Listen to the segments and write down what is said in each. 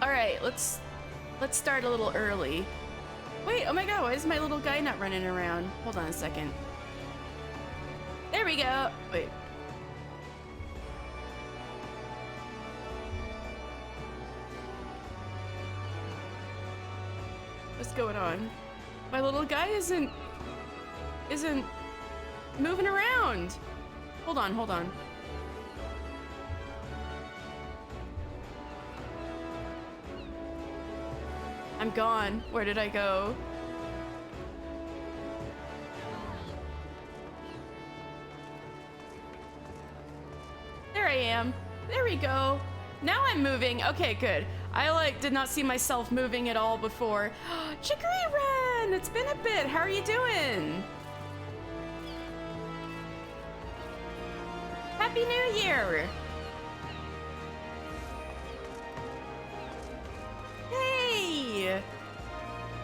All right, let's start a little early. Wait, oh my god, why is my little guy not running around? Hold on a second. There we go. Wait. What's going on? My little guy isn't moving around. Hold on, hold on. I'm gone. Where did I go? There I am. There we go. Now I'm moving. Okay, good. I did not see myself moving at all before. Chicory Ren! It's been a bit. How are you doing? Happy New Year! Hey!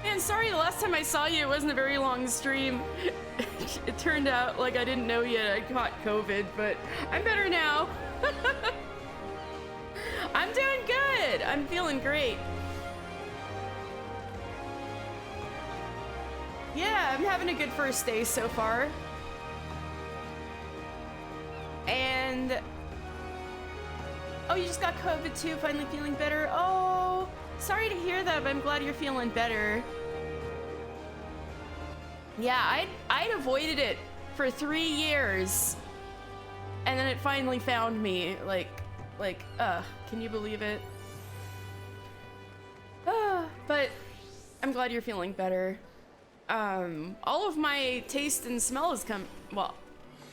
Man, sorry the last time I saw you, it wasn't a very long stream. It turned out like I didn't know yet I caught COVID, but I'm better now. I'm doing good. I'm feeling great. Yeah, I'm having a good first day so far. And oh, you just got COVID too, finally feeling better. Oh, sorry to hear that, but I'm glad you're feeling better. Yeah, I'd avoided it for 3 years. And then it finally found me. Can you believe it? But I'm glad you're feeling better. All of my taste and smell has come, well,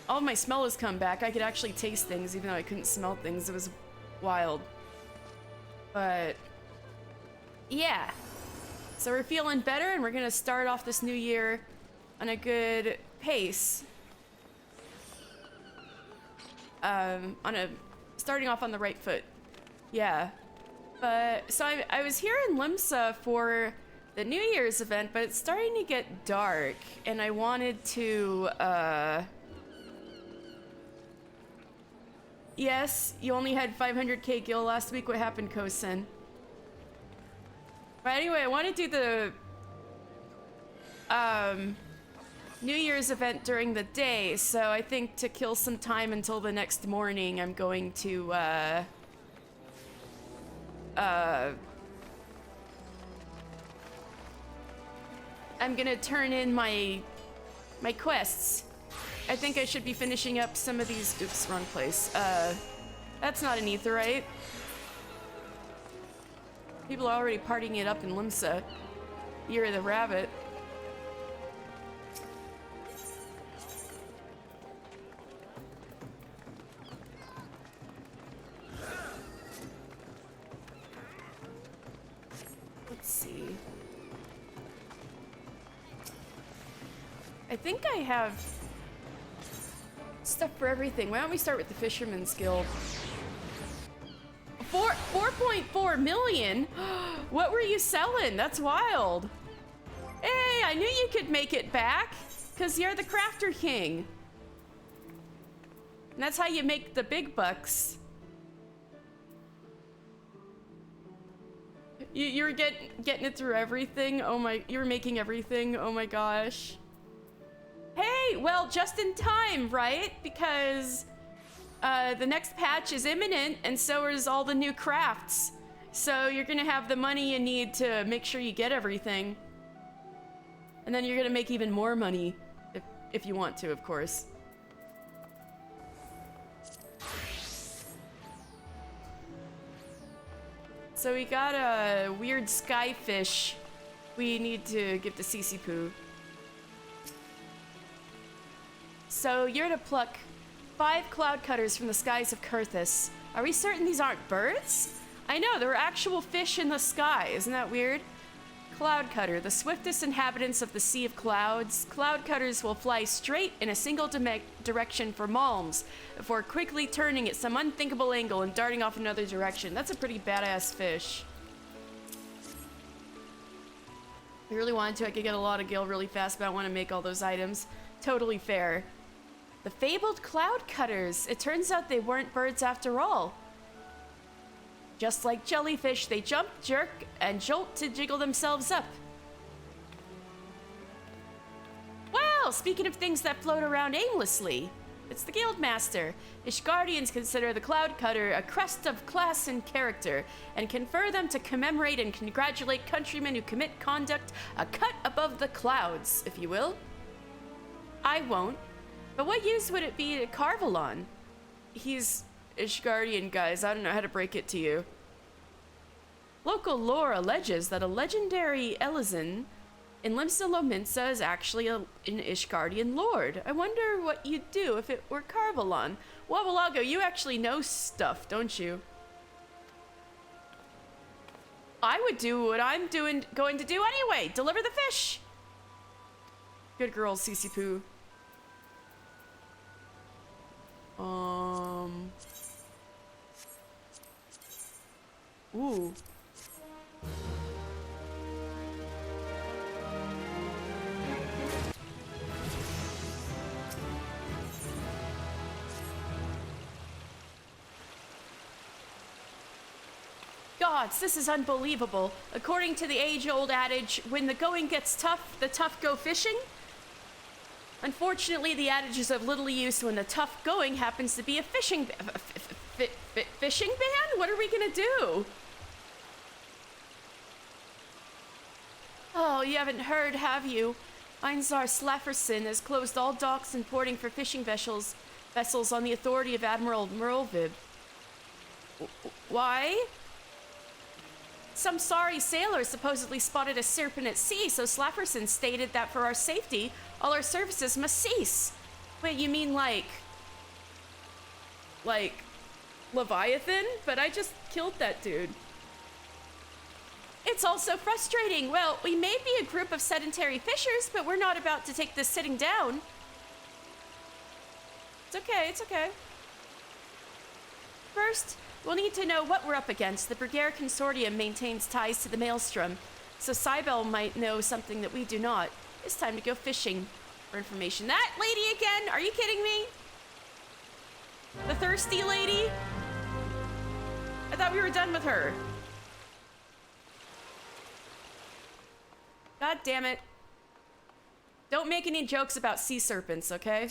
all of my smell has come back. I could actually taste things even though I couldn't smell things. It was wild. But yeah. So we're feeling better and we're gonna start off this new year on a good pace. Starting off on the right foot. Yeah. But so I was here in Limsa for the New Year's event, but it's starting to get dark and I wanted to yes, you only had 500k gil last week. What happened, Kosen? But anyway, I want to do the New Year's event during the day, so I think to kill some time until the next morning, I'm going to I'm gonna turn in my quests. I think I should be finishing up some of these. Oops, wrong place. That's not an aetheryte. People are already partying it up in Limsa. Year of the Rabbit. Let's see. I think I have stuff for everything. Why don't we start with the Fisherman's Guild? 4.4 million? What were you selling? That's wild. Hey, I knew you could make it back because you're the Crafter King. And that's how you make the big bucks. You're getting it through everything. Oh my, you're making everything. Oh my gosh. Hey, well, just in time, right? Because the next patch is imminent, and so is all the new crafts. So you're gonna have the money you need to make sure you get everything. And then you're gonna make even more money, if you want to, of course. So we got a weird skyfish we need to give to Cece Poo. So you're to pluck 5 cloud cutters from the skies of Kurthus. Are we certain these aren't birds? I know, there are actual fish in the sky. Isn't that weird? Cloud cutter, the swiftest inhabitants of the Sea of Clouds. Cloud cutters will fly straight in a single direction for malms before quickly turning at some unthinkable angle and darting off another direction. That's a pretty badass fish. If I really wanted to, I could get a lot of gil really fast, but I want to make all those items. Totally fair. The fabled cloud cutters. It turns out they weren't birds after all. Just like jellyfish, they jump, jerk, and jolt to jiggle themselves up. Well, speaking of things that float around aimlessly, it's the Guildmaster. Ishgardians consider the Cloud Cutter a crest of class and character, and confer them to commemorate and congratulate countrymen who commit conduct a cut above the clouds, if you will. I won't. But what use would it be to Carvalon? He's Ishgardian, guys. I don't know how to break it to you. Local lore alleges that a legendary Elizin in Limsa Lominsa is actually an Ishgardian lord. I wonder what you'd do if it were Carvalon. Wabbalago, you actually know stuff, don't you? I would do what I'm going to do anyway. Deliver the fish. Good girl, Cece Poo. Ooh. Gods, this is unbelievable. According to the age-old adage, when the going gets tough, the tough go fishing. Unfortunately, the adage is of little use when the tough going happens to be a fishing fishing ban? What are we gonna do? Oh, you haven't heard, have you? Einzar Slafferson has closed all docks and porting for fishing vessels on the authority of Admiral Merlvib. Why? Some sorry sailor supposedly spotted a serpent at sea, so Slafferson stated that for our safety, all our services must cease. Wait, you mean like Leviathan? But I just killed that dude. It's all so frustrating. Well, we may be a group of sedentary fishers, but we're not about to take this sitting down. It's okay, it's okay. First, we'll need to know what we're up against. The Brigare Consortium maintains ties to the Maelstrom, so Cybele might know something that we do not. It's time to go fishing for information. That lady again? Are you kidding me? The thirsty lady? I thought we were done with her. God damn it. Don't make any jokes about sea serpents, okay?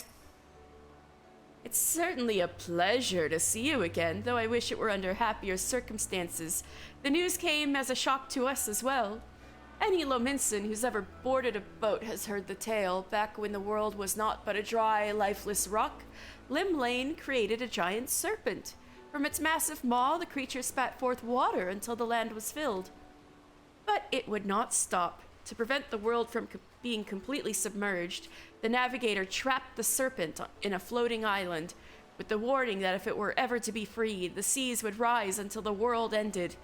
It's certainly a pleasure to see you again, though I wish it were under happier circumstances. The news came as a shock to us as well. Any Lominson who's ever boarded a boat has heard the tale. Back when the world was naught but a dry, lifeless rock, Limlane created a giant serpent. From its massive maw, the creature spat forth water until the land was filled. But it would not stop. To prevent the world from being completely submerged, the navigator trapped the serpent in a floating island, with the warning that if it were ever to be freed, the seas would rise until the world ended.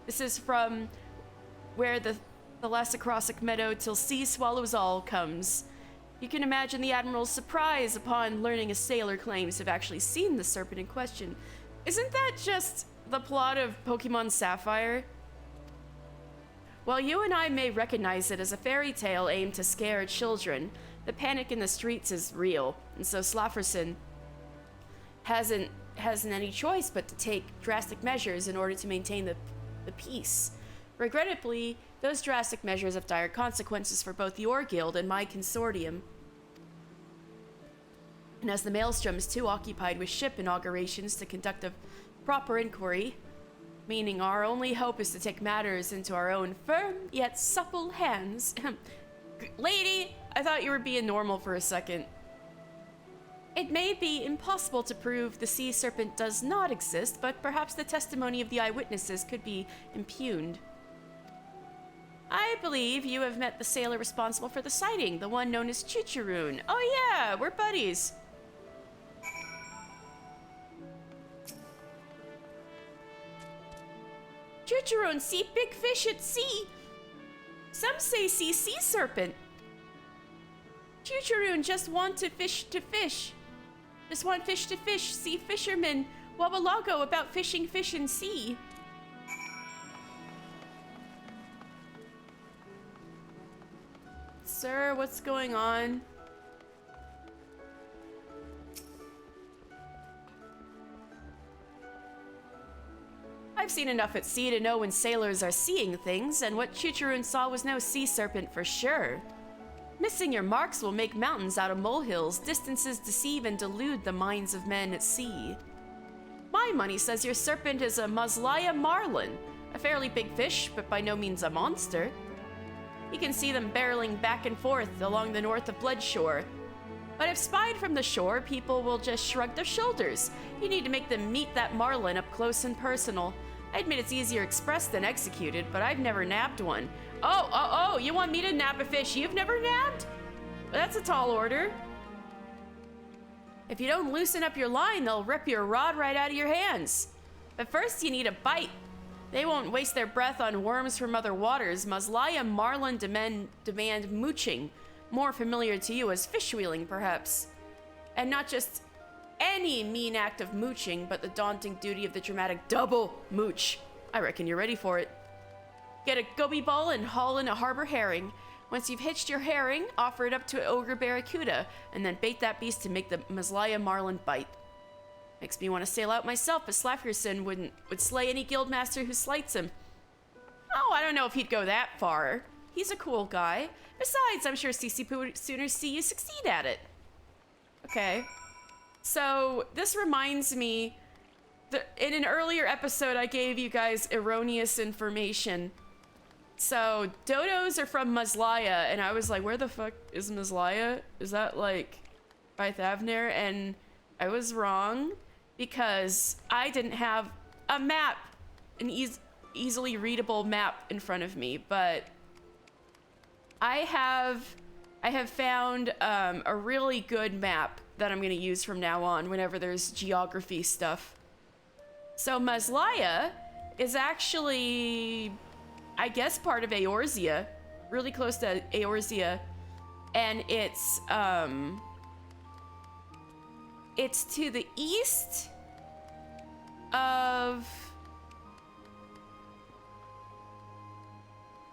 This is from where the Thalassocrossic meadow till sea swallows all comes. You can imagine the Admiral's surprise upon learning a sailor claims to have actually seen the serpent in question. Isn't that just the plot of Pokemon Sapphire? While you and I may recognize it as a fairy tale aimed to scare children, the panic in the streets is real, and so Slafferson hasn't any choice but to take drastic measures in order to maintain the peace. Regrettably, those drastic measures have dire consequences for both your guild and my consortium. And as the Maelstrom is too occupied with ship inaugurations to conduct a proper inquiry, meaning our only hope is to take matters into our own firm yet supple hands. Lady, I thought you were being normal for a second. It may be impossible to prove the sea serpent does not exist, but perhaps the testimony of the eyewitnesses could be impugned. I believe you have met the sailor responsible for the sighting, the one known as Chicharoon. Oh yeah, we're buddies. Chicharoon see big fish at sea. Some say see sea serpent. Chicharoon just want to fish to fish. Just want fish to fish. See fishermen Wabbalago about fishing fish in sea. Sir, what's going on? I've seen enough at sea to know when sailors are seeing things, and what Chuchurun saw was no sea serpent for sure. Missing your marks will make mountains out of molehills. Distances deceive and delude the minds of men at sea. My money says your serpent is a Maslaya marlin, a fairly big fish, but by no means a monster. You can see them barreling back and forth along the north of Bloodshore. But if spied from the shore, people will just shrug their shoulders. You need to make them meet that marlin up close and personal. I admit it's easier expressed than executed, but I've never nabbed one. Oh, you want me to nab a fish you've never nabbed? Well, that's a tall order. If you don't loosen up your line, they'll rip your rod right out of your hands. But first, you need a bite. They won't waste their breath on worms from other waters. Maslaya marlin demand mooching, more familiar to you as fish wheeling, perhaps. And not just any mean act of mooching, but the daunting duty of the dramatic double mooch. I reckon you're ready for it. Get a goby ball and haul in a harbor herring. Once you've hitched your herring, offer it up to Ogre Barracuda, and then bait that beast to make the Maslaya marlin bite. Makes me want to sail out myself, but Slafgerson would slay any guildmaster who slights him. Oh, I don't know if he'd go that far. He's a cool guy. Besides, I'm sure Cece would sooner see you succeed at it. Okay. So, this reminds me that in an earlier episode, I gave you guys erroneous information. So, dodos are from Maslaya, and I was like, where the fuck is Maslaya? Is that, like, by Thavner? And I was wrong, because I didn't have a map, an easily readable map in front of me, but I have found a really good map that I'm going to use from now on whenever there's geography stuff. So Maslaya is actually, I guess, part of Eorzea, really close to Eorzea, and it's to the east of,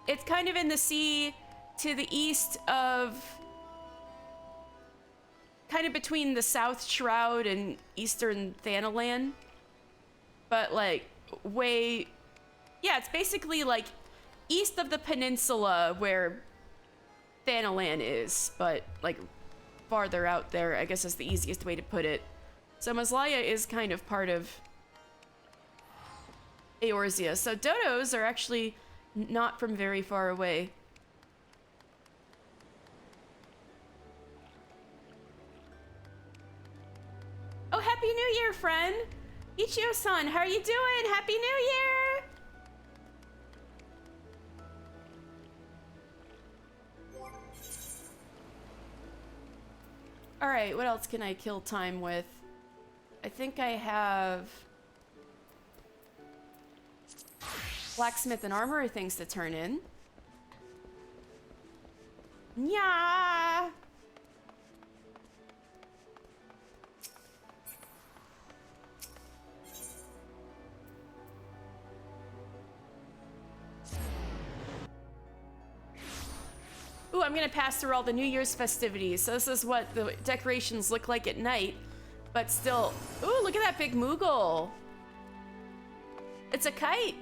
it's kind of in the sea to the east of, kind of between the South Shroud and Eastern Thanalan. But like way, yeah, it's basically like east of the peninsula where Thanalan is, but like farther out there, I guess is the easiest way to put it. So Maslaya is kind of part of Eorzea. So dodos are actually not from very far away. Oh, Happy New Year, friend! Ichio-san, how are you doing? Happy New Year! Alright, what else can I kill time with? I think I have blacksmith and armorer things to turn in. Nya! Ooh, I'm gonna pass through all the New Year's festivities. So this is what the decorations look like at night, but still. Ooh, look at that big Moogle. It's a kite.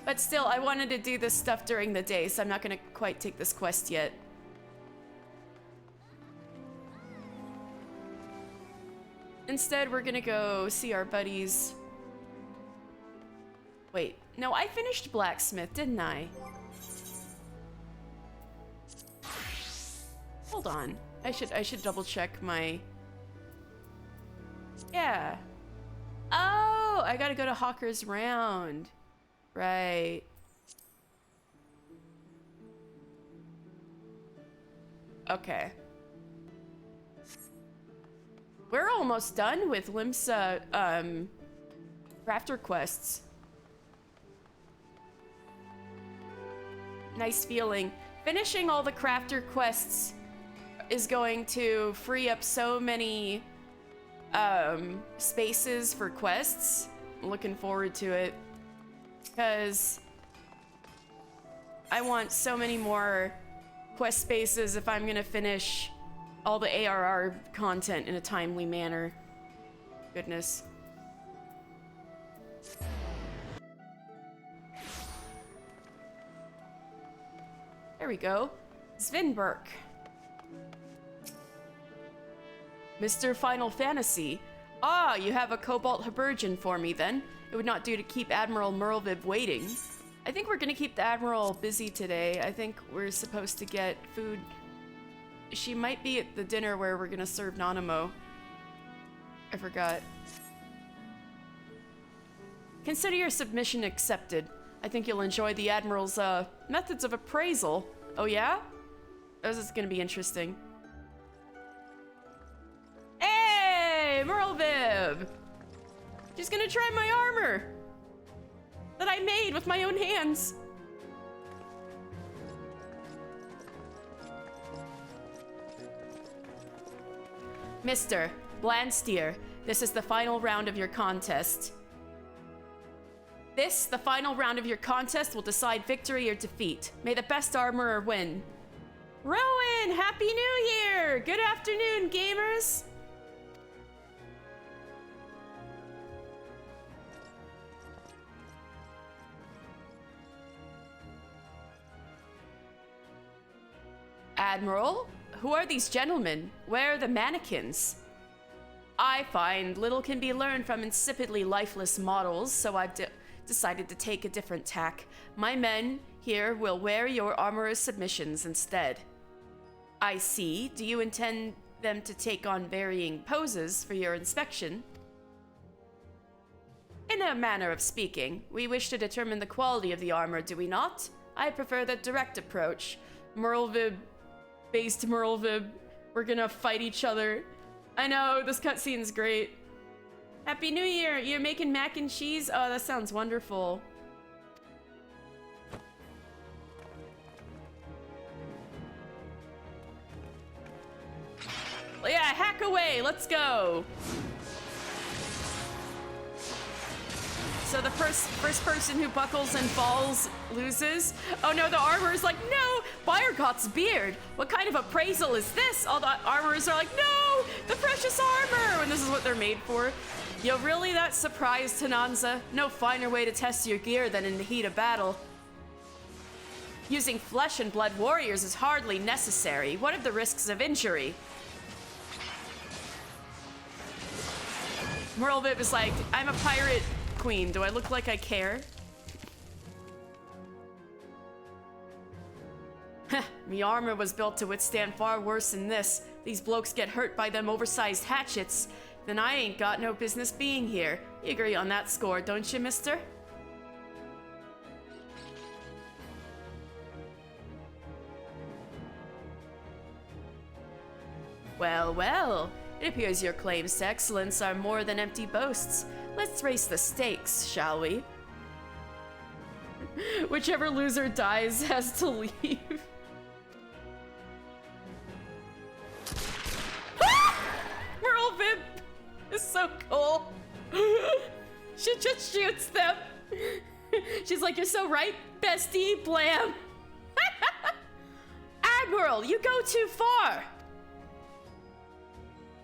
But still, I wanted to do this stuff during the day, so I'm not gonna quite take this quest yet. Instead, we're gonna go see our buddies. Wait, no, I finished blacksmith, didn't I? Hold on. I should double check my... Yeah. Oh, I gotta go to Hawker's Round. Right. Okay. We're almost done with Limsa, crafter quests. Nice feeling. Finishing all the crafter quests is going to free up so many spaces for quests. I'm looking forward to it because I want so many more quest spaces if I'm gonna finish all the ARR content in a timely manner. Goodness. There we go. Svinberg. Mr. Final Fantasy. Ah, you have a Cobalt Habergen for me then. It would not do to keep Admiral Merlviv waiting. I think we're gonna keep the Admiral busy today. I think we're supposed to get food. She might be at the dinner where we're gonna serve Nanamo. I forgot. Consider your submission accepted. I think you'll enjoy the Admiral's methods of appraisal. Oh yeah? This is gonna be interesting. Hey, Merlviv! She's gonna try my armor that I made with my own hands. Mr. Blandsteer, this is the final round of your contest. The final round of your contest, will decide victory or defeat. May the best armorer win. Rowan, Happy New Year! Good afternoon, gamers! Admiral, who are these gentlemen? Where are the mannequins? I find little can be learned from insipidly lifeless models, so I've decided to take a different tack. My men here will wear your armorer's submissions instead. I see. Do you intend them to take on varying poses for your inspection? In a manner of speaking, we wish to determine the quality of the armor, do we not? I prefer the direct approach. Merlviv, based Merlviv, we're gonna fight each other. I know, this cutscene's great. Happy New Year! You're making mac and cheese? Oh, that sounds wonderful. Yeah, hack away! Let's go! So the first person who buckles and falls loses. Oh no, the armorer's like, no! Bayergott's beard! What kind of appraisal is this? All the armorers are like, no! The precious armor! And this is what they're made for. You're really that surprised, Tananza? No finer way to test your gear than in the heat of battle. Using flesh and blood warriors is hardly necessary. What of the risks of injury? Merlviv is like, I'm a pirate queen. Do I look like I care? Heh, me armor was built to withstand far worse than this. These blokes get hurt by them oversized hatchets. Then I ain't got no business being here. You agree on that score, don't you, mister? Well, well. It appears your claims to excellence are more than empty boasts. Let's raise the stakes, shall we? Whichever loser dies has to leave. Merlviv is so cool. She just shoots them. She's like, you're so right, bestie, blam. Admiral, you go too far.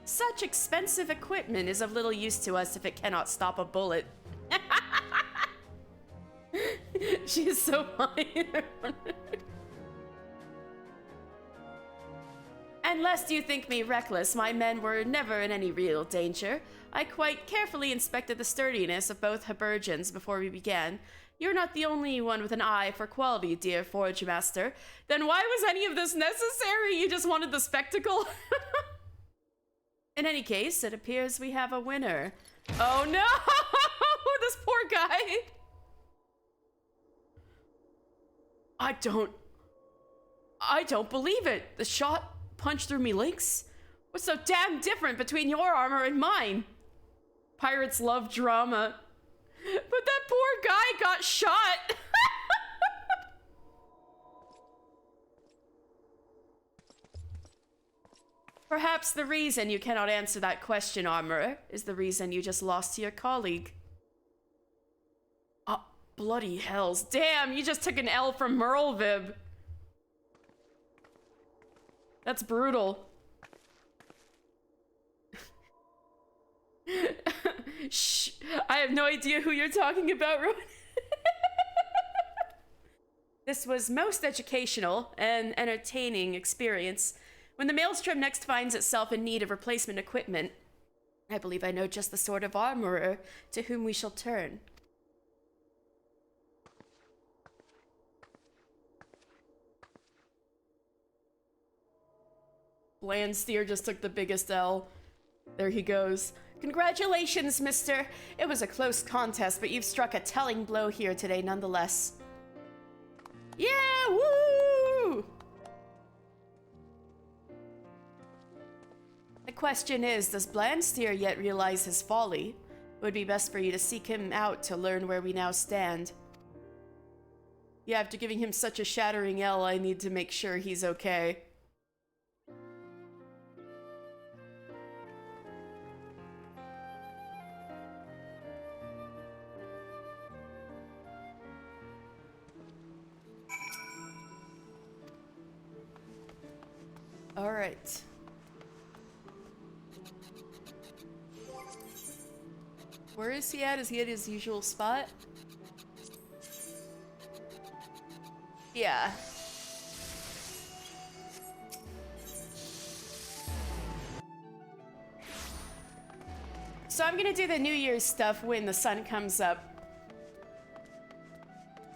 Such expensive equipment is of little use to us if it cannot stop a bullet. She is so funny. And lest you think me reckless, my men were never in any real danger. I quite carefully inspected the sturdiness of both Habergens before we began. You're not the only one with an eye for quality, dear Forge Master. Then why was any of this necessary? You just wanted the spectacle? In any case, it appears we have a winner. Oh no! This poor guy! I don't believe it! The shot punched through me links? What's so damn different between your armor and mine? Pirates love drama. But that poor guy got shot! Perhaps the reason you cannot answer that question, armorer, is the reason you just lost to your colleague. Oh, bloody hells. Damn, you just took an L from Merlviv. That's brutal. Shh, I have no idea who you're talking about, Rowan. This was most educational and entertaining experience. When the Maelstrom next finds itself in need of replacement equipment, I believe I know just the sort of armorer to whom we shall turn. Landsteer just took the biggest L. There he goes. Congratulations, mister. It was a close contest, but you've struck a telling blow here today nonetheless. Yeah, woo! The question is, does Blandsteer yet realize his folly? It would be best for you to seek him out to learn where we now stand. Yeah, after giving him such a shattering L, I need to make sure he's okay. All right. Where is he at? Is he at his usual spot? Yeah. So I'm gonna do the New Year's stuff when the sun comes up.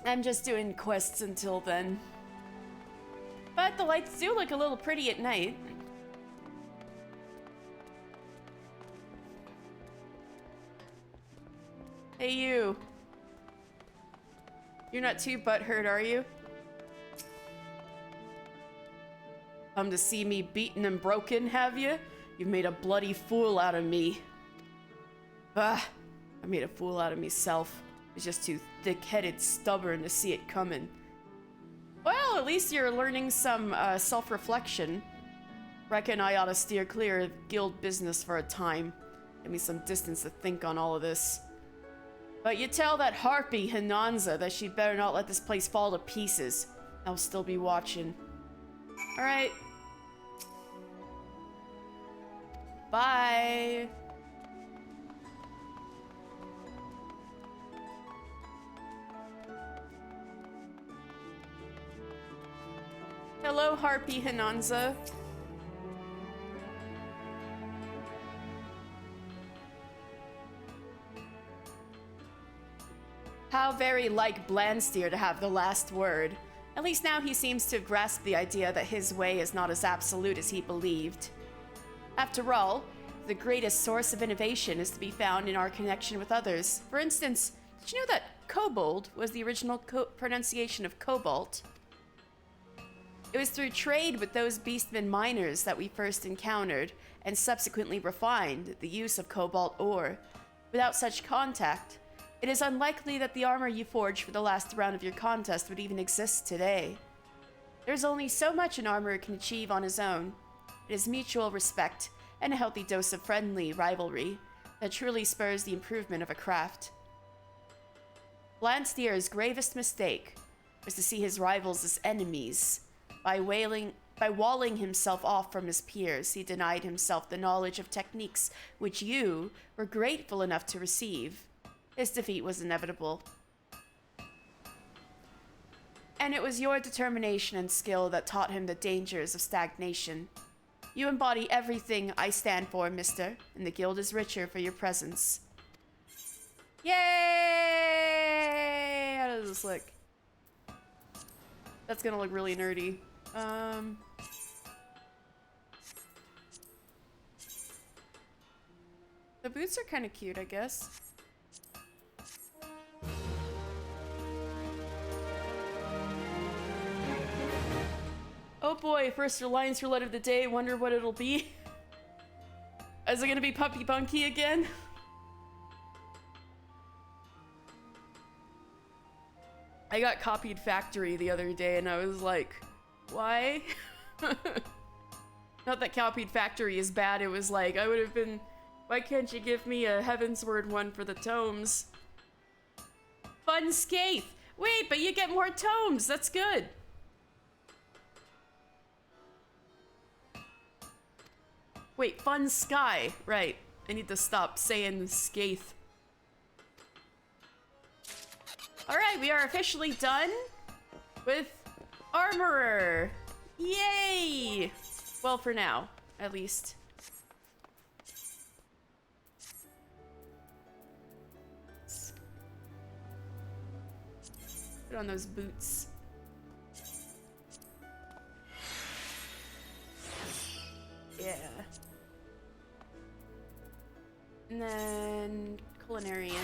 I'm just doing quests until then. But the lights do look a little pretty at night. Hey, you. You're not too butthurt, are you? Come to see me beaten and broken, have you? You've made a bloody fool out of me. Ah, I made a fool out of myself. I was just too thick-headed, stubborn to see it coming. Well, at least you're learning some self-reflection. Reckon I ought to steer clear of guild business for a time. Give me some distance to think on all of this. But you tell that harpy, Hinanza, that she'd better not let this place fall to pieces. I'll still be watching. Alright. Bye. Hello, Harpy Hinanza. How very like Blandsteer to have the last word. At least now he seems to have grasped the idea that his way is not as absolute as he believed. After all, the greatest source of innovation is to be found in our connection with others. For instance, did you know that kobold was the original pronunciation of cobalt? It was through trade with those beastmen miners that we first encountered, and subsequently refined, the use of cobalt ore. Without such contact, it is unlikely that the armor you forged for the last round of your contest would even exist today. There's only so much an armorer can achieve on his own. It is mutual respect, and a healthy dose of friendly rivalry, that truly spurs the improvement of a craft. Blandsteer's gravest mistake was to see his rivals as enemies. By walling himself off from his peers, he denied himself the knowledge of techniques which you were grateful enough to receive. His defeat was inevitable. And it was your determination and skill that taught him the dangers of stagnation. You embody everything I stand for, mister, and the guild is richer for your presence. Yay! How does this look? That's gonna look really nerdy. The boots are kind of cute, I guess. Oh boy, first Alliance roulette of the day. Wonder what it'll be. Is it gonna be Puppy Bunky again? I got copied Factory the other day and I was like, why? Not that copied Factory is bad, it was like, I would have been, why can't you give me a Heavensturn one for the tomes? Fun Skaith! Wait, but you get more tomes, that's good. Wait, Fun Sky, right. I need to stop saying Skaith. Alright, we are officially done. with Armorer. Yay! Well, for now, at least. Put on those boots. Yeah. And then Culinarian.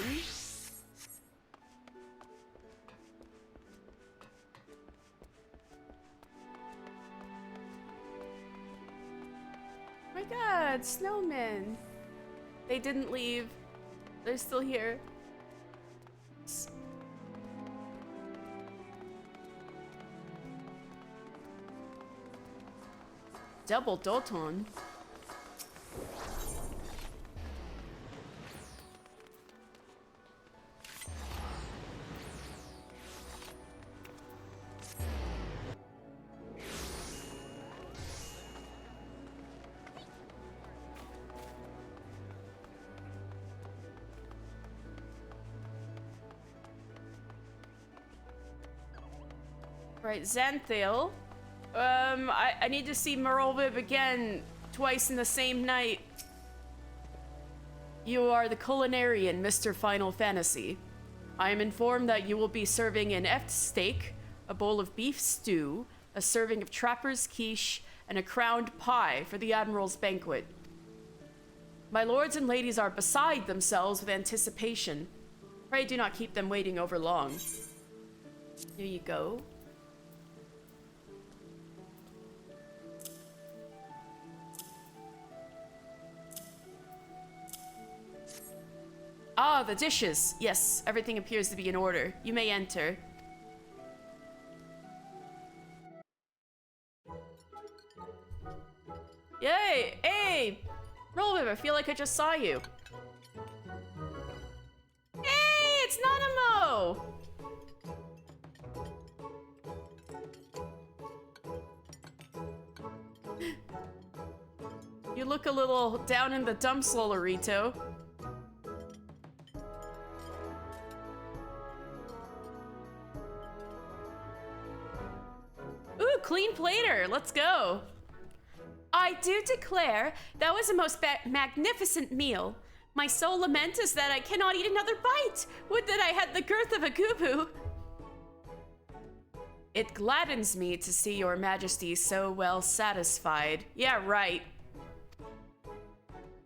Oh my god, snowmen. They didn't leave. They're still here. Double Doton. Right, Xanthil. I need to see Merlvib again twice in the same night. You are the culinarian, Mr. Final Fantasy. I am informed that you will be serving an eft steak, a bowl of beef stew, a serving of trapper's quiche, and a crowned pie for the Admiral's banquet. My lords and ladies are beside themselves with anticipation. Pray do not keep them waiting over long. Here you go. Ah, the dishes. Yes, everything appears to be in order. You may enter. Yay! Hey! Merlvib, I feel like I just saw you. Hey, it's Nanamo! You look a little down in the dumps, Lolorito. Ooh, clean plater. Let's go. I do declare that was a most magnificent meal. My sole lament is that I cannot eat another bite. Would that I had the girth of a Gubu. It gladdens me to see your majesty so well satisfied. Yeah, right.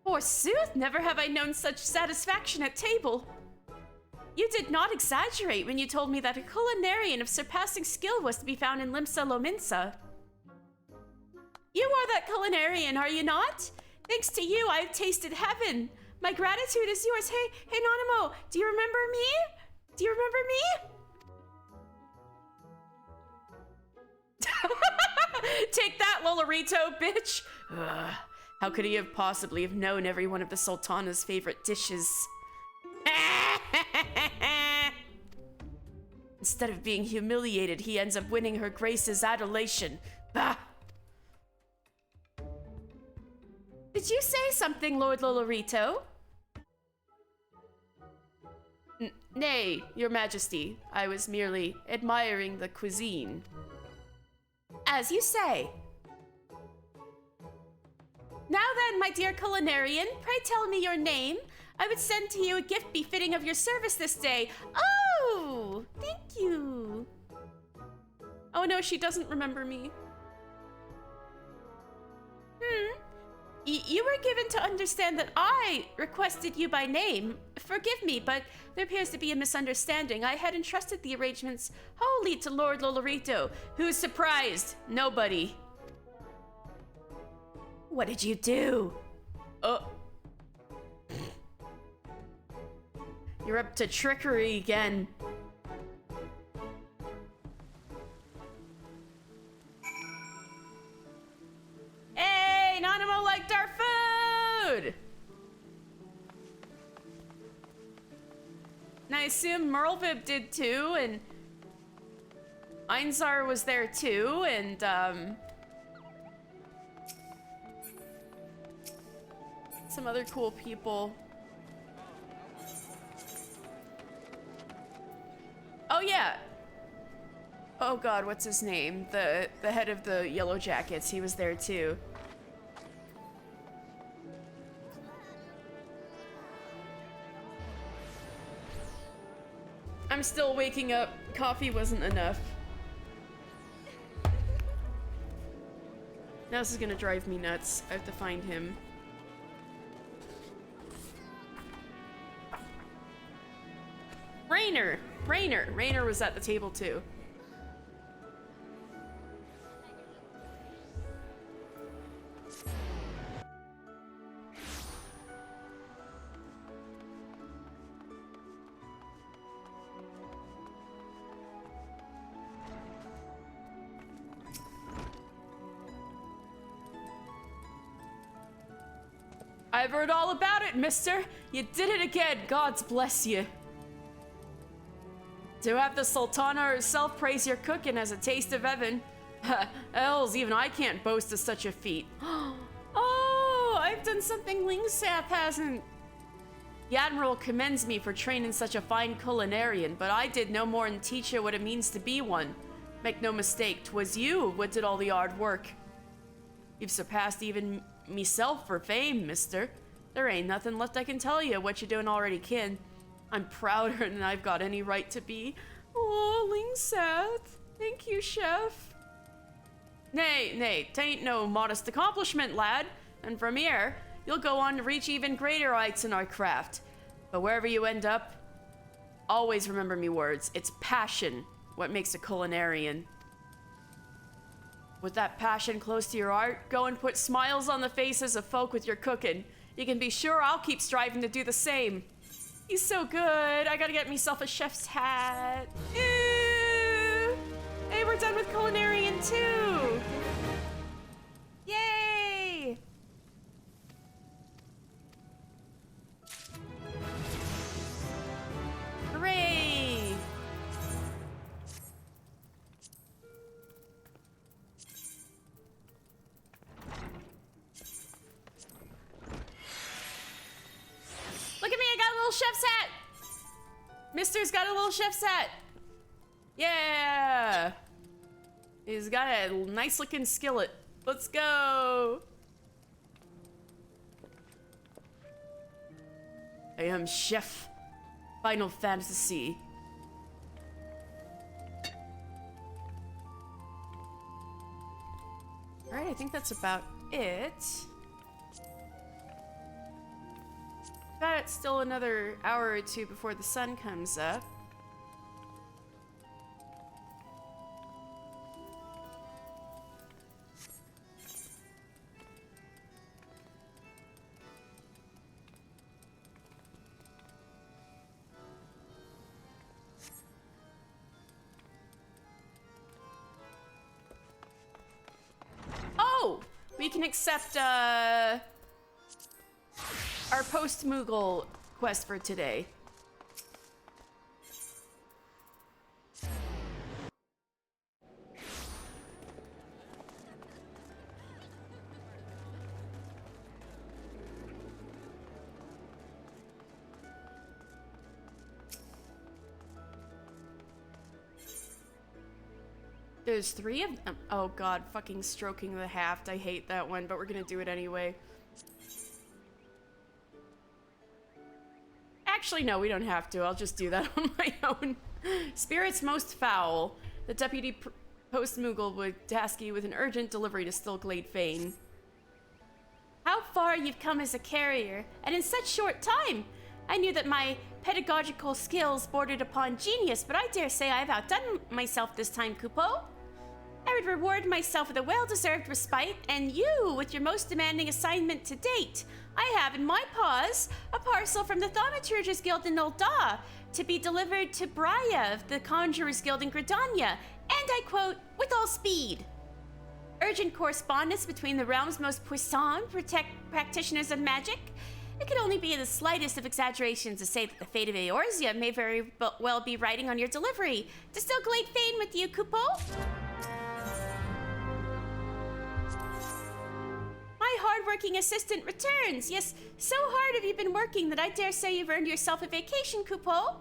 Forsooth, never have I known such satisfaction at table. You did not exaggerate when you told me that a culinarian of surpassing skill was to be found in Limsa Lominsa. You are that culinarian, are you not? Thanks to you, I have tasted heaven. My gratitude is yours. Hey, Nanamo, do you remember me? Do you remember me? Take that, Lolorito, bitch. Ugh. How could he have possibly have known every one of the Sultana's favorite dishes? Instead of being humiliated, he ends up winning her grace's adulation. Bah! Did you say something, Lord Lolorito? Nay, your majesty. I was merely admiring the cuisine. As you say. Now then, my dear culinarian, pray tell me your name. I would send to you a gift befitting of your service this day. Oh, thank you. Oh no, she doesn't remember me. You were given to understand that I requested you by name. Forgive me, but there appears to be a misunderstanding. I had entrusted the arrangements wholly to Lord Lolorito. Who's surprised? Nobody. What did you do? You're up to trickery again. Hey, Nanamo liked our food! And I assume Merlvib did too, and Einzar was there too, and some other cool people. Oh yeah. Oh god, what's his name? The head of the Yellow Jackets, he was there too. I'm still waking up. Coffee wasn't enough. Now this is gonna drive me nuts. I have to find him. Rainer was at the table too. I've heard all about it, mister. You did it again. Gods bless you. To have the Sultana herself praise your cooking as a taste of heaven. Hells, even I can't boast of such a feat. Oh, I've done something Lingsap hasn't. The Admiral commends me for training such a fine culinarian, but I did no more than teach you what it means to be one. Make no mistake, 'twas you what did all the hard work. You've surpassed even meself for fame, mister. There ain't nothing left I can tell you what you're doing already kin. I'm prouder than I've got any right to be. Oh, Lingseth. Thank you, chef. Nay, t'ain't no modest accomplishment, lad. And from here, you'll go on to reach even greater heights in our craft. But wherever you end up, always remember me words. It's passion what makes a culinarian. With that passion close to your heart, go and put smiles on the faces of folk with your cooking. You can be sure I'll keep striving to do the same. He's so good. I gotta get myself a chef's hat. Ew. Hey, we're done with culinarian too. Yay! Hooray! Look at me, I got a little chef's hat! Mister's got a little chef's hat! Yeah! He's got a nice looking skillet. Let's go! I am Chef Final Fantasy. Alright, I think that's about it. Got still another hour or two before the sun comes up. Oh! We can accept, our post-Moogle quest for today. There's 3 of them. Oh god, fucking stroking the haft. I hate that one, but we're gonna do it anyway. Actually, no, we don't have to. I'll just do that on my own. Spirits most foul. The deputy post-Moogle would task you with an urgent delivery to Stillglade Fane. How far you've come as a carrier, and in such short time! I knew that my pedagogical skills bordered upon genius, but I dare say I've outdone myself this time, Kupo. I would reward myself with a well-deserved respite, and you with your most demanding assignment to date. I have in my paws a parcel from the Thaumaturgist Guild in Nolda to be delivered to Braya of the Conjurers Guild in Gridania, and I quote, with all speed. Urgent correspondence between the realm's most puissant practitioners of magic. It could only be the slightest of exaggerations to say that the fate of Eorzea may very well be riding on your delivery. To Stillglade Fane with you, Kupo. My hard-working assistant returns. Yes, so hard have you been working that I dare say you've earned yourself a vacation, Kupo.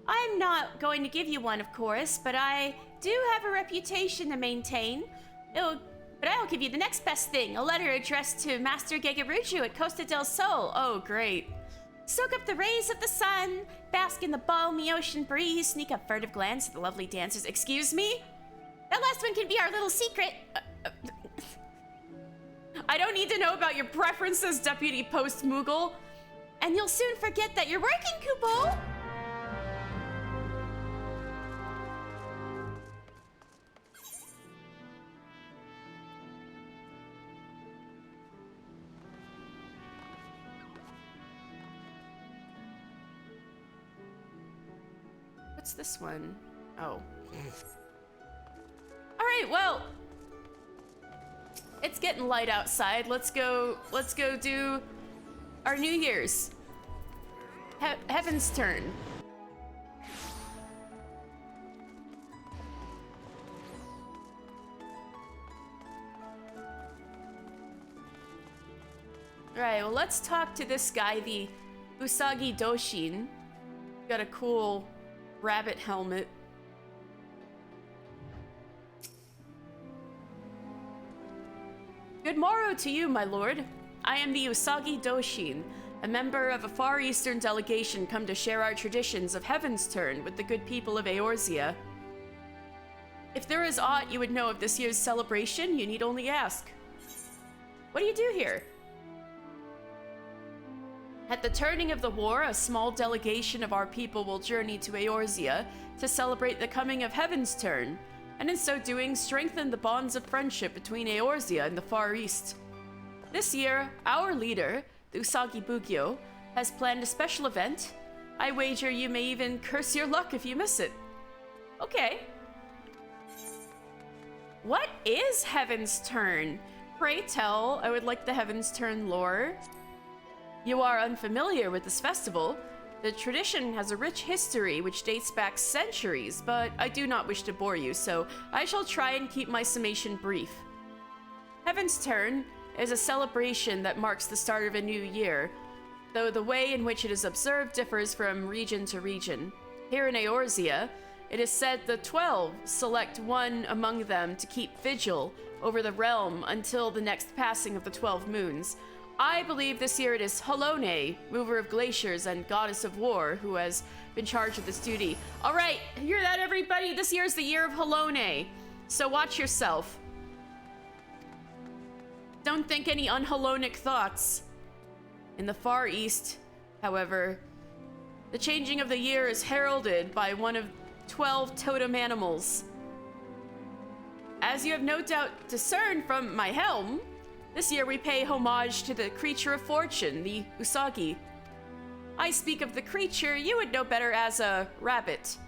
I'm not going to give you one, of course, but I do have a reputation to maintain. But I'll give you the next best thing, a letter addressed to Master Gegaruju at Costa del Sol. Oh, great. Soak up the rays of the sun, bask in the balmy ocean breeze, sneak a furtive glance at the lovely dancers. Excuse me? That last one can be our little secret. I don't need to know about your preferences, Deputy Post Moogle. And you'll soon forget that you're working, Kupo. What's this one? Oh. Alright, well. It's getting light outside. Let's go do our New Year's. Heavensturn. Alright, well let's talk to this guy, the Usagi Doshin. Got a cool rabbit helmet. Good morrow to you, my lord. I am the Usagi Doshin, a member of a Far Eastern delegation come to share our traditions of Heavensturn with the good people of Eorzea. If there is aught you would know of this year's celebration, you need only ask. What do you do here? At the turning of the war, a small delegation of our people will journey to Eorzea to celebrate the coming of Heavensturn, and in so doing, strengthen the bonds of friendship between Eorzea and the Far East. This year, our leader, the Usagi Bugyo, has planned a special event. I wager you may even curse your luck if you miss it. Okay. What is Heavensturn? Pray tell, I would like the Heavensturn lore. You are unfamiliar with this festival. The tradition has a rich history which dates back centuries, but I do not wish to bore you, so I shall try and keep my summation brief. Heavensturn is a celebration that marks the start of a new year, though the way in which it is observed differs from region to region. Here in Eorzea, it is said the 12 select one among them to keep vigil over the realm until the next passing of the 12 moons. I believe this year it is Halone, mover of glaciers and goddess of war, who has been charged with this duty. All right, hear that, everybody? This year is the year of Halone, so watch yourself. Don't think any unhalonic thoughts. In the Far East, however, the changing of the year is heralded by one of 12 totem animals. As you have no doubt discerned from my helm, this year we pay homage to the creature of fortune, the Usagi. I speak of the creature you would know better as a rabbit.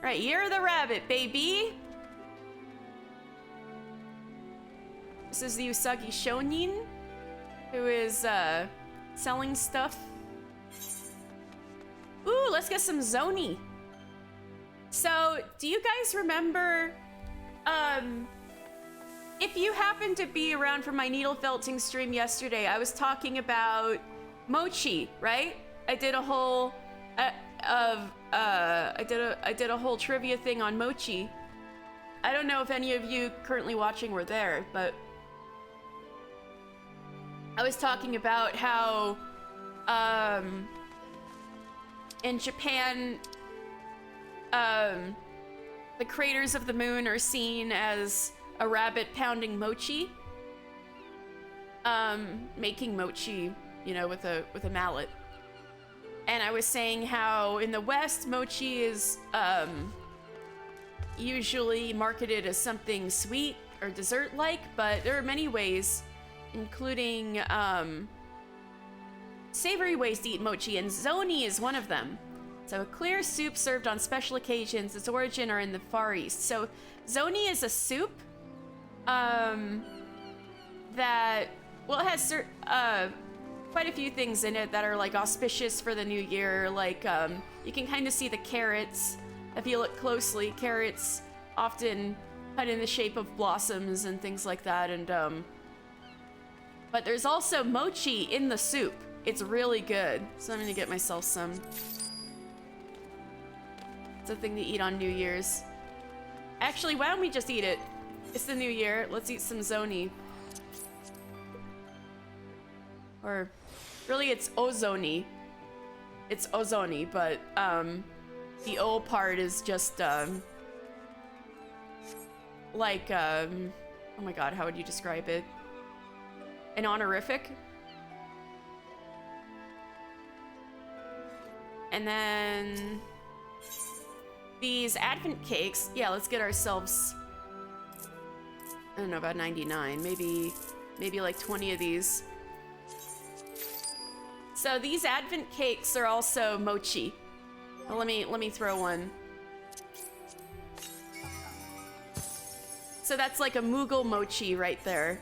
Right, you're the rabbit, baby. This is the Usagi Shonin, who is selling stuff. Ooh, let's get some Zoni. So, do you guys remember, if you happened to be around for my needle felting stream yesterday, I was talking about mochi, right? I did a whole I did a whole trivia thing on mochi. I don't know if any of you currently watching were there, but I was talking about how in Japan the craters of the moon are seen as a rabbit pounding mochi, making mochi, you know, with a mallet. And I was saying how in the West, mochi is usually marketed as something sweet or dessert-like, but there are many ways, including savory ways to eat mochi, and zoni is one of them. So a clear soup served on special occasions. Its origin are in the Far East. So zoni is a soup that, well, it has quite a few things in it that are like auspicious for the new year. Like you can kind of see the carrots. If you look closely, carrots often cut in the shape of blossoms and things like that. And but there's also mochi in the soup. It's really good. So I'm gonna get myself some. It's a thing to eat on New Year's. Actually, why don't we just eat it? It's the new year. Let's eat some zoni. Or, really, it's ozoni. It's ozoni, but, the O part is just, like, oh my god, how would you describe it? An honorific? And then these Advent cakes, yeah, let's get ourselves, I don't know, about 99, maybe like 20 of these. So these Advent cakes are also mochi. Well, let me throw one. So that's like a Mughal mochi right there.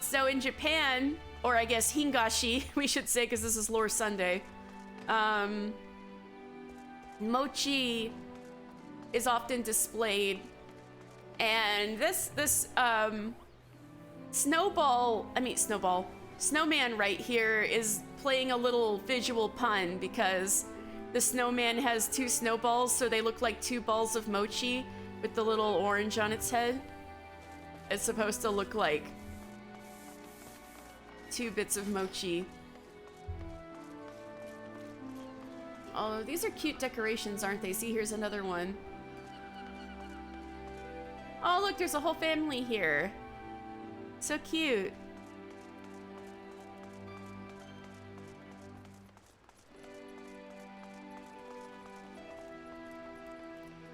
So in Japan, or I guess Hingashi, we should say, because this is Lore Sunday, mochi is often displayed, and this snowman right here is playing a little visual pun because the snowman has two snowballs, so they look like two balls of mochi with the little orange on its head. It's supposed to look like two bits of mochi. Oh, these are cute decorations, aren't they? See, here's another one. Oh, look, there's a whole family here. So cute.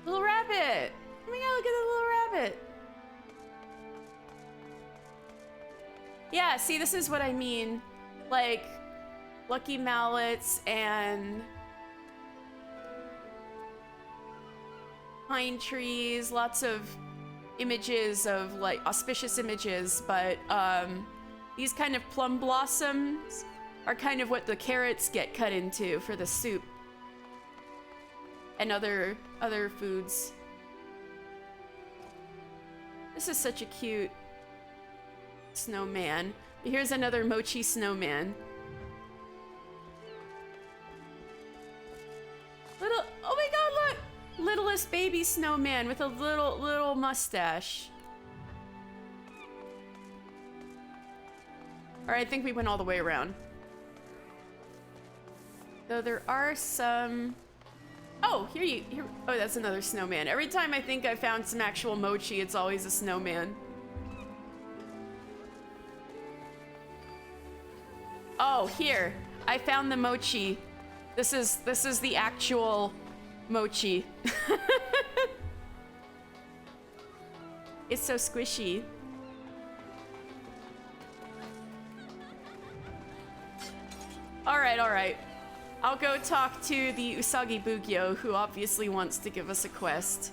Little rabbit! Oh my god, look at the little rabbit! Yeah, see, this is what I mean. Like, lucky mallets and pine trees, lots of images of, like, auspicious images, but these kind of plum blossoms are kind of what the carrots get cut into for the soup and other foods. This is such a cute snowman. Here's another mochi snowman. Oh my god, look! Littlest baby snowman with a little mustache. Alright, I think we went all the way around. Though there are some... Oh, here. Oh, that's another snowman. Every time I think I found some actual mochi, it's always a snowman. Oh, here. I found the mochi. This is the actual mochi. It's so squishy. All right. I'll go talk to the Usagi Bugyo, who obviously wants to give us a quest.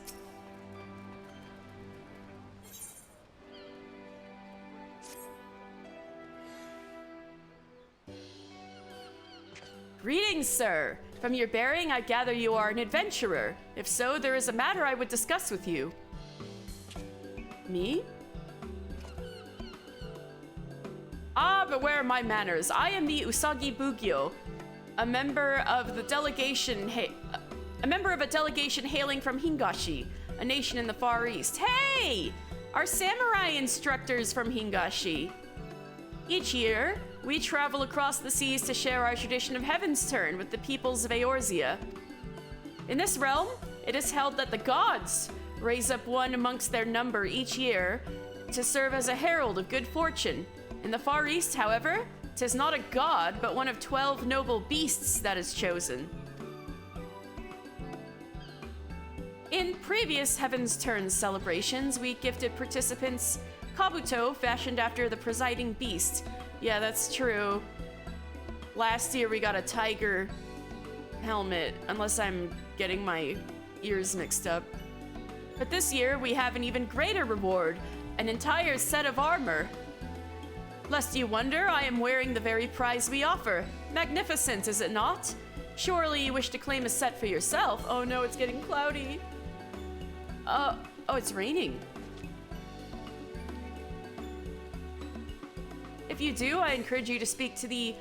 Greetings, sir. From your bearing, I gather you are an adventurer. If so, there is a matter I would discuss with you. Me? Ah, beware my manners. I am the Usagi Bugyo, a member of a delegation hailing from Hingashi, a nation in the Far East. Hey! Our samurai instructors from Hingashi. Each year, we travel across the seas to share our tradition of Heavensturn with the peoples of Eorzea. In this realm, it is held that the gods raise up one amongst their number each year to serve as a herald of good fortune. In the Far East, however, 'tis not a god, but one of 12 noble beasts that is chosen. In previous Heavensturn celebrations, we gifted participants kabuto fashioned after the presiding beast. Yeah, that's true. Last year we got a tiger helmet, unless I'm getting my ears mixed up. But this year we have an even greater reward, an entire set of armor. Lest you wonder, I am wearing the very prize we offer. Magnificent, is it not? Surely you wish to claim a set for yourself. Oh no, it's getting cloudy. Oh, it's raining. If you do, I encourage you to speak to the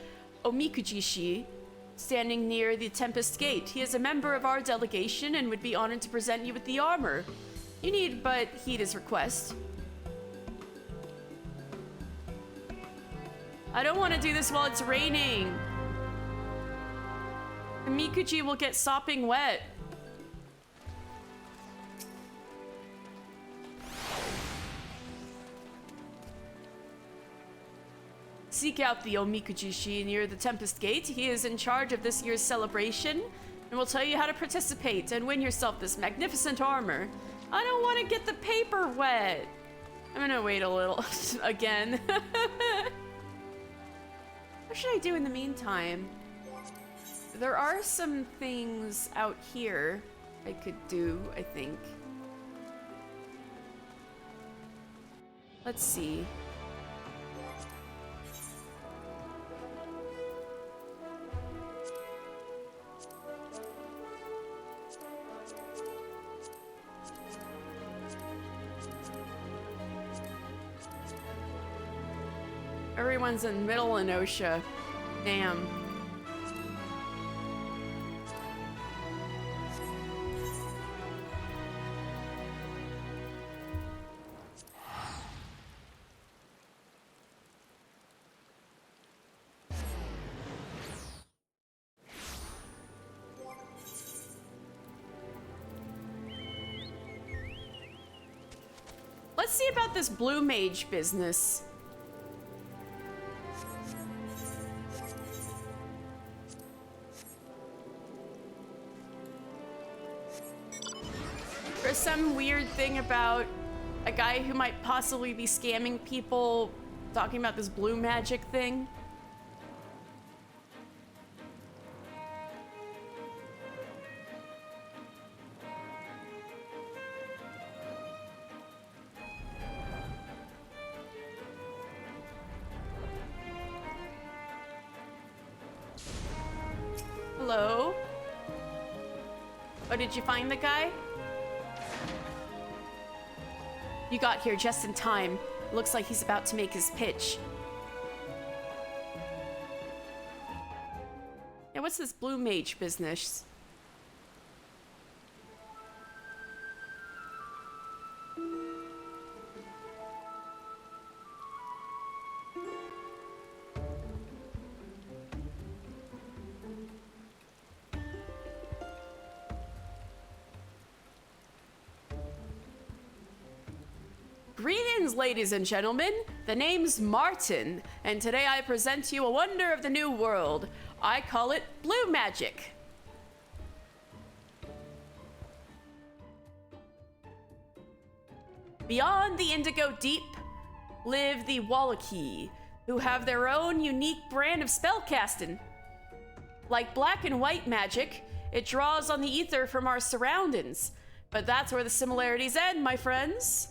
Omikujishi, standing near the Tempest Gate. He is a member of our delegation and would be honored to present you with the armor. You need but heed his request. I don't want to do this while it's raining. The Mikuji will get sopping wet. Seek out the Omikujishi near the Tempest Gate. He is in charge of this year's celebration and will tell you how to participate and win yourself this magnificent armor. I don't want to get the paper wet. I'm gonna wait a little again. What should I do in the meantime? There are some things out here I could do, I think. Let's see. Everyone's in Middle Enosha. Damn. Let's see about this blue mage business. There's some weird thing about a guy who might possibly be scamming people talking about this blue magic thing. Hello? Oh, did you find the guy? You got here just in time. Looks like he's about to make his pitch. Yeah, what's this blue mage business? Greetings, ladies and gentlemen. The name's Martin, and today I present to you a wonder of the new world. I call it blue magic. Beyond the Indigo Deep live the Wallachie, who have their own unique brand of spellcasting. Like black and white magic, it draws on the ether from our surroundings, but that's where the similarities end, my friends.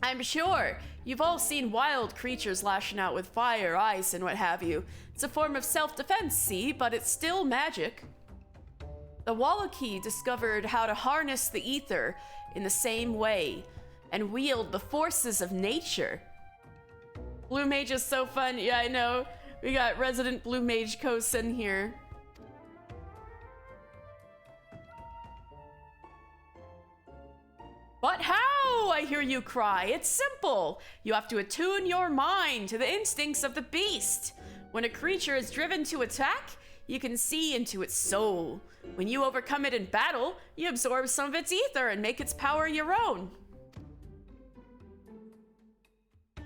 I'm sure you've all seen wild creatures lashing out with fire, ice, and what have you. It's a form of self-defense, see, but it's still magic. The Wallachie discovered how to harness the ether in the same way and wield the forces of nature. Blue Mage is so fun. Yeah, I know. We got resident Blue Mage Kosen here. But how? I hear you cry. It's simple. You have to attune your mind to the instincts of the beast. When a creature is driven to attack, you can see into its soul. When you overcome it in battle, you absorb some of its ether and make its power your own. Of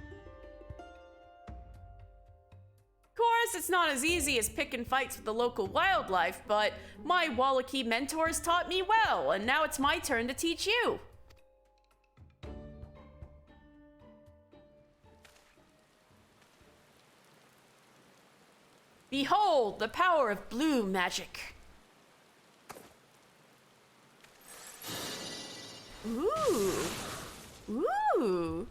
course, it's not as easy as picking fights with the local wildlife, but my Wallachie mentors taught me well, and now it's my turn to teach you. Behold the power of blue magic. Ooh. Ooh.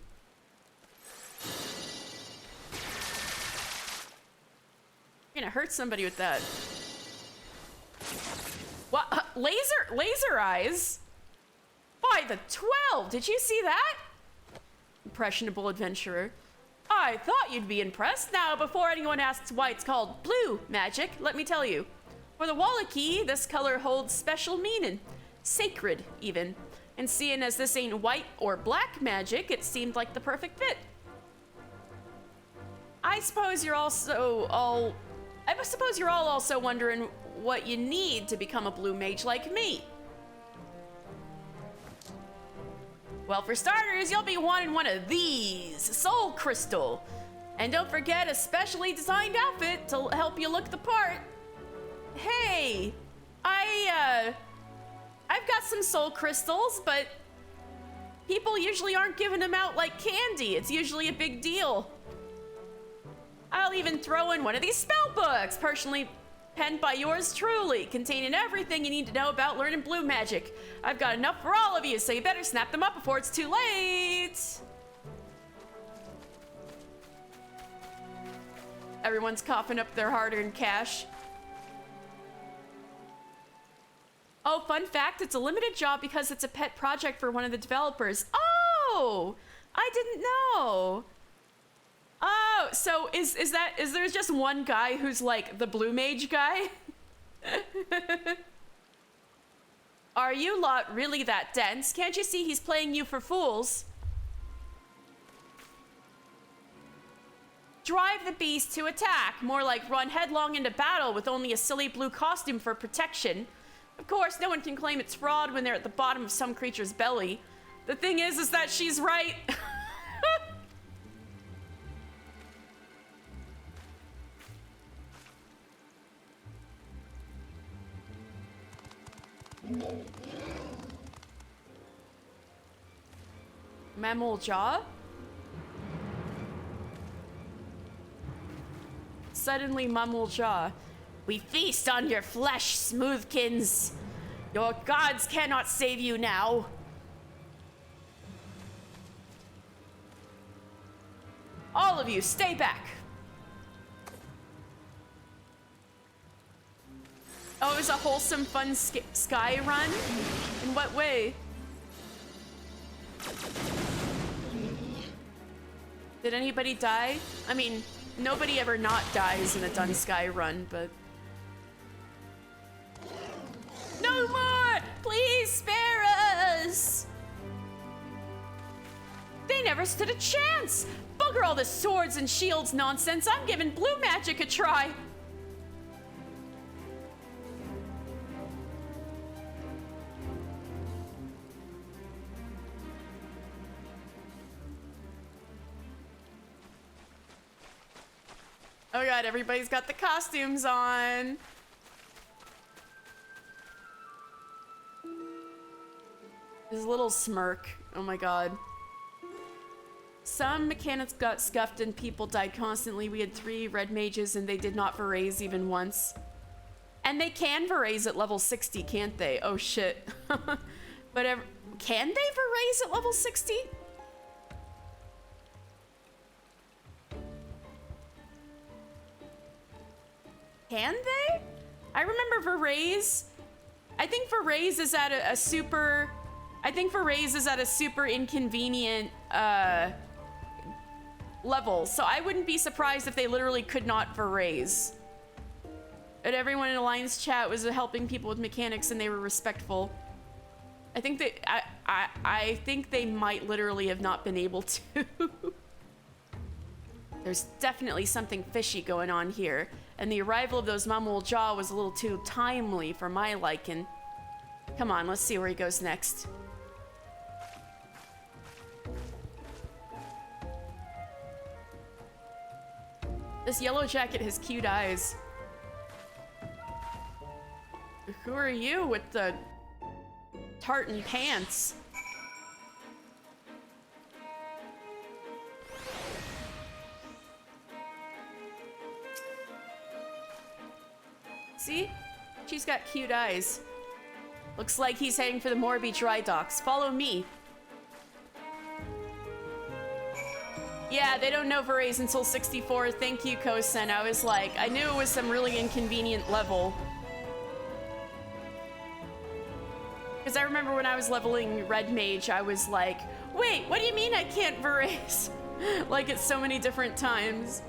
You're gonna hurt somebody with that. What? Laser eyes? By the 12! Did you see that? Impressionable adventurer. I thought you'd be impressed. Now, before anyone asks why it's called blue magic, let me tell you. For the Wallachie, this color holds special meaning. Sacred, even. And seeing as this ain't white or black magic, it seemed like the perfect fit. I suppose you're all also wondering what you need to become a blue mage like me. Well, for starters, you'll be wanting one of these, Soul Crystal. And don't forget a specially designed outfit to help you look the part. Hey, I've got some soul crystals, but people usually aren't giving them out like candy. It's usually a big deal. I'll even throw in one of these spell books, personally penned by yours truly, containing everything you need to know about learning blue magic. I've got enough for all of you, so you better snap them up before it's too late. Everyone's coughing up their hard-earned cash. Oh, fun fact, it's a limited job because it's a pet project for one of the developers. Oh, I didn't know. Oh, so is there just one guy who's like the blue mage guy? Are you lot really that dense? Can't you see he's playing you for fools? Drive the beast to attack, more like run headlong into battle with only a silly blue costume for protection. Of course, no one can claim it's fraud when they're at the bottom of some creature's belly. The thing is that she's right. Mammal jaw? Suddenly, mammal jaw. We feast on your flesh, smoothkins. Your gods cannot save you now. All of you, stay back. Oh, it was a wholesome, fun sky run? In what way? Did anybody die? I mean, nobody ever not dies in a done sky run, but... No more! Please spare us! They never stood a chance! Bugger all this swords and shields nonsense. I'm giving blue magic a try. Oh god, everybody's got the costumes on. His little smirk. Oh my god. Some mechanics got scuffed and people died constantly. We had 3 red mages and they did not Veraze even once. And they can Veraze at level 60, can't they? Oh shit. But can they Veraze at level 60? Can they? I remember Veraze. I think Veraze is at a super... I think Veraze is at a super inconvenient level, so I wouldn't be surprised if they literally could not Veraze. And everyone in Alliance chat was helping people with mechanics and they were respectful. I think they... I think they might literally have not been able to. There's definitely something fishy going on here. And the arrival of those Mammal Jaw was a little too timely for my liking. Come on, let's see where he goes next. This yellow jacket has cute eyes. Who are you with the tartan pants? See? She's got cute eyes. Looks like he's heading for the Morby dry docks. Follow me. Yeah, they don't know Veraze until 64. Thank you, Kosen. I was like, I knew it was some really inconvenient level. Because I remember when I was leveling Red Mage, I was like, wait, what do you mean I can't Veraze? Like it's so many different times.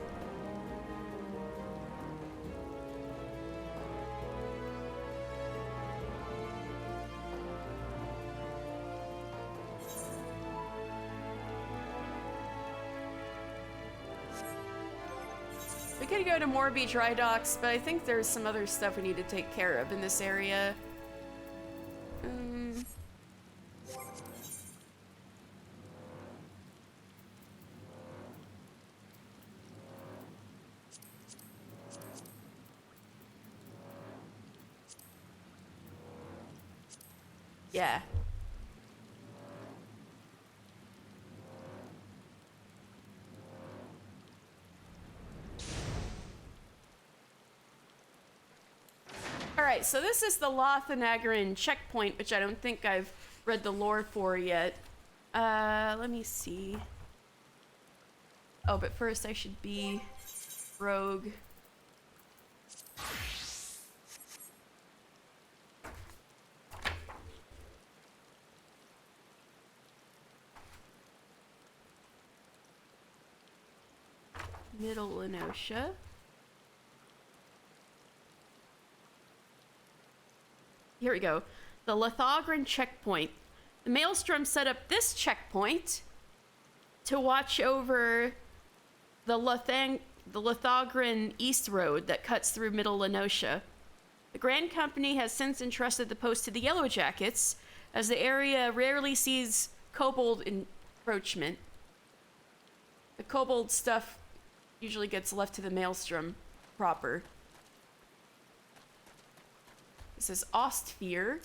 We could go to Morby Dry Docks, but I think there's some other stuff we need to take care of in this area. Yeah. Alright, so this is the Lothanagaran checkpoint, which I don't think I've read the lore for yet. Let me see. Oh, but first I should be rogue. Middle Lenosha. Here we go. The Lothanagaran checkpoint. The Maelstrom set up this checkpoint to watch over the Lothanagaran East Road that cuts through Middle Lenosha. The Grand Company has since entrusted the post to the Yellow Jackets, as the area rarely sees kobold encroachment. The kobold stuff usually gets left to the Maelstrom proper. This is Ostfear.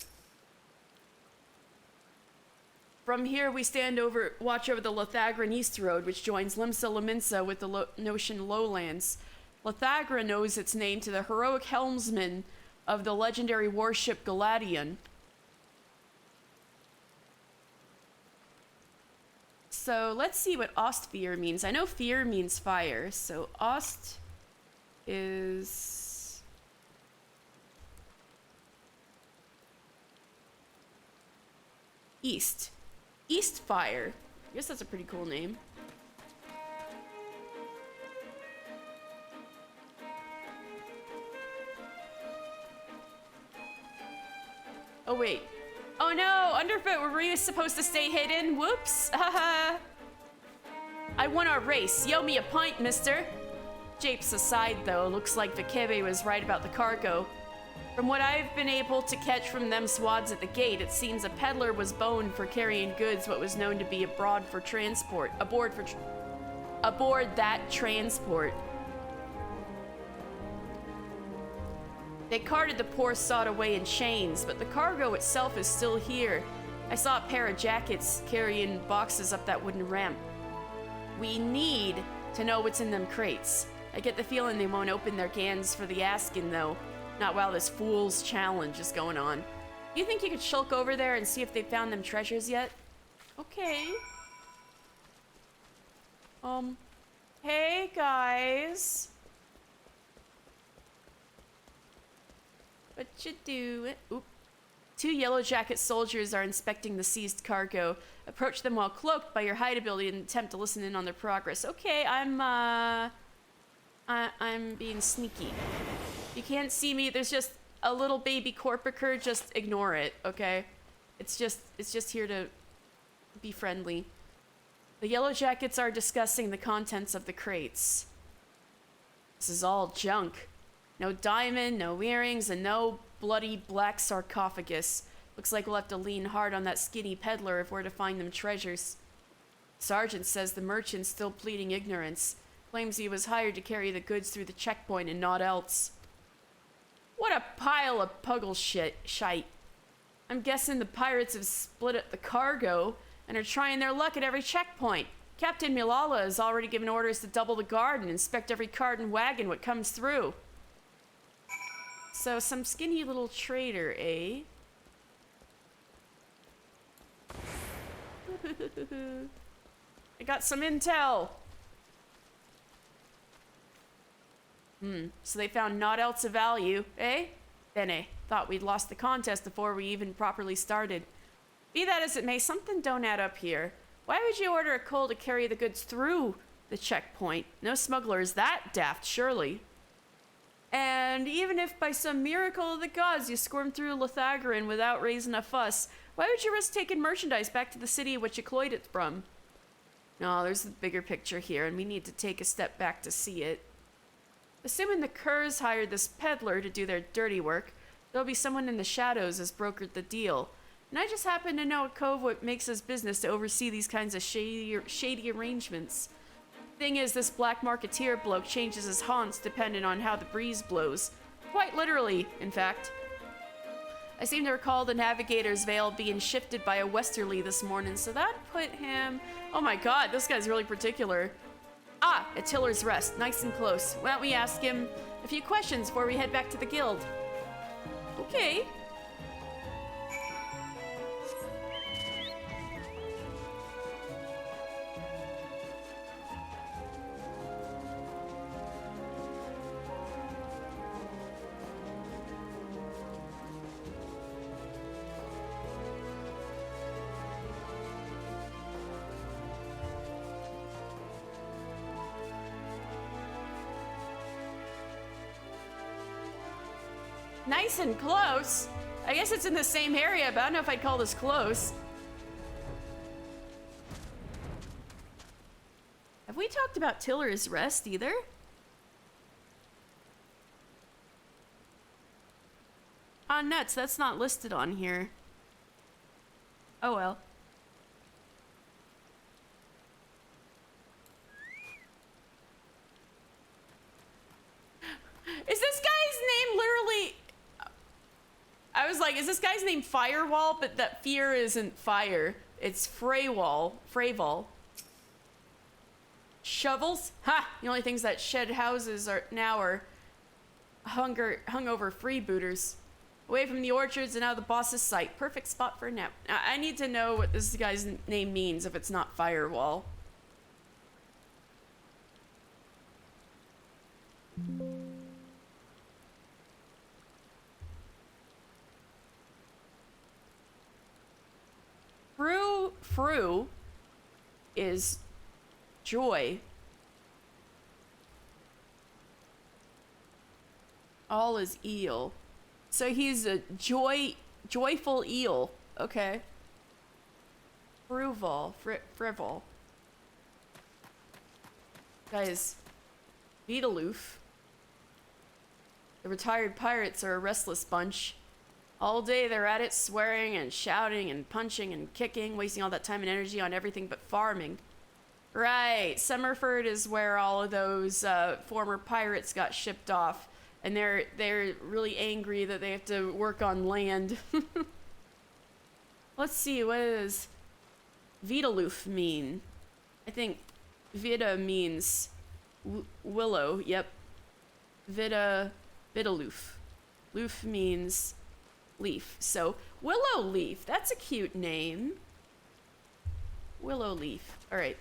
From here, we watch over the Lothanagaran East Road, which joins Limsa Lominsa with the Notion Lowlands. Lothanagaran owes its name to the heroic helmsman of the legendary warship Galadion. So let's see what Ostfear means. I know fear means fire, so Ost is... East. East Fire. I guess that's a pretty cool name. Oh, wait. Oh, no! Underfoot, were we supposed to stay hidden? Whoops! Haha! I won our race. Yo me a pint, mister. Japes aside, though, looks like Vakebe was right about the cargo. From what I've been able to catch from them swads at the gate, it seems a peddler was boned for carrying goods what was known to be aboard that transport. They carted the poor sod away in chains, but the cargo itself is still here. I saw a pair of jackets carrying boxes up that wooden ramp. We need to know what's in them crates. I get the feeling they won't open their cans for the asking, though. Not while this fool's challenge is going on. Do you think you could shulk over there and see if they found them treasures yet? Okay. Hey guys. What you doing? Oop. Two Yellow Jacket soldiers are inspecting the seized cargo. Approach them while cloaked by your hide ability and attempt to listen in on their progress. Okay, I'm being sneaky. You can't see me. There's just a little baby Corpiker. Just ignore it, okay? It's just here to be friendly. The Yellow Jackets are discussing the contents of the crates. This is all junk. No diamond, no earrings, and no bloody black sarcophagus. Looks like we'll have to lean hard on that skinny peddler if we're to find them treasures. Sergeant says the merchant's still pleading ignorance. Claims he was hired to carry the goods through the checkpoint and not else. What a pile of puggle shite. I'm guessing the pirates have split up the cargo and are trying their luck at every checkpoint. Captain Milala has already given orders to double the guard and inspect every cart and wagon what comes through. So some skinny little trader, eh? I got some intel. So they found naught else of value, eh? Bene, thought we'd lost the contest before we even properly started. Be that as it may, something don't add up here. Why would you order a coal to carry the goods through the checkpoint? No smuggler is that daft, surely. And even if by some miracle of the gods you squirm through Lithagrin without raising a fuss, why would you risk taking merchandise back to the city which you cloyed it from? No, there's the bigger picture here, and we need to take a step back to see it. Assuming the Curs hired this peddler to do their dirty work, there'll be someone in the shadows has brokered the deal. And I just happen to know a cove what makes his business to oversee these kinds of shady arrangements. Thing is, this black marketeer bloke changes his haunts depending on how the breeze blows. Quite literally, in fact. I seem to recall the Navigator's veil being shifted by a westerly this morning, so that put him... Oh my god, this guy's really particular. Ah, at Tiller's Rest, nice and close. Why don't we ask him a few questions before we head back to the guild? Okay. Nice and close. I guess it's in the same area, but I don't know if I'd call this close. Have we talked about Tiller's Rest either? Ah, nuts, that's not listed on here. Oh well. Is this guy's name literally... I was like, is this guy's name Firewall? But that fear isn't fire. It's Freywall. Shovels? Ha! The only things that shed houses are hungover freebooters. Away from the orchards and out of the boss's sight. Perfect spot for a nap. I need to know what this guy's name means if it's not Firewall. Fru is joy. All is eel. So he's a joyful eel. Okay. Frivol. Guys, Beetaloof. The retired pirates are a restless bunch. All day they're at it, swearing and shouting and punching and kicking, wasting all that time and energy on everything but farming. Right, Summerford is where all of those former pirates got shipped off, and they're really angry that they have to work on land. Let's see, what does Vitaloof mean? I think Vita means willow. Yep, Vitaloof. Loof means leaf. So, Willow Leaf. That's a cute name. Willow Leaf. Alright.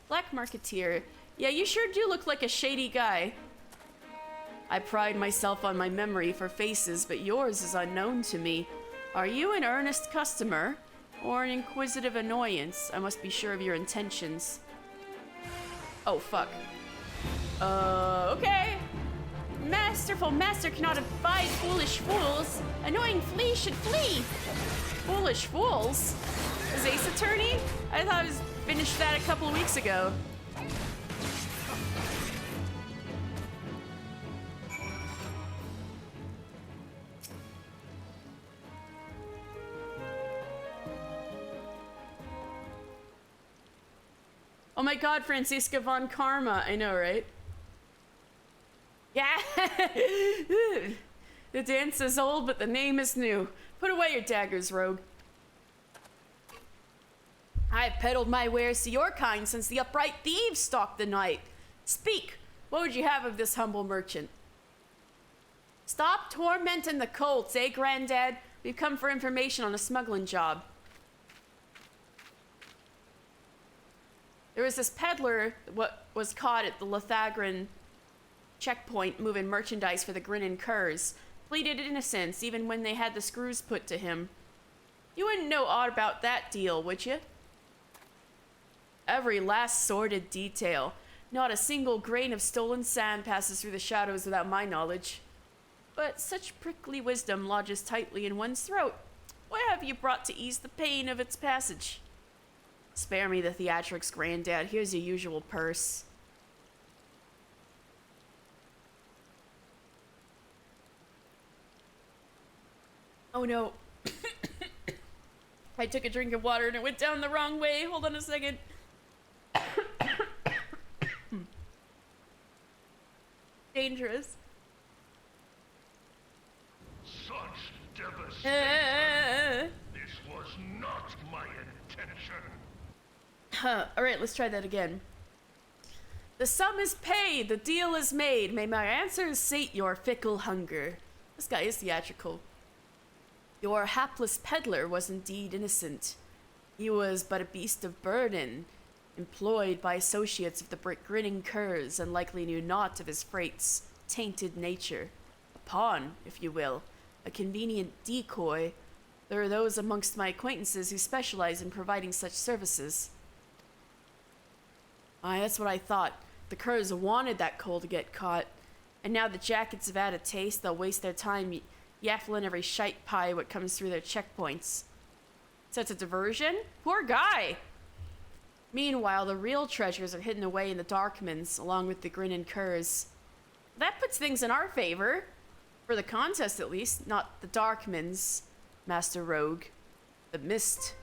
Black Marketeer. Yeah, you sure do look like a shady guy. I pride myself on my memory for faces, but yours is unknown to me. Are you an earnest customer or an inquisitive annoyance? I must be sure of your intentions. Oh, fuck. Okay. Masterful master cannot abide foolish fools. Annoying flea should flee. Foolish fools? Is Ace Attorney? I thought I was finished that a couple of weeks ago. Oh my god, Franziska von Karma. I know, right? Yeah! The dance is old, but the name is new. Put away your daggers, rogue. I've peddled my wares to your kind since the upright thieves stalked the night. Speak, what would you have of this humble merchant? Stop tormenting the colts, eh, Granddad? We've come for information on a smuggling job. There was this peddler what was caught at the Lithagrin checkpoint moving merchandise for the grinning curs. Pleaded innocence even when they had the screws put to him. You wouldn't know aught about that deal, would you? Every last sordid detail. Not a single grain of stolen sand passes through the shadows without my knowledge. But such prickly wisdom lodges tightly in one's throat. What have you brought to ease the pain of its passage? Spare me the theatrics, Granddad. Here's your usual purse. Oh no. I took a drink of water and it went down the wrong way. Hold on a second. Dangerous. Such devastation. This was not my intention. Alright, let's try that again. The sum is paid, the deal is made. May my answers sate your fickle hunger. This guy is theatrical. Your hapless peddler was indeed innocent. He was but a beast of burden, employed by associates of the grinning curs, and likely knew naught of his freight's tainted nature. A pawn, if you will, a convenient decoy. There are those amongst my acquaintances who specialize in providing such services. Aye, that's what I thought. The curs wanted that coal to get caught, and now the jackets have had a taste, they'll waste their time yaffling every shite pie what comes through their checkpoints. So it's a diversion? Poor guy! Meanwhile, the real treasures are hidden away in the Darkmans, along with the grinning curs. That puts things in our favor. For the contest, at least. Not the Darkmans, Master Rogue. The Mist.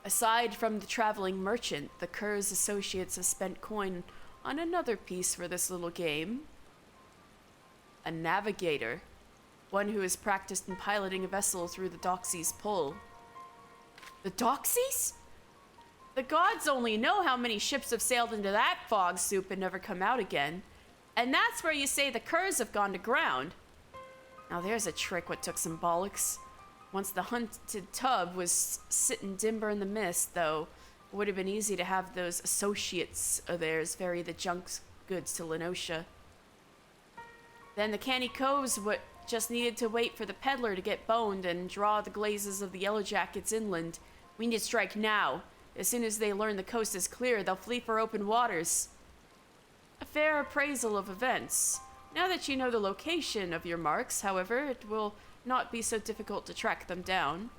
Aside from the traveling merchant, the curs' associates have spent coin on another piece for this little game. A navigator. One who has practiced in piloting a vessel through the Doxy's pull. The Doxies? The gods only know how many ships have sailed into that fog soup and never come out again. And that's where you say the curs have gone to ground. Now there's a trick what took some bollocks. Once the hunted tub was sitting dimber in the mist, though, it would have been easy to have those associates of theirs ferry the junk goods to Lenosha. Then the canny coves just needed to wait for the peddler to get boned and draw the glazes of the Yellow Jackets inland. We need to strike now. As soon as they learn the coast is clear, they'll flee for open waters. A fair appraisal of events. Now that you know the location of your marks, however, it will not be so difficult to track them down.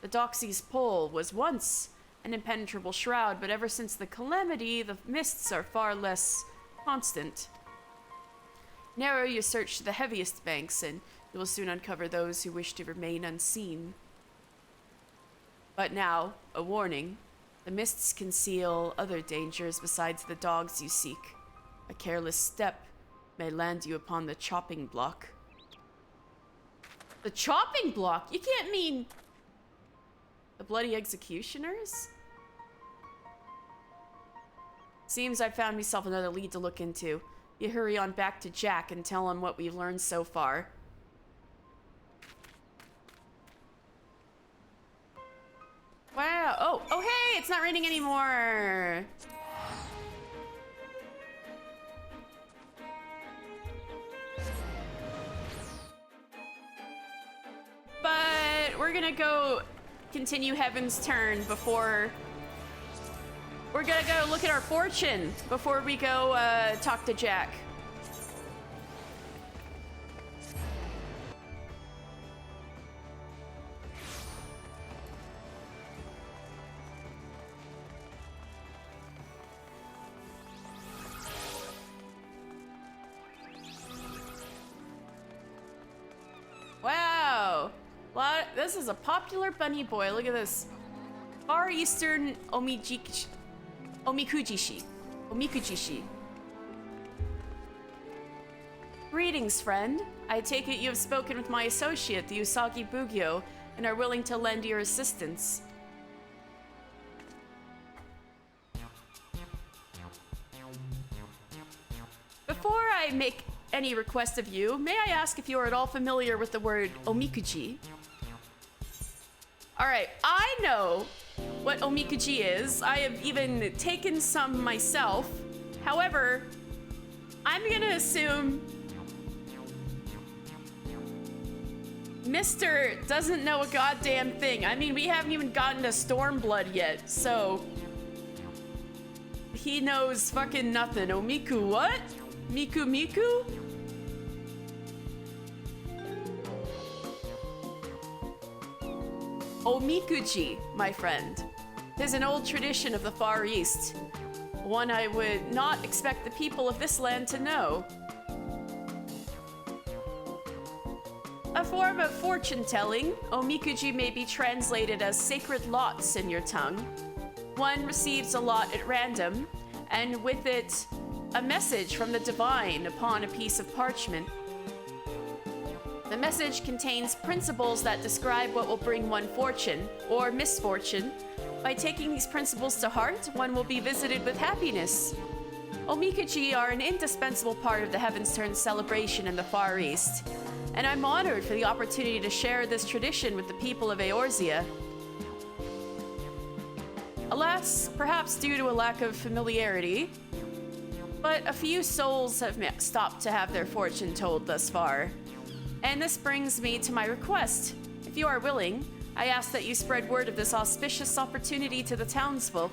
The Doxy's pole was once an impenetrable shroud, but ever since the calamity, the mists are far less constant. Narrow your search to the heaviest banks, and you will soon uncover those who wish to remain unseen. But now, a warning. The mists conceal other dangers besides the dogs you seek. A careless step may land you upon the chopping block. The chopping block? You can't mean... the bloody executioners? Seems I've found myself another lead to look into. You hurry on back to Jack and tell him what we've learned so far. Wow. Oh, hey, it's not raining anymore. But we're gonna go continue Heavensturn before... we're gonna go look at our fortune before we go talk to Jack. Wow. This is a popular bunny boy. Look at this. Far Eastern Omikujishi. Greetings, friend. I take it you have spoken with my associate, the Usagi Bugyo, and are willing to lend your assistance. Before I make any request of you, may I ask if you are at all familiar with the word omikuji? Alright, I know what omikuji is. I have even taken some myself. However, I'm gonna assume Mister doesn't know a goddamn thing. I mean, we haven't even gotten to Stormblood yet, so... He knows fucking nothing. Omiku what? Miku Miku? Omikuji, my friend. Tis an old tradition of the Far East. One I would not expect the people of this land to know. A form of fortune-telling, Omikuji may be translated as sacred lots in your tongue. One receives a lot at random, and with it, a message from the divine upon a piece of parchment. The message contains principles that describe what will bring one fortune, or misfortune. By taking these principles to heart, one will be visited with happiness. Omikuji are an indispensable part of the Heavensturn celebration in the Far East, and I'm honored for the opportunity to share this tradition with the people of Eorzea. Alas, perhaps due to a lack of familiarity, but a few souls have stopped to have their fortune told thus far. And this brings me to my request. If you are willing, I ask that you spread word of this auspicious opportunity to the townsfolk.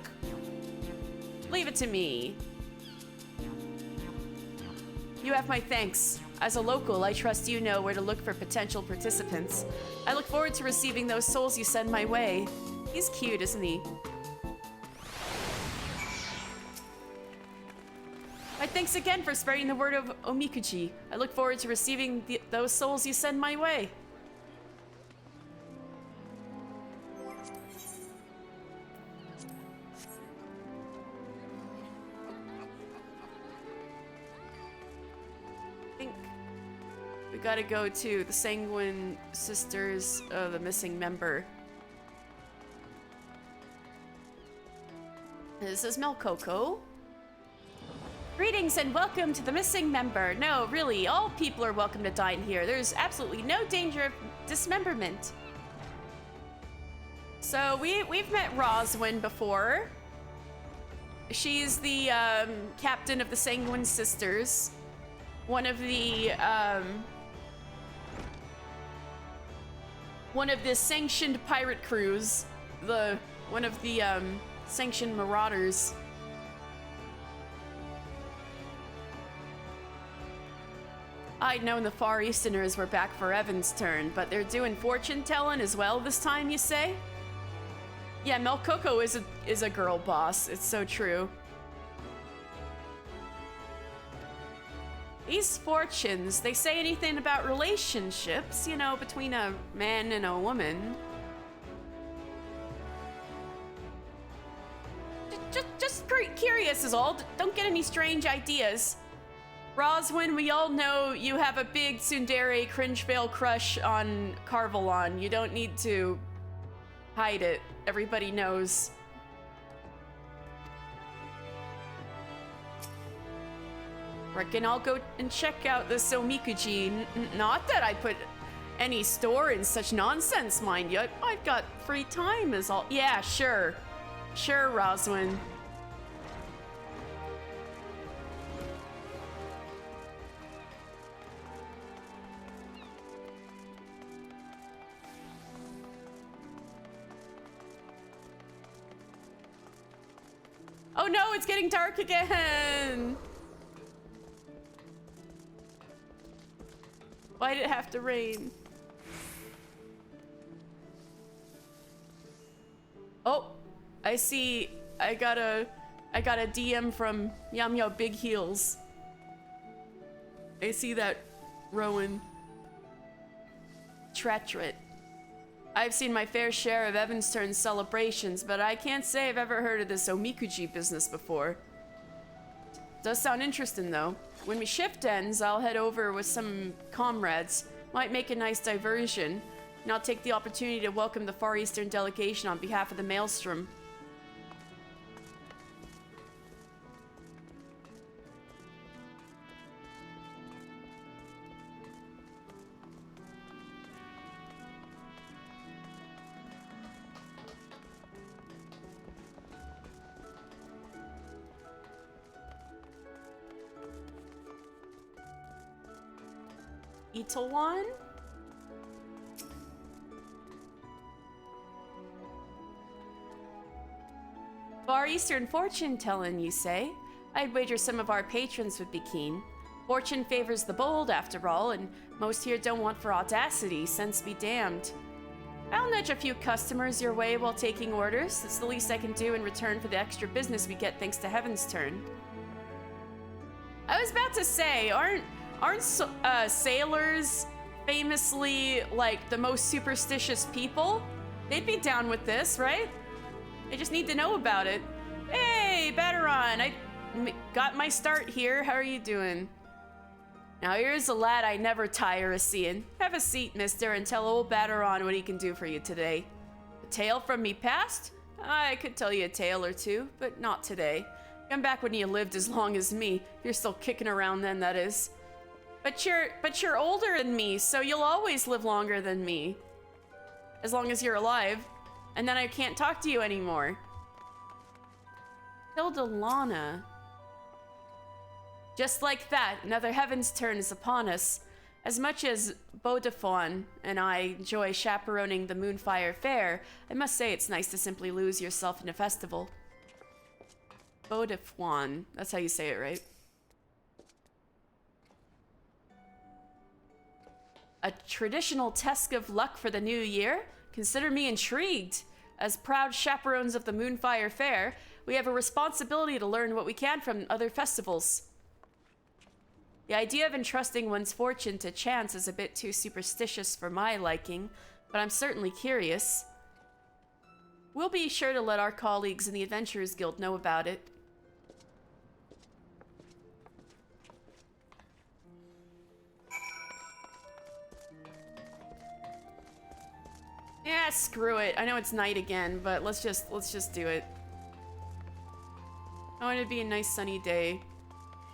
Leave it to me. You have my thanks. As a local, I trust you know where to look for potential participants. I look forward to receiving those souls you send my way. He's cute, isn't he? My thanks again for spreading the word of Omikuji. I look forward to receiving those souls you send my way. I think we gotta go to the Sanguine Sisters, the missing member. This is Melcoco. Greetings and welcome to the missing member. No, really, all people are welcome to dine here. There's absolutely no danger of dismemberment. So we've met Roswin before. She's the captain of the Sanguine Sisters. One of the sanctioned pirate crews. One of the sanctioned marauders. I'd known the Far Easterners were back for Heavensturn, but they're doing fortune-telling as well this time, you say? Yeah, Melcoco is a girl boss. It's so true. These fortunes, they say anything about relationships, you know, between a man and a woman. Just curious is all. Don't get any strange ideas. Roswin, we all know you have a big tsundere cringe-veil crush on Carvalon. You don't need to hide it. Everybody knows. Reckon I'll go and check out the Omikuji. Not that I put any store in such nonsense, mind you. I've got free time is all. Yeah, sure. Sure, Roswin. Oh no, it's getting dark again! Why did it have to rain? Oh, I see. I got a DM from Yum Yo Big Heels. I see that, Rowan. Tretrit. I've seen my fair share of Heavensturn celebrations, but I can't say I've ever heard of this Omikuji business before. Does sound interesting, though. When my shift ends, I'll head over with some comrades. Might make a nice diversion, and I'll take the opportunity to welcome the Far Eastern delegation on behalf of the Maelstrom. Italwan? Far Eastern fortune telling, you say? I'd wager some of our patrons would be keen. Fortune favors the bold, after all, and most here don't want for audacity, sense be damned. I'll nudge a few customers your way while taking orders. It's the least I can do in return for the extra business we get thanks to Heavensturn. I was about to say, aren't sailors famously, like, the most superstitious people? They'd be down with this, right? I just need to know about it. Hey, Batteron, I got my start here. How are you doing? Now here's a lad I never tire of seeing. Have a seat, mister, and tell old Batteron what he can do for you today. A tale from me past? I could tell you a tale or two, but not today. Come back when you lived as long as me. You're still kicking around then, that is. But you're older than me, so you'll always live longer than me. As long as you're alive. And then I can't talk to you anymore. Hilda Lana. Just like that, another Heavensturn is upon us. As much as Vodafone and I enjoy chaperoning the Moonfire Fair, I must say it's nice to simply lose yourself in a festival. Vodafone, that's how you say it, right? A traditional test of luck for the new year? Consider me intrigued. As proud chaperones of the Moonfire Fair, we have a responsibility to learn what we can from other festivals. The idea of entrusting one's fortune to chance is a bit too superstitious for my liking, but I'm certainly curious. We'll be sure to let our colleagues in the Adventurers Guild know about it. Yeah, screw it. I know it's night again, but let's just do it. I want it to be a nice sunny day.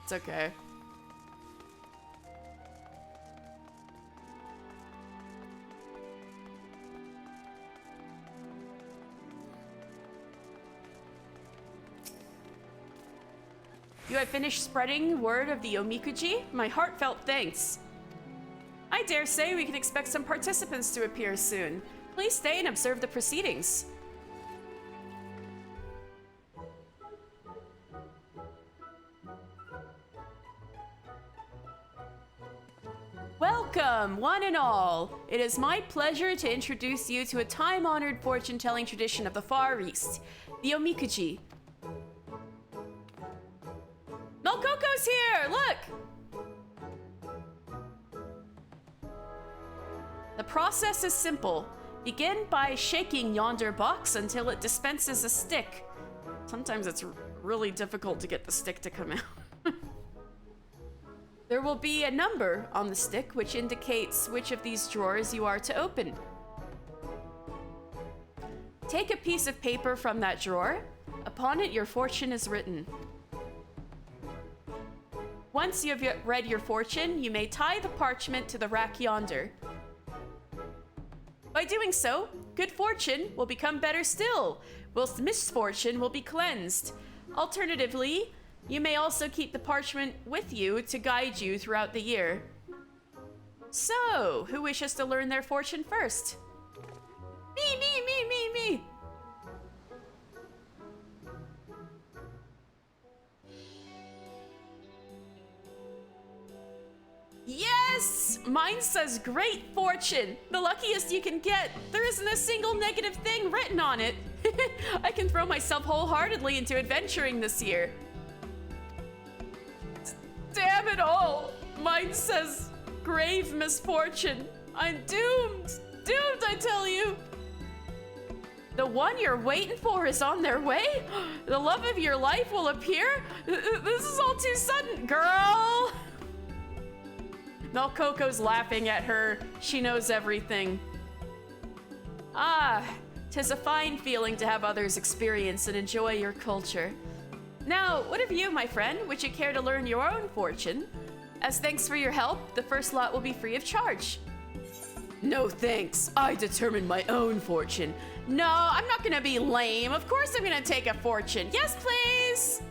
It's okay. You have finished spreading word of the Omikuji? My heartfelt thanks. I dare say we can expect some participants to appear soon. Please stay and observe the proceedings. Welcome, one and all. It is my pleasure to introduce you to a time-honored fortune-telling tradition of the Far East, the Omikuji. Melkoko's here! Look! The process is simple. Begin by shaking yonder box until it dispenses a stick. Sometimes it's really difficult to get the stick to come out. There will be a number on the stick which indicates which of these drawers you are to open. Take a piece of paper from that drawer. Upon it, your fortune is written. Once you have read your fortune, you may tie the parchment to the rack yonder. By doing so, good fortune will become better still, whilst misfortune will be cleansed. Alternatively, you may also keep the parchment with you to guide you throughout the year. So, who wishes to learn their fortune first? Me! Yes! Mine says great fortune. The luckiest you can get. There isn't a single negative thing written on it. I can throw myself wholeheartedly into adventuring this year. Damn it all. Mine says grave misfortune. I'm doomed. Doomed, I tell you. The one you're waiting for is on their way? The love of your life will appear? This is all too sudden, girl. Melkoko's laughing at her. She knows everything. Ah, 'tis a fine feeling to have others experience and enjoy your culture. Now, what of you, my friend? Would you care to learn your own fortune? As thanks for your help, the first lot will be free of charge. No thanks. I determine my own fortune. No, I'm not gonna be lame. Of course I'm gonna take a fortune. Yes, please.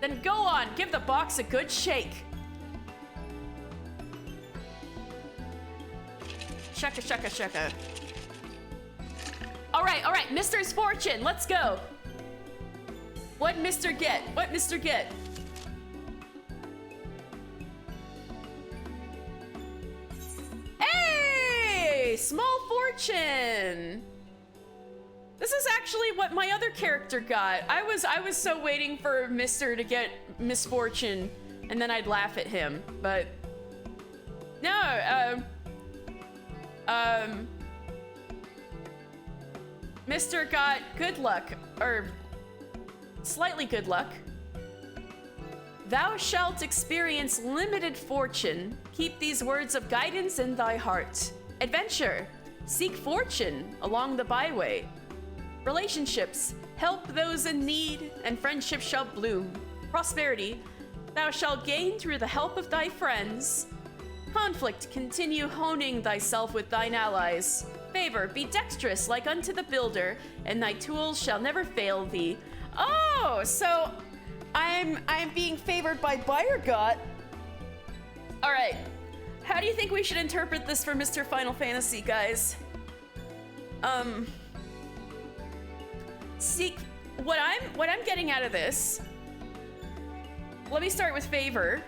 Then go on, give the box a good shake. Shaka, shaka, shaka. All right, Mr.'s fortune. Let's go. What Mr. get? What Mr. get? Hey! Small fortune. This is actually what my other character got. I was so waiting for Mr. to get misfortune, and then I'd laugh at him. But no, Mr. got good luck, or slightly good luck. Thou shalt experience limited fortune. Keep these words of guidance in thy heart. Adventure. Seek fortune along the byway. Relationships. Help those in need, and friendship shall bloom. Prosperity. Thou shalt gain through the help of thy friends. Conflict. Continue honing thyself with thine allies. Favor. Be dexterous like unto the builder, and thy tools shall never fail thee. Oh, so I'm being favored by Buyergot. All right. How do you think we should interpret this for Mr. Final Fantasy, guys? Seek what I'm getting out of this. Let me start with favor.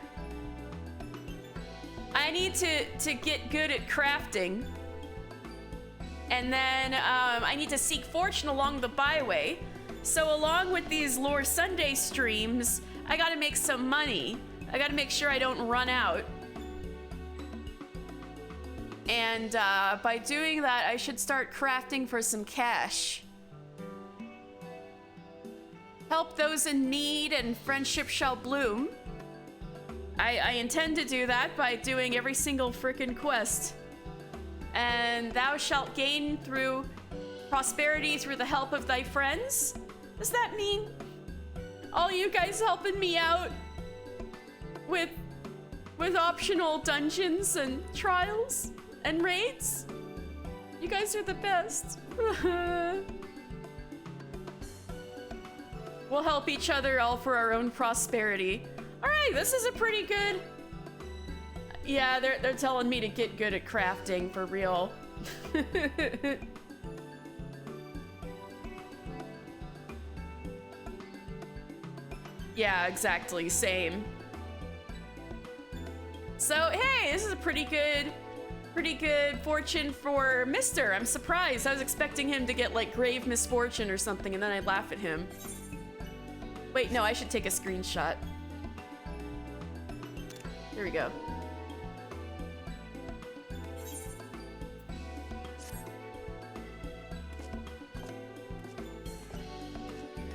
I need to get good at crafting. And then I need to seek fortune along the byway. So along with these Lore Sunday streams, I gotta make some money. I gotta make sure I don't run out. And by doing that, I should start crafting for some cash. Help those in need and friendship shall bloom. I intend to do that by doing every single frickin' quest. And thou shalt gain through prosperity through the help of thy friends. Does that mean all you guys helping me out with optional dungeons and trials and raids? You guys are the best. We'll help each other all for our own prosperity. All right, this is a pretty good. Yeah, they're telling me to get good at crafting for real. Yeah, exactly, same. So, hey, this is a pretty good fortune for Mr. I'm surprised. I was expecting him to get like grave misfortune or something, and then I'd laugh at him. Wait, no, I should take a screenshot. Here we go.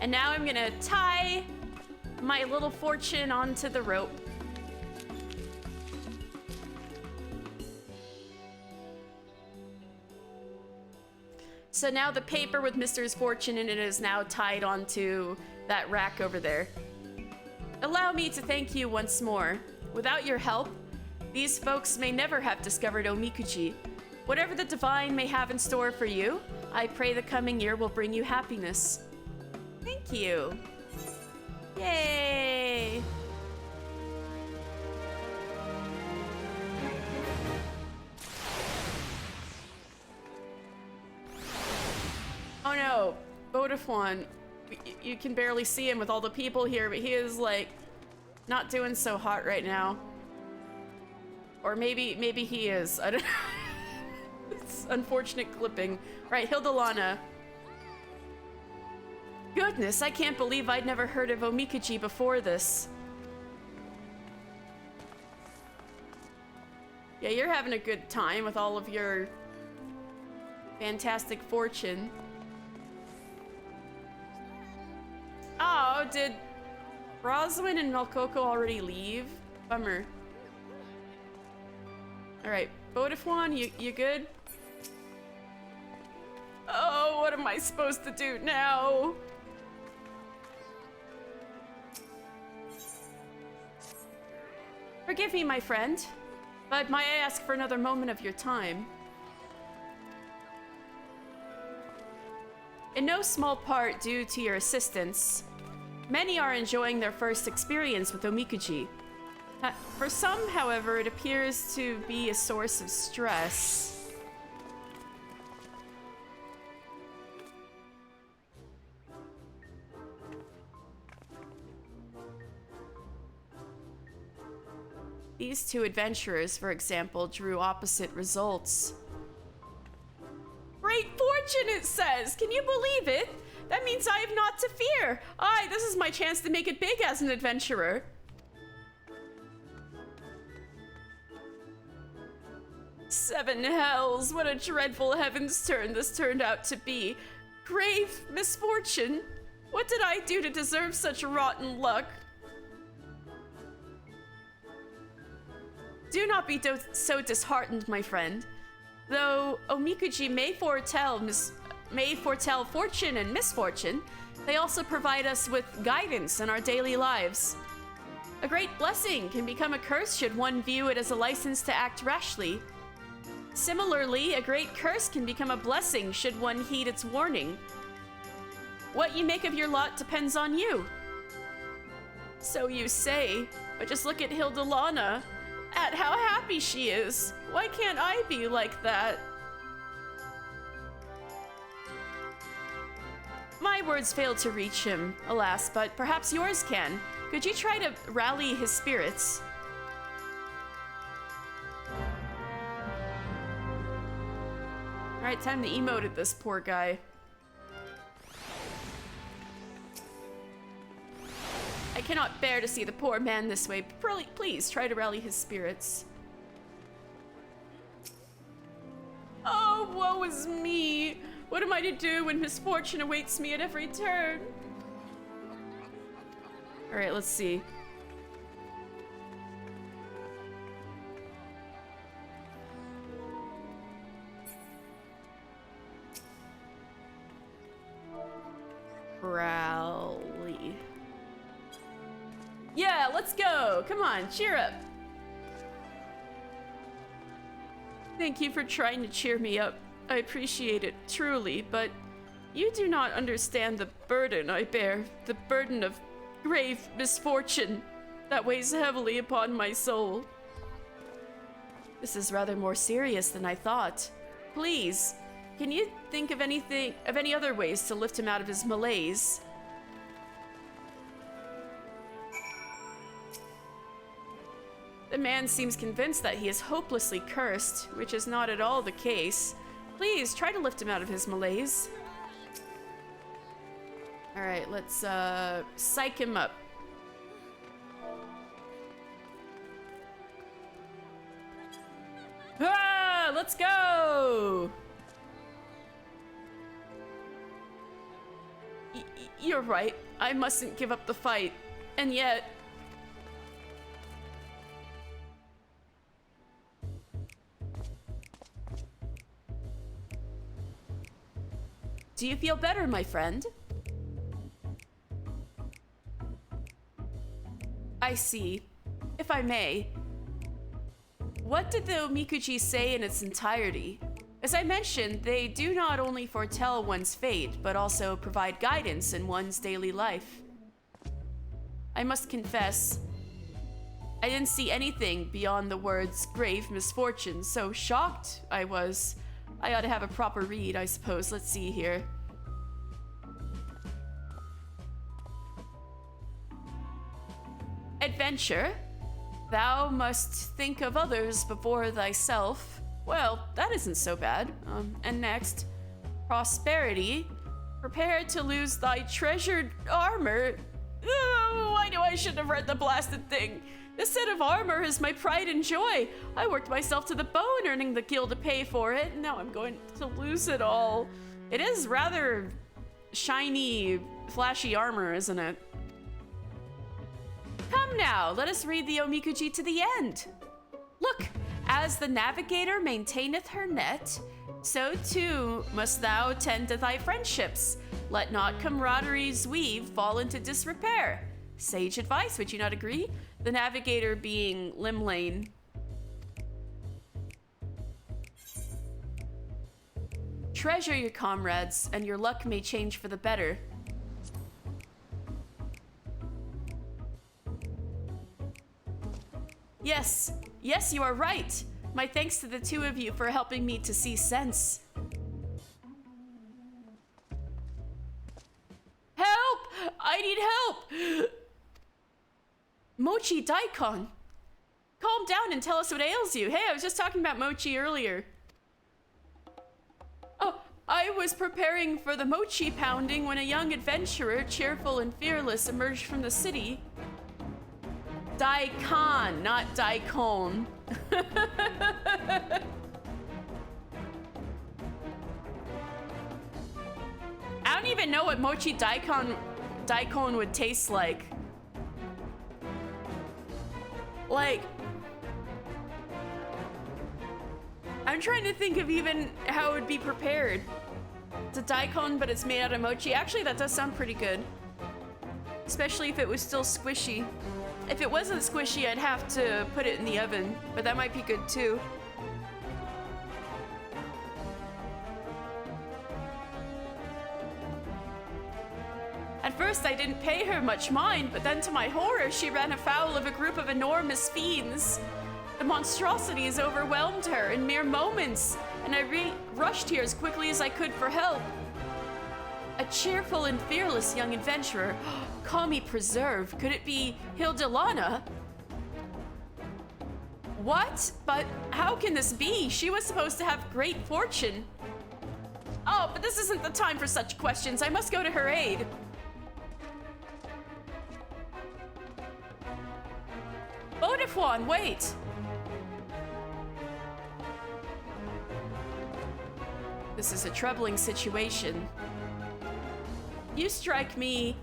And now I'm gonna tie my little fortune onto the rope. So now the paper with Mr.'s fortune in it is now tied onto that rack over there. Allow me to thank you once more. Without your help, these folks may never have discovered Omikuji. Whatever the divine may have in store for you, I pray the coming year will bring you happiness. Thank you. Yay! Oh no, Vodafone. You can barely see him with all the people here, but he is like not doing so hot right now. Or maybe he is. I don't know. It's unfortunate clipping. Right, Hildalana. Goodness, I can't believe I'd never heard of Omikuji before this. Yeah, you're having a good time with all of your fantastic fortune. Oh, did Roswin and Melkoko already leave? Bummer. Alright, Vodafone, you good? Oh, what am I supposed to do now? Forgive me, my friend, but might I ask for another moment of your time? In no small part due to your assistance, many are enjoying their first experience with Omikuji. For some, however, it appears to be a source of stress. These two adventurers, for example, drew opposite results. Great fortune, it says! Can you believe it? That means I have naught to fear. Aye, this is my chance to make it big as an adventurer. Seven hells, what a dreadful Heavensturn this turned out to be. Grave misfortune. What did I do to deserve such rotten luck? Do not be so disheartened, my friend. Though Omikuji may foretell fortune and misfortune, they also provide us with guidance in our daily lives. A great blessing can become a curse should one view it as a license to act rashly. Similarly, a great curse can become a blessing should one heed its warning. What you make of your lot depends on you. So you say, but just look at Hildalana, at how happy she is. Why can't I be like that? My words failed to reach him, alas, but perhaps yours can. Could you try to rally his spirits? Alright, time to emote at this poor guy. I cannot bear to see the poor man this way. Please try to rally his spirits. Oh, woe is me! What am I to do when misfortune awaits me at every turn? Alright, let's see. Rally. Yeah, let's go! Come on, cheer up! Thank you for trying to cheer me up. I appreciate it, truly, but you do not understand the burden I bear, the burden of grave misfortune that weighs heavily upon my soul. This is rather more serious than I thought. Please, can you think of any other ways to lift him out of his malaise? The man seems convinced that he is hopelessly cursed, which is not at all the case. Please, try to lift him out of his malaise. Alright, let's, psych him up. Ah, let's go! You're right. I mustn't give up the fight. And yet... Do you feel better, my friend? I see. If I may, what did the Omikuji say in its entirety? As I mentioned, they do not only foretell one's fate, but also provide guidance in one's daily life. I must confess, I didn't see anything beyond the words grave misfortune, so shocked I was. I ought to have a proper read, I suppose. Let's see here. Adventure. Thou must think of others before thyself. Well, that isn't so bad. And next, prosperity. Prepare to lose thy treasured armor. Oh, I knew I shouldn't have read the blasted thing. This set of armor is my pride and joy. I worked myself to the bone earning the gil to pay for it, and now I'm going to lose it all. It is rather shiny, flashy armor, isn't it? Come now, let us read the Omikuji to the end. Look, as the navigator maintaineth her net, so too must thou tend to thy friendships. Let not camaraderie's weave fall into disrepair. Sage advice, would you not agree? The navigator being Limlane. Treasure your comrades, and your luck may change for the better. Yes, yes, you are right. My thanks to the two of you for helping me to see sense. Help! I need help! Mochi Daikon! Calm down and tell us what ails you. Hey, I was just talking about mochi earlier. Oh, I was preparing for the mochi pounding when a young adventurer, cheerful and fearless, emerged from the city. Daikon, not daikon. I don't even know what mochi daikon would taste like. Like, I'm trying to think of even how it would be prepared. It's a daikon, but it's made out of mochi. Actually, that does sound pretty good. Especially if it was still squishy. If it wasn't squishy, I'd have to put it in the oven, but that might be good too. At first, I didn't pay her much mind, but then to my horror, she ran afoul of a group of enormous fiends. The monstrosities overwhelmed her in mere moments, and I rushed here as quickly as I could for help. A cheerful and fearless young adventurer. Call me preserved. Could it be Hildilana? What? But how can this be? She was supposed to have great fortune. Oh, but this isn't the time for such questions. I must go to her aid. Vodafone, wait! This is a troubling situation. You strike me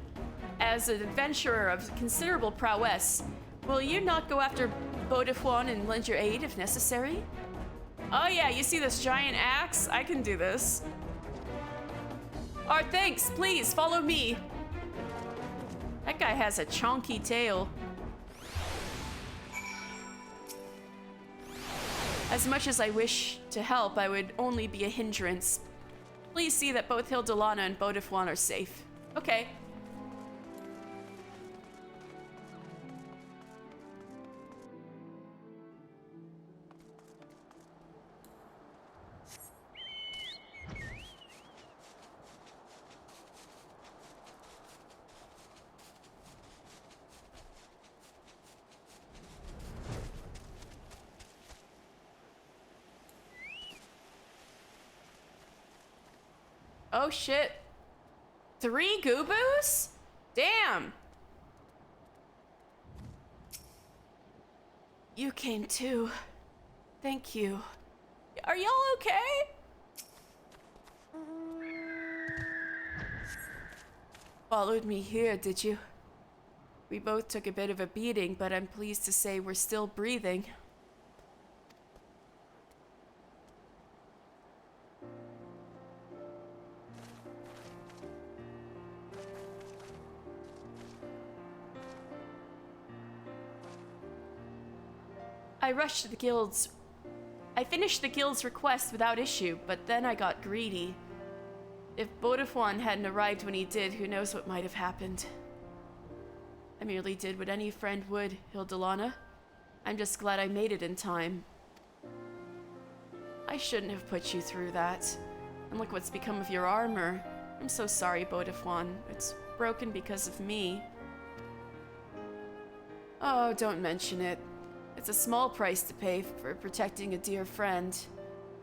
as an adventurer of considerable prowess. Will you not go after Vodafone and lend your aid if necessary? Oh yeah, you see this giant axe? I can do this. Thanks, please, follow me. That guy has a chunky tail. As much as I wish to help, I would only be a hindrance. Please see that both Hildilana and Vodafone are safe. Okay. Oh shit. 3 Goobos? Damn. You came too. Thank you. Are y'all okay? Followed me here, did you? We both took a bit of a beating, but I'm pleased to say we're still breathing. I rushed to the guild's. I finished the guild's request without issue, but then I got greedy. If Vodafone hadn't arrived when he did, who knows what might have happened. I merely did what any friend would, Hildilana. I'm just glad I made it in time. I shouldn't have put you through that. And look what's become of your armor. I'm so sorry, Vodafone. It's broken because of me. Oh, don't mention it. It's a small price to pay for protecting a dear friend,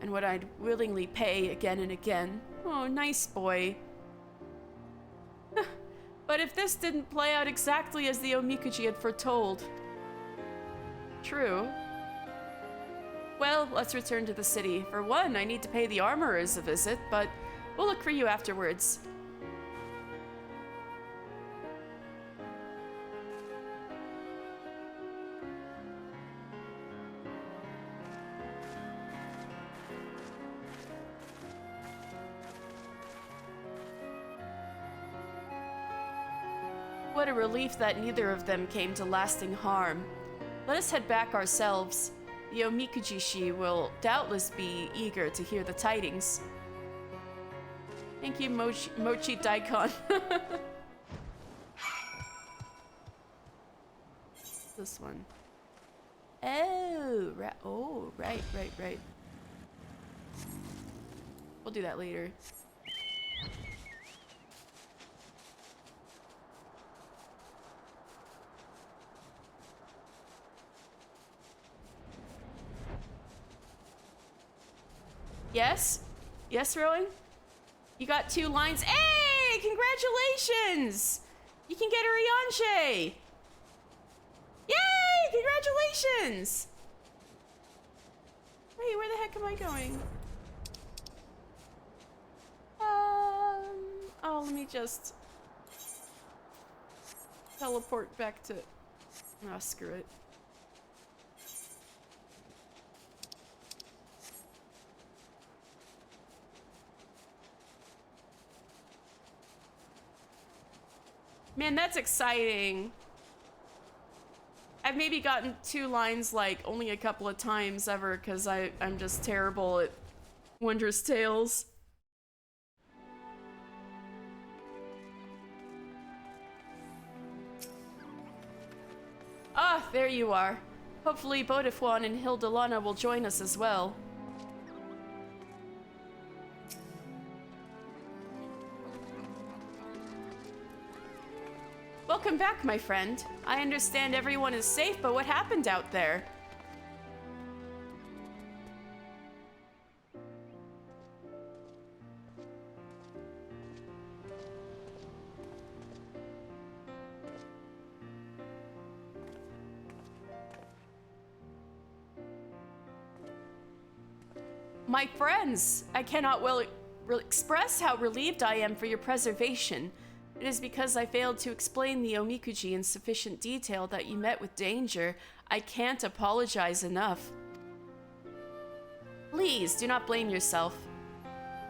and what I'd willingly pay again and again. Oh, nice boy. But if this didn't play out exactly as the Omikuji had foretold. True. Well, let's return to the city. For one, I need to pay the armorers a visit, but we'll look for you afterwards. What a relief that neither of them came to lasting harm. Let us head back ourselves. The Omikujishi will doubtless be eager to hear the tidings. Thank you, Mochi Daikon. This one. Oh, right. We'll do that later. Yes? Yes, Rowan? You got 2 lines. Hey! Congratulations! You can get a Rianche! Yay! Congratulations! Wait, where the heck am I going? Oh, let me just teleport back to... Oh, screw it. Man, that's exciting. I've maybe gotten 2 lines like only a couple of times ever because I'm just terrible at Wondrous Tales. Ah, there you are. Hopefully Bodifwan and Hildalana will join us as well. Welcome back, my friend. I understand everyone is safe, but what happened out there? My friends, I cannot well express how relieved I am for your preservation. It is because I failed to explain the Omikuji in sufficient detail that you met with danger. I can't apologize enough. Please, do not blame yourself.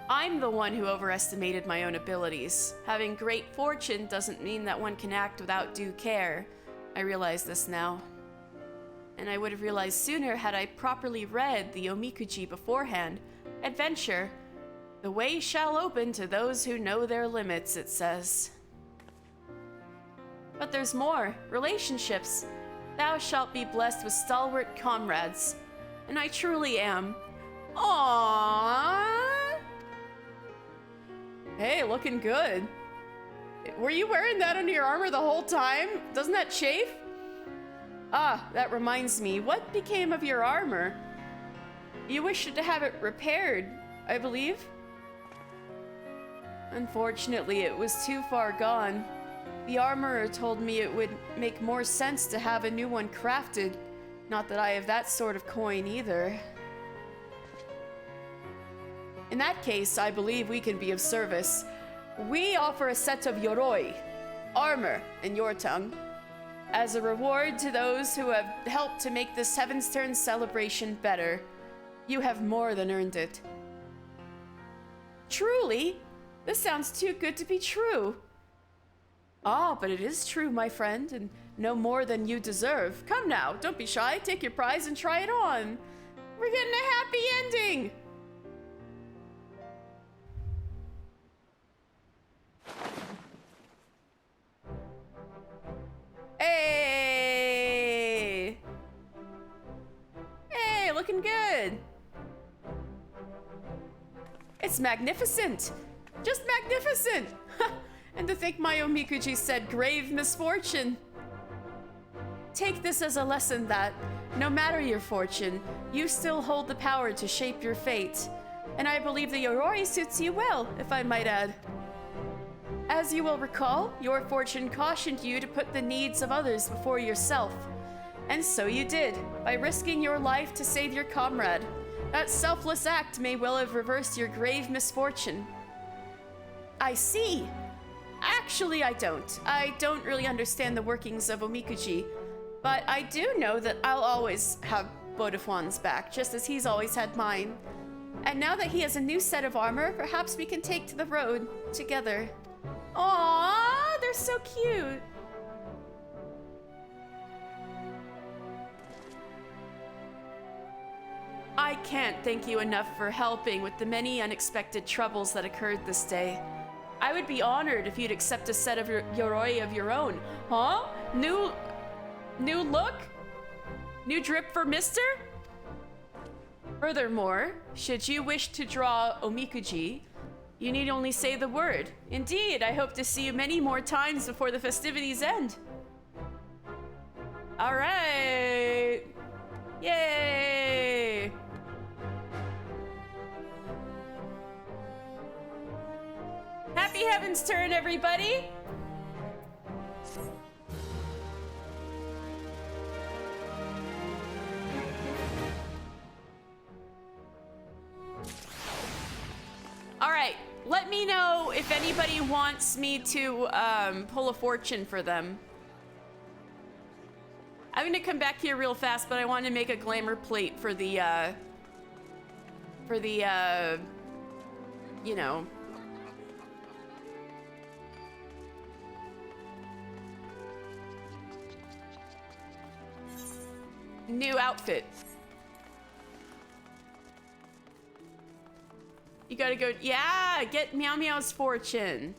I'm the one who overestimated my own abilities. Having great fortune doesn't mean that one can act without due care. I realize this now. And I would have realized sooner had I properly read the Omikuji beforehand. Adventure. The way shall open to those who know their limits, it says. But there's more. Relationships. Thou shalt be blessed with stalwart comrades. And I truly am. Aww. Hey, looking good. Were you wearing that under your armor the whole time? Doesn't that chafe? Ah, that reminds me. What became of your armor? You wished to have it repaired, I believe. Unfortunately, it was too far gone. The armorer told me it would make more sense to have a new one crafted. Not that I have that sort of coin either. In that case, I believe we can be of service. We offer a set of yoroi, armor in your tongue, as a reward to those who have helped to make this Heavensturn celebration better. You have more than earned it. Truly? This sounds too good to be true. Ah, but it is true, my friend, and no more than you deserve. Come now, don't be shy. Take your prize and try it on. We're getting a happy ending. Hey! Hey, looking good. It's magnificent. Just magnificent. And to think my Omikuji said grave misfortune. Take this as a lesson that, no matter your fortune, you still hold the power to shape your fate. And I believe the yoroi suits you well, if I might add. As you will recall, your fortune cautioned you to put the needs of others before yourself. And so you did, by risking your life to save your comrade. That selfless act may well have reversed your grave misfortune. I see. Actually, I don't. I don't really understand the workings of Omikuji, but I do know that I'll always have Bodifwan's back, just as he's always had mine. And now that he has a new set of armor, perhaps we can take to the road together. Aww, they're so cute. I can't thank you enough for helping with the many unexpected troubles that occurred this day. I would be honored if you'd accept a set of yoroi of your own. Huh? New look? New drip for Mister? Furthermore, should you wish to draw Omikuji, you need only say the word. Indeed, I hope to see you many more times before the festivities end. All right. Yay. Happy Heavensturn, everybody! Alright, let me know if anybody wants me to pull a fortune for them. I'm gonna come back here real fast, but I want to make a glamour plate for the, you know. New outfit. You gotta go, yeah, get Meow Meow's fortune.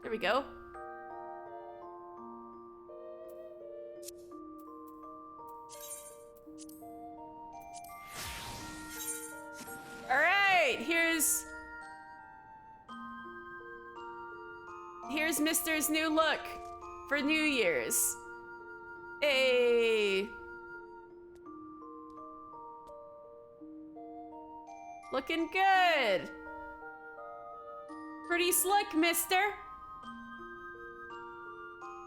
There we go. All right, here's Mister's new look for New Year's. Hey. Looking good. Pretty slick, mister.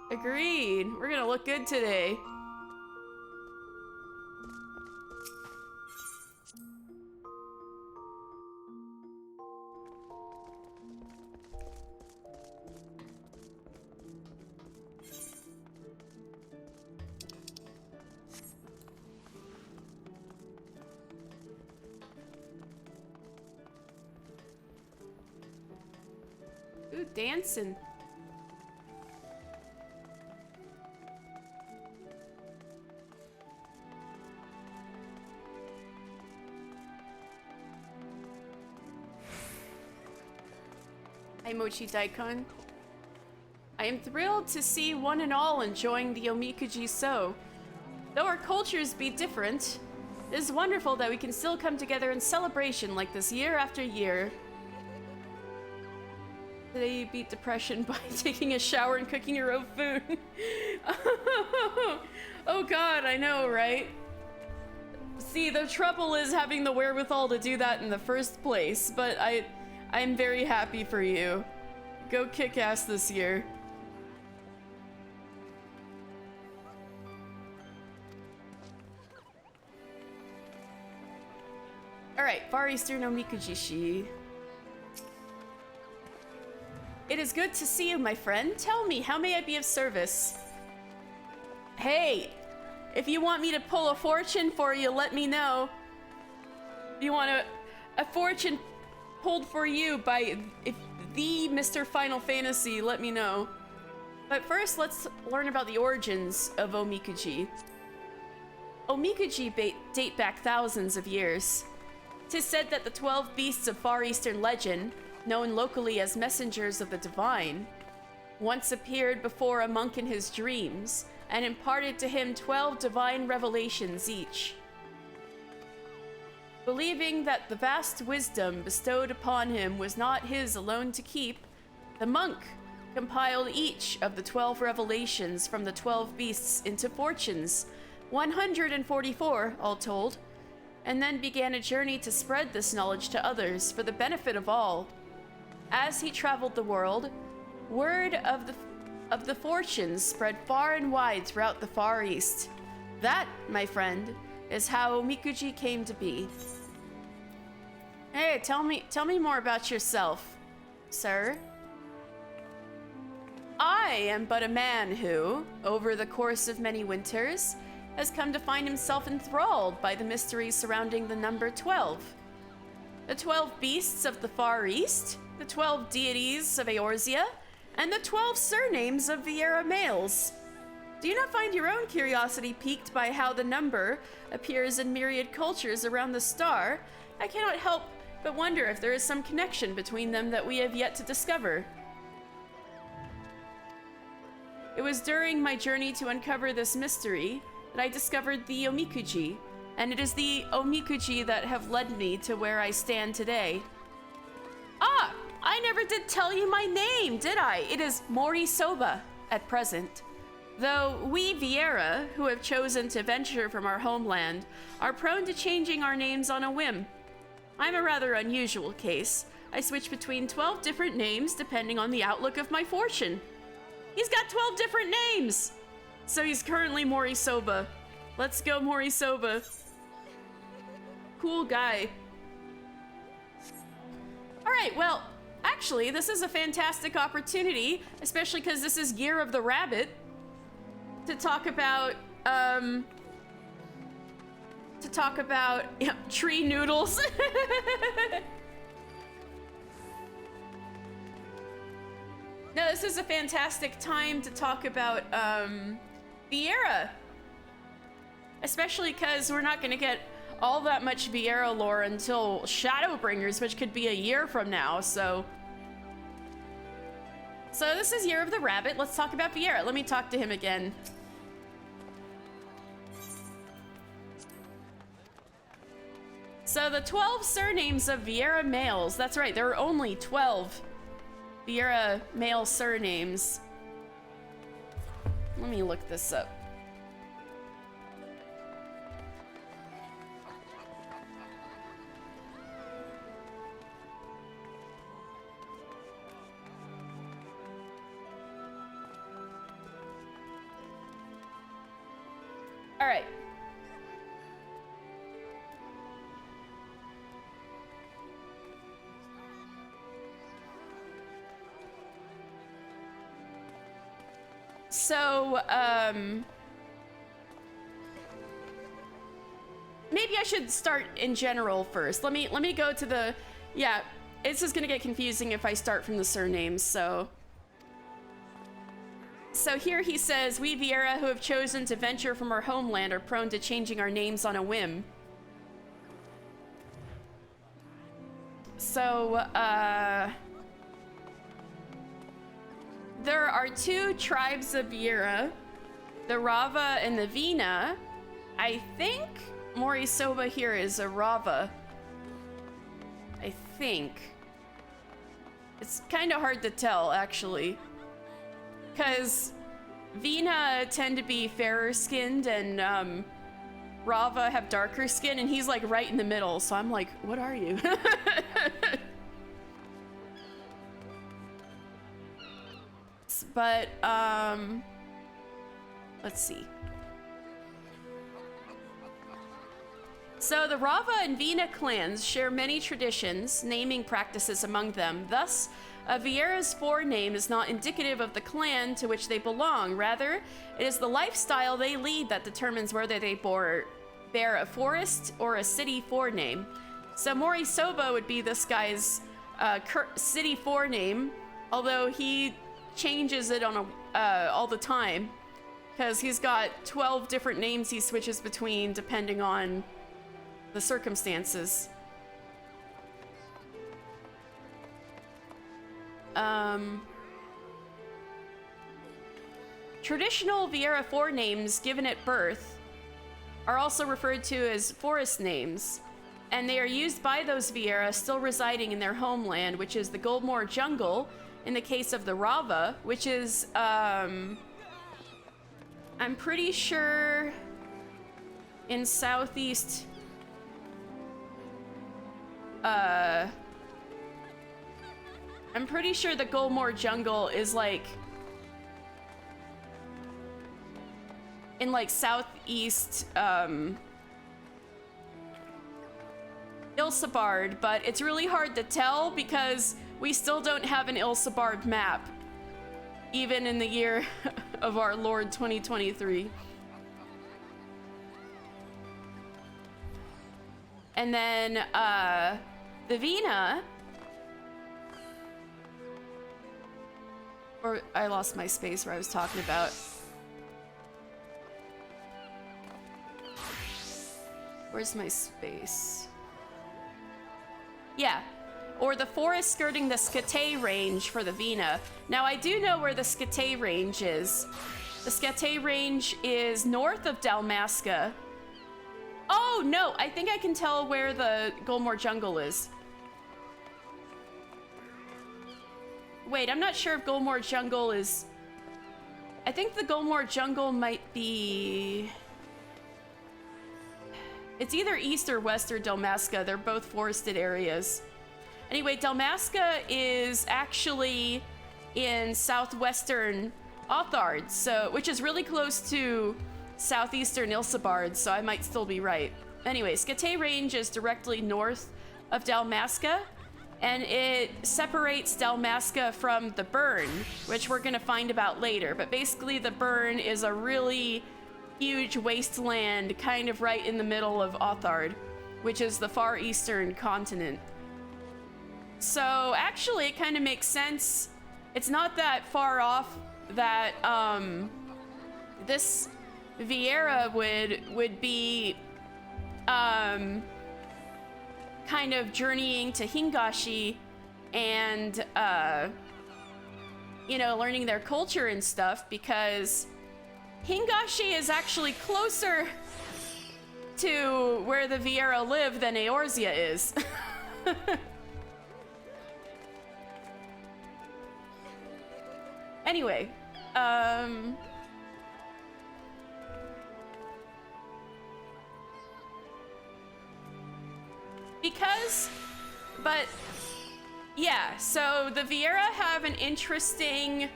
Agreed. We're gonna look good today. Ooh, dancing. Hi, Mochi Daikon. I am thrilled to see one and all enjoying the Omikuji so. Though our cultures be different, it is wonderful that we can still come together in celebration like this year after year. Today you beat depression by taking a shower and cooking your own food. Oh god, I know, right? See, the trouble is having the wherewithal to do that in the first place, but I'm very happy for you. Go kick ass this year. Alright, Far Eastern Omikujishi. It is good to see you, my friend. Tell me, how may I be of service? Hey, if you want me to pull a fortune for you, let me know. If you want a fortune pulled for you by the Mr. Final Fantasy, let me know. But first, let's learn about the origins of Omikuji. Omikuji date back thousands of years. 'Tis said that the 12 beasts of Far Eastern legend, known locally as messengers of the divine, once appeared before a monk in his dreams and imparted to him 12 divine revelations each. Believing that the vast wisdom bestowed upon him was not his alone to keep, the monk compiled each of the 12 revelations from the 12 beasts into fortunes, 144 all told, and then began a journey to spread this knowledge to others for the benefit of all. As he traveled the world, word of the fortunes spread far and wide throughout the Far East. That, my friend, is how Mikuji came to be. Hey, tell me more about yourself, sir. I am but a man who, over the course of many winters, has come to find himself enthralled by the mysteries surrounding the number 12. The 12 beasts of the Far East, the 12 deities of Eorzea, and the 12 surnames of Viera males. Do you not find your own curiosity piqued by how the number appears in myriad cultures around the star? I cannot help but wonder if there is some connection between them that we have yet to discover. It was during my journey to uncover this mystery that I discovered the Omikuji, and it is the Omikuji that have led me to where I stand today. Ah! I never did tell you my name, did I? It is Morisoba at present. Though we Viera, who have chosen to venture from our homeland, are prone to changing our names on a whim. I'm a rather unusual case. I switch between 12 different names depending on the outlook of my fortune. He's got 12 different names! So he's currently Morisoba. Let's go, Morisoba. Cool guy. Alright, well, actually, this is a fantastic opportunity, especially because this is Year of the Rabbit, to talk about, tree noodles. No, this is a fantastic time to talk about, Viera. Especially because we're not going to get all that much Viera lore until Shadowbringers, which could be a year from now, so this is Year of the Rabbit. Let's talk about Viera. Let me talk to him again. So the 12 surnames of Viera males. That's right, there are only 12 Viera male surnames. Let me look this up. All right. So, maybe I should start in general first. Let me go to the, yeah, it's just gonna get confusing if I start from the surnames, so here he says, we Viera who have chosen to venture from our homeland are prone to changing our names on a whim. So, there are two tribes of Viera, the Rava and the Vina. I think Morisoba here is a Rava. I think. It's kind of hard to tell, actually. Because Vina tend to be fairer skinned and Rava have darker skin, and he's like right in the middle, so I'm like, what are you? But, let's see. So the Rava and Vina clans share many traditions, naming practices among them. Thus, a Viera's forename is not indicative of the clan to which they belong. Rather, it is the lifestyle they lead that determines whether they bear a forest or a city forename. So Morisoba would be this guy's city forename, although he changes it on all the time because he's got 12 different names he switches between depending on the circumstances. Traditional Viera forenames given at birth are also referred to as forest names, and they are used by those Viera still residing in their homeland, which is the Goldmoor Jungle in the case of the Rava, which is, I'm pretty sure in southeast, I'm pretty sure the Goldmoor Jungle is like in like southeast Ilsabard, but it's really hard to tell because we still don't have an Ilsabard map, even in the year of our Lord 2023. And then the Vina, or I lost my space where I was talking about. Where's my space? Yeah, or the forest skirting the Skate range for the Vina. Now I do know where the Skate range is. The Skate range is north of Dalmasca. Oh no, I think I can tell where the Golmore jungle is. Wait, I'm not sure if Golmore jungle is... I think the Golmore jungle might be... It's either east or west or Dalmasca. They're both forested areas. Anyway, Dalmasca is actually in southwestern Authard, so which is really close to southeastern Ilsabard, so I might still be right. Anyway, Skate Range is directly north of Dalmasca, and it separates Dalmasca from the Burn, which we're gonna find about later. But basically, the Burn is a really huge wasteland kind of right in the middle of Authard, which is the far eastern continent. So actually it kind of makes sense. It's not that far off that this Vieira would be kind of journeying to Hingashi and you know, learning their culture and stuff, because Hingashi is actually closer to where the Vieira live than Eorzea is. Anyway, but yeah, so the Vieira have an interesting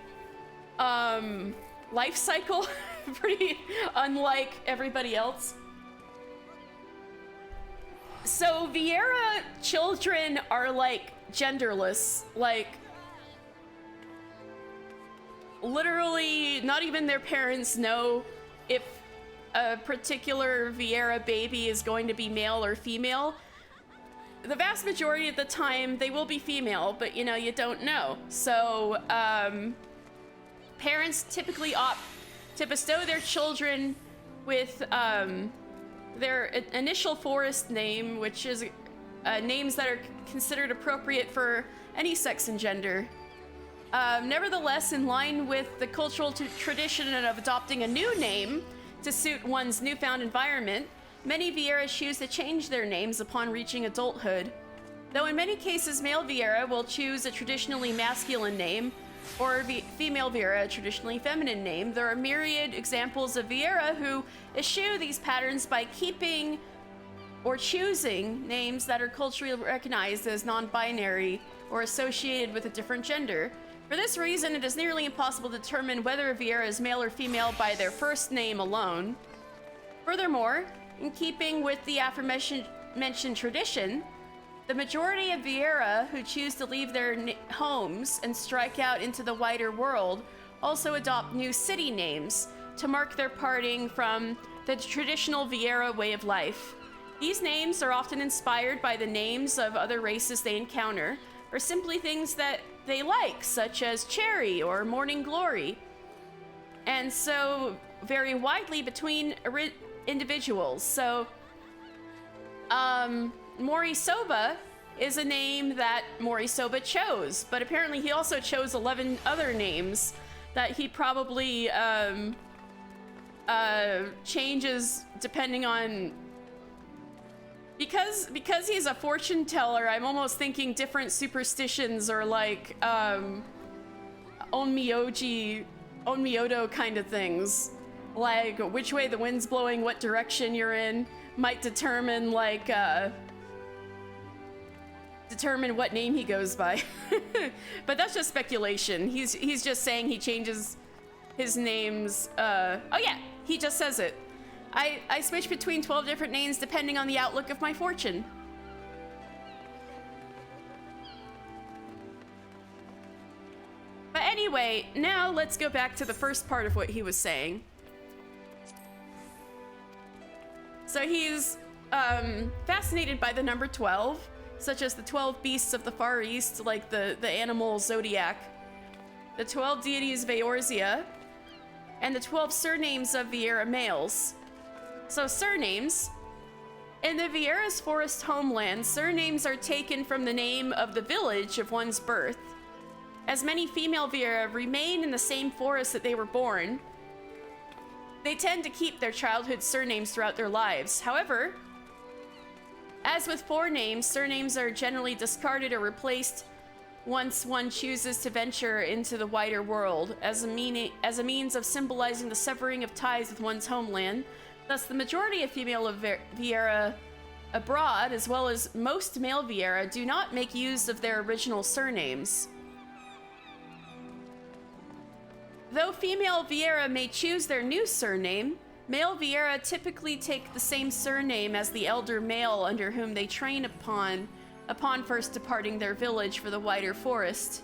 life cycle, pretty unlike everybody else. So Vieira children are like genderless, like literally not even their parents know if a particular Vieira baby is going to be male or female. The vast majority of the time they will be female, but you know, you don't know. So parents typically opt to bestow their children with their initial forest name, which is names that are considered appropriate for any sex and gender. Nevertheless, in line with the cultural tradition of adopting a new name to suit one's newfound environment, many Vieiras choose to change their names upon reaching adulthood. Though in many cases, male Vieira will choose a traditionally masculine name, or female Vieira a traditionally feminine name, there are myriad examples of Vieira who eschew these patterns by keeping or choosing names that are culturally recognized as non-binary or associated with a different gender. For this reason, it is nearly impossible to determine whether a Vieira is male or female by their first name alone. Furthermore, in keeping with the aforementioned tradition, the majority of Vieira who choose to leave their homes and strike out into the wider world also adopt new city names to mark their parting from the traditional Vieira way of life. These names are often inspired by the names of other races they encounter, or simply things that they like, such as Cherry or Morning Glory, and so vary widely between individuals. So, Morisoba is a name that Morisoba chose, but apparently he also chose 11 other names that he probably changes depending on... Because he's a fortune teller, I'm almost thinking different superstitions or like Onmyodo kind of things. Like which way the wind's blowing, what direction you're in, might determine like determine what name he goes by. But that's just speculation. He's just saying he changes his names. Oh yeah, he just says it. I switch between 12 different names depending on the outlook of my fortune. anyway, now let's go back to the first part of what he was saying. So he's fascinated by the number 12, such as the 12 beasts of the Far East, like the animal zodiac, the 12 deities of Eorzea, and the 12 surnames of Viera males. So surnames. In the Viera's forest homeland, surnames are taken from the name of the village of one's birth. As many female Viera remain in the same forest that they were born, they tend to keep their childhood surnames throughout their lives. However, as with forenames, surnames are generally discarded or replaced once one chooses to venture into the wider world as a means of symbolizing the severing of ties with one's homeland. Thus, the majority of female Viera abroad, as well as most male Viera, do not make use of their original surnames. Though female Viera may choose their new surname, male Viera typically take the same surname as the elder male under whom they train upon first departing their village for the wider forest.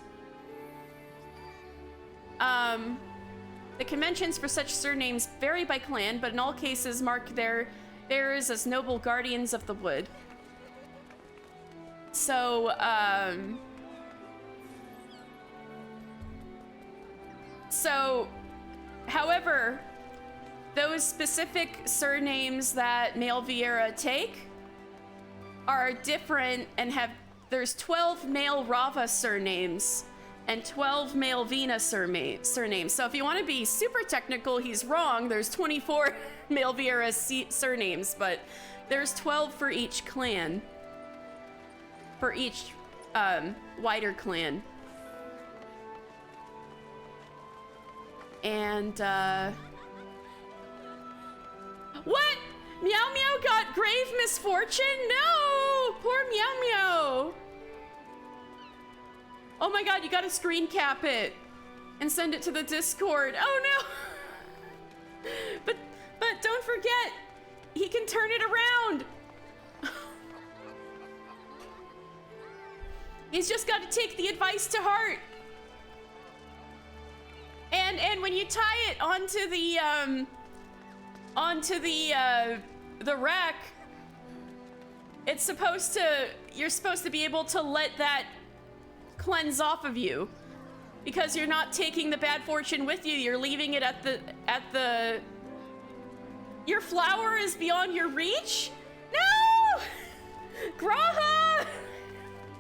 The conventions for such surnames vary by clan, but in all cases mark their bearers as noble guardians of the wood. So, however, those specific surnames that male Viera take are different and there's 12 male Rava surnames and 12 male Vina surnames. So if you want to be super technical, he's wrong. There's 24 male Viera surnames, but there's 12 for each clan. For each wider clan. And, what? Meow Meow got grave misfortune? No! Poor Meow Meow! Oh my god, you gotta screen cap it and send it to the Discord. Oh no! But don't forget, he can turn it around. He's just gotta take the advice to heart. And when you tie it onto the rack, you're supposed to be able to let that cleanse off of you, because you're not taking the bad fortune with you. You're leaving it at the your flower is beyond your reach? No! Graha!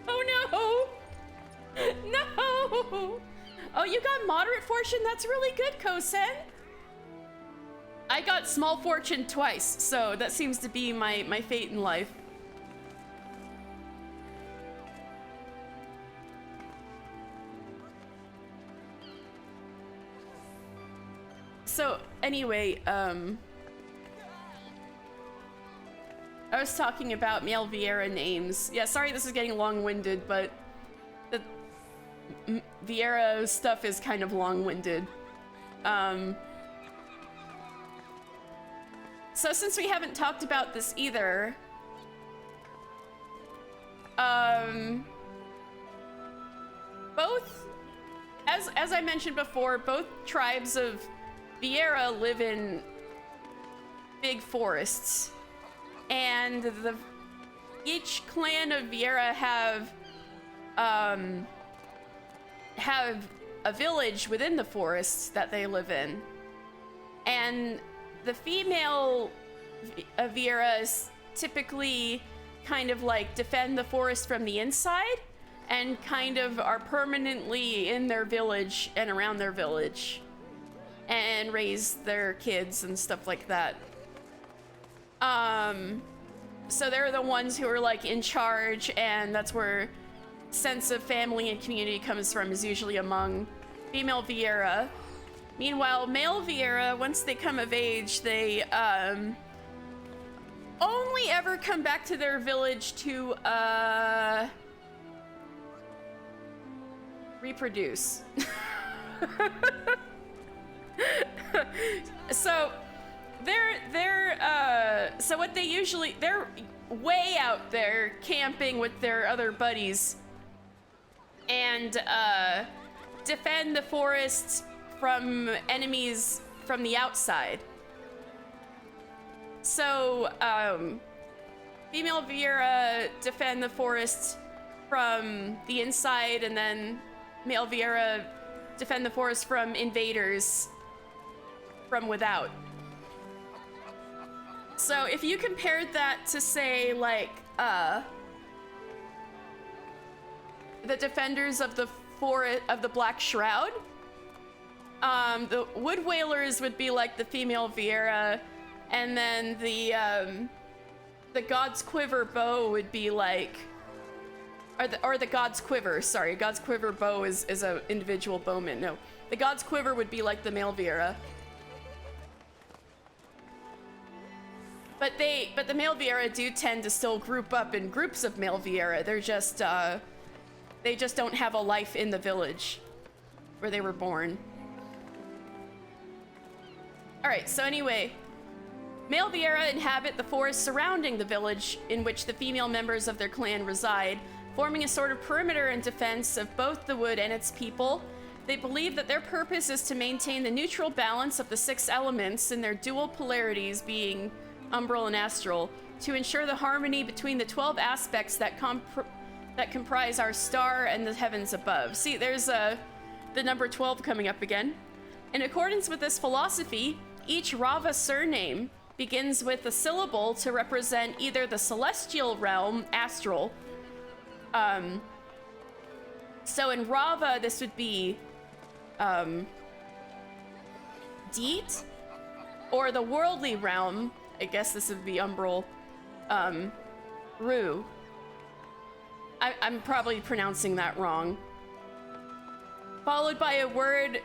Oh no! No! Oh, you got moderate fortune? That's really good, Kosen. I got small fortune twice, so that seems to be my fate in life. So, anyway, I was talking about male Viera names. Yeah, sorry this is getting long-winded, but the Viera stuff is kind of long-winded. So since we haven't talked about this either, both, as I mentioned before, both tribes of Viera live in big forests, and each clan of Viera have a village within the forests that they live in, and the female Vieras typically kind of like defend the forest from the inside and kind of are permanently in their village and around their village and raise their kids and stuff like that. So they're the ones who are like in charge, and that's where sense of family and community comes from, is usually among female Viera. Meanwhile, male Viera, once they come of age, they only ever come back to their village to reproduce. So so what they usually, they're way out there camping with their other buddies, and defend the forest from enemies from the outside. So, female Viera defend the forest from the inside, and then male Viera defend the forest from invaders from without. So if you compared that to, say, like, the defenders of the Black Shroud, the Wood Whalers would be like the female Viera, and then the God's Quiver bow would be like, or the God's Quiver, sorry, God's Quiver bow is a individual bowman. No, the God's Quiver would be like the male Viera. But the male Viera do tend to still group up in groups of male Viera. They're just, they just don't have a life in the village where they were born. All right, so anyway, male Viera inhabit the forest surrounding the village in which the female members of their clan reside, forming a sort of perimeter in defense of both the wood and its people. They believe that their purpose is to maintain the neutral balance of the 6 elements in their dual polarities, being umbral and astral, to ensure the harmony between the 12 aspects that comprise our star and the heavens above. See, there's the number 12 coming up again. In accordance with this philosophy, each Rava surname begins with a syllable to represent either the celestial realm, astral. So in Rava, this would be Deet, or the worldly realm. I guess this would be umbral. Ru. I'm probably pronouncing that wrong. Followed by a word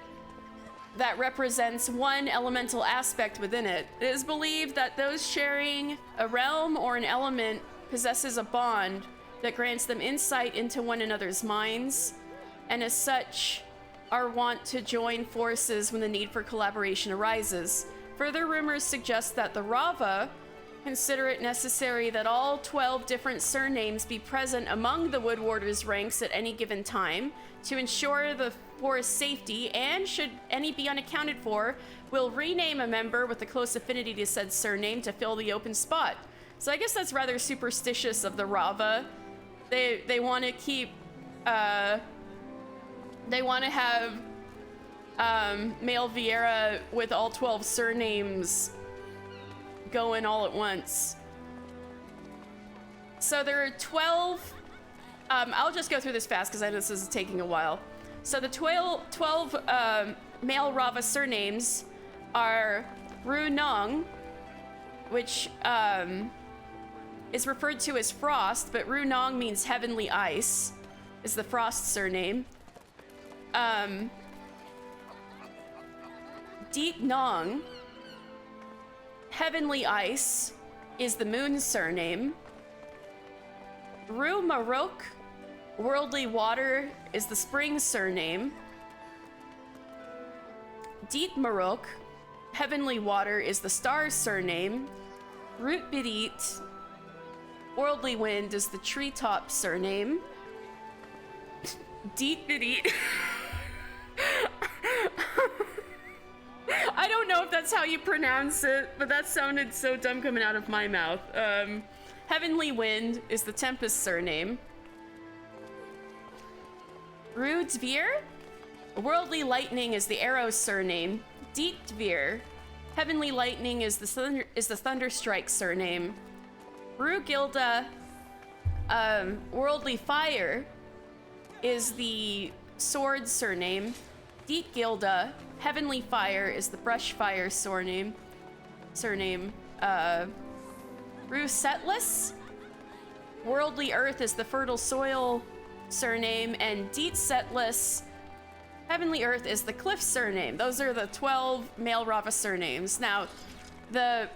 that represents one elemental aspect within it. It is believed that those sharing a realm or an element possesses a bond that grants them insight into one another's minds, and as such are wont to join forces when the need for collaboration arises. Further rumors suggest that the Rava consider it necessary that all 12 different surnames be present among the Wood Warders' ranks at any given time to ensure the forest's safety, and should any be unaccounted for, will rename a member with a close affinity to said surname to fill the open spot. So I guess that's rather superstitious of the Rava. They want to keep, they want to have male Viera with all 12 surnames going all at once. So there are 12, I'll just go through this fast because I know this is taking a while. So the 12 male Rava surnames are Ru Nong, which is referred to as Frost, but Ru Nong means heavenly ice, is the Frost surname. Deet Nong, heavenly ice, is the moon surname. Ru Marok, worldly water, is the spring surname. Deet Marok, heavenly water, is the star surname. Root Bidit, worldly wind, is the treetop surname. Deet Bidit. I don't know if that's how you pronounce it, but that sounded so dumb coming out of my mouth. Heavenly Wind is the Tempest surname. Rudvir, Worldly Lightning, is the Arrow surname. Deetvir, Heavenly Lightning, is the Thunderstrike surname. Rugilda, Worldly Fire, is the Sword surname. Deetgilda, Heavenly Fire, is the Brushfire surname. Rusetless, Worldly Earth, is the Fertile Soil surname, and Deetsetless, Heavenly Earth, is the Cliff surname. Those are the 12 male Rava surnames. Now, the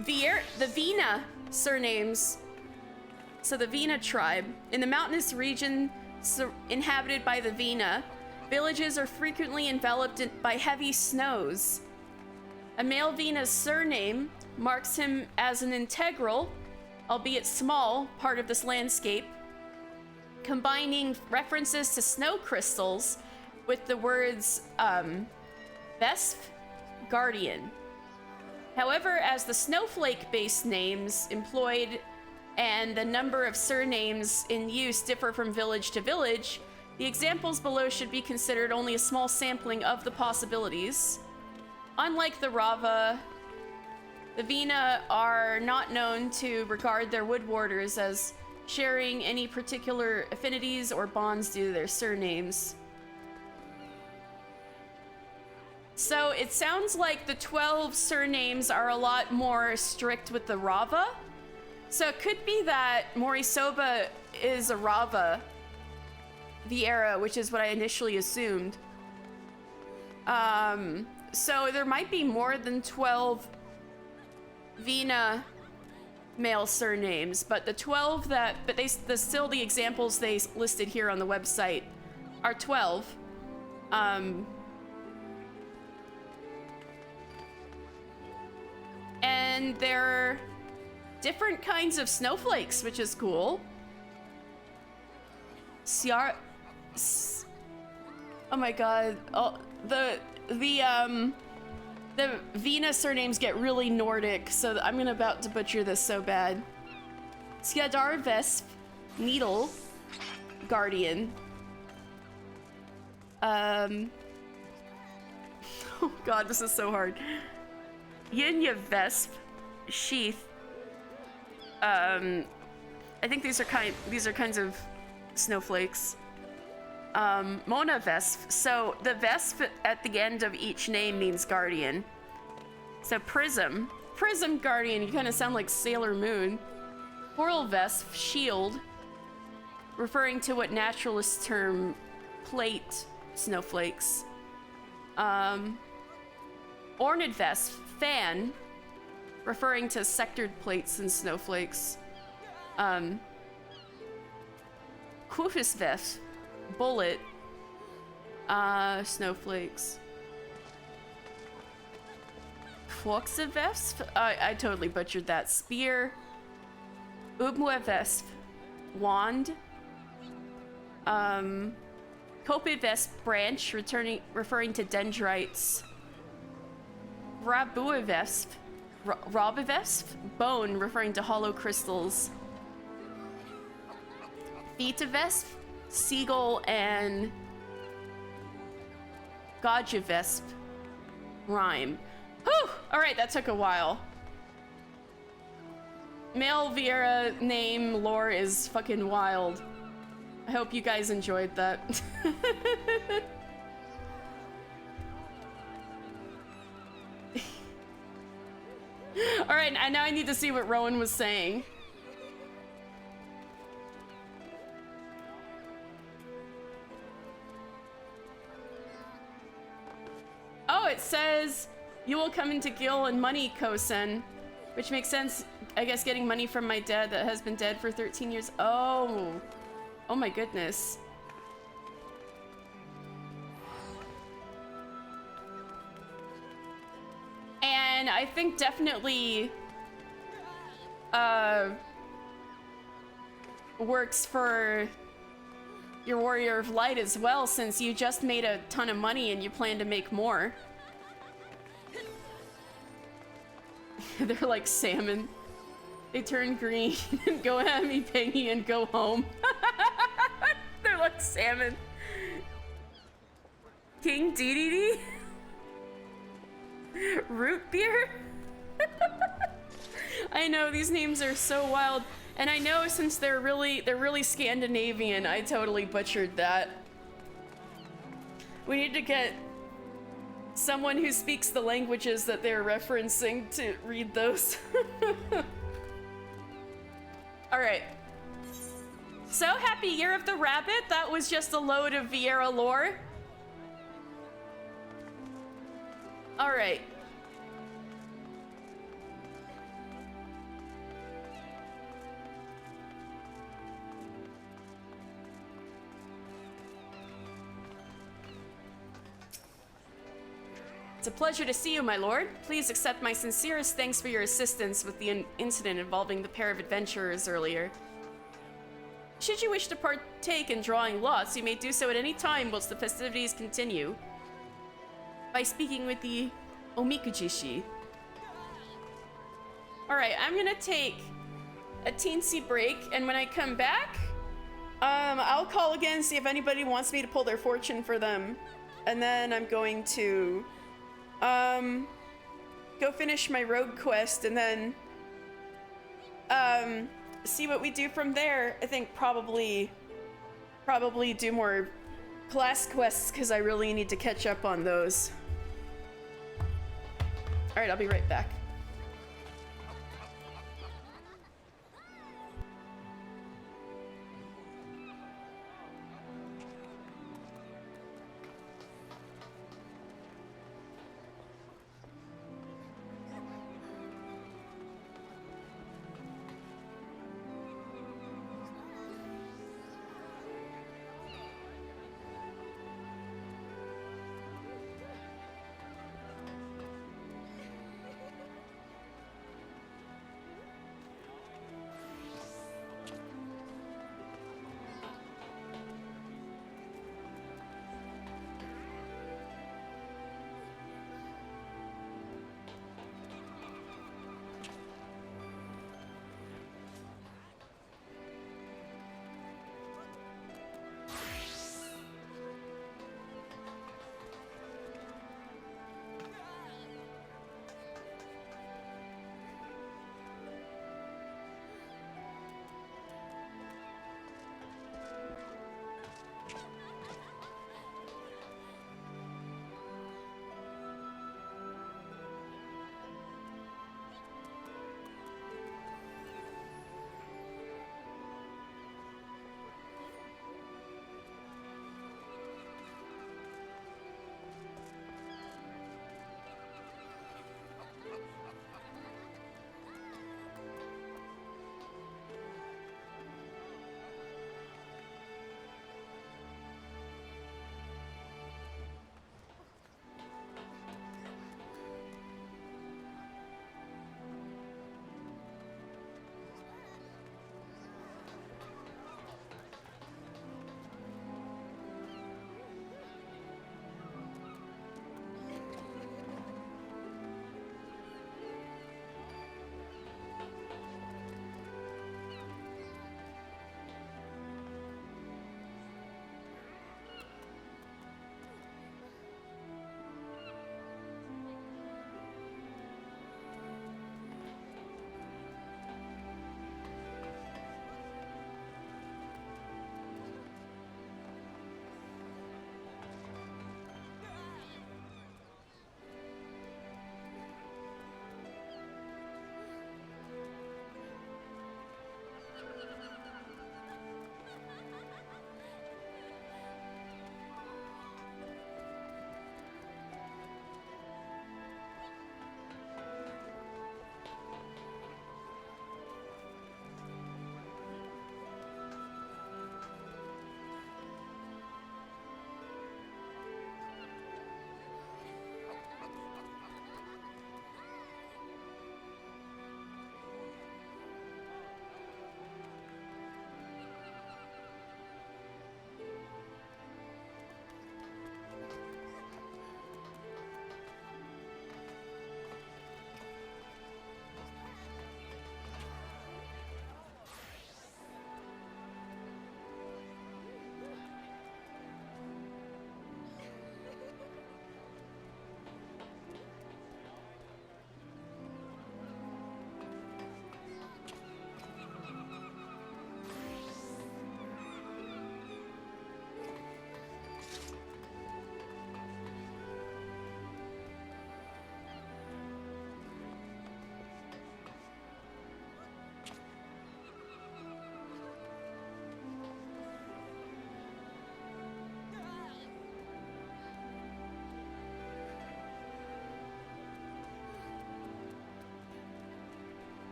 Vina surnames, so the Vina tribe, in the mountainous region inhabited by the Vina, villages are frequently enveloped by heavy snows. A male Vina's surname marks him as an integral, albeit small, part of this landscape, combining references to snow crystals with the words Vesp, Guardian. However, as the snowflake-based names employed and the number of surnames in use differ from village to village, the examples below should be considered only a small sampling of the possibilities. Unlike the Rava, the Vina are not known to regard their wood warders as sharing any particular affinities or bonds due to their surnames. So it sounds like the 12 surnames are a lot more strict with the Rava. So it could be that Morisoba is a Rava Vieira, which is what I initially assumed. So there might be more than 12 Vina male surnames, but the 12 that, but still the examples they listed here on the website are 12. And they're different kinds of snowflakes, which is cool. Oh my god. Oh, the Vina surnames get really Nordic, so I'm about to butcher this so bad. Skjadar Vesp, Needle, Guardian. Oh god, this is so hard. Yinya Vesp, Sheath. I think these are kinds of snowflakes. Mona Vesp. So the Vesp at the end of each name means guardian. So Prism Guardian, you kind of sound like Sailor Moon. Coral Vesp, shield, referring to what naturalists term plate snowflakes. Ornid Vesp, fan, referring to sectored plates and snowflakes. Kufis Vesp, bullet, snowflakes. Floxa Vesp, I totally butchered that. Spear. Ubmue Vesp, wand. Kope Vesp, branch, referring to dendrites. Rabua Vesp, Robivesp, bone, referring to hollow crystals. Vitavesp, seagull, and Gajavesp, rhyme. Whew! Alright, that took a while. Male Vieira name lore is fucking wild. I hope you guys enjoyed that. Alright, and now I need to see what Rowan was saying. Oh, it says you will come into Gil and money, Kosen. Which makes sense, I guess, getting money from my dad that has been dead for 13 years. Oh. Oh my goodness. And I think definitely works for your Warrior of Light as well, since you just made a ton of money and you plan to make more. They're like salmon. They turn green and go hammy pangy and go home. They're like salmon. King DDD? Root beer? I know, these names are so wild. And I know since they're really Scandinavian, I totally butchered that. We need to get someone who speaks the languages that they're referencing to read those. Alright. So, happy Year of the Rabbit. That was just a load of Vieira lore. Alright. It's a pleasure to see you, my lord. Please accept my sincerest thanks for your assistance with the incident involving the pair of adventurers earlier. Should you wish to partake in drawing lots, you may do so at any time whilst the festivities continue by speaking with the Omikujishi. Alright, I'm gonna take a teensy break, and when I come back, I'll call again, see if anybody wants me to pull their fortune for them. And then I'm going to, go finish my rogue quest, and then, see what we do from there. I think probably do more class quests, because I really need to catch up on those. Alright, I'll be right back.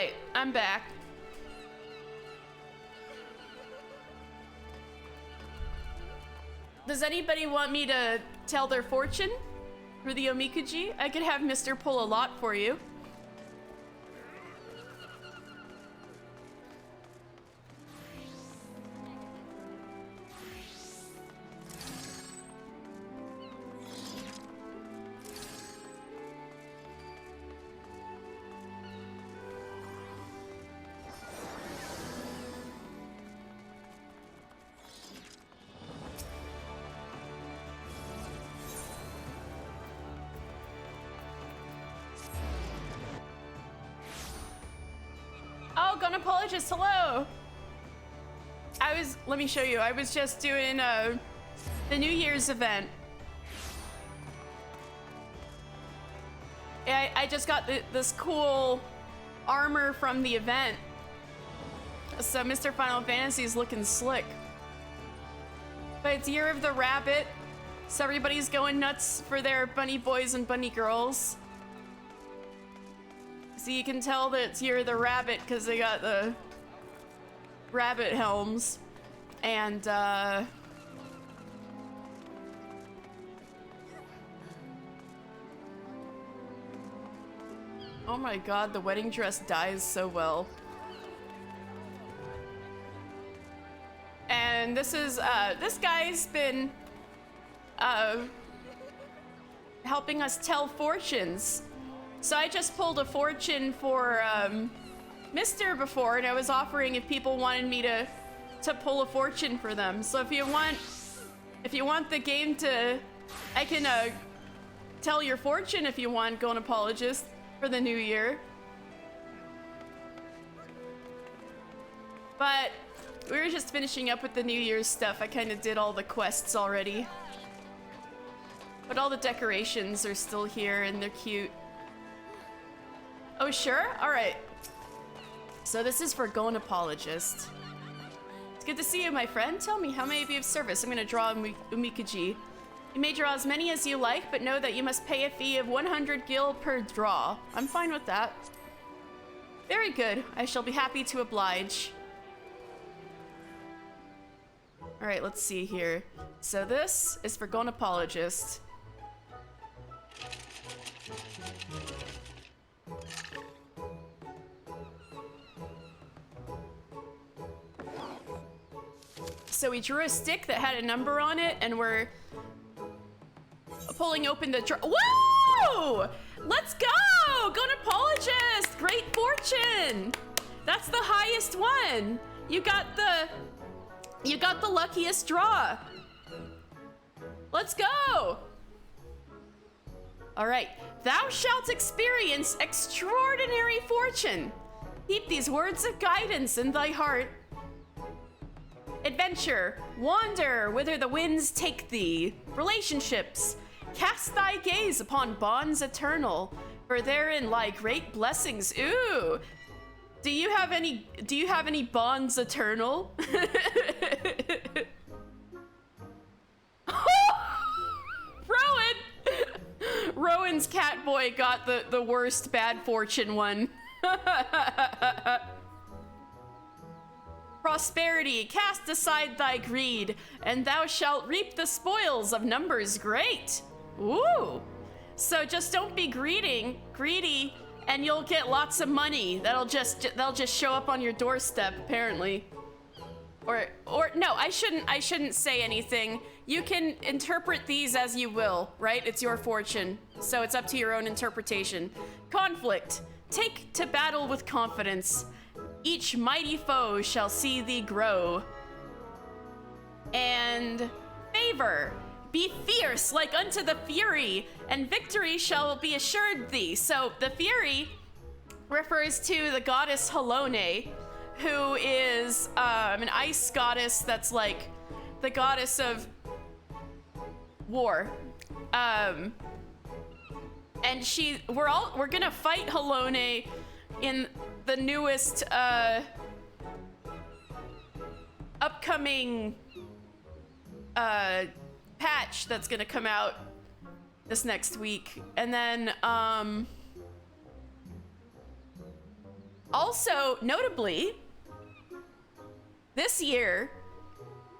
right, I'm back. Does anybody want me to tell their fortune for the Omikuji? I could have Mr. pull a lot for you. Oh, Gonapologist, hello! Let me show you, I was just doing the New Year's event. I just got this cool armor from the event. So Mr. Final Fantasy is looking slick. But it's Year of the Rabbit, so everybody's going nuts for their bunny boys and bunny girls. So you can tell that it's Year of the Rabbit because they got the rabbit helms. And, oh my god, the wedding dress dyes so well. And this is, this guy's been, helping us tell fortunes. So I just pulled a fortune for, Mr. before, and I was offering if people wanted me to pull a fortune for them. So if you want the game to, I can, tell your fortune if you want, Gonapologist, for the new year. But we were just finishing up with the New Year's stuff. I kind of did all the quests already. But all the decorations are still here and they're cute. Oh, sure? All right. So this is for Gonapologist. It's good to see you, my friend. Tell me, how may I be of service? I'm gonna draw a Umikuji. You may draw as many as you like, but know that you must pay a fee of 100 gil per draw. I'm fine with that. Very good. I shall be happy to oblige. All right, let's see here. So this is for Gonapologist. So we drew a stick that had a number on it, and we're pulling open the drawer. Whoa! Let's go! Gonapologist! Great fortune! That's the highest one. You got the luckiest draw. Let's go! All right. Thou shalt experience extraordinary fortune. Keep these words of guidance in thy heart. Adventure, wander whither the winds take thee. Relationships, cast thy gaze upon bonds eternal, for therein lie great blessings. Ooh. Do you have any bonds eternal? Rowan's Catboy got the worst bad fortune one. Prosperity, cast aside thy greed, and thou shalt reap the spoils of numbers great. Ooh. So just don't be greedy, and you'll get lots of money. They'll just show up on your doorstep, apparently. Or no, I shouldn't say anything. You can interpret these as you will, right? It's your fortune, so it's up to your own interpretation. Conflict, take to battle with confidence. Each mighty foe shall see thee grow. And favor, be fierce like unto the Fury, and victory shall be assured thee. So the Fury refers to the goddess Halone, who is an ice goddess that's like the goddess of war. And we're gonna fight Halone in the newest upcoming patch that's gonna come out this next week. And then Also, notably, this year,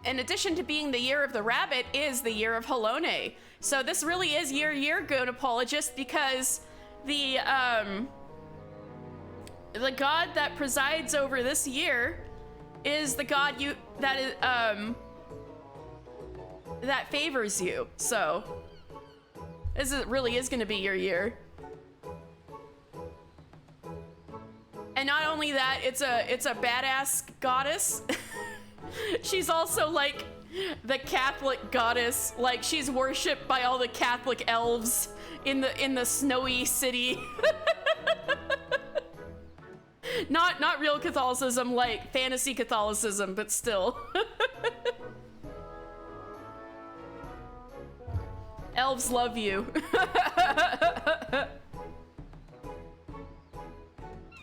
in addition to being the year of the rabbit, is the year of Halone. So this really is year, Goat Apologist, because the god that presides over this year is the god that favors you. So really is going to be your year. And not only that, it's a badass goddess. She's also like the Catholic goddess. Like she's worshipped by all the Catholic elves in the snowy city. Not real Catholicism, like fantasy Catholicism, but still. Elves love you.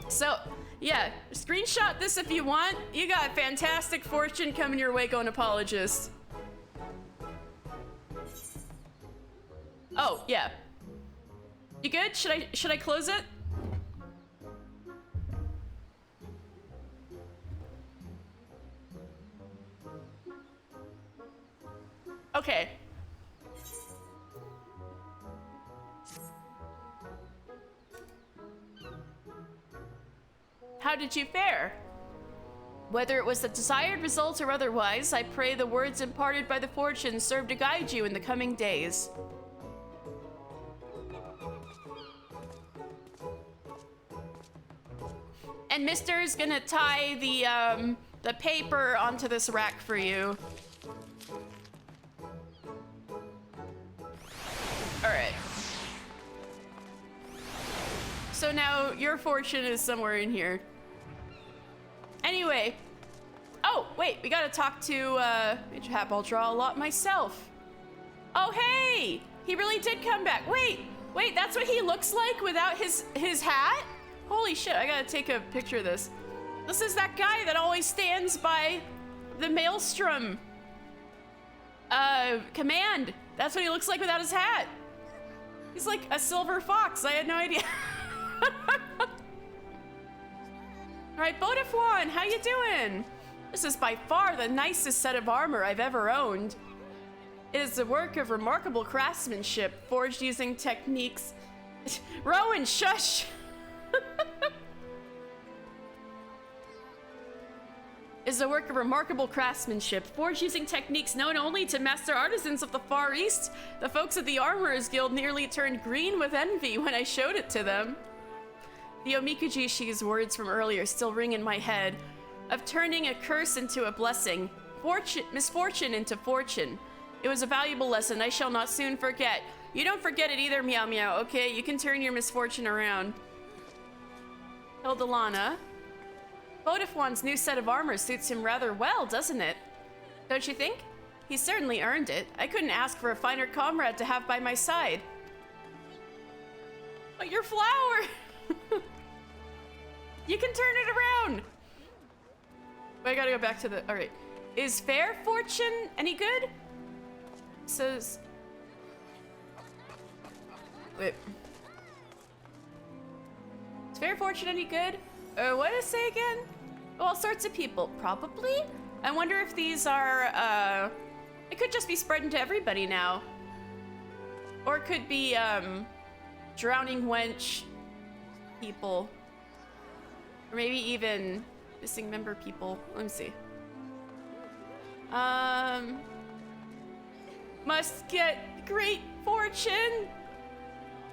So, yeah, screenshot this if you want. You got fantastic fortune coming your way, Goat Apologist. Oh, yeah. You good? Should I close it? Okay. How did you fare? Whether it was the desired result or otherwise, I pray the words imparted by the fortune serve to guide you in the coming days. And Mister's gonna tie the paper onto this rack for you. All right. So now your fortune is somewhere in here. Anyway. Oh, wait, we gotta talk to, Major Hap. I'll draw a lot myself. Oh, hey! He really did come back. Wait, that's what he looks like without his hat? Holy shit, I gotta take a picture of this. This is that guy that always stands by the Maelstrom command. That's what he looks like without his hat. He's like a silver fox. I had no idea. Alright, Bodafwan, how you doing? This is by far the nicest set of armor I've ever owned. It is the work of remarkable craftsmanship, forged using techniques... Rowan, shush! Is the work of remarkable craftsmanship, forged using techniques known only to master artisans of the Far East. The folks at the Armorers Guild nearly turned green with envy when I showed it to them. The Omikujishi's words from earlier still ring in my head, of turning a curse into a blessing, misfortune into fortune. It was a valuable lesson I shall not soon forget. You don't forget it either, Meow Meow, okay? You can turn your misfortune around. Hildalana. Bodafwan's new set of armor suits him rather well, doesn't it? Don't you think? He certainly earned it. I couldn't ask for a finer comrade to have by my side. But your flower! You can turn it around! Wait, I gotta go back to the... Alright. Is fair fortune any good? Says... Wait. Is fair fortune any good? What did it say again? Oh, all sorts of people. Probably? I wonder if these are, it could just be spreading to everybody now. Or it could be, drowning wench people. Or maybe even missing member people. Let me see. Must get great fortune.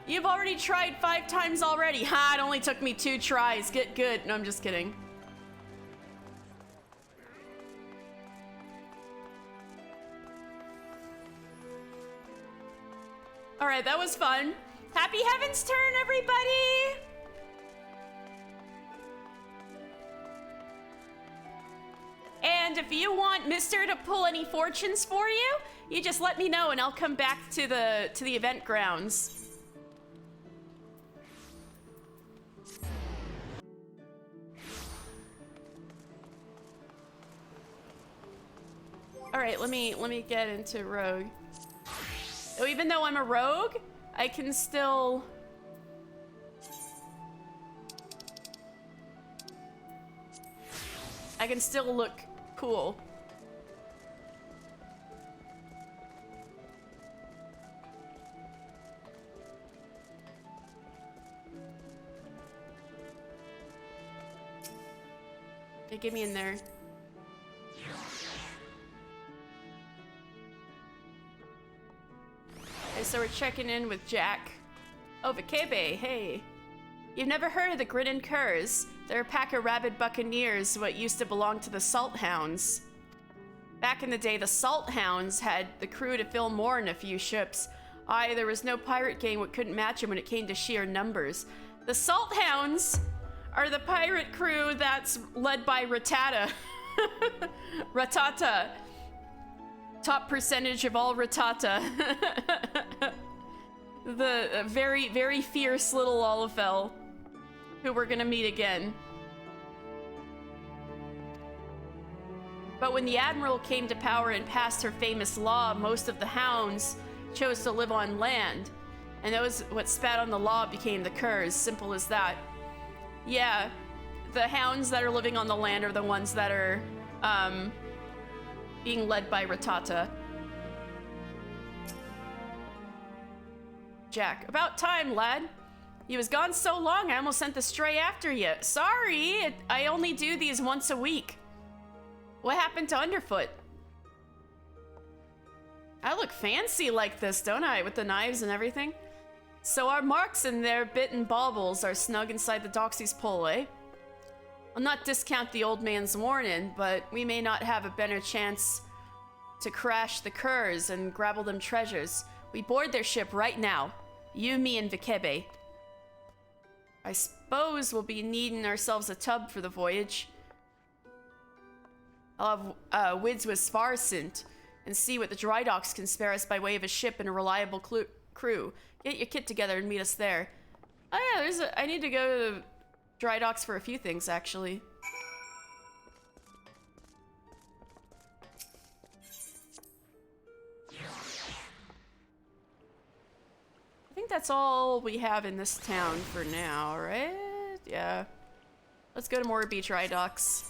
You've already tried 5 times already. Ha, it only took me 2 tries. Get good. No, I'm just kidding. All right, that was fun. Happy Heavensturn, everybody! And if you want Mister to pull any fortunes for you, you just let me know and I'll come back to the event grounds. All right, let me get into rogue. Oh, even though I'm a rogue, I can still... I can still look cool. Okay, get me in there. Okay, so we're checking in with Jack. Oh, Vikebe, hey. You've never heard of the Grinnin' Curs? They're a pack of rabid buccaneers, what used to belong to the Salt Hounds. Back in the day, the Salt Hounds had the crew to fill more than a few ships. Aye, there was no pirate gang what couldn't match them when it came to sheer numbers. The Salt Hounds are the pirate crew that's led by Rattata. Rattata. Top percentage of all Rattata. The very, very fierce little Olafel, who we're gonna meet again. But when the Admiral came to power and passed her famous law, most of the hounds chose to live on land. And those what spat on the law became the curs, simple as that. Yeah, the hounds that are living on the land are the ones that are being led by Rattata. Jack, about time, lad. You was gone so long, I almost sent the stray after you. Sorry, I only do these once a week. What happened to Underfoot? I look fancy like this, don't I? With the knives and everything. So our marks and their bitten baubles are snug inside the Doxy's pole, eh? I'll not discount the old man's warning, but we may not have a better chance to crash the curs and grabble them treasures. We board their ship right now. You, me, and Vikebe. I suppose we'll be needing ourselves a tub for the voyage. I'll have Wids with Sparsint and see what the dry docks can spare us by way of a ship and a reliable crew. Get your kit together and meet us there. Oh yeah, I need to go to the dry docks for a few things, actually. I think that's all we have in this town for now, right? Yeah. Let's go to more beach dry docks.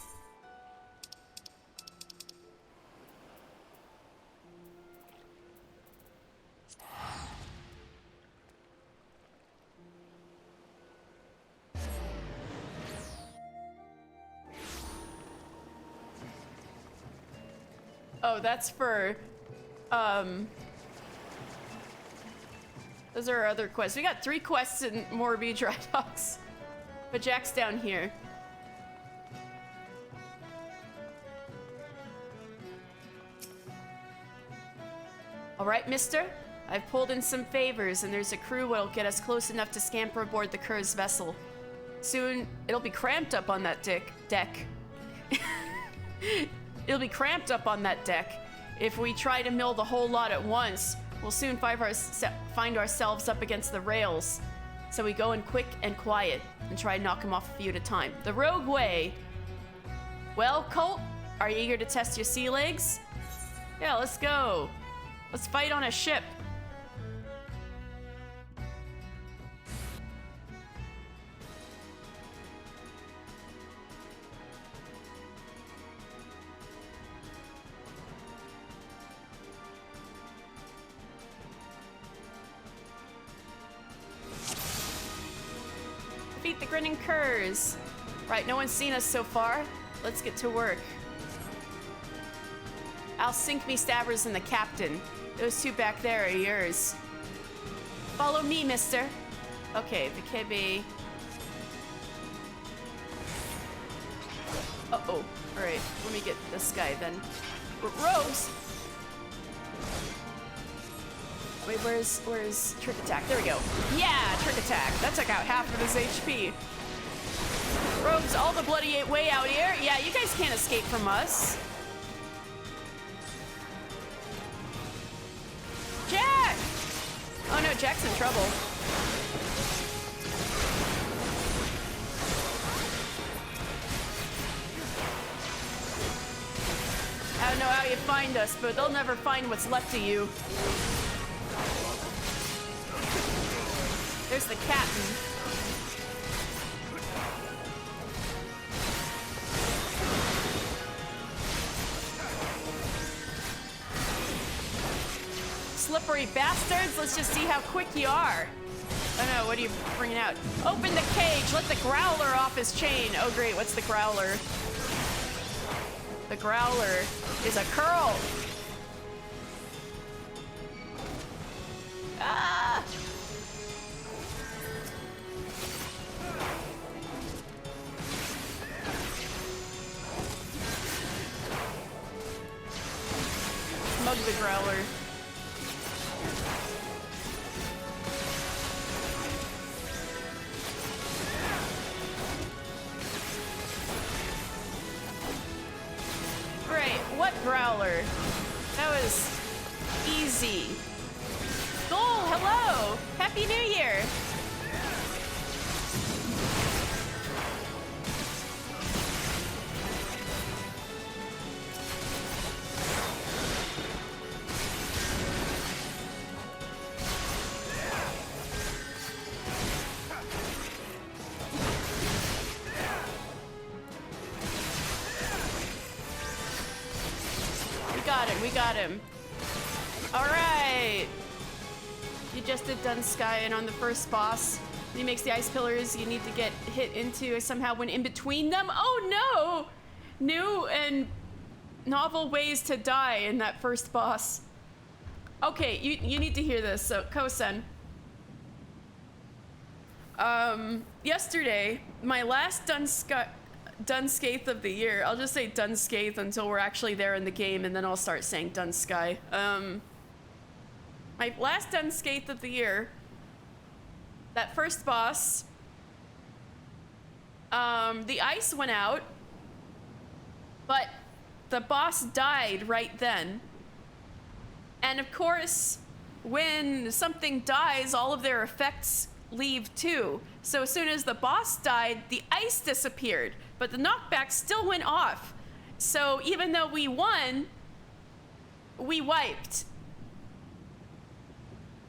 Oh, that's for, those are our other quests. We got 3 quests in Morby Dry Docks. But Jack's down here. Alright, mister. I've pulled in some favors, and there's a crew what'll get us close enough to scamper aboard the Cur's vessel. Soon, it'll be cramped up on that deck. It'll be cramped up on that deck. If we try to mill the whole lot at once, we'll soon find ourselves up against the rails. So we go in quick and quiet and try to knock them off a few at a time. The rogue way. Well, Colt, are you eager to test your sea legs? Yeah, let's go. Let's fight on a ship. Defeat the grinning curs. Right, no one's seen us so far. Let's get to work. I'll sink me stabbers and the captain. Those 2 back there are yours. Follow me, mister. Okay, Vikebe. Uh-oh. Alright, let me get this guy then. Rogues! Wait, where's trick attack? There we go. Yeah, trick attack. That took out half of his HP. Rogues all the bloody way out here. Yeah, you guys can't escape from us. Jack! Oh no, Jack's in trouble. I don't know how you find us, but they'll never find what's left of you. There's the captain. slippery bastards. Let's just see how quick you are. Oh no, what are you bringing out? Open the cage. Let the growler off his chain. Oh great, what's the growler? The growler is a curl. Ah! Mug the growler. Great. What growler? That was easy. Goal, hello! Happy New Year! We got him. All right. You just did Dunsky, and on the first boss, he makes the ice pillars you need to get hit into somehow when in between them. Oh no! New and novel ways to die in that first boss. Okay, you need to hear this. So, Kosen. Yesterday, my last Dunscath of the year. I'll just say Dunscath until we're actually there in the game, and then I'll start saying Dunsky. My last Dunscath of the year, that first boss, the ice went out, but the boss died right then. And of course, when something dies, all of their effects leave too. So as soon as the boss died, the ice disappeared, but the knockback still went off. So even though we won, we wiped.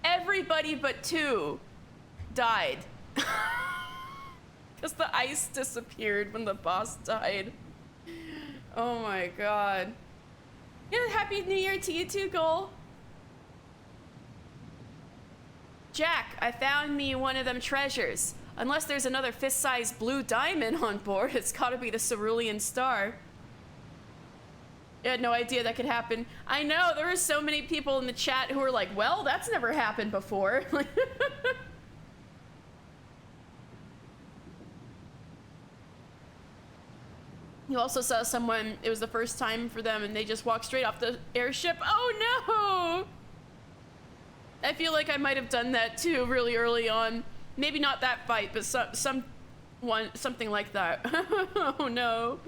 Everybody but two died. Because the ice disappeared when the boss died. Oh my god. Yeah, Happy New Year to you too, Goal. Jack, I found me one of them treasures. Unless there's another fist-sized blue diamond on board, it's gotta be the cerulean star. I had no idea that could happen. I know, there were so many people in the chat who were like, well, that's never happened before. You also saw someone, it was the first time for them, and they just walked straight off the airship. Oh no! I feel like I might have done that too really early on. Maybe not that fight, but something like that. Oh no.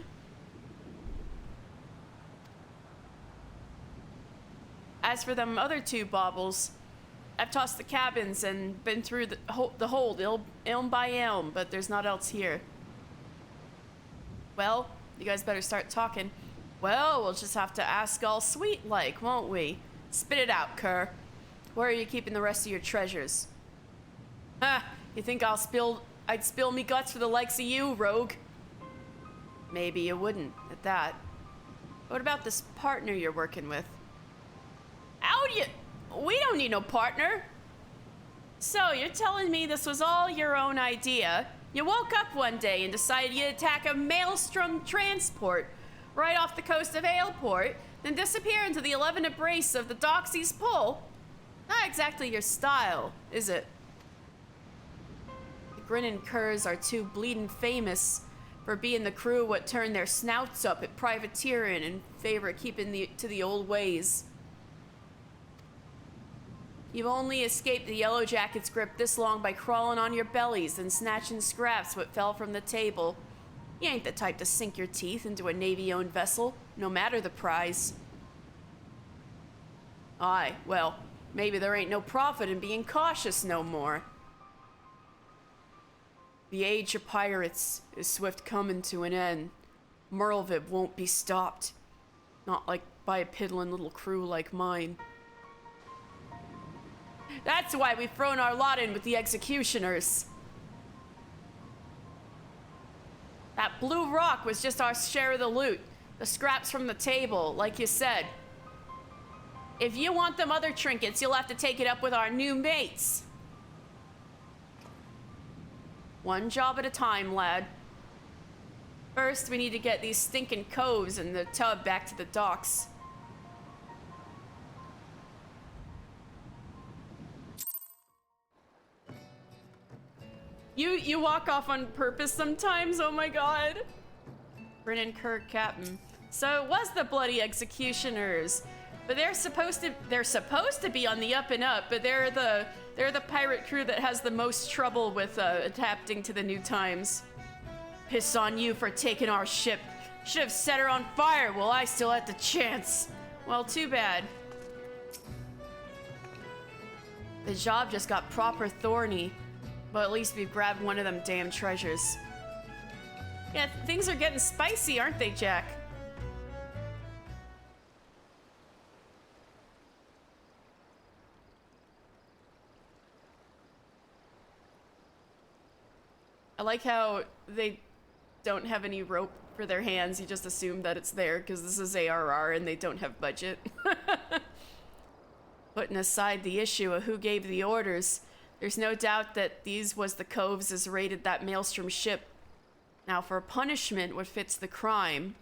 As for them other two baubles, I've tossed the cabins and been through the hold, elm by elm, but there's not else here. Well, you guys better start talking. Well, we'll just have to ask all sweet like, won't we? Spit it out, Kerr. Where are you keeping the rest of your treasures? Ha! You think I'd spill me guts for the likes of you, rogue? Maybe you wouldn't, at that. What about this partner you're working with? We don't need no partner. So, you're telling me this was all your own idea? You woke up one day and decided you'd attack a maelstrom transport right off the coast of Aleport, then disappear into the 11 embrace of the Doxy's Pull? Not exactly your style, is it? The grinning curs are too bleedin' famous for being the crew what turned their snouts up at privateering in favor of keeping to the old ways. You've only escaped the Yellow Jackets' grip this long by crawling on your bellies and snatching scraps what fell from the table. You ain't the type to sink your teeth into a Navy-owned vessel, no matter the prize. Aye, well, maybe there ain't no profit in being cautious no more. The age of pirates is swift coming to an end. Merlvib won't be stopped. Not like by a piddling little crew like mine. That's why we've thrown our lot in with the executioners. That blue rock was just our share of the loot. The scraps from the table, like you said. If you want them other trinkets, you'll have to take it up with our new mates. One job at a time, lad. First, we need to get these stinking coves and the tub back to the docks. You walk off on purpose sometimes, oh my god. Brennan Kirk, Captain. So it was the bloody executioners. But they're supposed to be on the up and up, but they're the pirate crew that has the most trouble with adapting to the new times. Piss on you for taking our ship. Should have set her on fire while I still had the chance. Well, too bad. The job just got proper thorny, but at least we've grabbed one of them damn treasures. Yeah, things are getting spicy, aren't they, Jack? I like how they don't have any rope for their hands. You just assume that it's there because this is ARR and they don't have budget. Putting aside the issue of who gave the orders, there's no doubt that these was the coves as raided that Maelstrom ship. Now for punishment, what fits the crime?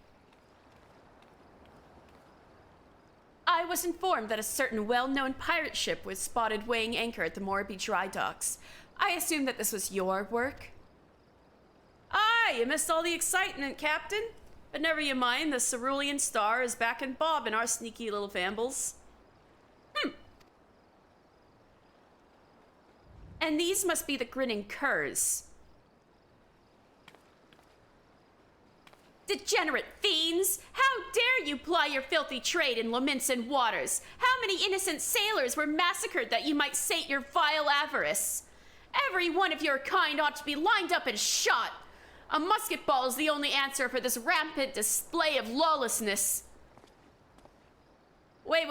I was informed that a certain well-known pirate ship was spotted weighing anchor at the Morby dry docks. I assumed that this was your work. Ah, you missed all the excitement, Captain. But never you mind, the Cerulean Star is backing Bob in our sneaky little fambles. And these must be the grinning curs. Degenerate fiends! How dare you ply your filthy trade in Laminsan waters? How many innocent sailors were massacred that you might sate your vile avarice? Every one of your kind ought to be lined up and shot. A musket ball is the only answer for this rampant display of lawlessness. Wait.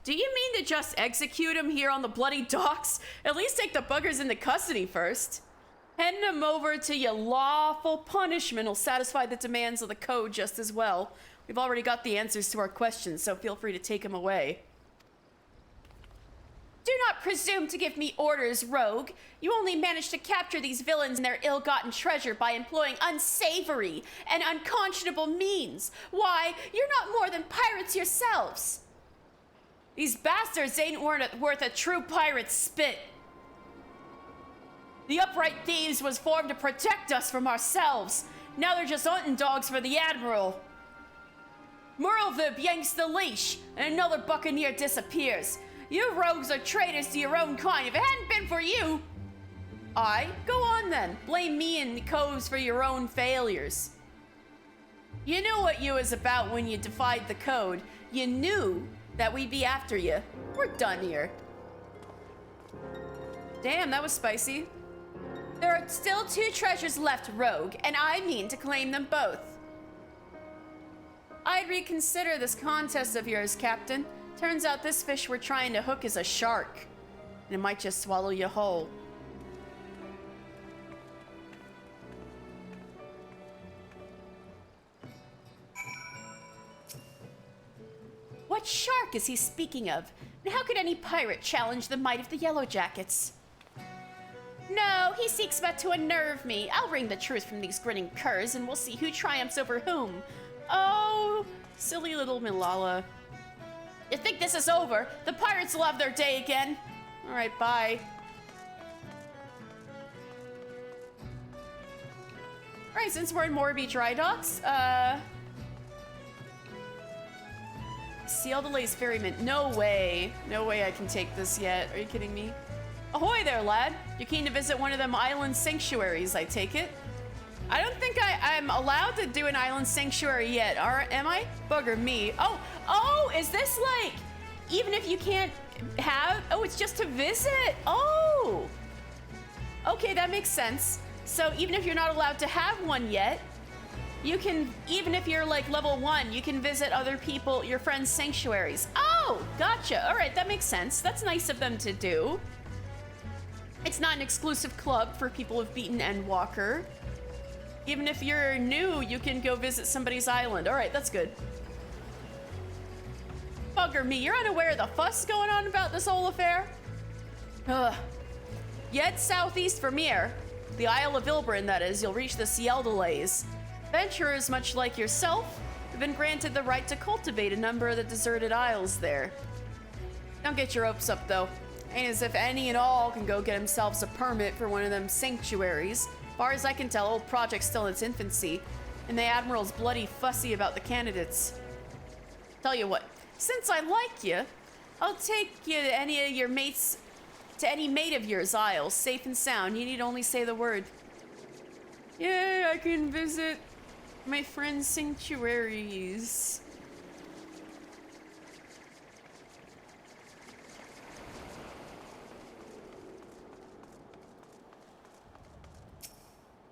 Do you mean to just execute him here on the bloody docks? At least take the buggers into custody first. Handing them over to your lawful punishment will satisfy the demands of the code just as well. We've already got the answers to our questions, so feel free to take them away. Do not presume to give me orders, rogue. You only managed to capture these villains and their ill-gotten treasure by employing unsavory and unconscionable means. Why, you're not more than pirates yourselves. These bastards ain't worth a true pirate's spit. The upright thieves was formed to protect us from ourselves. Now they're just hunting dogs for the Admiral. Murlvib yanks the leash, and another buccaneer disappears. You rogues are traitors to your own kind. If it hadn't been for you... Go on then. Blame me and the coves for your own failures. You knew what you was about when you defied the code. You knew that we'd be after you. We're done here. Damn, that was spicy. There are still 2 treasures left, rogue, and I mean to claim them both. I'd reconsider this contest of yours, Captain. Turns out this fish we're trying to hook is a shark, and it might just swallow you whole. What shark is he speaking of? And how could any pirate challenge the might of the Yellow Jackets? No, he seeks but to unnerve me. I'll wring the truth from these grinning curs, and we'll see who triumphs over whom. Oh, silly little Milala. You think this is over? The pirates will have their day again. All right, bye. All right, since we're in Morby dry docks, Seal delays ferryman. No way I can take this yet. Are you kidding me? Ahoy there, lad. You keen to visit one of them island sanctuaries, I take it? I don't think I'm allowed to do an island sanctuary yet, am I? Bugger me. Oh, is this like, even if you can't have, it's just to visit? Oh. Okay, that makes sense. So even if you're not allowed to have one yet, you can, even if you're like level 1, you can visit other people, your friends' sanctuaries. Oh, gotcha. All right, that makes sense. That's nice of them to do. It's not an exclusive club for people of Beaten and Walker. Even if you're new, you can go visit somebody's island. All right, that's good. bugger me. You're unaware of the fuss going on about this whole affair? Ugh. Yet southeast from here, the Isle of Ilbrin, that is, you'll reach the Sieldelays. Venturers, much like yourself, have been granted the right to cultivate a number of the deserted isles there. Don't get your hopes up, though. Ain't as if any and all can go get themselves a permit for one of them sanctuaries. Far as I can tell, old project's still in its infancy, and the Admiral's bloody fussy about the candidates. Tell you what, since I like you, I'll take you to any of your mates, to any mate of yours isles, safe and sound. You need only say the word. Yeah, I can visit my friend's sanctuaries.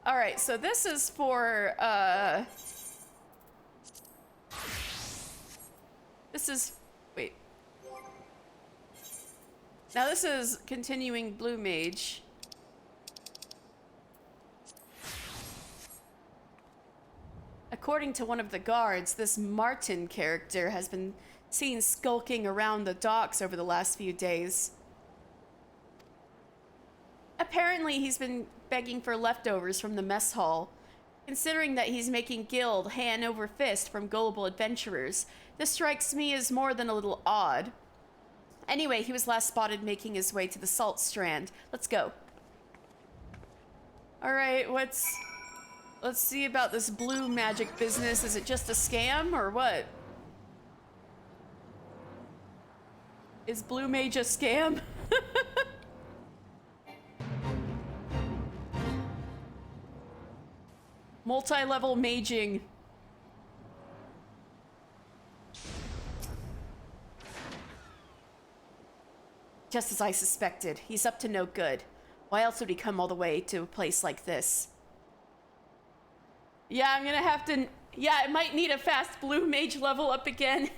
All right, so this is for, wait. Now this is continuing Blue Mage. According to one of the guards, this Martin character has been seen skulking around the docks over the last few days. Apparently, he's been begging for leftovers from the mess hall. Considering that he's making guild hand over fist from gullible adventurers, this strikes me as more than a little odd. Anyway, he was last spotted making his way to the Salt Strand. Let's go. Alright, let's see about this blue magic business. Is it just a scam or what? Is Blue Mage a scam? Multi-level maging. Just as I suspected, he's up to no good. Why else would he come all the way to a place like this? Yeah, I'm gonna have to... Yeah, I might need a fast blue mage level up again.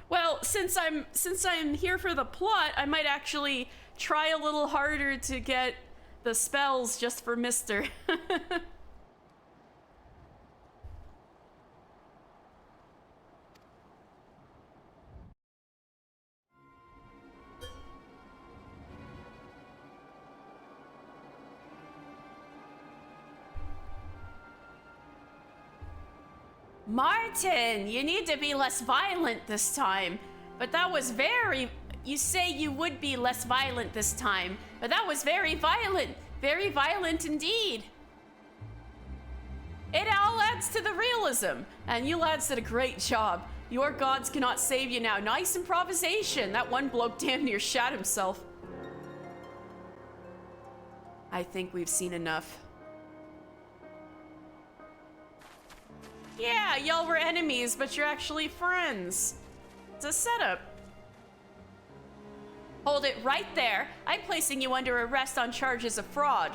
Well, since I'm here for the plot, I might actually try a little harder to get the spells just for Mister. Martin, you need to be less violent this time. But that was very... You say you would be less violent this time, but that was very violent. Very violent indeed. It all adds to the realism, and you lads did a great job. Your gods cannot save you now. Nice improvisation. That one bloke damn near shot himself. I think we've seen enough. Yeah, y'all were enemies, but you're actually friends. It's a setup. Hold it right there. I'm placing you under arrest on charges of fraud.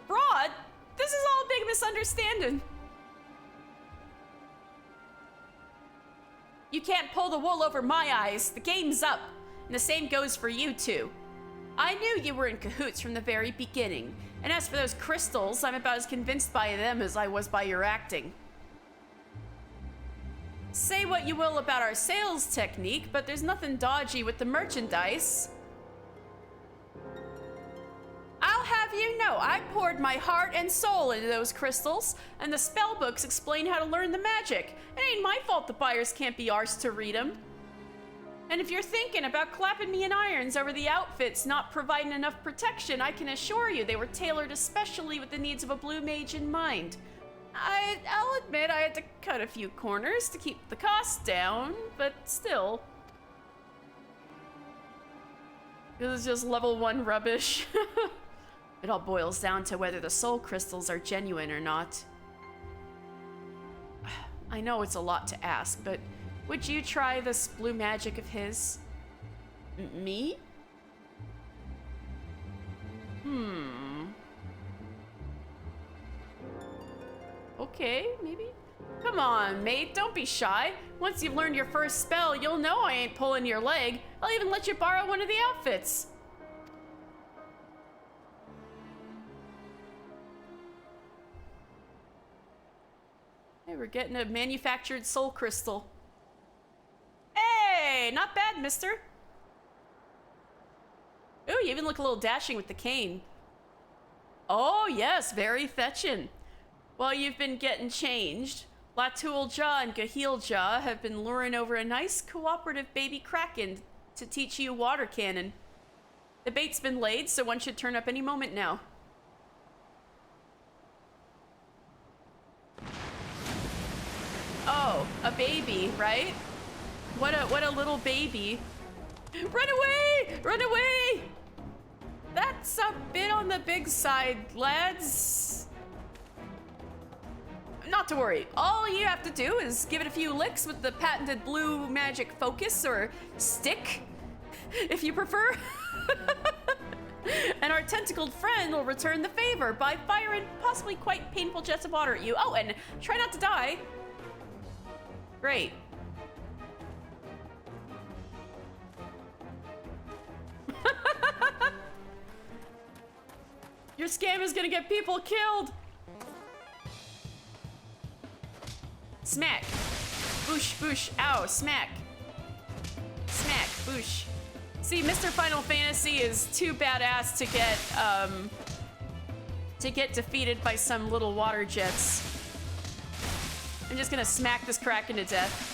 Fraud? This is all a big misunderstanding. You can't pull the wool over my eyes. The game's up. And the same goes for you two. I knew you were in cahoots from the very beginning. And as for those crystals, I'm about as convinced by them as I was by your acting. Say what you will about our sales technique, but there's nothing dodgy with the merchandise. I'll have you know, I poured my heart and soul into those crystals, and the spell books explain how to learn the magic. It ain't my fault the buyers can't be arsed to read them. And if you're thinking about clapping me in irons over the outfits not providing enough protection, I can assure you they were tailored especially with the needs of a blue mage in mind. I'll admit I had to cut a few corners to keep the cost down, but still. This is just level 1 rubbish. It all boils down to whether the soul crystals are genuine or not. I know it's a lot to ask, but would you try this blue magic of his? Me? Okay, maybe? Come on, mate, don't be shy. Once you've learned your first spell, you'll know I ain't pulling your leg. I'll even let you borrow one of the outfits. I we're getting a manufactured soul crystal. Hey, not bad, mister. Ooh, you even look a little dashing with the cane. Oh, yes, very fetching. While you've been getting changed, Latoul Jaw and Gaheel Jaw have been luring over a nice cooperative baby kraken to teach you water cannon. The bait's been laid, so one should turn up any moment now. Oh, a baby, right? What a little baby. Run away! Run away! That's a bit on the big side, lads. Not to worry. All you have to do is give it a few licks with the patented blue magic focus or stick, if you prefer. And our tentacled friend will return the favor by firing possibly quite painful jets of water at you. Oh, and try not to die. Great. Your scam is gonna get people killed. Smack. Boosh, boosh, ow, smack. Smack, boosh. See, Mr. Final Fantasy is too badass to get defeated by some little water jets. I'm just gonna smack this Kraken to death.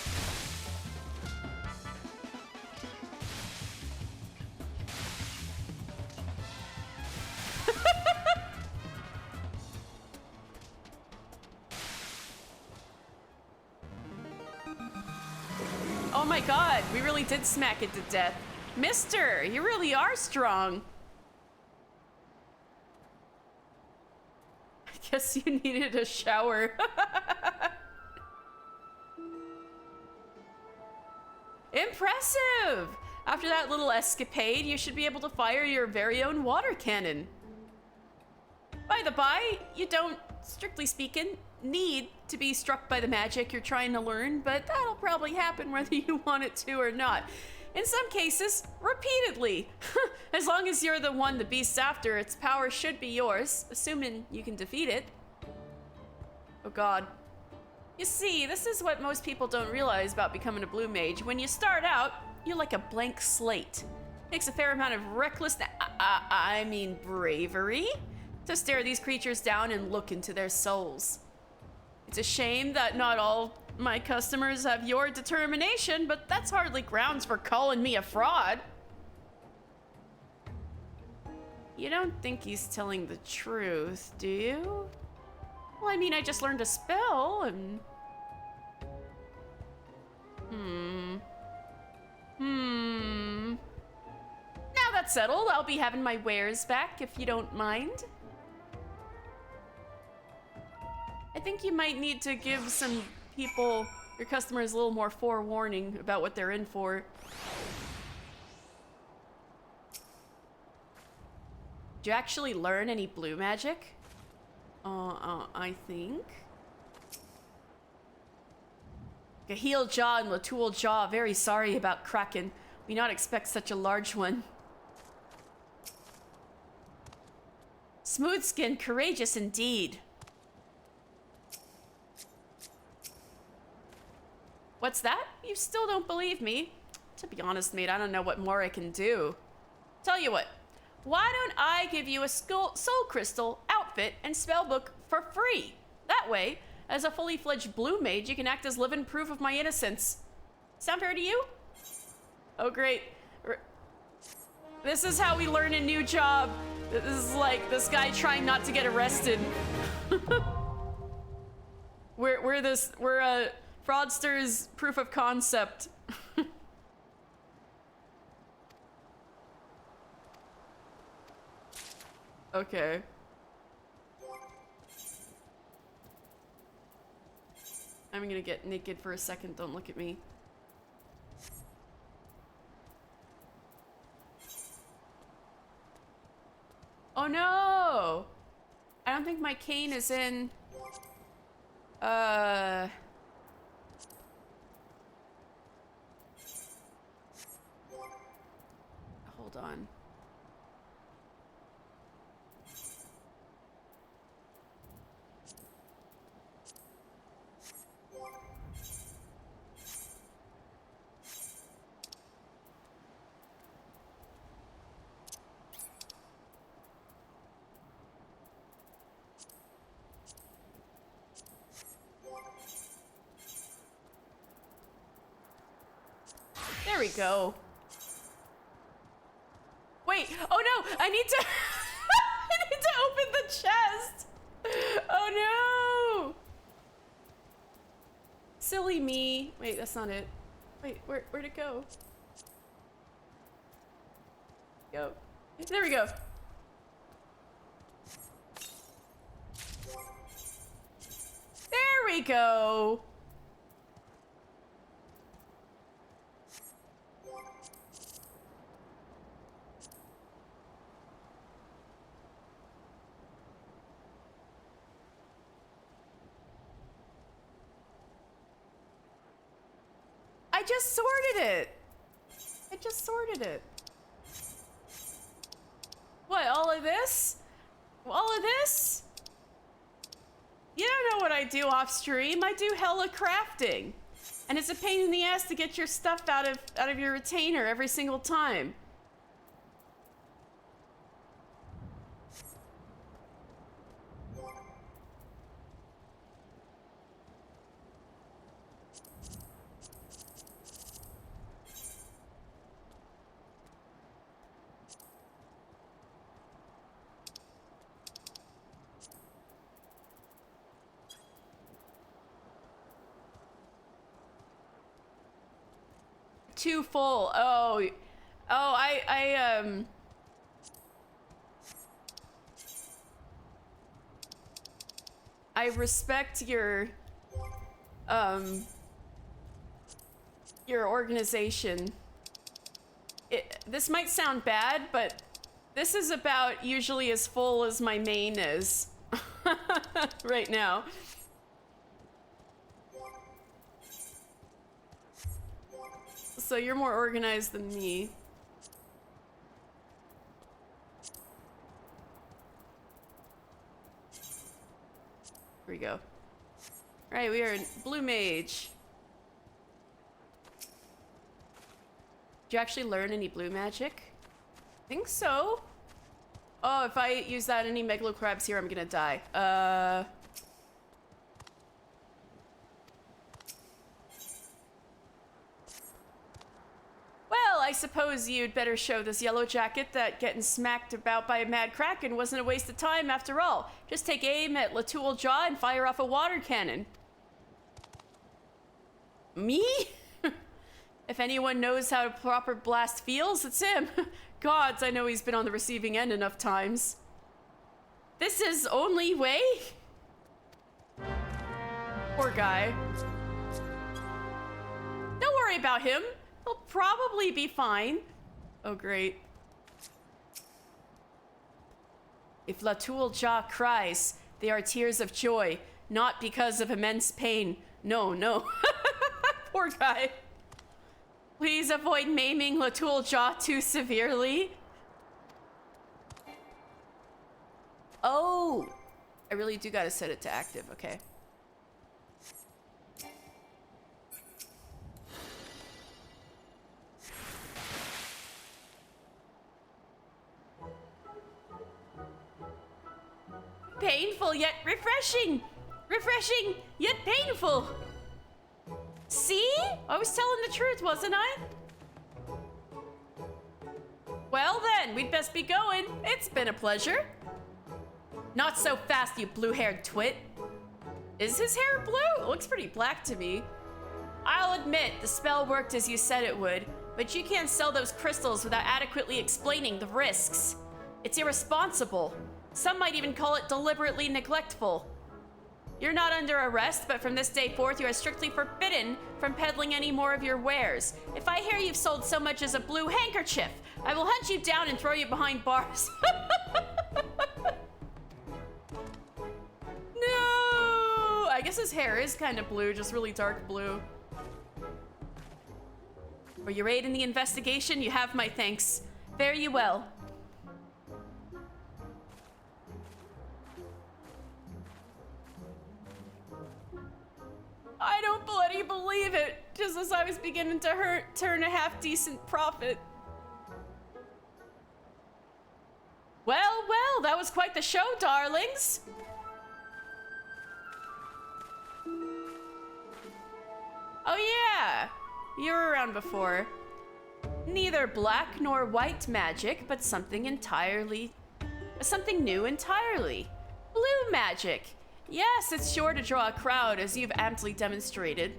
Oh my god, we really did smack it to death. Mister, you really are strong. I guess you needed a shower. Impressive! After that little escapade, you should be able to fire your very own water cannon. By the by, you don't, strictly speaking, need to be struck by the magic you're trying to learn, but that'll probably happen whether you want it to or not. In some cases, repeatedly. As long as you're the one the beast's after, its power should be yours, assuming you can defeat it. Oh god. You see, this is what most people don't realize about becoming a blue mage. When you start out, you're like a blank slate. Takes a fair amount of reckless, I mean bravery, to stare these creatures down and look into their souls. It's a shame that not all my customers have your determination, but that's hardly grounds for calling me a fraud. You don't think he's telling the truth, do you? Well, I mean, I just learned a spell and... Now that's settled, I'll be having my wares back if you don't mind. I think you might need to give some people, your customers, a little more forewarning about what they're in for. Did you actually learn any blue magic? I think. Gaheel Jaw and Latoul Jaw, very sorry about Kraken. We not expect such a large one. Smooth skin, courageous indeed. What's that? You still don't believe me? To be honest, mate, I don't know what more I can do. Tell you what, why don't I give you a soul crystal, outfit, and spellbook for free? That way, as a fully fledged blue mage, you can act as living proof of my innocence. Sound fair to you? Oh, great. This is how we learn a new job. This is like this guy trying not to get arrested. We're a fraudster's proof of concept. Okay. I'm gonna get naked for a second, don't look at me. Oh no! I don't think my cane is in... Hold on. There we go. Wait, oh no, I need to I need to open the chest. Oh no. Silly me. Wait, that's not it. Wait, where'd it go? Go. There we go. There we go. I just sorted it. I just sorted it. What, all of this? All of this? You don't know what I do off stream. I do hella crafting. And it's a pain in the ass to get your stuff out of your retainer every single time. Too full. Oh, I respect your organization. This might sound bad, but this is about usually as full as my main is right now. So you're more organized than me. Here we go. All right, we are in Blue Mage. Did you actually learn any blue magic? I think so. Oh, if I use that any Megalo Crabs here, I'm gonna die. Well, I suppose you'd better show this yellow jacket that getting smacked about by a mad kraken wasn't a waste of time after all. Just take aim at Latoul Jaw and fire off a water cannon. Me? If anyone knows how a proper blast feels, it's him. Gods, I know he's been on the receiving end enough times. This is only way? Poor guy. Don't worry about him. He'll probably be fine. Oh, great. If Latoul Jaw cries, they are tears of joy, not because of immense pain. No, no. Poor guy. Please avoid maiming Latoul Jaw too severely. Oh, I really do gotta set it to active, okay. Painful yet refreshing. Refreshing yet painful. See? I was telling the truth, wasn't I? Well then, we'd best be going. It's been a pleasure. Not so fast, you blue-haired twit. Is his hair blue? It looks pretty black to me. I'll admit, the spell worked as you said it would, but you can't sell those crystals without adequately explaining the risks. It's irresponsible. Some might even call it deliberately neglectful. You're not under arrest, but from this day forth, you are strictly forbidden from peddling any more of your wares. If I hear you've sold so much as a blue handkerchief, I will hunt you down and throw you behind bars. No! I guess his hair is kind of blue, just really dark blue. For your aid in the investigation, you have my thanks. Fare you well. I don't bloody believe it, just as I was beginning to turn a half-decent profit. Well, well, that was quite the show, darlings. Oh yeah, you were around before. Neither black nor white magic, but something new entirely. Blue magic. Yes, it's sure to draw a crowd, as you've amply demonstrated.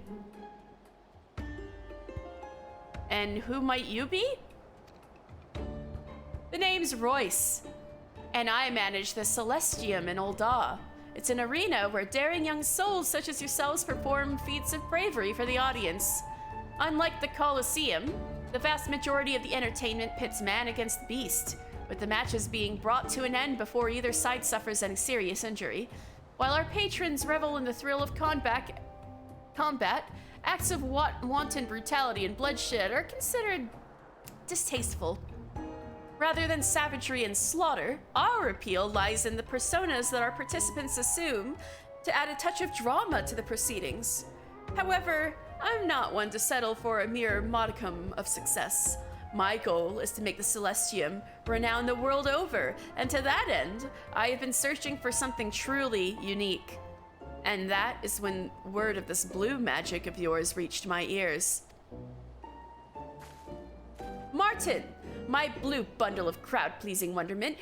And who might you be? The name's Royce, and I manage the Celestium in Ul'dah. It's an arena where daring young souls such as yourselves perform feats of bravery for the audience. Unlike the Colosseum, the vast majority of the entertainment pits man against beast, with the matches being brought to an end before either side suffers any serious injury. While our patrons revel in the thrill of combat, acts of wanton brutality and bloodshed are considered distasteful. Rather than savagery and slaughter, our appeal lies in the personas that our participants assume to add a touch of drama to the proceedings. However, I'm not one to settle for a mere modicum of success. My goal is to make the Celestium renowned the world over, and to that end, I have been searching for something truly unique. And that is when word of this blue magic of yours reached my ears. Martin, my blue bundle of crowd-pleasing wonderment,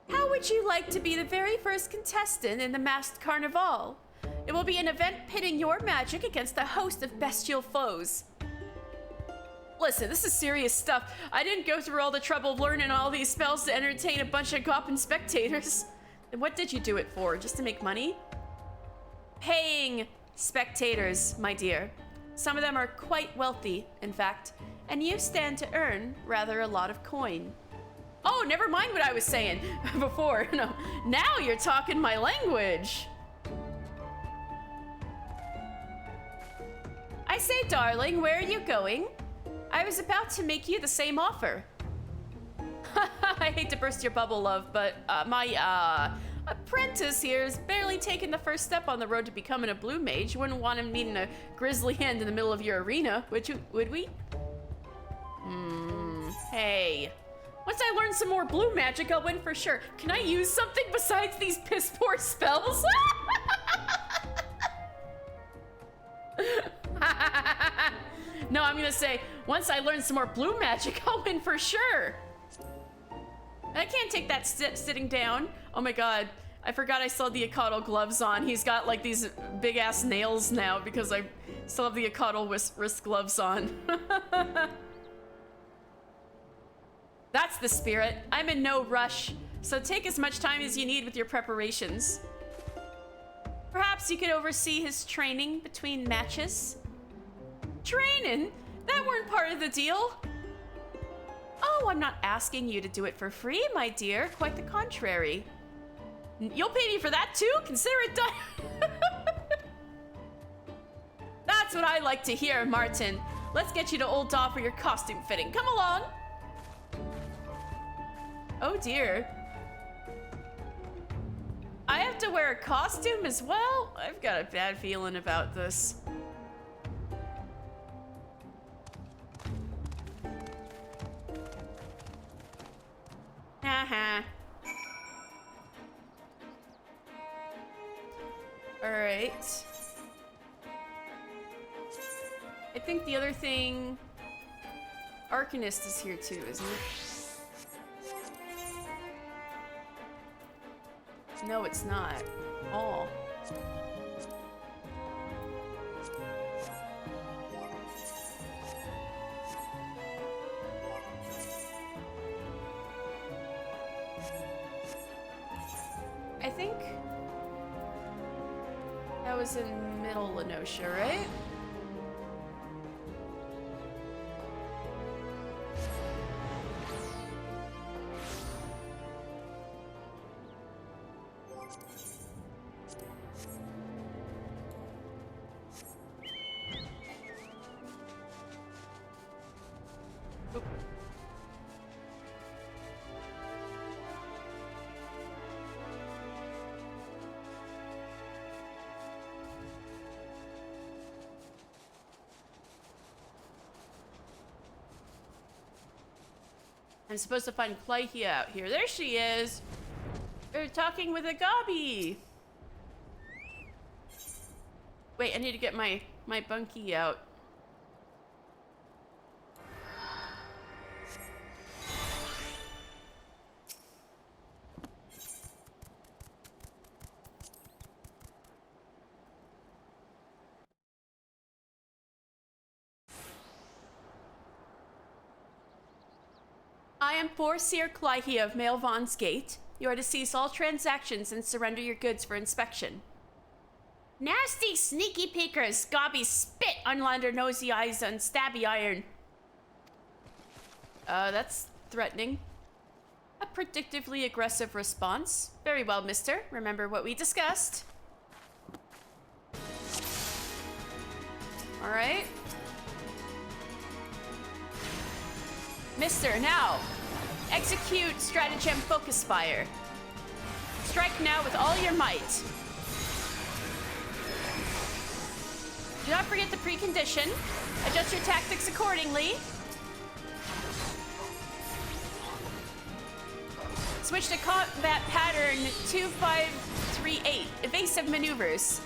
how would you like to be the very first contestant in the masked carnival? It will be an event pitting your magic against a host of bestial foes. Listen, this is serious stuff. I didn't go through all the trouble of learning all these spells to entertain a bunch of gopping spectators. And what did you do it for? Just to make money? Paying spectators, my dear. Some of them are quite wealthy, in fact, and you stand to earn rather a lot of coin. Oh, never mind what I was saying before. No, now you're talking my language. I say, darling, where are you going? I was about to make you the same offer. I hate to burst your bubble, love, but my apprentice here has barely taken the first step on the road to becoming a blue mage. You wouldn't want him meeting a grisly end in the middle of your arena, would we? Hey. Once I learn some more blue magic, I'll win for sure. Can I use something besides these piss-poor spells? No, I'm gonna say, once I learn some more blue magic, I'll win for sure. I can't take that sitting down. Oh my god, I forgot I still had the Akatl gloves on. He's got like these big ass nails now because I still have the Akatl wrist gloves on. That's the spirit. I'm in no rush, so take as much time as you need with your preparations. Perhaps you could oversee his training between matches? Training? That weren't part of the deal. Oh, I'm not asking you to do it for free, my dear. Quite the contrary. You'll pay me for that too? Consider it done. That's what I like to hear, Martin. Let's get you to Ul'dah for your costume fitting. Come along. Oh dear. I have to wear a costume as well? I've got a bad feeling about this. Haha. Alright. I think the other thing... Arcanist is here too, isn't it? No, it's not. Oh. I think that was in Middle Lenosha, right? I'm supposed to find Clyhia out here. There she is. They're talking with a gobby. Wait, I need to get my bunkie out. am Forseer Clyhia of Maelvon's Gate. You are to cease all transactions and surrender your goods for inspection. Nasty, sneaky peekers, gobby spit on under nosy eyes and stabby iron. That's threatening. A predictively aggressive response. Very well, mister. Remember what we discussed. All right. Mister, now. Execute Stratagem Focus Fire. Strike now with all your might. Do not forget the precondition. Adjust your tactics accordingly. Switch to combat pattern 2538. Evasive maneuvers.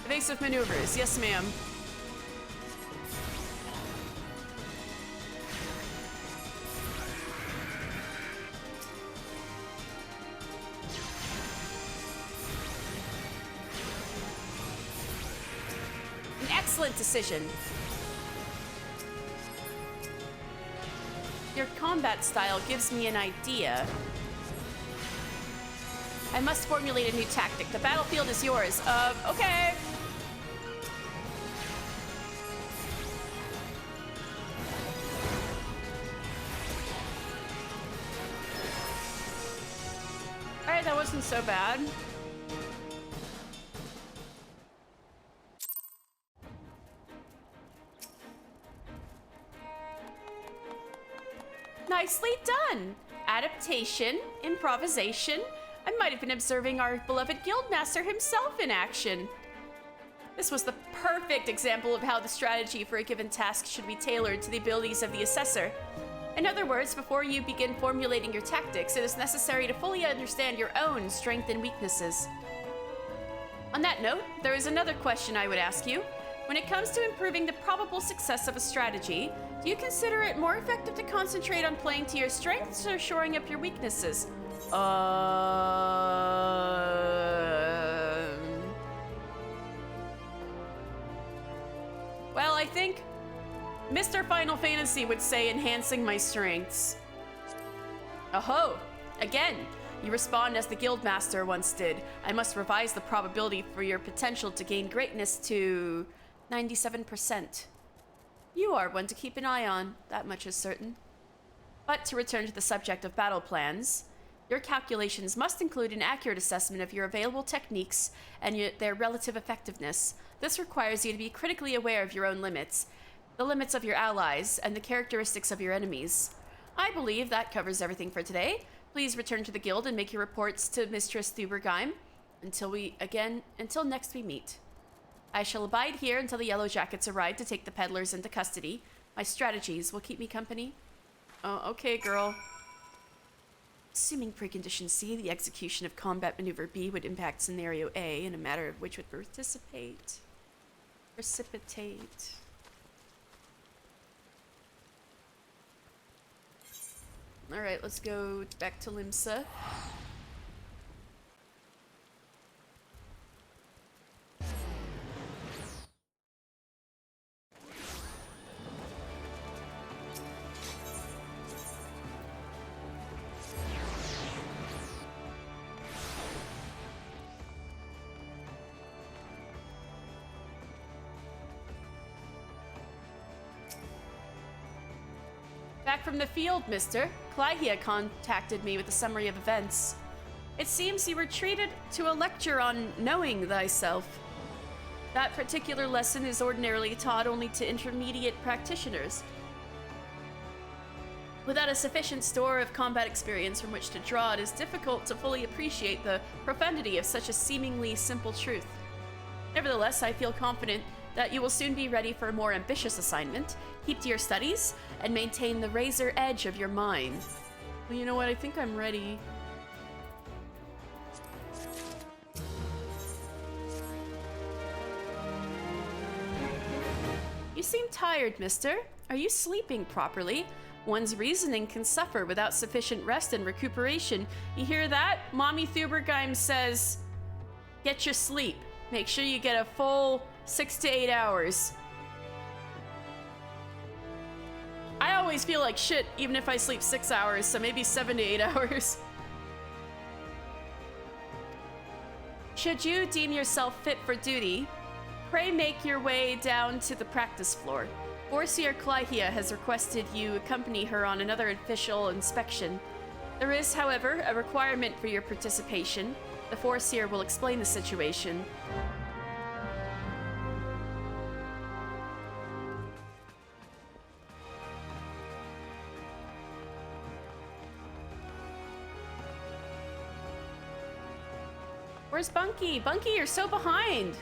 Evasive maneuvers. Yes, ma'am. Excellent decision. Your combat style gives me an idea. I must formulate a new tactic. The battlefield is yours. Okay. Alright, that wasn't so bad. Nicely done! Adaptation, improvisation. I might have been observing our beloved guildmaster himself in action. This was the perfect example of how the strategy for a given task should be tailored to the abilities of the assessor. In other words, before you begin formulating your tactics, it is necessary to fully understand your own strengths and weaknesses. On that note, there is another question I would ask you. When it comes to improving the probable success of a strategy, do you consider it more effective to concentrate on playing to your strengths or shoring up your weaknesses? Well, I think Mr. Final Fantasy would say enhancing my strengths. Oh, again, you respond as the Guildmaster once did. I must revise the probability for your potential to gain greatness to 97%. You are one to keep an eye on, that much is certain. But to return to the subject of battle plans, your calculations must include an accurate assessment of your available techniques and their relative effectiveness. This requires you to be critically aware of your own limits, the limits of your allies, and the characteristics of your enemies. I believe that covers everything for today. Please return to the guild and make your reports to Mistress Thubergeim until next we meet. I shall abide here until the Yellow Jackets arrive to take the peddlers into custody. My strategies will keep me company. Oh, okay, girl. Assuming precondition C, the execution of combat maneuver B would impact scenario A in a matter of which would precipitate. Alright, let's go back to Limsa. Back from the field, mister. Clyhia contacted me with a summary of events. It seems you were treated to a lecture on knowing thyself. That particular lesson is ordinarily taught only to intermediate practitioners. Without a sufficient store of combat experience from which to draw, it is difficult to fully appreciate the profundity of such a seemingly simple truth. Nevertheless, I feel confident that you will soon be ready for a more ambitious assignment. Keep to your studies and maintain the razor edge of your mind. Well, you know what? I think I'm ready. You seem tired, mister. Are you sleeping properly? One's reasoning can suffer without sufficient rest and recuperation. You hear that? Mommy Thubergeim says, get your sleep. Make sure you get a full 6 to 8 hours. I always feel like shit even if I sleep 6 hours, so maybe 7 to 8 hours. Should you deem yourself fit for duty, pray make your way down to the practice floor. Overseer Clyhia has requested you accompany her on another official inspection. There is, however, a requirement for your participation. The Overseer will explain the situation. Where's Bunky? Bunky, you're so behind!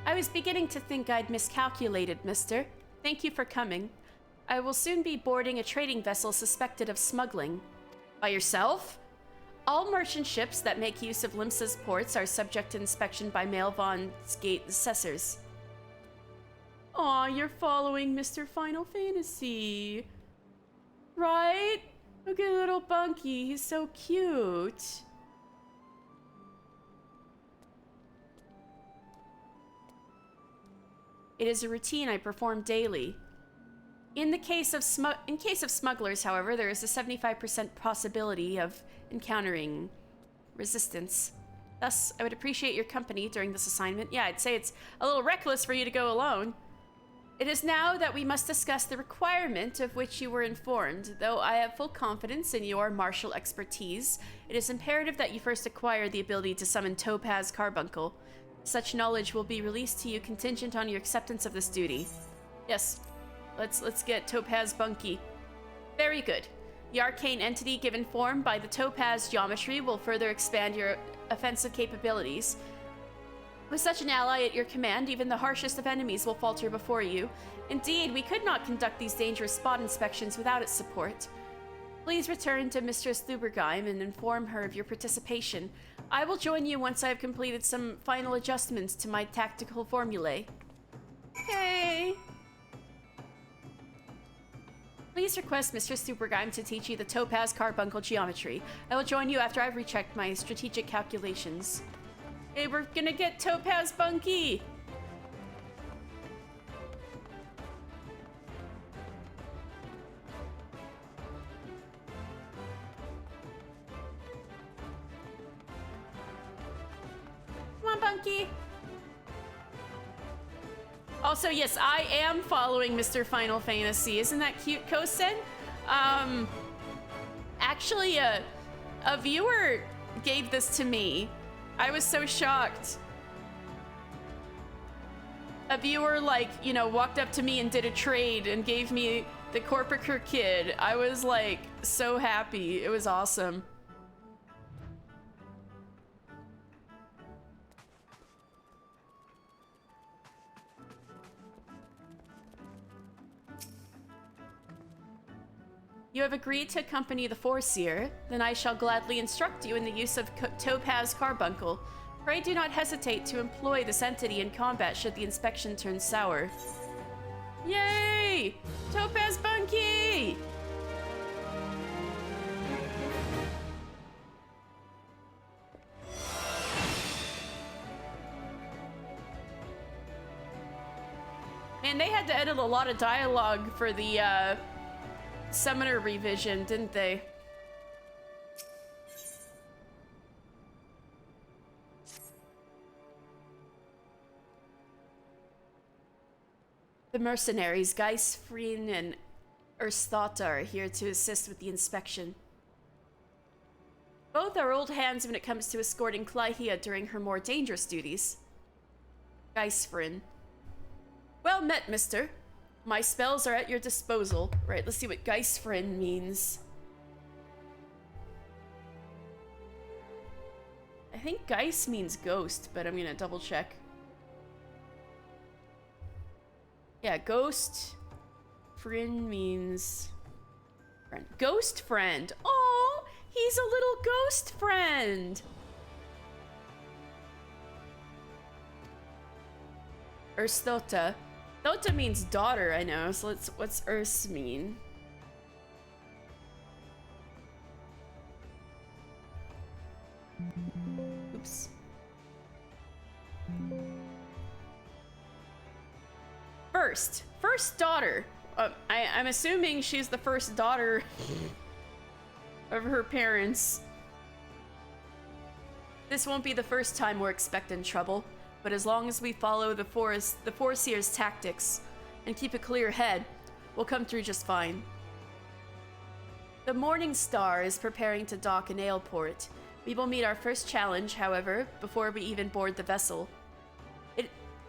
I was beginning to think I'd miscalculated, mister. Thank you for coming. I will soon be boarding a trading vessel suspected of smuggling. By yourself? All merchant ships that make use of Limsa's ports are subject to inspection by Maelvon's Gate assessors. Aw, you're following Mr. Final Fantasy. Right? Look at little Bunky, he's so cute. It is a routine I perform daily. In case of smugglers, however, there is a 75% possibility of encountering resistance. Thus, I would appreciate your company during this assignment. Yeah, I'd say it's a little reckless for you to go alone. It is now that we must discuss the requirement of which you were informed. Though I have full confidence in your martial expertise, it is imperative that you first acquire the ability to summon Topaz Carbuncle. Such knowledge will be released to you contingent on your acceptance of this duty. Yes, let's get Topaz Bunky. Very good. The arcane entity given form by the Topaz geometry will further expand your offensive capabilities. With such an ally at your command, even the harshest of enemies will falter before you. Indeed, we could not conduct these dangerous spot inspections without its support. Please return to Mistress Thubergeim and inform her of your participation. I will join you once I have completed some final adjustments to my tactical formulae. Okay. Please request Mistress Thubergeim to teach you the Topaz Carbuncle geometry. I will join you after I've rechecked my strategic calculations. Hey, we're gonna get Topaz Bunky! Come on, Bunky! Also, yes, I am following Mr. Final Fantasy. Isn't that cute, Kosen? Actually, a viewer gave this to me. I was so shocked. A viewer, like, you know, walked up to me and did a trade and gave me the Corporate Kid. I was, like, so happy. It was awesome. You have agreed to accompany the Foreseer, then I shall gladly instruct you in the use of Topaz Carbuncle. Pray do not hesitate to employ this entity in combat should the inspection turn sour. Yay! Topaz Bunky! Man, they had to edit a lot of dialogue for the, Summoner revision, didn't they? The mercenaries, Geis, Freen, and Erstata are here to assist with the inspection. Both are old hands when it comes to escorting Clyhia during her more dangerous duties. Geisfrin. Well met, mister. My spells are at your disposal. Right, let's see what Geisfrin means. I think Geis means ghost, but I'm gonna double check. Yeah, ghost. Friend means friend. Ghost friend. Oh, he's a little ghost friend. Erstota. Thota means daughter, I know. So what's Urs mean? Oops. First daughter. I'm assuming she's the first daughter of her parents. This won't be the first time we're expecting trouble, but as long as we follow the Foreseer's tactics and keep a clear head, we'll come through just fine. The Morning Star is preparing to dock in Aleport. We will meet our first challenge, however, before we even board the vessel.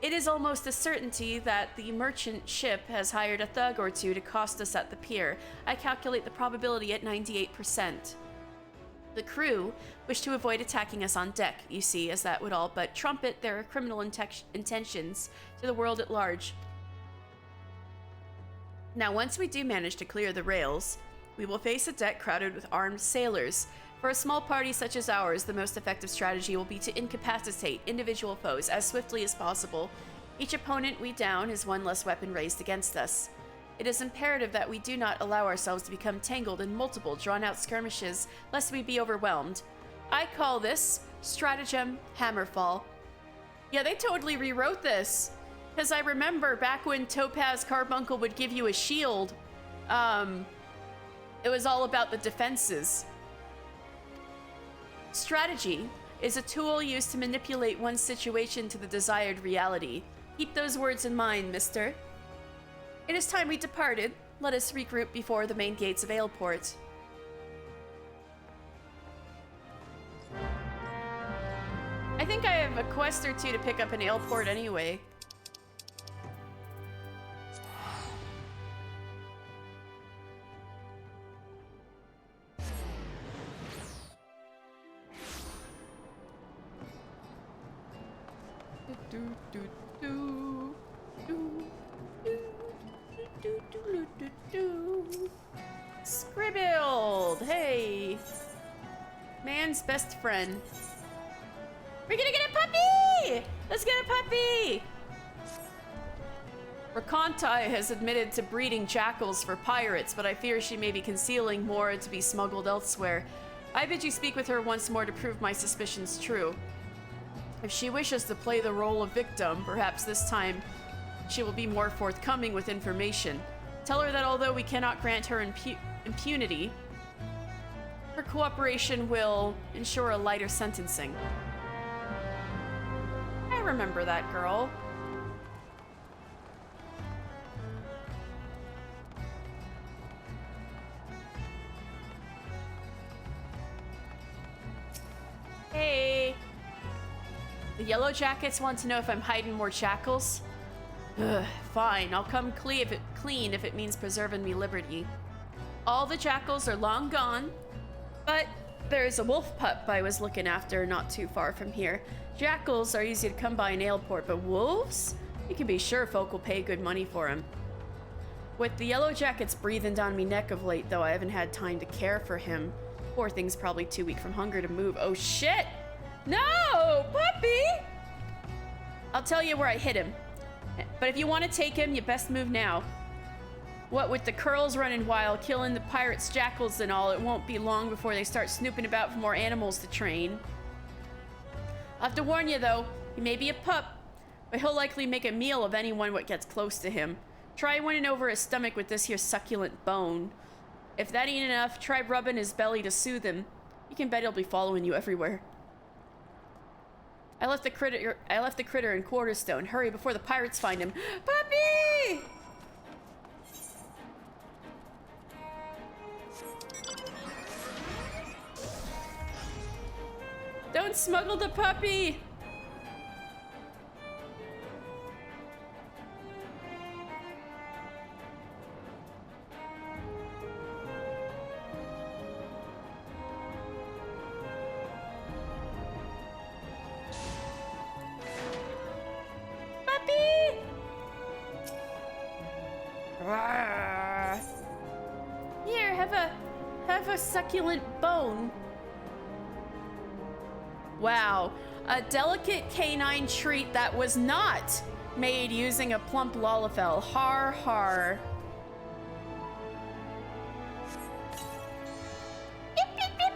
It is almost a certainty that the merchant ship has hired a thug or two to cost us at the pier. I calculate the probability at 98%. The crew wish to avoid attacking us on deck, you see, as that would all but trumpet their criminal intentions to the world at large. Now, once we do manage to clear the rails, we will face a deck crowded with armed sailors. For a small party such as ours, the most effective strategy will be to incapacitate individual foes as swiftly as possible. Each opponent we down is one less weapon raised against us. It is imperative that we do not allow ourselves to become tangled in multiple drawn-out skirmishes, lest we be overwhelmed. I call this Stratagem Hammerfall. Yeah, they totally rewrote this. Because I remember back when Topaz Carbuncle would give you a shield, it was all about the defenses. Strategy is a tool used to manipulate one's situation to the desired reality. Keep those words in mind, mister. It is time we departed. Let us regroup before the main gates of Aleport. I think I have a quest or two to pick up in Aleport anyway. Scribbled! Hey! Man's best friend. We're gonna get a puppy! Let's get a puppy! Rakontai has admitted to breeding jackals for pirates, but I fear she may be concealing more to be smuggled elsewhere. I bid you speak with her once more to prove my suspicions true. If she wishes to play the role of victim, perhaps this time she will be more forthcoming with information. Tell her that although we cannot grant her impunity, her cooperation will ensure a lighter sentencing. I remember that girl. Hey! The Yellow Jackets want to know if I'm hiding more jackals. Ugh, fine, I'll come clean if it means preserving me liberty. All the jackals are long gone, but there's a wolf pup I was looking after not too far from here. Jackals are easy to come by in Aleport, but wolves? You can be sure folk will pay good money for them. With the Yellow Jackets breathing down me neck of late, though, I haven't had time to care for him. Poor thing's probably too weak from hunger to move. Oh shit! No! Puppy! I'll tell you where I hit him. But if you want to take him, you best move now. What with the curls running wild, killing the pirates, jackals and all, it won't be long before they start snooping about for more animals to train. I'll have to warn you though, he may be a pup, but he'll likely make a meal of anyone what gets close to him. Try winning over his stomach with this here succulent bone. If that ain't enough, try rubbing his belly to soothe him. You can bet he'll be following you everywhere. I left the critter in Quarterstone. Hurry before the pirates find him. Puppy! Don't smuggle the puppy! Here, have a succulent bone. Wow, a delicate canine treat that was not made using a plump Lalafell. Har har. Beep, beep, beep.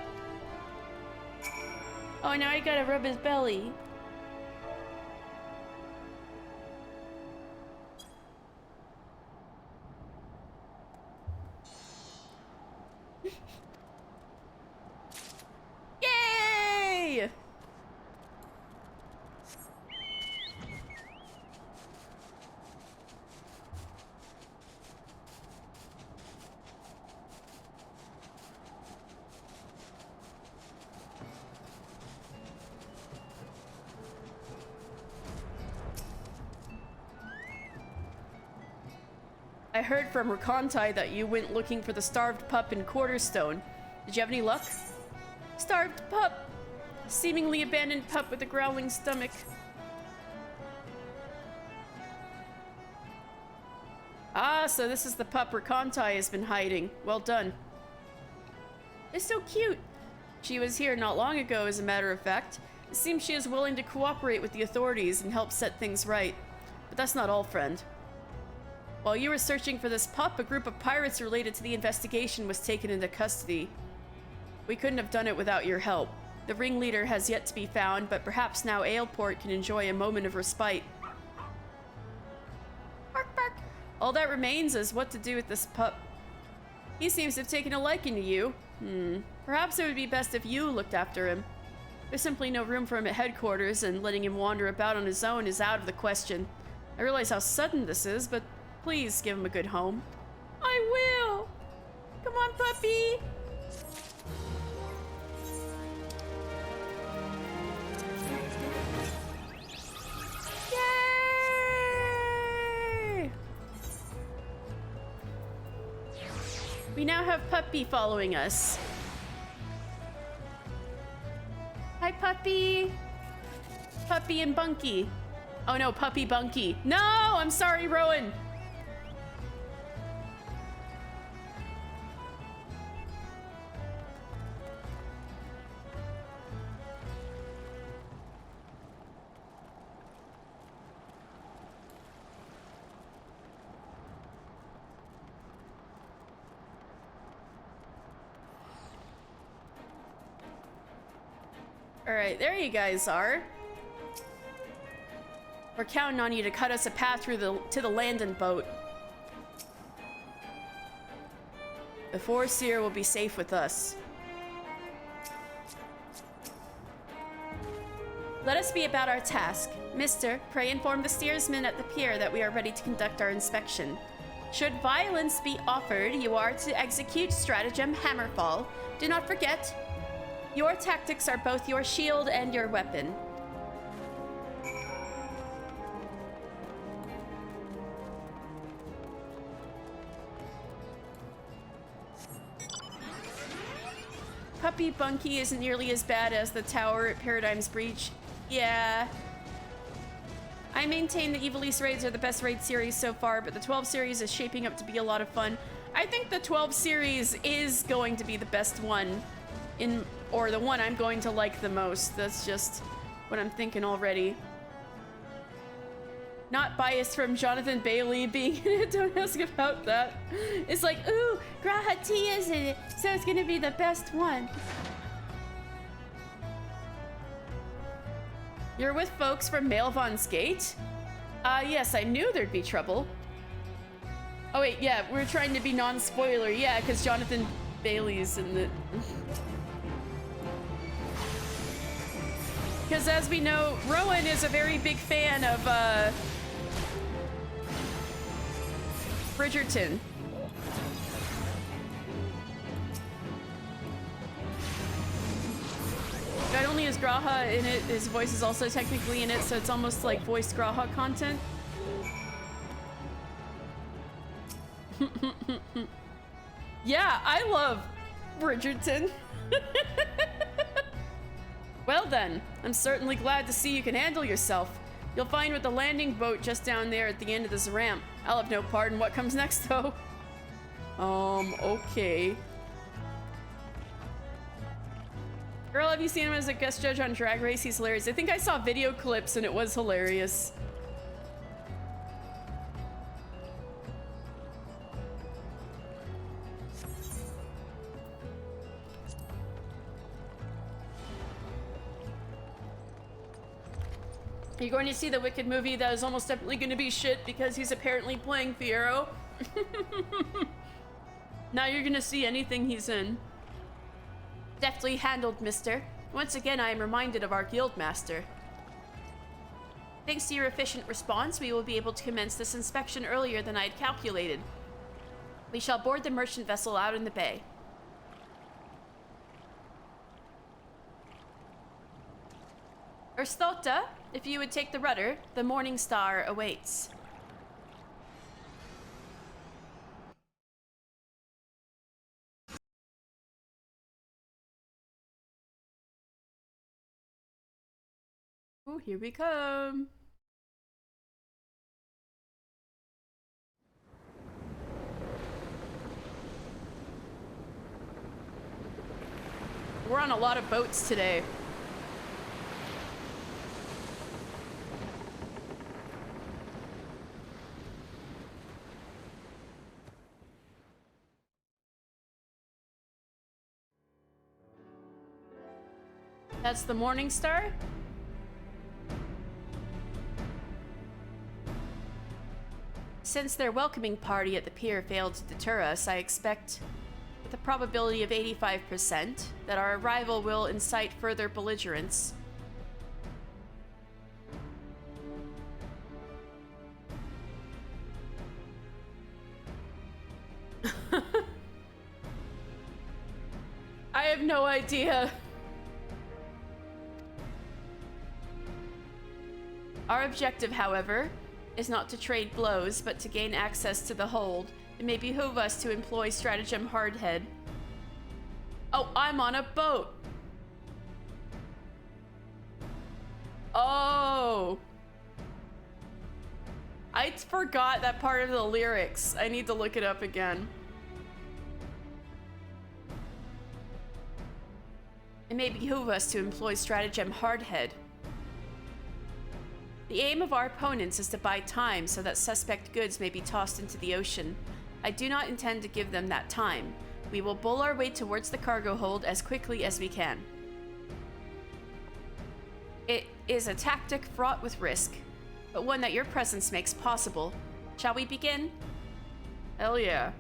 Oh, now I gotta rub his belly. Yay! I heard from Rakontai that you went looking for the starved pup in Quarterstone. Did you have any luck? Starved pup! Seemingly abandoned pup with a growling stomach. Ah, so this is the pup Rakontai has been hiding. Well done. It's so cute. She was here not long ago, as a matter of fact. It seems she is willing to cooperate with the authorities and help set things right. But that's not all, friend. While you were searching for this pup, a group of pirates related to the investigation was taken into custody. We couldn't have done it without your help. The ringleader has yet to be found, but perhaps now Aleport can enjoy a moment of respite. Bark, bark. All that remains is what to do with this pup. He seems to have taken a liking to you. Perhaps it would be best if you looked after him. There's simply no room for him at headquarters, and letting him wander about on his own is out of the question. I realize how sudden this is, but please give him a good home. I will! Come on, puppy! Yay! We now have Puppy following us. Hi, Puppy! Puppy and Bunky. Oh no, Puppy Bunky. No! I'm sorry, Rowan! Alright, there you guys are. We're counting on you to cut us a path through to the landing boat. The Foreseer will be safe with us. Let us be about our task. Mister, pray inform the steersman at the pier that we are ready to conduct our inspection. Should violence be offered, you are to execute stratagem Hammerfall. Do not forget, your tactics are both your shield and your weapon. Puppy Bunky isn't nearly as bad as the tower at Paradigm's Breach. Yeah. I maintain the Evil East raids are the best raid series so far, but the 12 series is shaping up to be a lot of fun. I think the 12 series is going to be the best one, or the one I'm going to like the most. That's just what I'm thinking already. Not biased from Jonathan Bailey being in it, don't ask about that. It's like, ooh, Graha T is in it, so it's gonna be the best one. You're with folks from Malevon's Gate? Yes, I knew there'd be trouble. Oh wait, yeah, we're trying to be non-spoiler, yeah, because Jonathan Bailey's in the... Because as we know, Rowan is a very big fan of, Bridgerton. Not only is Graha in it, his voice is also technically in it, so it's almost like voiced Graha content. Yeah, I love Bridgerton. Well then, I'm certainly glad to see you can handle yourself. You'll find with the landing boat just down there at the end of this ramp. I'll have no part in what comes next though. Okay. Girl, have you seen him as a guest judge on Drag Race? He's hilarious. I think I saw video clips and it was hilarious. You're going to see the Wicked movie that is almost definitely going to be shit because he's apparently playing Fiero. Now you're going to see anything he's in. Deftly handled, mister. Once again, I am reminded of our guildmaster. Thanks to your efficient response, we will be able to commence this inspection earlier than I had calculated. We shall board the merchant vessel out in the bay. Erstota, if you would take the rudder, the Morning Star awaits. Oh, here we come. We're on a lot of boats today. That's the Morning Star? Since their welcoming party at the pier failed to deter us, I expect, with a probability of 85%, that our arrival will incite further belligerence. I have no idea. Our objective, however, is not to trade blows, but to gain access to the hold. It may behoove us to employ stratagem hardhead. Oh, I'm on a boat. Oh. I forgot that part of the lyrics. I need to look it up again. It may behoove us to employ stratagem hardhead. The aim of our opponents is to buy time so that suspect goods may be tossed into the ocean. I do not intend to give them that time. We will bull our way towards the cargo hold as quickly as we can. It is a tactic fraught with risk, but one that your presence makes possible. Shall we begin? Hell yeah.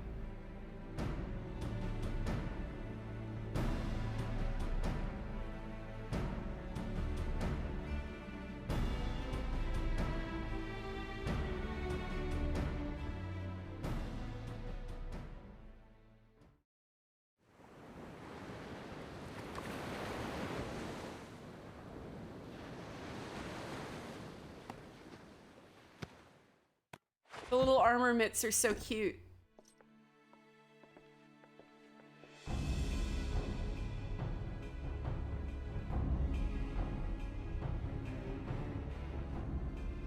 The little armor mitts are so cute.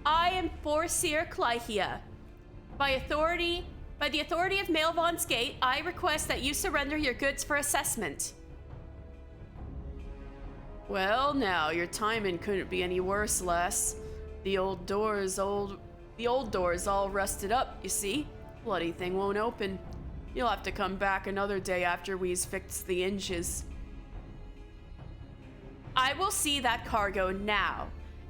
I am Forseer Clyhia. By the authority of Maelvon's Gate, I request that you surrender your goods for assessment. Well, now, your timing couldn't be any worse, lass. The old door is all rusted up, you see? Bloody thing won't open. You'll have to come back another day after we's fixed the hinges. I will see that cargo now.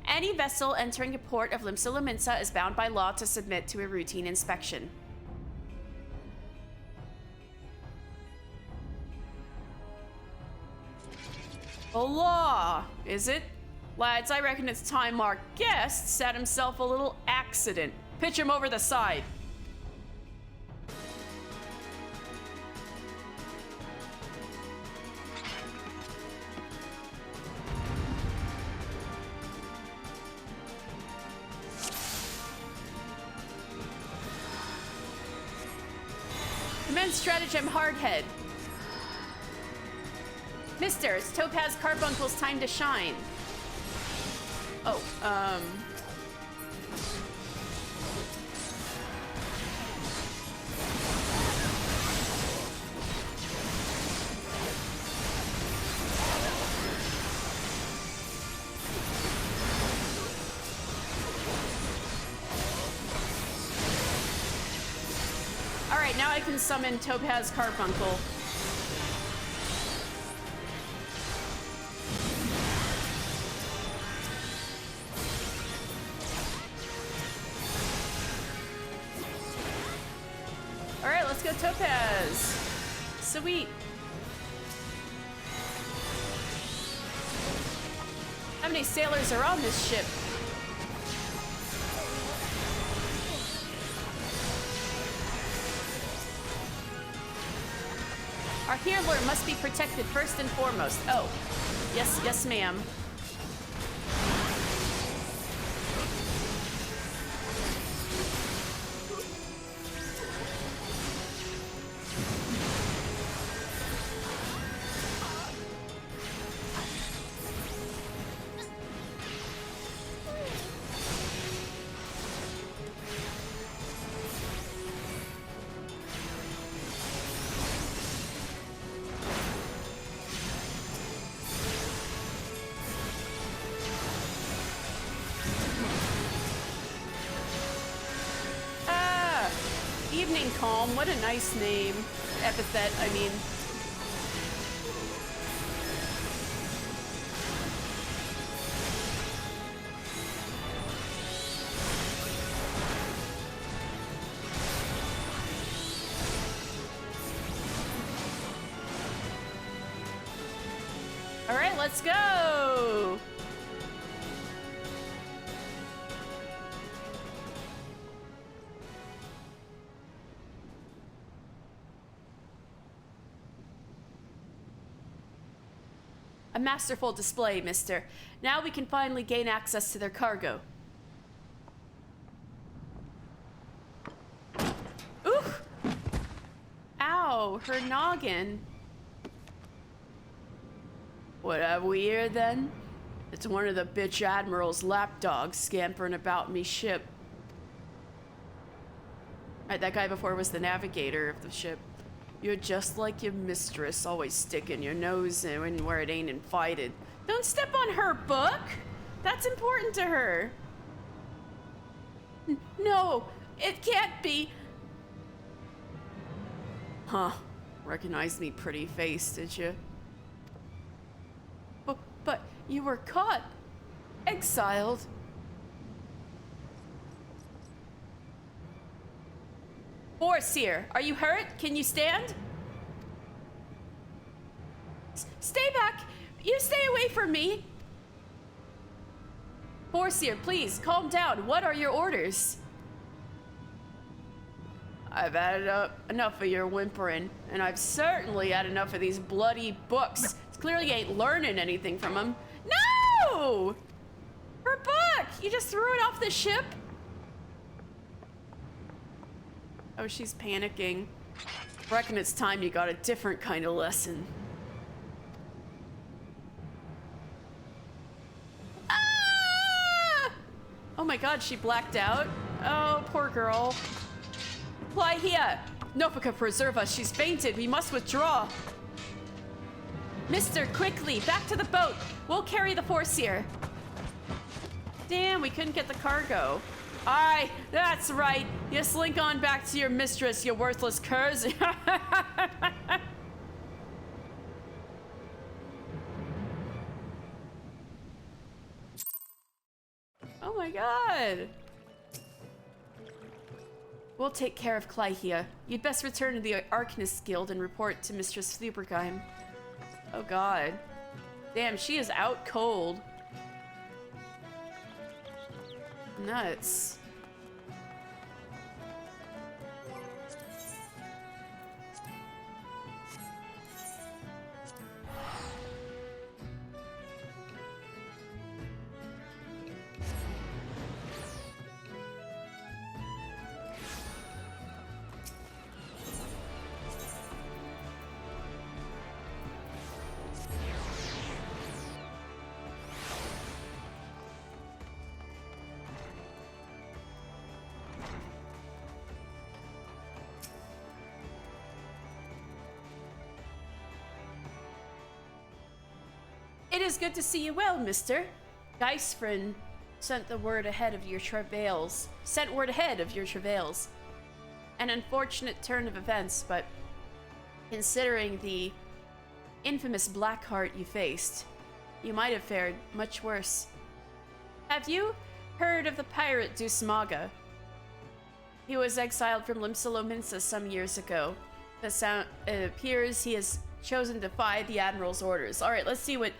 Any vessel entering the port of Limsa Lominsa is bound by law to submit to a routine inspection. The law, is it? Lads, I reckon it's time our guest set himself a little accident. Pitch him over the side. Commence stratagem hardhead. Mister, it's Topaz Carbuncle's time to shine. Oh, Alright, now I can summon Topaz Carbuncle. a topaz. Sweet. How many sailors are on this ship? Our healer must be protected first and foremost. Oh, yes, ma'am. Evening Calm, what a nice name. Epithet, I mean. All right, let's go. A masterful display, mister. Now we can finally gain access to their cargo. Ooh! Ow, her noggin. What have we here, then? It's one of the bitch admiral's lapdogs scampering about me ship. Alright, that guy before was the navigator of the ship. You're just like your mistress, always sticking your nose in where it ain't invited. Don't step on her book! That's important to her. No, it can't be. Huh. Recognized me pretty face, did you? But you were caught. Exiled. Overseer, are you hurt? Can you stand? Stay back! You stay away from me! Overseer, please, calm down. What are your orders? I've had enough of your whimpering, and I've certainly had enough of these bloody books. It clearly ain't learning anything from them. No! Her book! You just threw it off the ship? Oh, she's panicking. Reckon it's time you got a different kind of lesson. Ah! Oh my god, she blacked out. Oh, poor girl. Fly here! Nofika, preserve us. She's fainted. We must withdraw. Mister, quickly, back to the boat. We'll carry the force here. Damn, we couldn't get the cargo. Aye, that's right. You slink on back to your mistress, you worthless curs. Oh my god. We'll take care of Clyhia. You'd best return to the Arcanist Guild and report to Mistress Flubergheim. Oh god. Damn, she is out cold. Nuts. It is good to see you well, mister. Geisfrin sent word ahead of your travails. An unfortunate turn of events, but considering the infamous Blackheart you faced, you might have fared much worse. Have you heard of the pirate Dusmaga? He was exiled from Limsalominsa some years ago. It appears he has chosen to defy the Admiral's orders. Alright, let's see what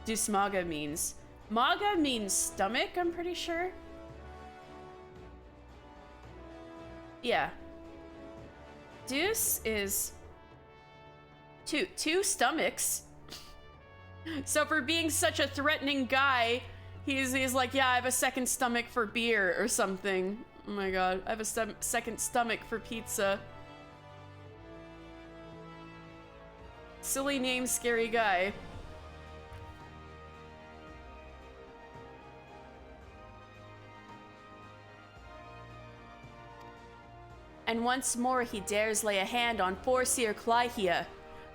Dusmaga means. Maga means stomach, I'm pretty sure. Yeah. Deuce is two stomachs. So for being such a threatening guy, he's like, yeah, I have a second stomach for beer or something. Oh my god, I have a second stomach for pizza. Silly name, scary guy. And once more he dares lay a hand on Forseer Clyhia.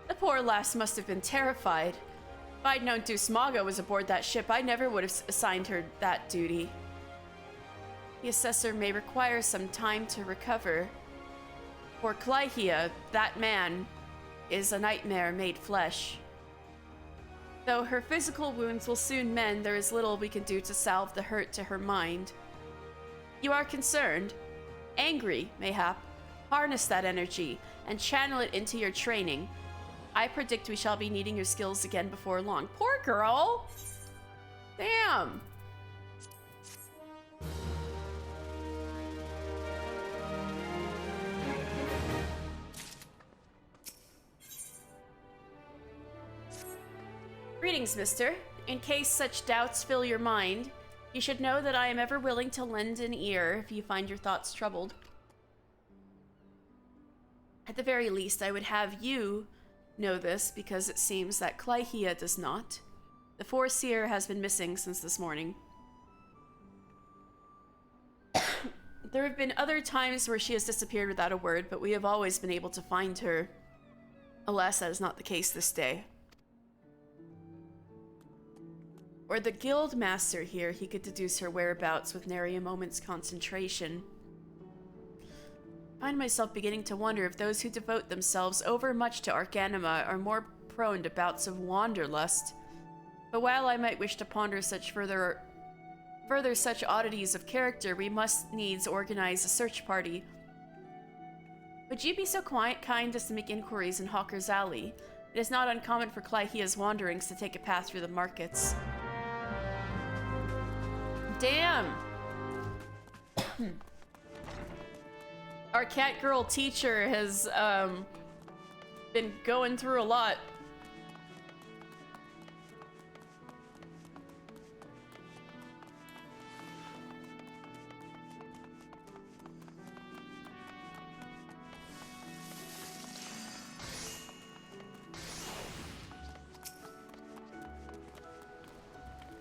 The poor lass must have been terrified. If I'd known Dusmaga was aboard that ship, I never would have assigned her that duty. The assessor may require some time to recover. For Clyhia, that man is a nightmare made flesh. Though her physical wounds will soon mend, there is little we can do to salve the hurt to her mind. You are concerned, angry, mayhap. Harness that energy and channel it into your training. I predict we shall be needing your skills again before long. Poor girl! Damn! Greetings, mister. In case such doubts fill your mind, you should know that I am ever willing to lend an ear if you find your thoughts troubled. At the very least, I would have you know this, because it seems that Clyhia does not. The Foreseer has been missing since this morning. There have been other times where she has disappeared without a word, but we have always been able to find her. Alas, that is not the case this day. Or the guild master here, he could deduce her whereabouts with nary a moment's concentration. I find myself beginning to wonder if those who devote themselves overmuch to Arcanima are more prone to bouts of wanderlust. But while I might wish to ponder such further such oddities of character, we must needs organize a search party. Would you be so kind as to make inquiries in Hawker's Alley? It is not uncommon for Clyhia's wanderings to take a path through the markets. Damn! Our cat girl teacher has been going through a lot.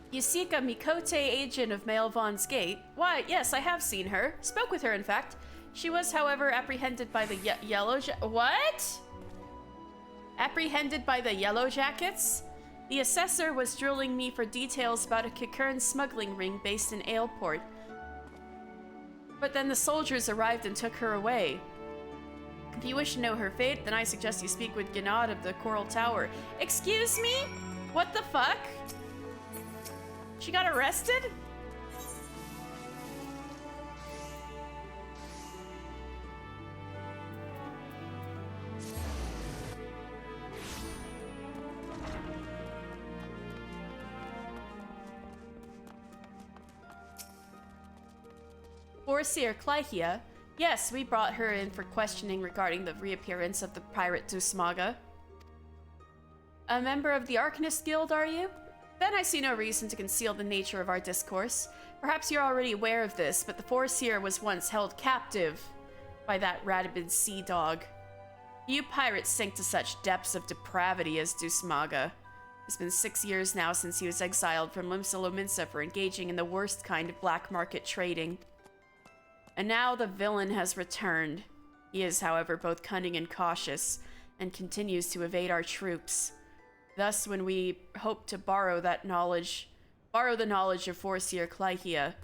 You seek a Mikote agent of Maelvon's Gate? Why, yes, I have seen her. Spoke with her, in fact. She was, however, apprehended by the Yellow What? Apprehended by the Yellow Jackets? The assessor was drilling me for details about a Kikern smuggling ring based in Aleport. But then the soldiers arrived and took her away. If you wish to know her fate, then I suggest you speak with Gnad of the Coral Tower. Excuse me? What the fuck? She got arrested? Foreseer Clyhia? Yes, we brought her in for questioning regarding the reappearance of the pirate Dusmaga. A member of the Arcanist Guild, are you? Then I see no reason to conceal the nature of our discourse. Perhaps you're already aware of this, but the Foreseer was once held captive by that rabid sea dog. Few pirates sink to such depths of depravity as Dusmaga. It's been 6 years now since he was exiled from Limsalominsa for engaging in the worst kind of black market trading. And now the villain has returned. He is, however, both cunning and cautious, and continues to evade our troops. Thus, when we hope to borrow the knowledge of Foreseer Clyhia,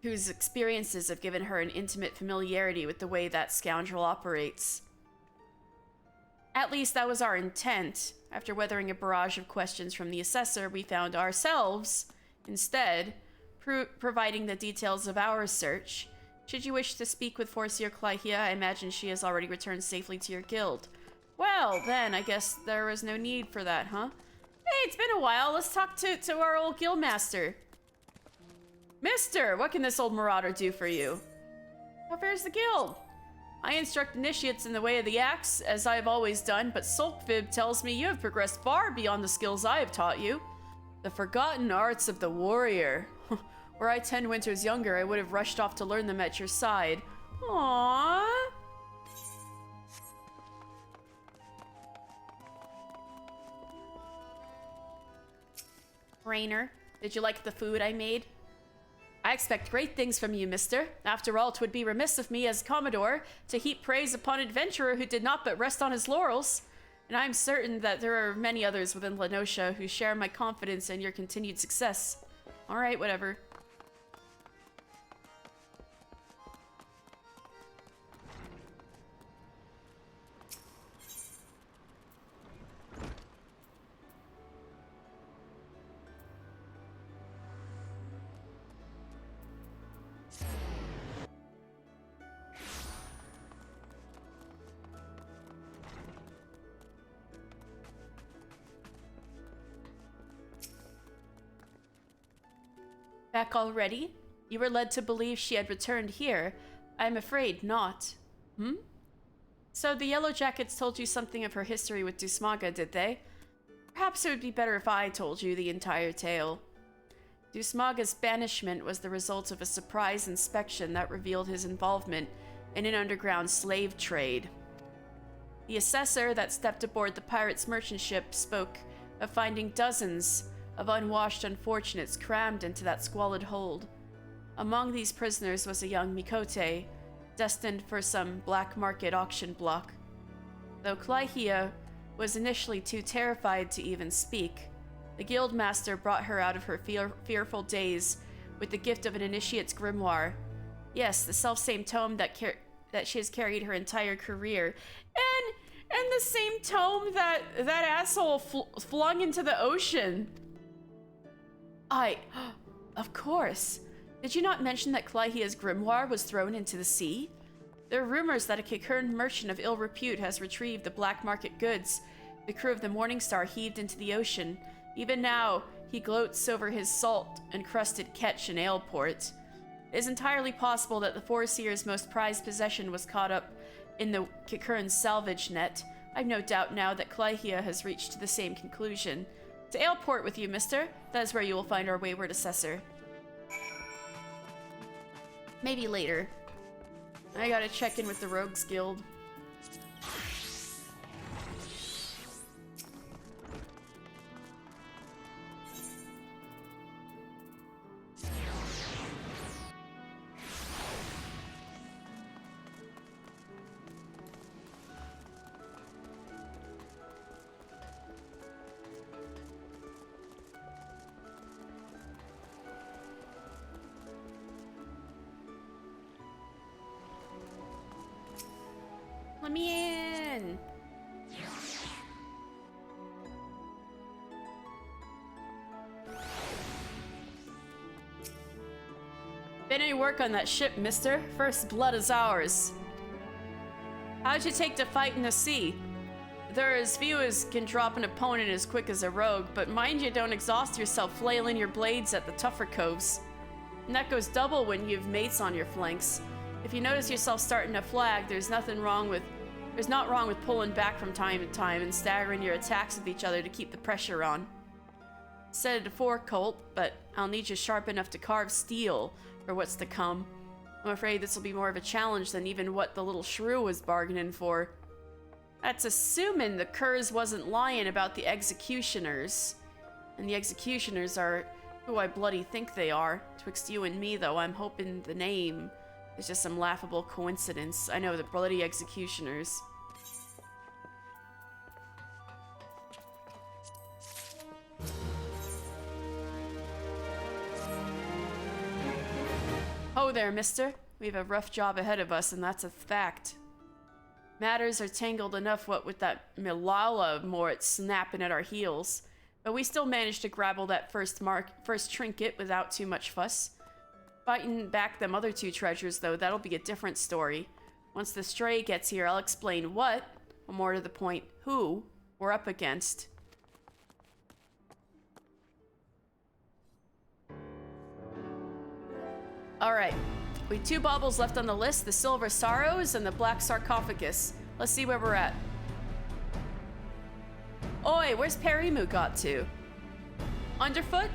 whose experiences have given her an intimate familiarity with the way that scoundrel operates. At least that was our intent. After weathering a barrage of questions from the assessor, we found ourselves, instead, providing the details of our search. Should you wish to speak with Forcier Clyhia, I imagine she has already returned safely to your guild. Well, then, I guess there was no need for that, huh? Hey, it's been a while. Let's talk to our old guildmaster. Mister, what can this old marauder do for you? How fares the guild? I instruct initiates in the way of the axe, as I have always done, but Sulkvib tells me you have progressed far beyond the skills I have taught you. The forgotten arts of the warrior. Were I 10 winters younger, I would have rushed off to learn them at your side. Aww. Rainer, did you like the food I made? I expect great things from you, mister. After all, 'twould be remiss of me as Commodore to heap praise upon an adventurer who did not but rest on his laurels. And I am certain that there are many others within Lenosha who share my confidence in your continued success. Alright, whatever. Back already? You were led to believe she had returned here. I am afraid not. Hmm? So the Yellow Jackets told you something of her history with Dusmaga, did they? Perhaps it would be better if I told you the entire tale. Dusmaga's banishment was the result of a surprise inspection that revealed his involvement in an underground slave trade. The assessor that stepped aboard the pirate's merchant ship spoke of finding dozens of unwashed unfortunates crammed into that squalid hold. Among these prisoners was a young Mikote, destined for some black market auction block. Though Clyhia was initially too terrified to even speak, the guildmaster brought her out of her fearful daze with the gift of an initiate's grimoire. Yes, the selfsame tome that she has carried her entire career. And the same tome that asshole flung into the ocean. Of course. Did you not mention that Clyhia's grimoire was thrown into the sea? There are rumors that a Kikern merchant of ill repute has retrieved the black market goods. The crew of the Morningstar heaved into the ocean. Even now, he gloats over his salt-encrusted ketch in Aleport. It is entirely possible that the Foreseer's most prized possession was caught up in the Kikern's salvage net. I've no doubt now that Clyhia has reached the same conclusion. To Aleport with you, mister. That is where you will find our wayward assessor. Maybe later. I gotta check in with the Rogues Guild. Let me in. Been any work on that ship, mister? First blood is ours. How'd you take to fight in the sea? There are as few as can drop an opponent as quick as a rogue, but mind you don't exhaust yourself flailing your blades at the tougher coves. And that goes double when you've mates on your flanks. If you notice yourself starting to flag, there's not wrong with pulling back from time to time and staggering your attacks with each other to keep the pressure on. Said it before, Colt, but I'll need you sharp enough to carve steel for what's to come. I'm afraid this will be more of a challenge than even what the little shrew was bargaining for. That's assuming the curs wasn't lying about the executioners. And the executioners are who I bloody think they are. Twixt you and me, though, I'm hoping the name is just some laughable coincidence. I know, the bloody executioners. Ho there, mister. We have a rough job ahead of us, and that's a fact. Matters are tangled enough, what with that Milala Mort snapping at our heels, but we still managed to grapple that first trinket without too much fuss. Fighting back them other two treasures, though, that'll be a different story. Once the stray gets here, I'll explain what, or more to the point, who, we're up against. Alright, we have 2 baubles left on the list, the Silver Sorrows and the Black Sarcophagus. Let's see where we're at. Oi, where's Perimu got to? Underfoot?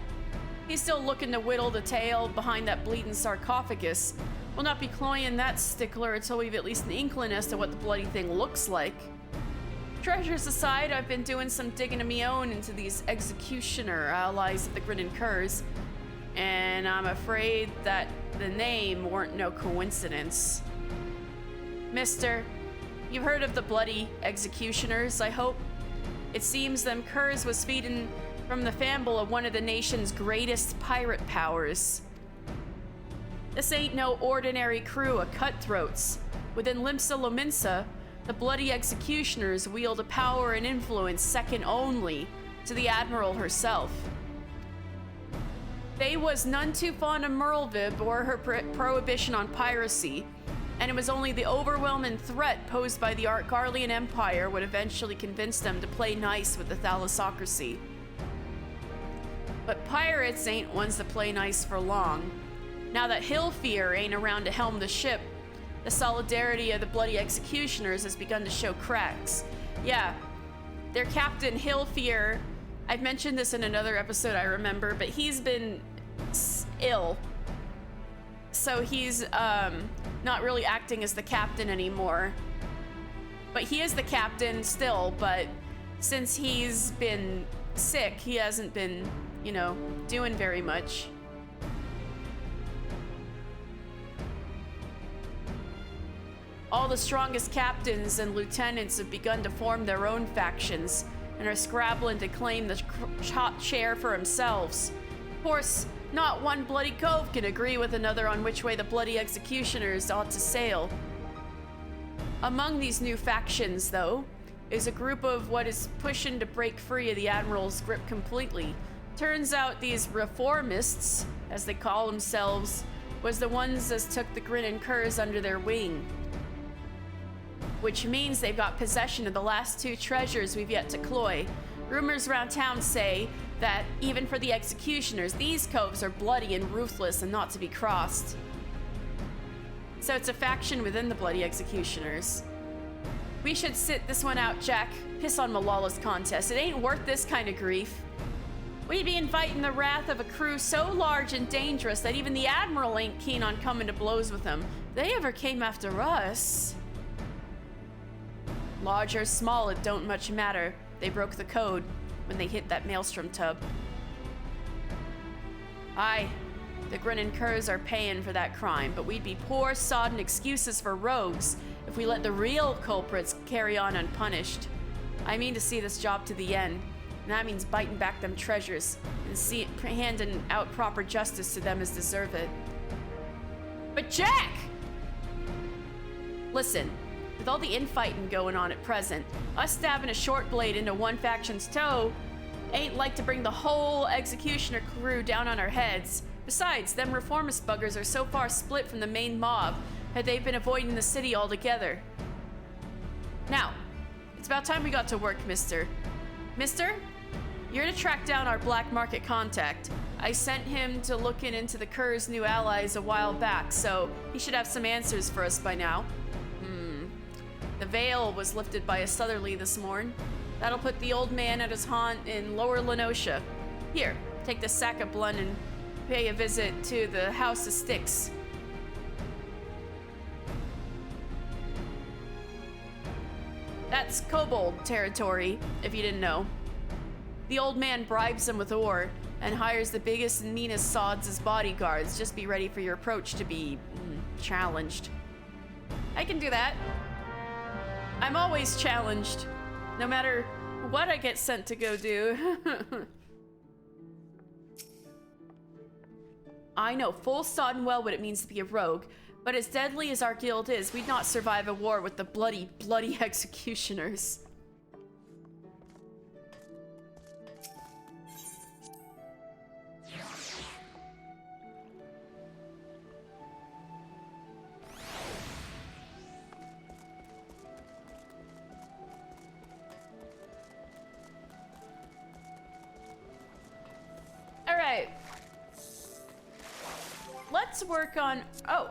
He's still looking to whittle the tail behind that bleeding sarcophagus. We'll not be cloying that stickler until we've at least an inkling as to what the bloody thing looks like. Treasures aside, I've been doing some digging of me own into these executioner allies of the Grinning Curs, and I'm afraid that the name weren't no coincidence. Mister, you've heard of the bloody executioners, I hope? It seems them curs was feeding from the famble of one of the nation's greatest pirate powers. This ain't no ordinary crew of cutthroats. Within Limsa Lominsa, the bloody executioners wield a power and influence second only to the Admiral herself. They was none too fond of Merlvib or her prohibition on piracy, and it was only the overwhelming threat posed by the Argarlian Empire would eventually convince them to play nice with the Thalassocracy. But pirates ain't ones that play nice for long. Now that Hillfear ain't around to helm the ship, the solidarity of the bloody executioners has begun to show cracks. Yeah, their captain Hillfear, I've mentioned this in another episode I remember, but he's been ill. So he's not really acting as the captain anymore. But he is the captain still, but since he's been sick, he hasn't been, you know, doing very much. All the strongest captains and lieutenants have begun to form their own factions and are scrabbling to claim the top chair for themselves. Of course, not one bloody cove can agree with another on which way the bloody executioners ought to sail. Among these new factions, though, is a group of what is pushing to break free of the Admiral's grip completely. Turns out these reformists, as they call themselves, was the ones that took the Grinning Curs under their wing. Which means they've got possession of the last 2 treasures we've yet to cloy. Rumors around town say that, even for the executioners, these coves are bloody and ruthless and not to be crossed. So it's a faction within the bloody executioners. We should sit this one out, Jack. Piss on Malala's contest. It ain't worth this kind of grief. We'd be inviting the wrath of a crew so large and dangerous that even the Admiral ain't keen on coming to blows with them. If they ever came after us... Large or small, it don't much matter. They broke the code when they hit that maelstrom tub. Aye, the Grinning Curs are paying for that crime, but we'd be poor, sodden excuses for rogues if we let the real culprits carry on unpunished. I mean to see this job to the end, and that means biting back them treasures and handing out proper justice to them as deserve it. But Jack! Listen. With all the infighting going on at present, us stabbing a short blade into one faction's toe ain't like to bring the whole executioner crew down on our heads. Besides, them reformist buggers are so far split from the main mob that they've been avoiding the city altogether. Now, it's about time we got to work, mister. Mister, you're to track down our black market contact. I sent him to looking into the Curs' new allies a while back, so he should have some answers for us by now. The veil was lifted by a southerly this morn. That'll put the old man at his haunt in Lower Lenosha. Here, take this sack of blunt and pay a visit to the House of Styx. That's kobold territory, if you didn't know. The old man bribes him with ore and hires the biggest and meanest sods as bodyguards. Just be ready for your approach to be challenged. I can do that. I'm always challenged, no matter what I get sent to go do. I know full sodden well what it means to be a rogue, but as deadly as our guild is, we'd not survive a war with the bloody executioners. let's work on... Oh.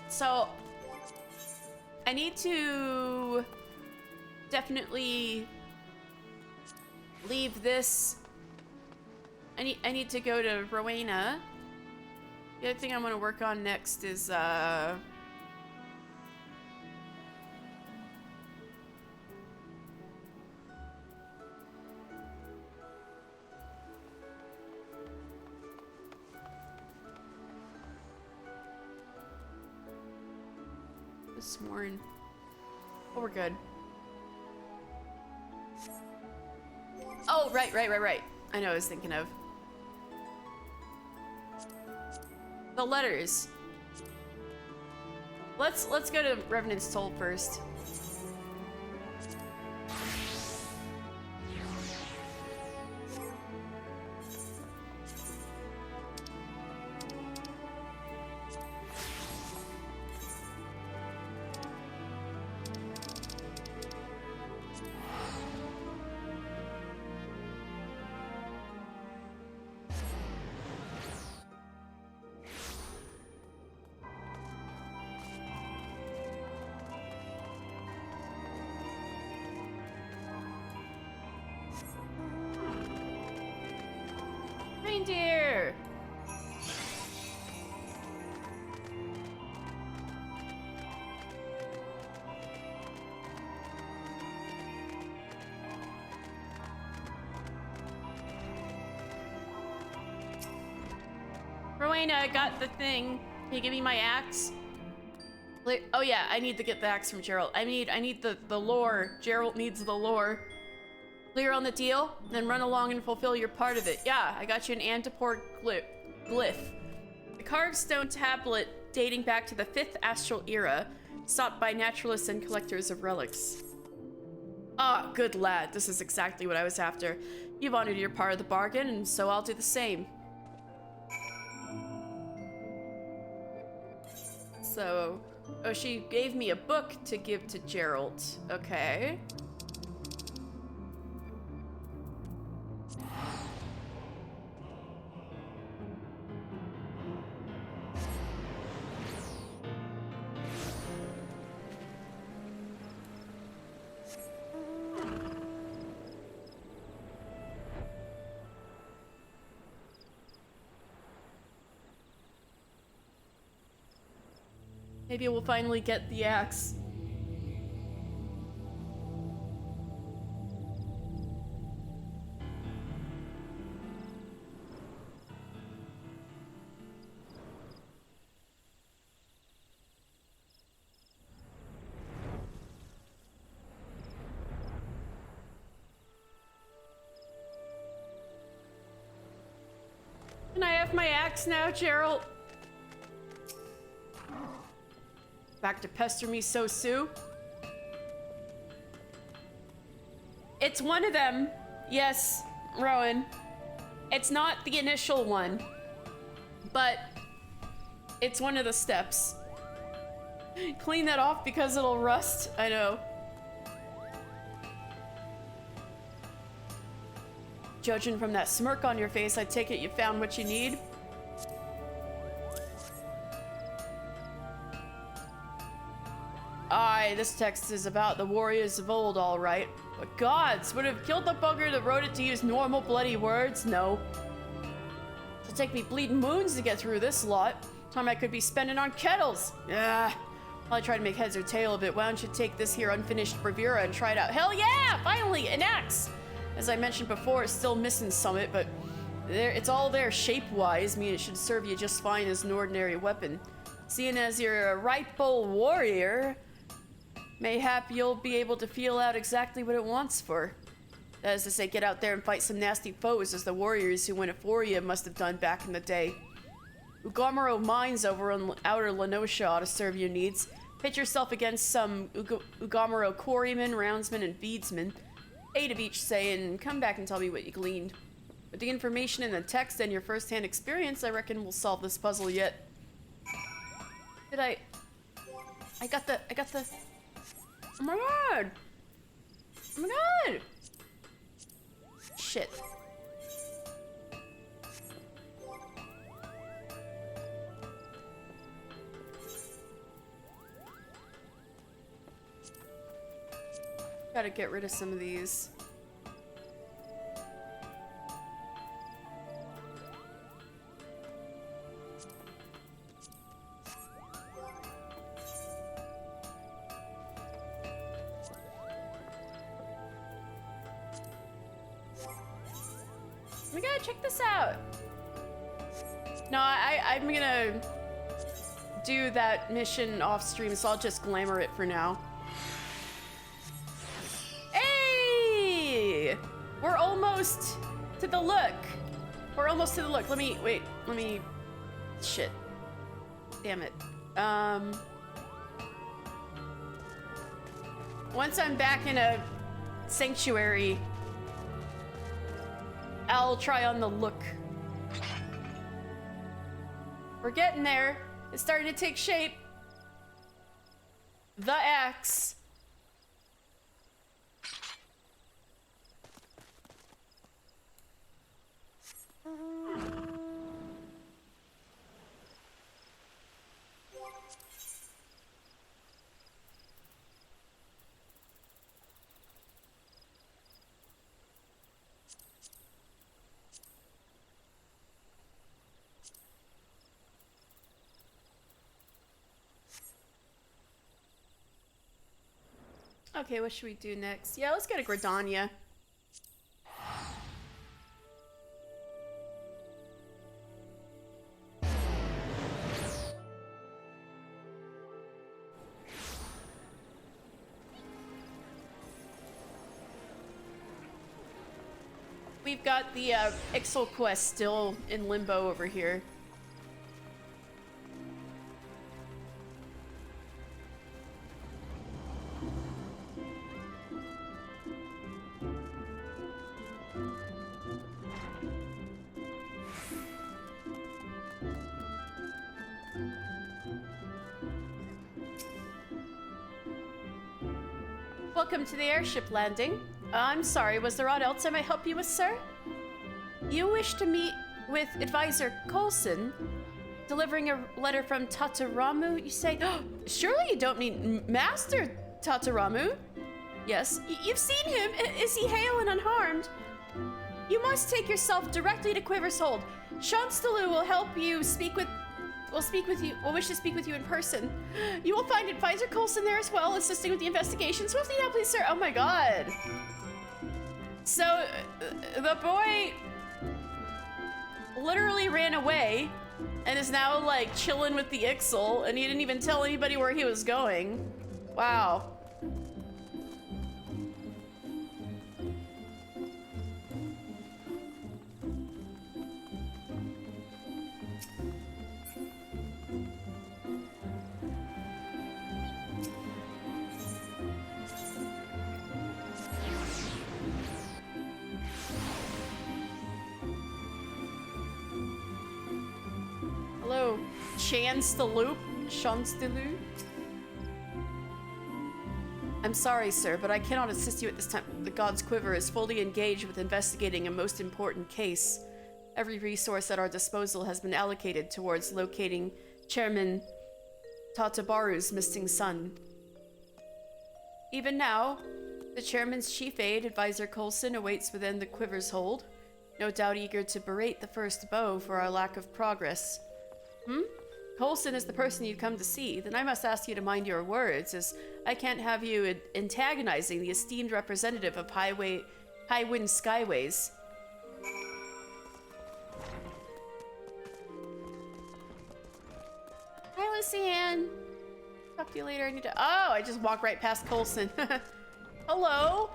So, I need to definitely leave this. I need to go to Rowena. The other thing I want to work on next is Sworn. Oh, we're good. Oh, right. I know what I was thinking of. The letters. Let's go to Revenant's Toll first. Reindeer! Rowena, I got the thing. Can you give me my axe? Oh yeah, I need to get the axe from Gerald. I need the lore. Gerald needs the lore. Clear on the deal? Then run along and fulfill your part of it. Yeah, I got you an Antipore glyph. A carved stone tablet dating back to the 5th astral era, sought by naturalists and collectors of relics. Ah, good lad. This is exactly what I was after. You've honored your part of the bargain, and so I'll do the same. So, oh, she gave me a book to give to Gerald. Okay. Maybe we'll finally get the axe. Can I have my axe now, Gerald? Back to pester me so soon? It's one of them. Yes, Rowan. It's not the initial one, but it's one of the steps. Clean that off because it'll rust. I know. Judging from that smirk on your face, I take it you found what you need. Aye, this text is about the warriors of old, all right. But gods, would have killed the bugger that wrote it to use normal bloody words? No. It'll take me bleeding moons to get through this lot. Time I could be spending on kettles. Yeah. While I try to make heads or tail of it, why don't you take this here unfinished bravura and try it out? Hell yeah! Finally, an axe! As I mentioned before, it's still missing summit, but it's all there shape-wise. I mean, it should serve you just fine as an ordinary weapon. Seeing as you're a rightful warrior, mayhap you'll be able to feel out exactly what it wants for. That is to say, get out there and fight some nasty foes as the warriors who went before you must have done back in the day. Ugamaro mines over on outer Lenosha ought to serve your needs. Pit yourself against some Ugamaro quarrymen, roundsmen, and beadsmen. 8 of each, say, and come back and tell me what you gleaned. With the information in the text and your first-hand experience, I reckon we'll solve this puzzle yet. Did I got the... Oh my god! Oh my god! Shit. Gotta get rid of some of these. We gotta check this out. No, I'm gonna do that mission off stream, so I'll just glamour it for now. Hey! We're almost to the look. We're almost to the look. Let me, wait, let me, shit. Damn it. Once I'm back in a sanctuary, I'll try on the look. We're getting there. It's starting to take shape. The axe. Okay, what should we do next? Yeah, let's get a Gridania. We've got the Ixal quest still in limbo over here. Welcome to the airship landing. I'm sorry, was there aught else I might help you with, sir? You wish to meet with Advisor Coulson, delivering a letter from Tataramu, you say? Surely you don't mean Master Tataramu? Yes, you've seen him. Is he hale and unharmed? You must take yourself directly to Quiver's Hold. Shanstalu will help you will wish to speak with you in person. You will find Advisor Coulson there as well, assisting with the investigation. Swiftly now, please, sir. Oh my god. So, the boy literally ran away and is now, like, chilling with the Ixal, and he didn't even tell anybody where he was going. Wow. Hello, Chancellor. I'm sorry, sir, but I cannot assist you at this time. The God's Quiver is fully engaged with investigating a most important case. Every resource at our disposal has been allocated towards locating Chairman Tatabaru's missing son. Even now, the Chairman's chief aide, Advisor Coulson, awaits within the Quiver's hold, no doubt eager to berate the first bow for our lack of progress. Coulson is the person you've come to see. Then I must ask you to mind your words, as I can't have you antagonizing the esteemed representative of High Wind Skyways. Hi, Lucianne. Talk to you later. I need to. Oh, I just walked right past Coulson. Hello.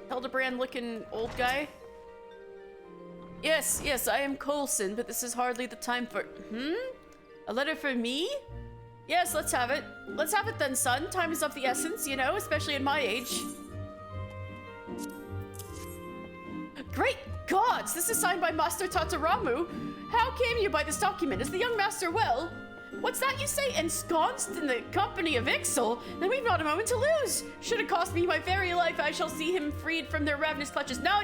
Hildebrand-looking old guy. Yes, I am Coulson, but this is hardly the time for... A letter for me? Yes, let's have it. Let's have it then, son. Time is of the essence, you know, especially at my age. Great gods! This is signed by Master Tataramu. How came you by this document? Is the young master well? What's that you say? Ensconced in the company of Ixal? Then we've not a moment to lose. Should it cost me my very life, I shall see him freed from their ravenous clutches. No.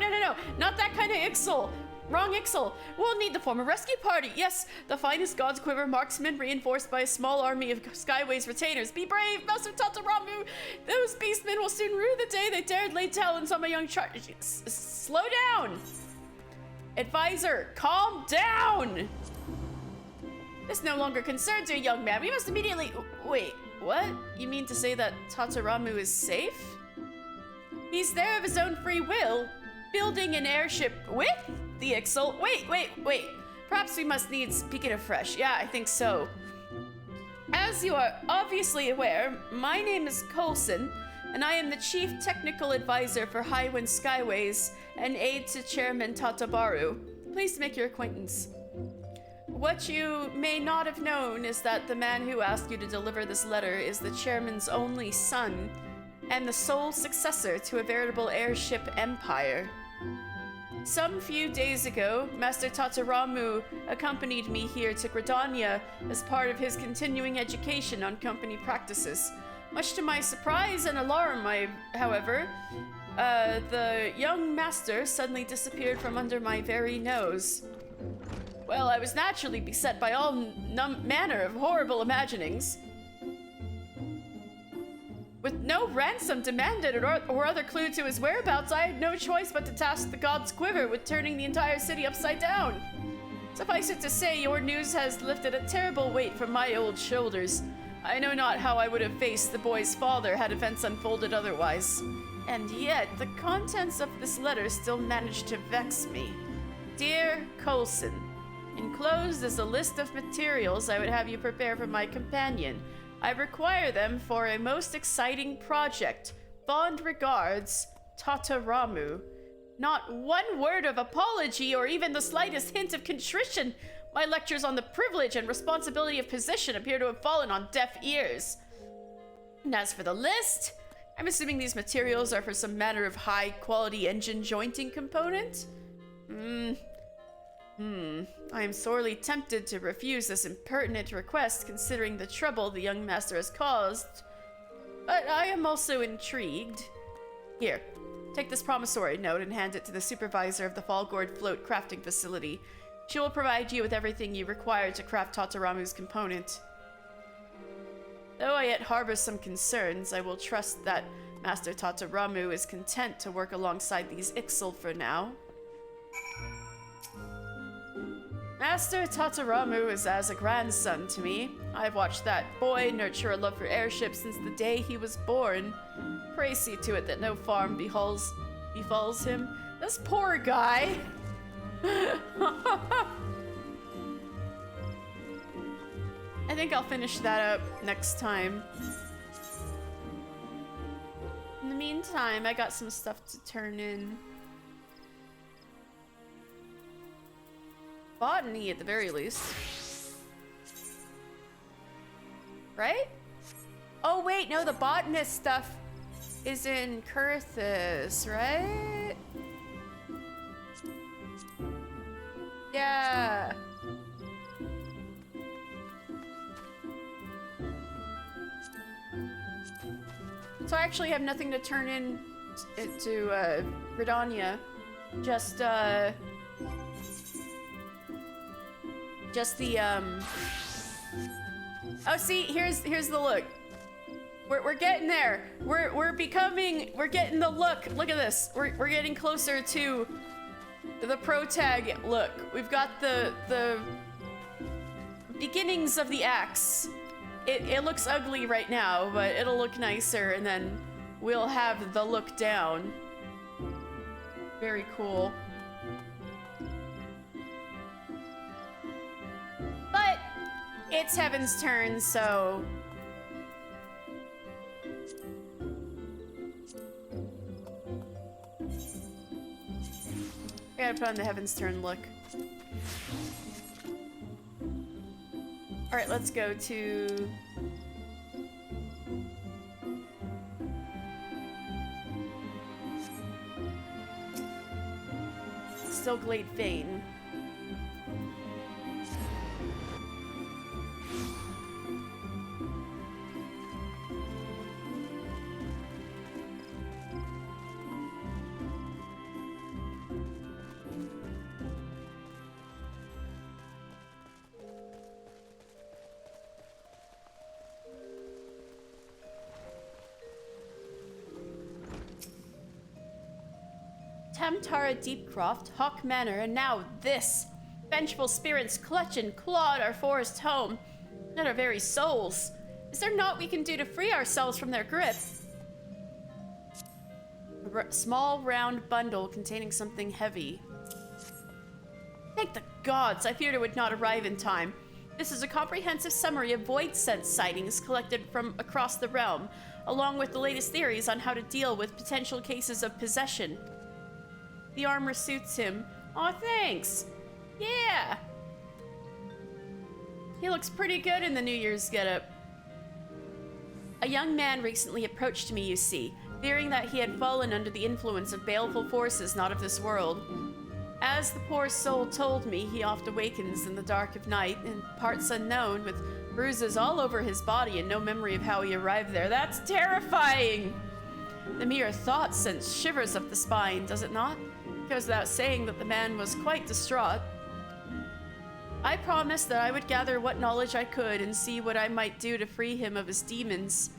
Not that kind of Ixal. Wrong Ixel. We'll need to form a rescue party. Yes, the finest God's Quiver marksmen reinforced by a small army of Skyway's retainers. Be brave, Master Tataramu. Those beastmen will soon rue the day they dared lay talons on my young Slow down. Advisor, calm down. This no longer concerns you, young man. We must immediately... Wait, what? You mean to say that Tataramu is safe? He's there of his own free will, building an airship with the Ixel. Wait. Perhaps we must needs begin afresh. Yeah, I think so. As you are obviously aware, my name is Coulson, and I am the Chief Technical Advisor for Highwind Skyways and aide to Chairman Tatabaru. Pleased to make your acquaintance. What you may not have known is that the man who asked you to deliver this letter is the Chairman's only son and the sole successor to a veritable airship empire. Some few days ago, Master Tataramu accompanied me here to Gridania as part of his continuing education on company practices. Much to my surprise and alarm, however, the young master suddenly disappeared from under my very nose. Well, I was naturally beset by all manner of horrible imaginings. With no ransom demanded or other clue to his whereabouts, I had no choice but to task the God's Quiver with turning the entire city upside down. Suffice it to say, your news has lifted a terrible weight from my old shoulders. I know not how I would have faced the boy's father had events unfolded otherwise. And yet, the contents of this letter still managed to vex me. Dear Coulson, enclosed is a list of materials I would have you prepare for my companion. I require them for a most exciting project. Fond regards, Tataramu. Not one word of apology or even the slightest hint of contrition. My lectures on the privilege and responsibility of position appear to have fallen on deaf ears. And as for the list, I'm assuming these materials are for some manner of high-quality engine jointing component? I am sorely tempted to refuse this impertinent request considering the trouble the young master has caused, but I am also intrigued. Here, take this promissory note and hand it to the supervisor of the Fallgourd Float crafting facility. She will provide you with everything you require to craft Tataramu's component. Though I yet harbor some concerns, I will trust that Master Tataramu is content to work alongside these Ixel for now. Master Tataramu is as a grandson to me. I've watched that boy nurture a love for airships since the day he was born. Pray see to it that no harm befalls him. This poor guy. I think I'll finish that up next time. In the meantime, I got some stuff to turn in. Botany at the very least. Right? Oh wait, no, the botanist stuff is in Kurthus, right? Yeah. So I actually have nothing to turn in to Gridania. Just the Oh, see, here's the look. We're getting there. We're getting the look. Look at this. We're getting closer to the pro tag look. We've got the beginnings of the axe. It looks ugly right now, but it'll look nicer, and then we'll have the look down. Very cool. But it's Heavensturn, so I gotta put on the Heavensturn look. Alright, let's go to Still Glade Fane. Tamtara Deepcroft, Hawk Manor, and now this. Vengeful spirits clutch and claw at our forest home, and our very souls. Is there naught we can do to free ourselves from their grip? A small round bundle containing something heavy. Thank the gods, I feared it would not arrive in time. This is a comprehensive summary of void sense sightings collected from across the realm, along with the latest theories on how to deal with potential cases of possession. The armor suits him. Aw, thanks. Yeah. He looks pretty good in the New Year's getup. A young man recently approached me, you see, fearing that he had fallen under the influence of baleful forces not of this world. As the poor soul told me, he oft awakens in the dark of night, in parts unknown, with bruises all over his body and no memory of how he arrived there. That's terrifying! The mere thought sends shivers up the spine, does it not? It goes without saying that the man was quite distraught. I promised that I would gather what knowledge I could and see what I might do to free him of his demons.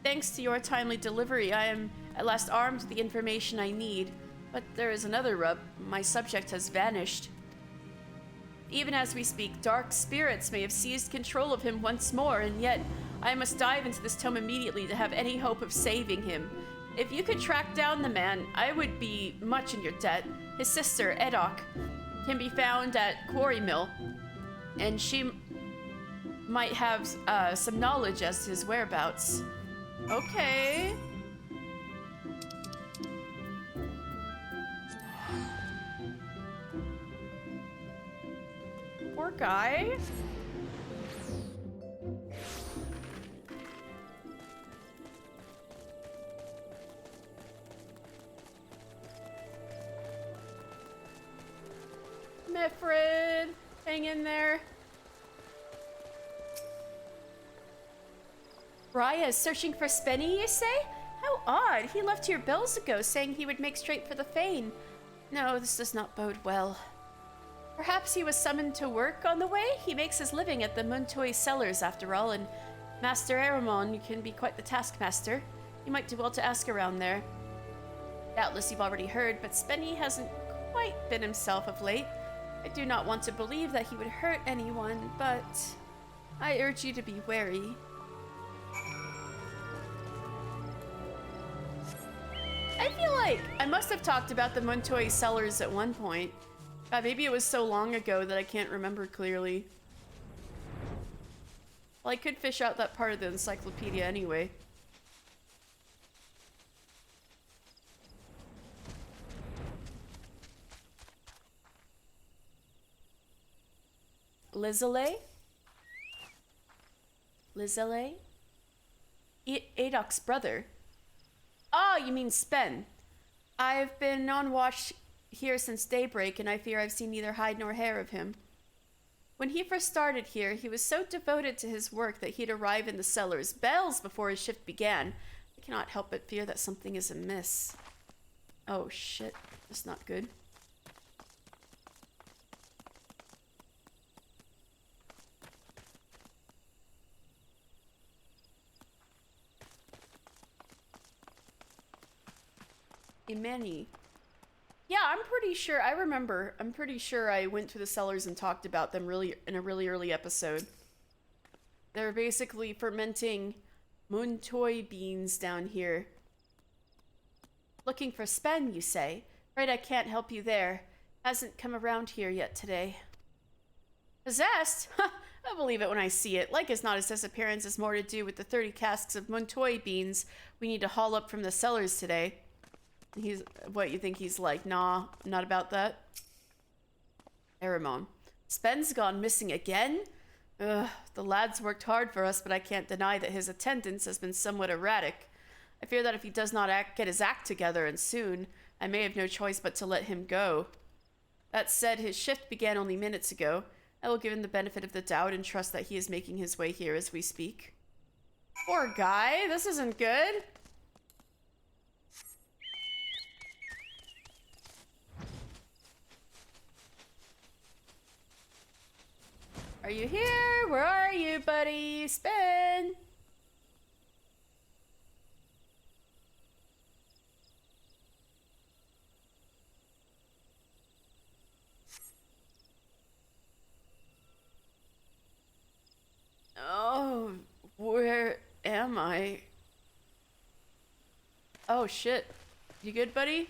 Thanks to your timely delivery, I am at last armed with the information I need. But there is another rub. My subject has vanished. Even as we speak, dark spirits may have seized control of him once more, and yet I must dive into this tome immediately to have any hope of saving him. If you could track down the man, I would be much in your debt. His sister, Edok, can be found at Quarry Mill, and she might have some knowledge as to his whereabouts. Okay. Poor guy. Mifrid, hang in there. Raya is searching for Spenny, you say? How odd. He left here bells ago, saying he would make straight for the Fane. No, this does not bode well. Perhaps he was summoned to work on the way? He makes his living at the Muntoy cellars, after all, and Master Aramon can be quite the taskmaster. You might do well to ask around there. Doubtless you've already heard, but Spenny hasn't quite been himself of late. I do not want to believe that he would hurt anyone, but I urge you to be wary. I feel like I must have talked about the Muntoy cellars at one point. God, maybe it was so long ago that I can't remember clearly. Well, I could fish out that part of the encyclopedia anyway. Lizelle? Lizelle? Adok's brother. Ah, you mean Spen. I've been on watch here since daybreak, and I fear I've seen neither hide nor hair of him. When he first started here, he was so devoted to his work that he'd arrive in the cellars bells before his shift began. I cannot help but fear that something is amiss. Oh shit, that's not good. Imeni. Yeah, I'm pretty sure I went to the cellars and talked about them in a really early episode. They're basically fermenting Muntoy beans down here. Looking for Spen, you say? Right, I can't help you there. Hasn't come around here yet today. Possessed? Ha! I'll believe it when I see it. Like as not, his disappearance has more to do with the 30 casks of Muntoy beans we need to haul up from the cellars today. He's, what, you think he's like, nah, not about that? Aramon. Spen's gone missing again? Ugh, the lad's worked hard for us, but I can't deny that his attendance has been somewhat erratic. I fear that if he does not get his act together, and soon, I may have no choice but to let him go. That said, his shift began only minutes ago. I will give him the benefit of the doubt and trust that he is making his way here as we speak. Poor guy, this isn't good. Are you here? Where are you, buddy? Spen! my... Oh, shit. You good, buddy?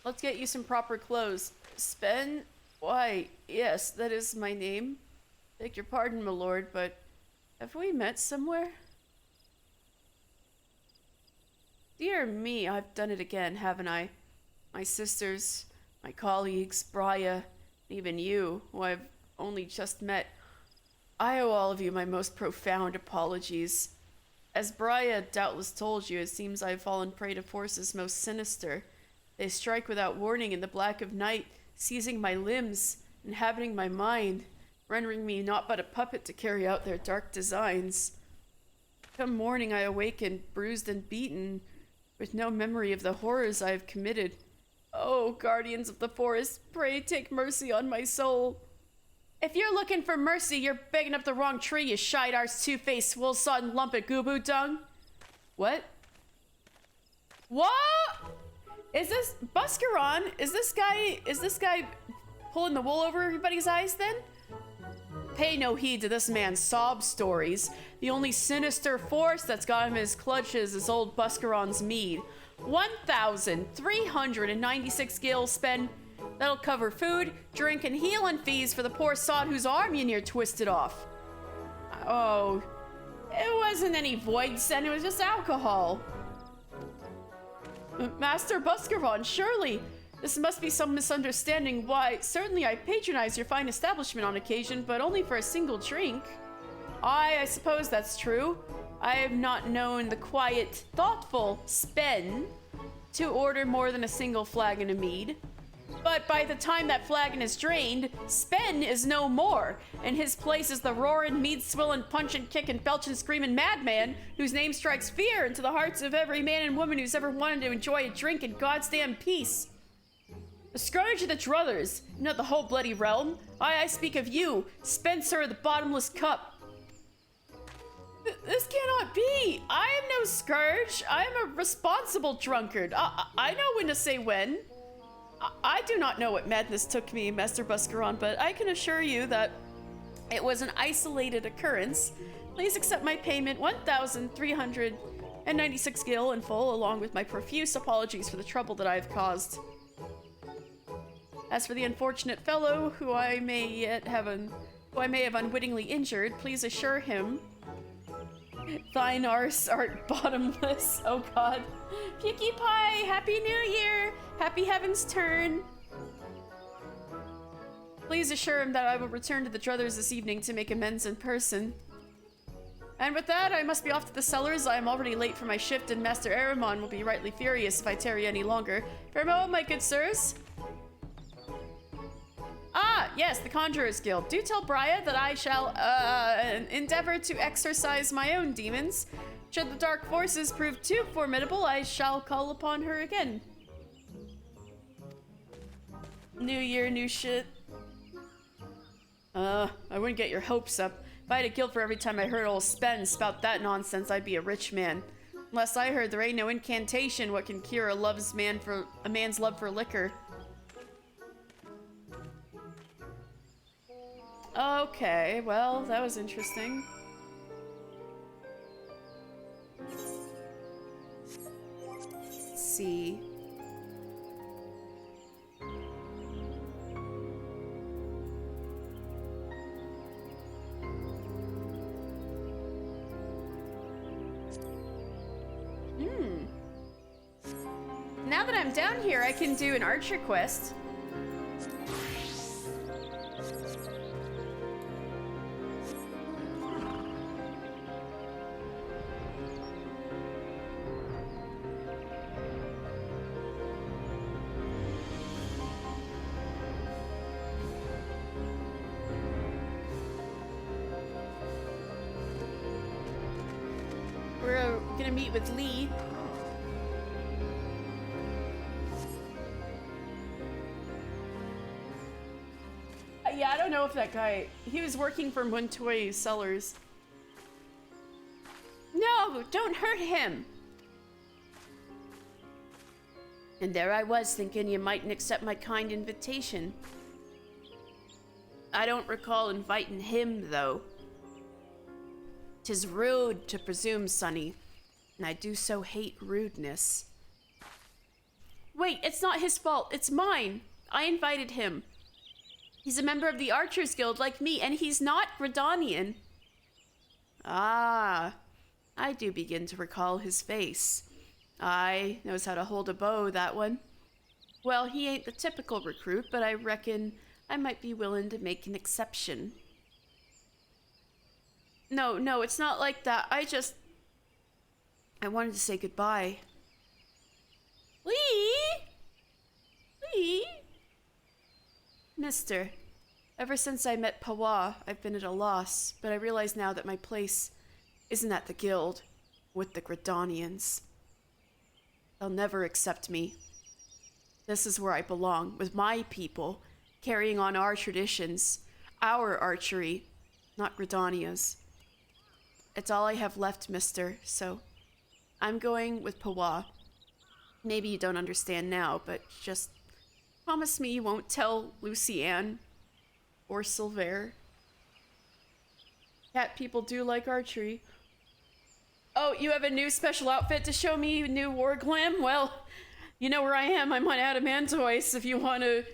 Let's get you some proper clothes. Spen? Why, yes, that is my name. Beg your pardon, my lord, but have we met somewhere? Dear me, I've done it again, haven't I? My sisters, my colleagues, Briya, even you, who I've only just met. I owe all of you my most profound apologies. As Briya doubtless told you, it seems I've fallen prey to forces most sinister. They strike without warning in the black of night, seizing my limbs, inhabiting my mind, rendering me naught but a puppet to carry out their dark designs. Come morning I awakened, bruised and beaten, with no memory of the horrors I have committed. Oh, guardians of the forest, pray take mercy on my soul. If you're looking for mercy, you're begging up the wrong tree, you shite-arse, two-faced, wool-sodden lump of goo-boo dung. What? What? Is this Buscaron? Is this guy pulling the wool over everybody's eyes then? Pay no heed to this man's sob stories. The only sinister force that's got him in his clutches is old Buscaron's mead. 1,396 gil spend. That'll cover food, drink, and healing fees for the poor sod whose arm you near twisted off. Oh, it wasn't any void scent, it was just alcohol. Master Buscaron, surely this must be some misunderstanding. Why, certainly I patronize your fine establishment on occasion, but only for a single drink. I suppose that's true. I have not known the quiet, thoughtful Spen to order more than a single flagon of mead. But by the time that flagon is drained, Spen is no more. In his place is the roaring, mead-swilling, punching, kicking, belching, screaming madman whose name strikes fear into the hearts of every man and woman who's ever wanted to enjoy a drink in God's damn peace. The scourge of the druthers, not the whole bloody realm. I speak of you, Spencer of the bottomless cup. This cannot be. I am no scourge. I am a responsible drunkard. I know when to say when. I do not know what madness took me, Master Buscaron, but I can assure you that it was an isolated occurrence. Please accept my payment, 1,396 gil in full, along with my profuse apologies for the trouble that I have caused. As for the unfortunate fellow who I may have unwittingly injured, please assure him thine arse art bottomless. Oh god. Pukie Pie, Happy New Year! Happy Heavensturn! Please assure him that I will return to the Druthers this evening to make amends in person. And with that, I must be off to the cellars. I am already late for my shift, and Master Aramon will be rightly furious if I tarry any longer. Farewell, my good sirs. Ah, yes, the Conjurer's Guild. Do tell Briya that I shall, endeavor to exorcise my own demons. Should the dark forces prove too formidable, I shall call upon her again. New year, new shit. I wouldn't get your hopes up. If I had a guild for every time I heard old Spen spout that nonsense, I'd be a rich man. Unless I heard there ain't no incantation what can cure a man's love for liquor. Okay, well, that was interesting. Let's see. Now that I'm down here, I can do an archer quest. We're gonna meet with Lee. Yeah, I don't know if that guy... He was working for Muntoy Cellars. No, don't hurt him! And there I was thinking you mightn't accept my kind invitation. I don't recall inviting him, though. 'Tis rude to presume, Sonny, and I do so hate rudeness. Wait, it's not his fault, it's mine. I invited him. He's a member of the Archers Guild like me, and he's not Gridanian. Ah, I do begin to recall his face. Aye, knows how to hold a bow, that one. Well, he ain't the typical recruit, but I reckon I might be willing to make an exception. No, it's not like that. I wanted to say goodbye. Lee? Mister, ever since I met Pawa, I've been at a loss, but I realize now that my place isn't at the guild with the Gridanians. They'll never accept me. This is where I belong, with my people, carrying on our traditions, our archery, not Gridania's. It's all I have left, mister, so I'm going with Pawa. Maybe you don't understand now, but just promise me you won't tell Lucianne or Silver. Cat people do like archery. Oh, you have a new special outfit to show me, new war glam? Well, you know where I am. I'm on Adamantoise if you want to,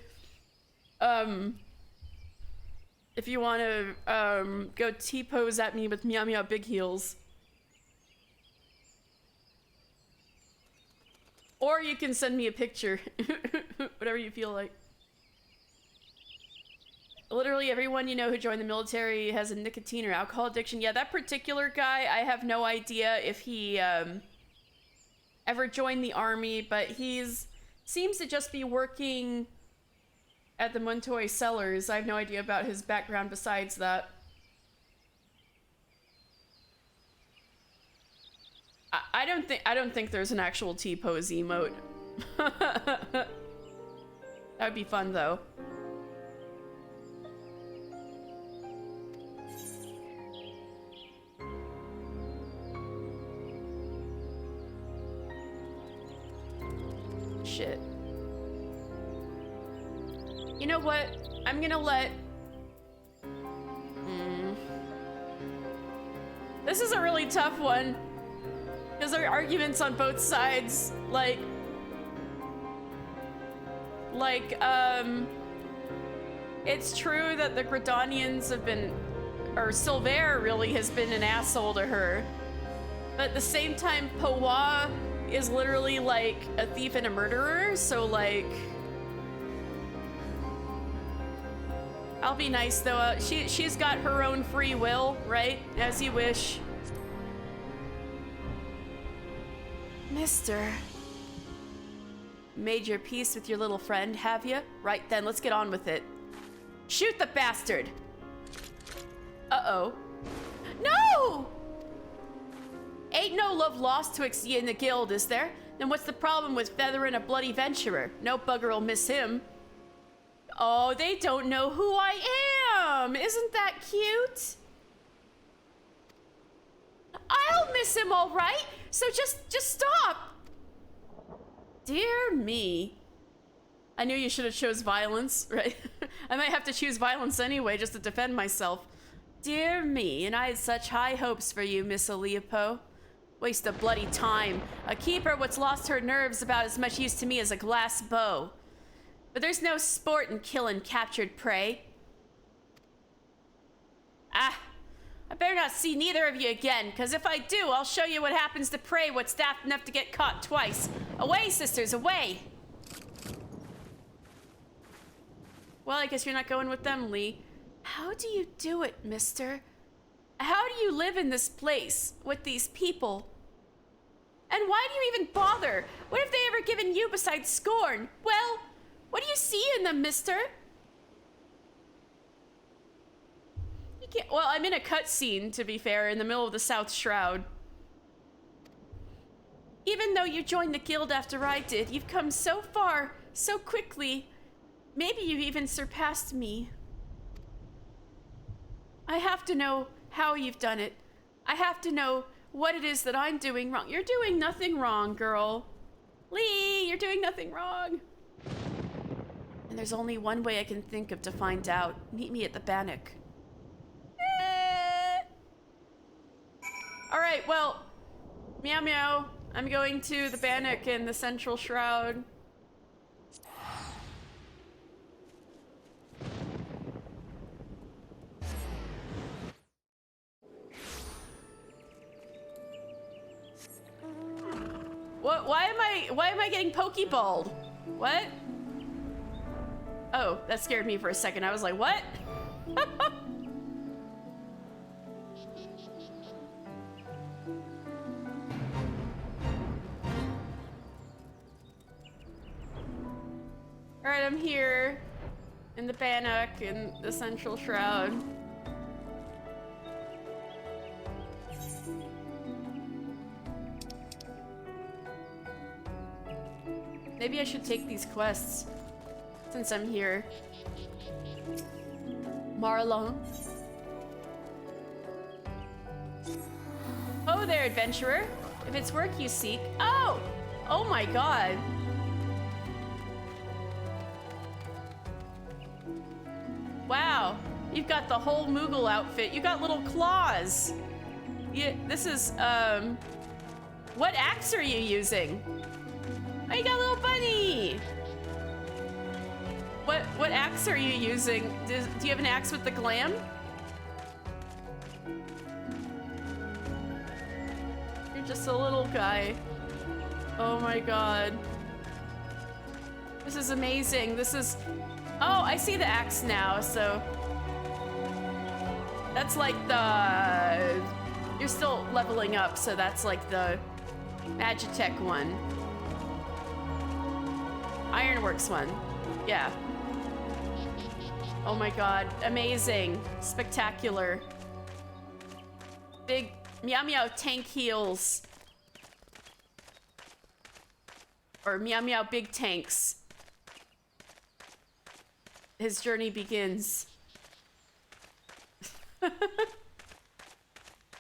go T-pose at me with Meow Meow Big Heels. Or you can send me a picture. Whatever you feel like. Literally everyone you know who joined the military has a nicotine or alcohol addiction. Yeah, that particular guy, I have no idea if he ever joined the army, but seems to just be working at the Montoy Cellars. I have no idea about his background besides that. I don't think there's an actual T-pose emote. That would be fun though. Shit. You know what? I'm gonna let... This is a really tough one. Because there are arguments on both sides. It's true that the Gridanians have been... Or Silver really has been an asshole to her. But at the same time, Pawa is literally like a thief and a murderer, so like... I'll be nice though. She's got her own free will, right? As you wish. Mister. Made your peace with your little friend, have you? Right then, let's get on with it. Shoot the bastard! Uh-oh. No! Ain't no love lost twixt ye and the guild, is there? Then what's the problem with feathering a bloody venturer? No bugger'll miss him. Oh, they don't know who I am! Isn't that cute? I'll miss him, all right? So just stop! Dear me. I knew you should have chose violence, right? I might have to choose violence anyway, just to defend myself. Dear me, and I had such high hopes for you, Miss Aleopo. Waste of bloody time. A keeper what's lost her nerves about as much use to me as a glass bow. But there's no sport in killing captured prey. Ah, I better not see neither of you again, because if I do, I'll show you what happens to prey what's daft enough to get caught twice. Away, sisters, away! Well, I guess you're not going with them, Lee. How do you do it, mister? How do you live in this place with these people? And why do you even bother? What have they ever given you besides scorn? Well, what do you see in them, mister? You can't... Well, I'm in a cutscene, to be fair, in the middle of the South Shroud. Even though you joined the guild after I did, you've come so far, so quickly. Maybe you've even surpassed me. I have to know how you've done it. I have to know what it is that I'm doing wrong. You're doing nothing wrong, girl. Lee, you're doing nothing wrong. And there's only one way I can think of to find out. Meet me at the Bannock. Alright, well, meow meow. I'm going to the Bannock in the Central Shroud. What? Why am I getting pokeballed? What? Oh, that scared me for a second. I was like, what? Alright, I'm here in the Bannock in the Central Shroud. Maybe I should take these quests since I'm here. Marlon. Oh there, adventurer. If it's work you seek. Oh! Oh my god. Wow. You've got the whole Moogle outfit. You got little claws. Yeah, this is, what axe are you using? Oh, you got a little bunny! What axe are you using? Do you have an axe with the glam? You're just a little guy. Oh my god. This is amazing. This is... Oh, I see the axe now, so... That's like the... You're still leveling up, so that's like the Magitech one. Ironworks one. Yeah. Oh my god. Amazing. Spectacular. Big Meow Meow tank heels. Or Meow Meow big tanks. His journey begins.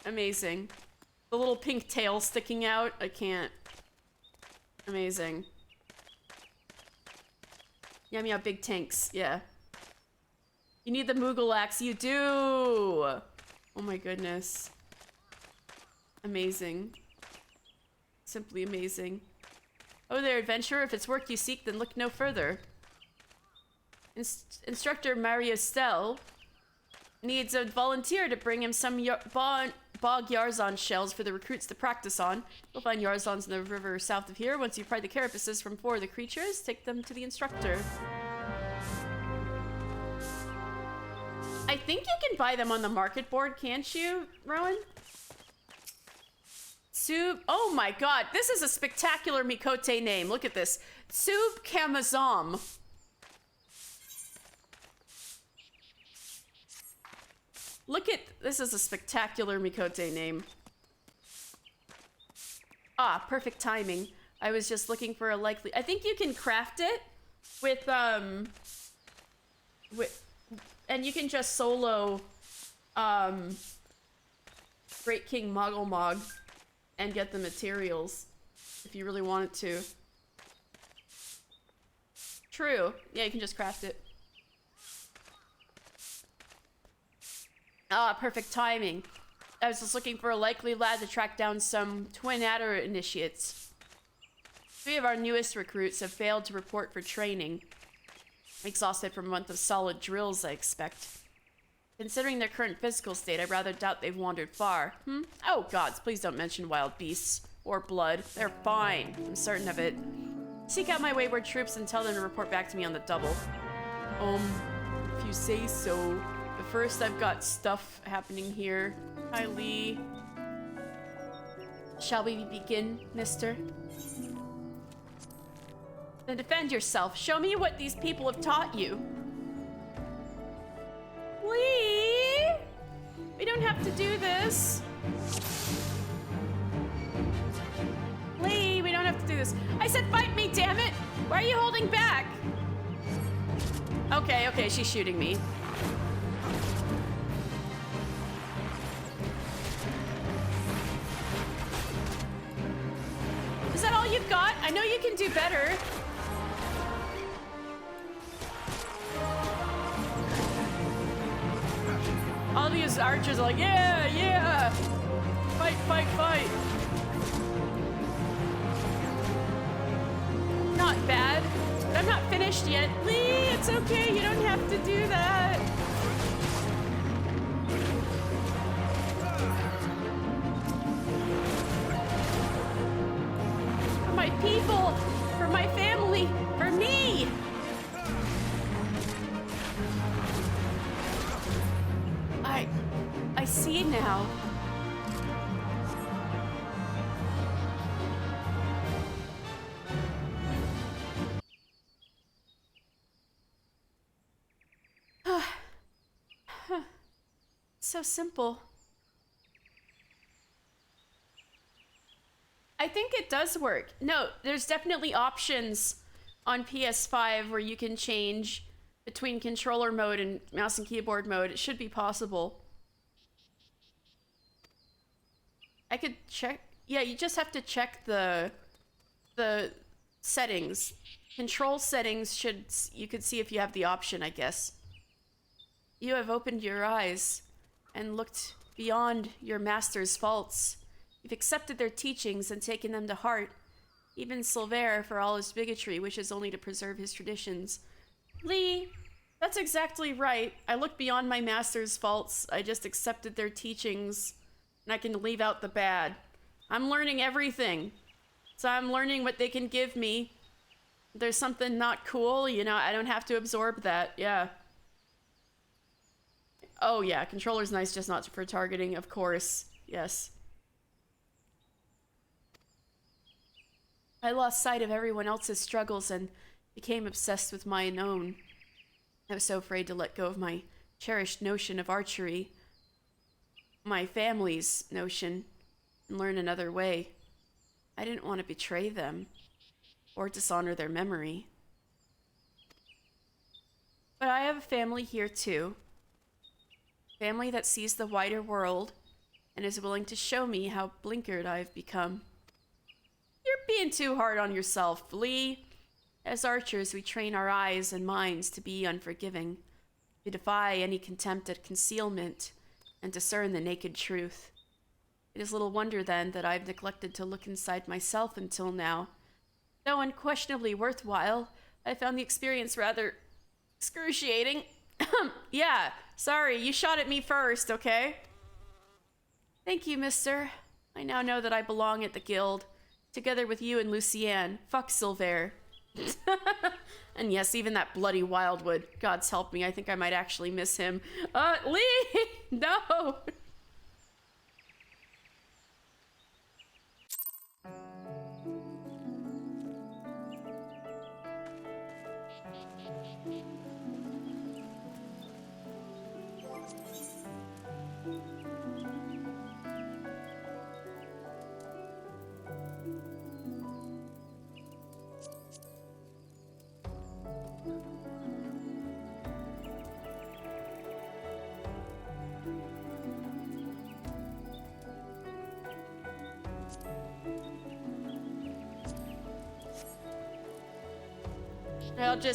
Amazing. The little pink tail sticking out. I can't. Amazing. Meow Meow big tanks. Yeah. You need the Moogle axe. You do. Oh my goodness. Amazing. Simply amazing. Oh there, adventurer. If it's work you seek, then look no further. Instructor Mario Stell needs a volunteer to bring him some bog Yarzon shells for the recruits to practice on. You'll find Yarzons in the river south of here. Once you pry the carapaces from 4 of the creatures, take them to the instructor. I think you can buy them on the market board, can't you, Rowan? Oh my god, this is a spectacular Mikote name. Look at this. Tsub Kamazom. Look at, this is a spectacular Mikote name. Ah, perfect timing. I was just looking for a likely, I think you can craft it with, and you can just solo, Great King Moggle Mog and get the materials if you really wanted to. True. Yeah, you can just craft it. Ah, perfect timing. I was just looking for a likely lad to track down some Twin Adder initiates. 3 of our newest recruits have failed to report for training. Exhausted from a month of solid drills, I expect. Considering their current physical state, I rather doubt they've wandered far. Oh gods, please don't mention wild beasts. Or blood. They're fine. I'm certain of it. Seek out my wayward troops and tell them to report back to me on the double. If you say so. But first, I've got stuff happening here. Hi, Lee. Shall we begin, mister? Then defend yourself. Show me what these people have taught you. Lee! We don't have to do this. Lee, we don't have to do this. I said fight me, damn it! Why are you holding back? Okay, she's shooting me. Is that all you've got? I know you can do better. All these archers are like, yeah, yeah. Fight, fight, fight! Not bad, but I'm not finished yet. Lee, it's okay, you don't have to do that. For my people, for my family, for me! I see now. So simple. I think it does work. No, there's definitely options on PS5 where you can change between controller mode and mouse and keyboard mode. It should be possible. I could check. Yeah, you just have to check the settings. Control settings should, you could see if you have the option, I guess. You have opened your eyes and looked beyond your master's faults. You've accepted their teachings and taken them to heart. Even Silver, for all his bigotry, wishes only to preserve his traditions. Lee, that's exactly right. I look beyond my master's faults. I just accepted their teachings, and I can leave out the bad. I'm learning everything. So I'm learning what they can give me. If there's something not cool, you know, I don't have to absorb that. Yeah. Oh yeah, controller's nice, just not for targeting, of course. Yes. I lost sight of everyone else's struggles and became obsessed with my own. I was so afraid to let go of my cherished notion of archery, my family's notion, and learn another way. I didn't want to betray them or dishonor their memory. But I have a family here too. Family that sees the wider world and is willing to show me how blinkered I've become. You're being too hard on yourself, Lee. As archers, we train our eyes and minds to be unforgiving, to defy any contempt at concealment, and discern the naked truth. It is little wonder, then, that I've neglected to look inside myself until now. Though unquestionably worthwhile, I found the experience rather excruciating. Yeah, sorry, you shot at me first, okay? Thank you, mister. I now know that I belong at the guild, together with you and Lucienne. Fuck Silver. And yes, even that bloody Wildwood. God's help me, I think I might actually miss him. Lee! No!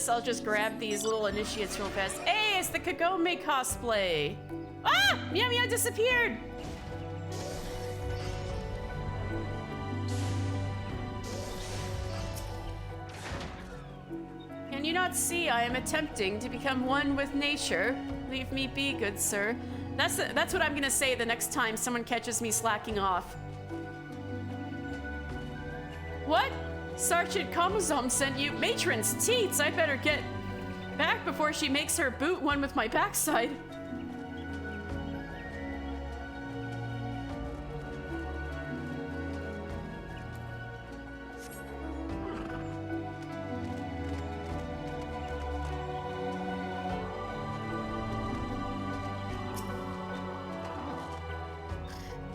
I'll just grab these little initiates real fast. Hey, it's the Kagome cosplay. Ah! Meow disappeared! Can you not see I am attempting to become one with nature? Leave me be, good sir. That's what I'm gonna say the next time someone catches me slacking off. What? Sergeant Komazom sent you matron's teats. I better get back before she makes her boot one with my backside.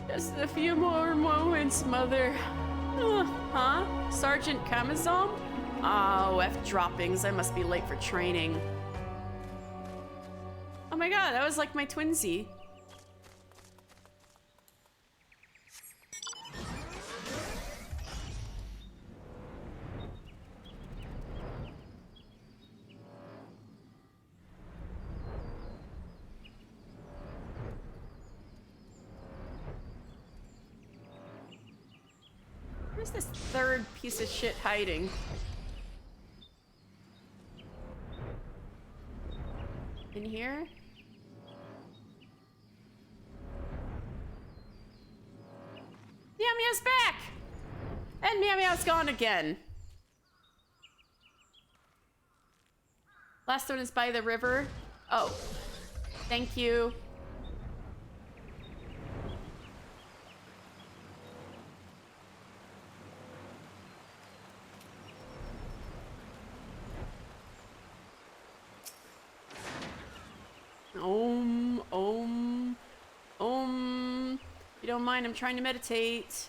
Just a few more moments, mother. Huh? Sergeant Kamazom? Oh, F droppings. I must be late for training. Oh my god, that was like my twinsy. Where's this third piece of shit hiding? In here? Meow Meow's back! And Meow Meow's gone again. Last one is by the river. Oh. Thank you. You don't mind, I'm trying to meditate.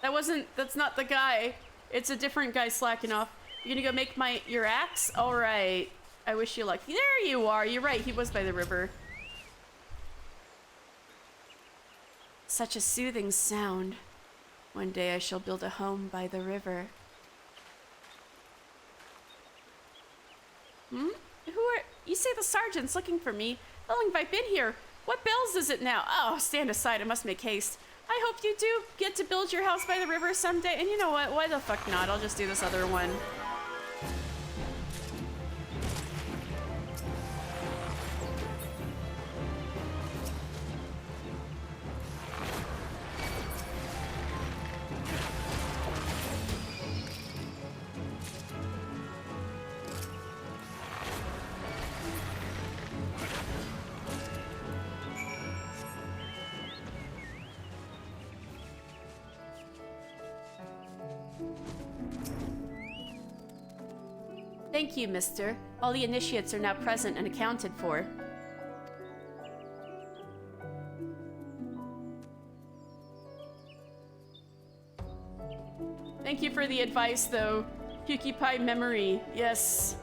That's not the guy. It's a different guy slacking off. You're gonna go make your axe? Alright. I wish you luck. There you are, you're right, he was by the river. Such a soothing sound. One day I shall build a home by the river. You say the sergeant's looking for me? How long have I been here? What bells is it now? Oh, stand aside, I must make haste. I hope you do get to build your house by the river someday. And you know what? Why the fuck not? I'll just do this other one. Thank you, mister. All the initiates are now present and accounted for. Thank you for the advice, though. PewDiePie memory, yes.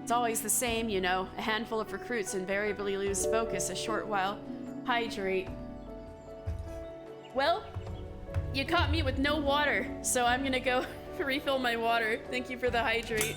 It's always the same, you know. A handful of recruits invariably lose focus a short while. Hydrate. Well, you caught me with no water, so I'm gonna go refill my water. Thank you for the hydrate.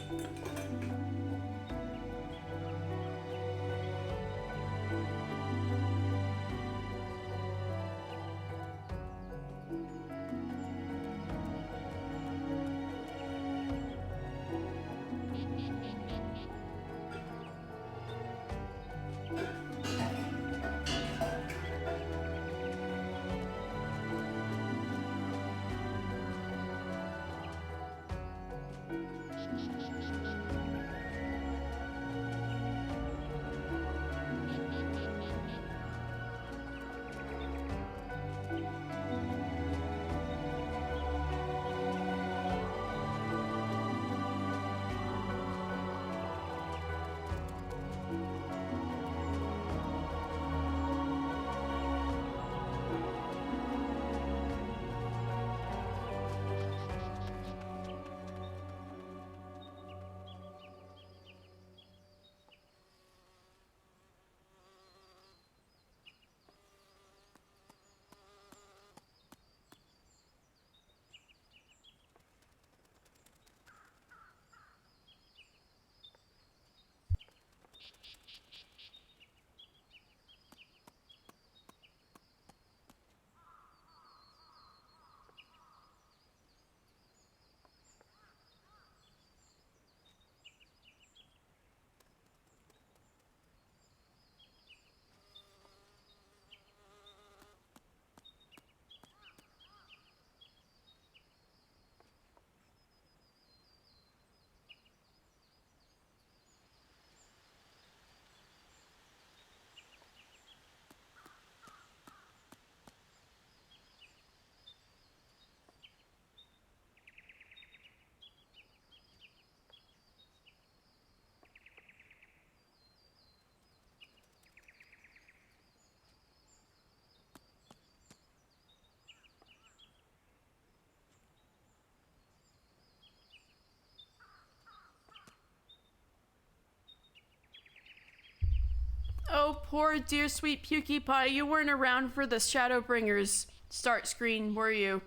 Oh, poor dear sweet PewDiePie, you weren't around for the Shadowbringers start screen, were you?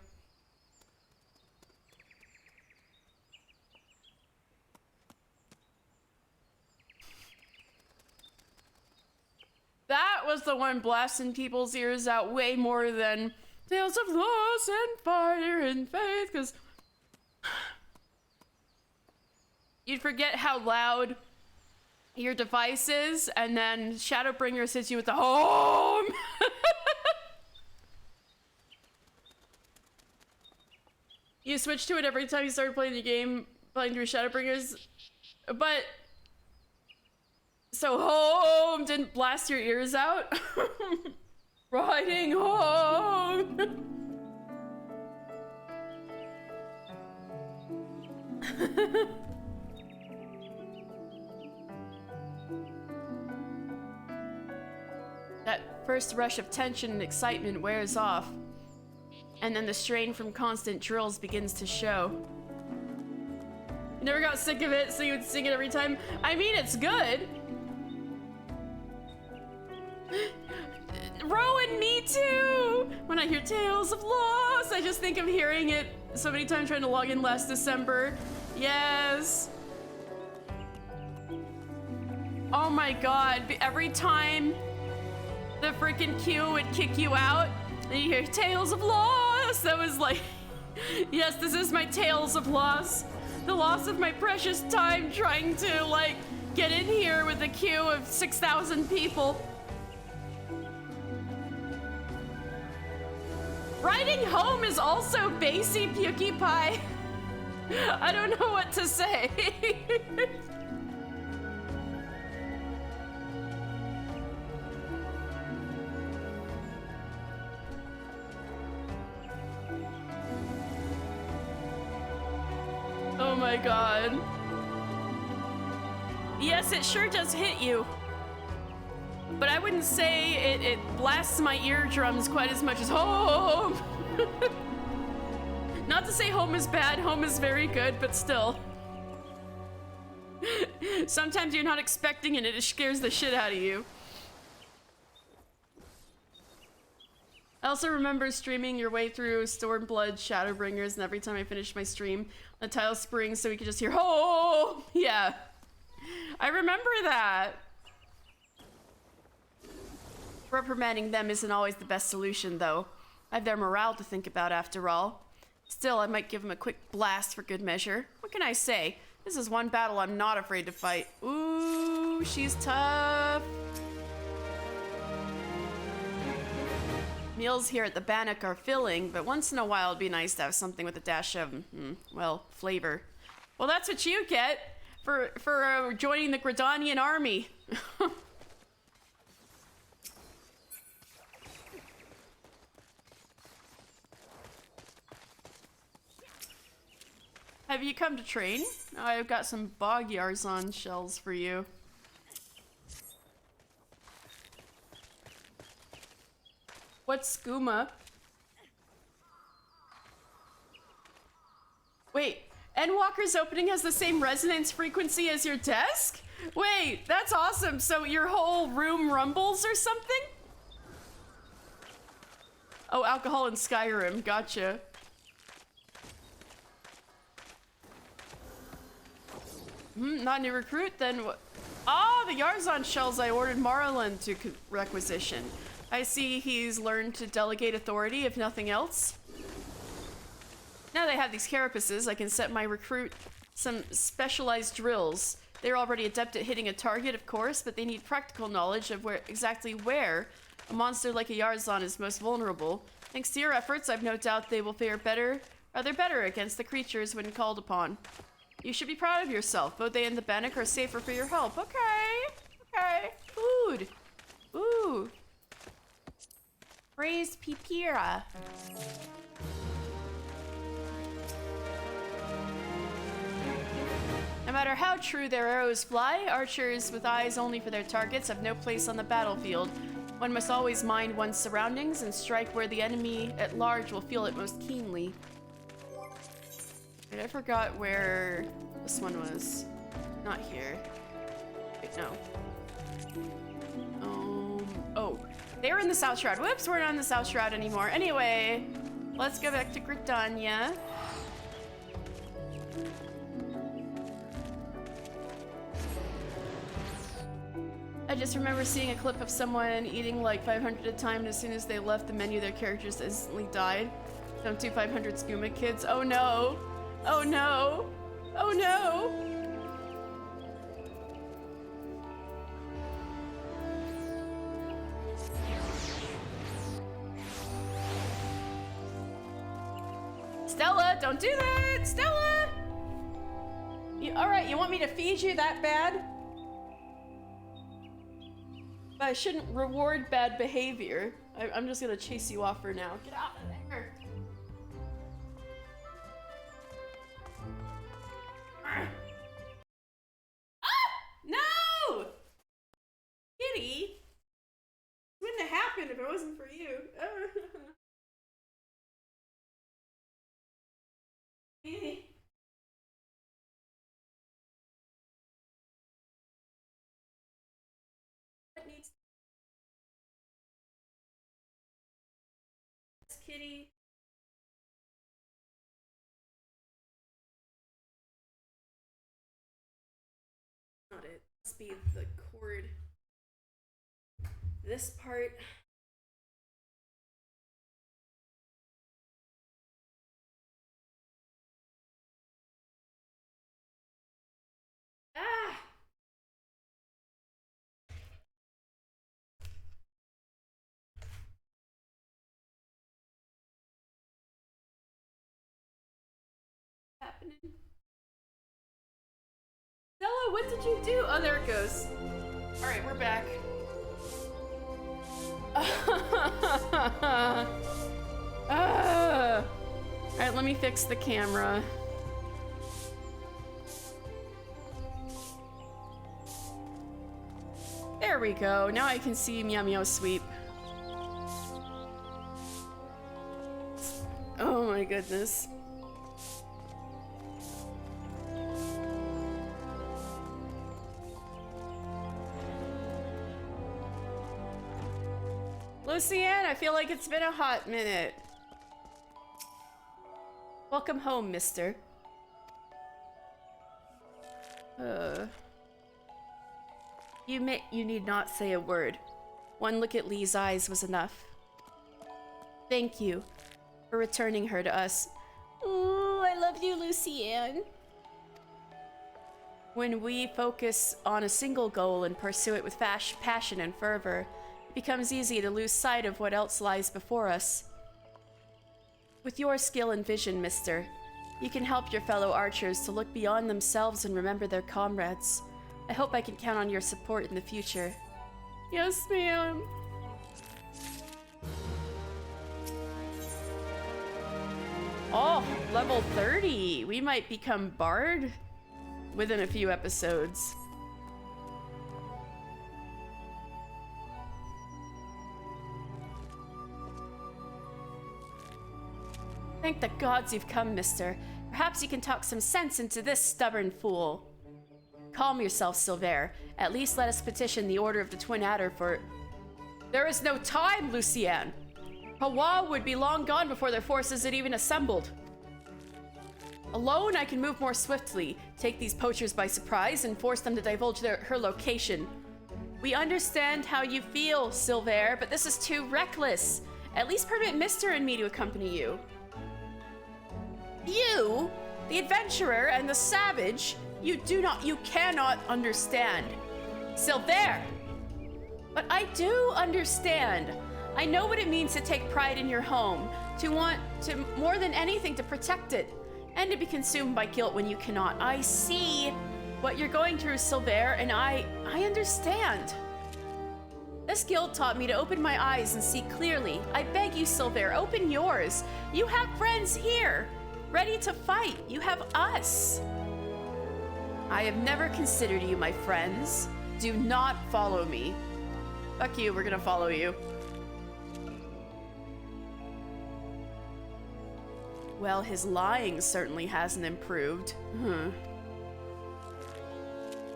That was the one blasting people's ears out way more than Tales of loss and fire and faith, because you'd forget how loud your device is, and then Shadowbringers hits you with the home. You switch to it every time you start playing the game, playing through Shadowbringers, but so home didn't blast your ears out. Riding home. That first rush of tension and excitement wears off, and then the strain from constant drills begins to show. You never got sick of it, so you would sing it every time? I mean, it's good. Rowan, me too! When I hear Tales of Loss, I just think of hearing it so many times trying to log in last December. Yes. Oh my god, every time the freaking queue would kick you out, and you hear Tales of Loss, that was like, yes, this is my Tales of Loss. The loss of my precious time trying to, like, get in here with a queue of 6,000 people. Riding home is also bassy Pukie Pie. I don't know what to say. Oh my god. Yes, it sure does hit you. But I wouldn't say it blasts my eardrums quite as much as home. Not to say home is bad, home is very good, but still. Sometimes you're not expecting it and it scares the shit out of you. I also remember streaming your way through Stormblood Shadowbringers, and every time I finished my stream, the tile springs so we could just hear home. Yeah. I remember that. Reprimanding them isn't always the best solution, though. I have their morale to think about, after all. Still, I might give them a quick blast for good measure. What can I say? This is one battle I'm not afraid to fight. Ooh, she's tough. Meals here at the Bannock are filling, but once in a while it'd be nice to have something with a dash of, well, flavor. Well, that's what you get for joining the Gridanian army. Have you come to train? Oh, I've got some bog Yarzon shells for you. What's skooma? Wait, Endwalker's opening has the same resonance frequency as your desk? Wait, that's awesome. So your whole room rumbles or something? Oh, alcohol in Skyrim, gotcha. Not a new recruit, then what? Oh, the Yarzon shells I ordered Marlin to requisition. I see he's learned to delegate authority, if nothing else. Now that I have these carapaces, I can set my recruit some specialized drills. They're already adept at hitting a target, of course, but they need practical knowledge of exactly where a monster like a Yarzon is most vulnerable. Thanks to your efforts, I've no doubt they will fare better against the creatures when called upon. You should be proud of yourself. Both they and the Bannock are safer for your help. Okay. Food. Ooh. Praised Pipira. No matter how true their arrows fly, archers with eyes only for their targets have no place on the battlefield. One must always mind one's surroundings and strike where the enemy at large will feel it most keenly. Wait, I forgot where this one was. Not here. Wait, no. Oh. They're in the South Shroud. Whoops, we're not in the South Shroud anymore. Anyway, let's go back to Gridania. A just remember seeing a clip of someone eating like 500 at a time, and as soon as they left the menu, their characters instantly died. Don't do 500 skooma kids. Oh no! Oh no! Oh no! Stella, don't do that! Stella! Alright, you want me to feed you that bad? But I shouldn't reward bad behavior. I'm just gonna chase you off for now. Get out of there! Ah! No! Kitty! Wouldn't have happened if it wasn't for you. Kitty. What needs this kitty? Not it. Must be the cord. This part. Ah! Happening. Stella, what did you do? Oh, there it goes. Alright, we're back. Alright, let me fix the camera. There we go. Now I can see Meow Meow Sweep. Oh my goodness. Lucienne, I feel like it's been a hot minute. Welcome home, mister. You need not say a word. One look at Lee's eyes was enough. Thank you for returning her to us. Ooh, I love you, Lucienne. When we focus on a single goal and pursue it with passion and fervor, it becomes easy to lose sight of what else lies before us. With your skill and vision, mister, you can help your fellow archers to look beyond themselves and remember their comrades. I hope I can count on your support in the future. Yes, ma'am. Oh, level 30. We might become Bard within a few episodes. Thank the gods you've come, mister. Perhaps you can talk some sense into this stubborn fool. Calm yourself, Silver. At least let us petition the Order of the Twin Adder for... There is no time, Lucienne. Hawa would be long gone before their forces had even assembled. Alone, I can move more swiftly, take these poachers by surprise, and force them to divulge her location. We understand how you feel, Silver, but this is too reckless. At least permit Mister and me to accompany you. You, the adventurer and the savage, you cannot understand. Silver! But I do understand. I know what it means to take pride in your home, to want to, more than anything, to protect it, and to be consumed by guilt when you cannot. I see what you're going through, Silver, and I understand. This guild taught me to open my eyes and see clearly. I beg you, Silver, open yours. You have friends here, ready to fight. You have us. I have never considered you my friends. Do not follow me. Fuck you, we're gonna follow you. Well, his lying certainly hasn't improved.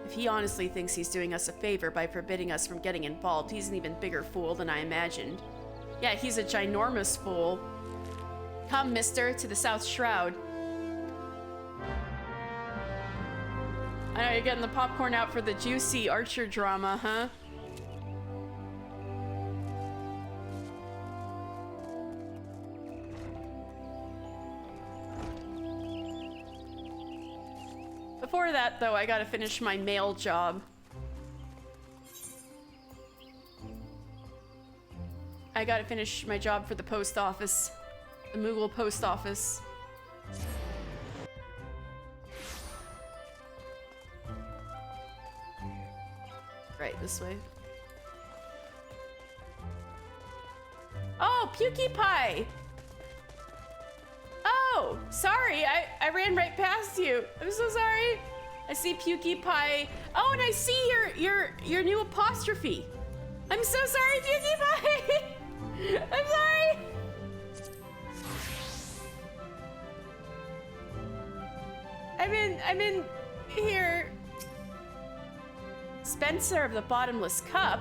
If he honestly thinks he's doing us a favor by forbidding us from getting involved, he's an even bigger fool than I imagined. Yeah, he's a ginormous fool. Come, mister, to the South Shroud. I know you're getting the popcorn out for the juicy archer drama, huh? Before that, though, I gotta finish my mail job. I gotta finish my job for the post office. The Moogle post office. Right, this way. Oh, Pukey Pie! Oh, sorry, I ran right past you. I'm so sorry. I see Pukey Pie. Oh, and I see your new apostrophe. I'm so sorry, Pukey Pie. I'm sorry. I'm in here. Spencer of the Bottomless Cup.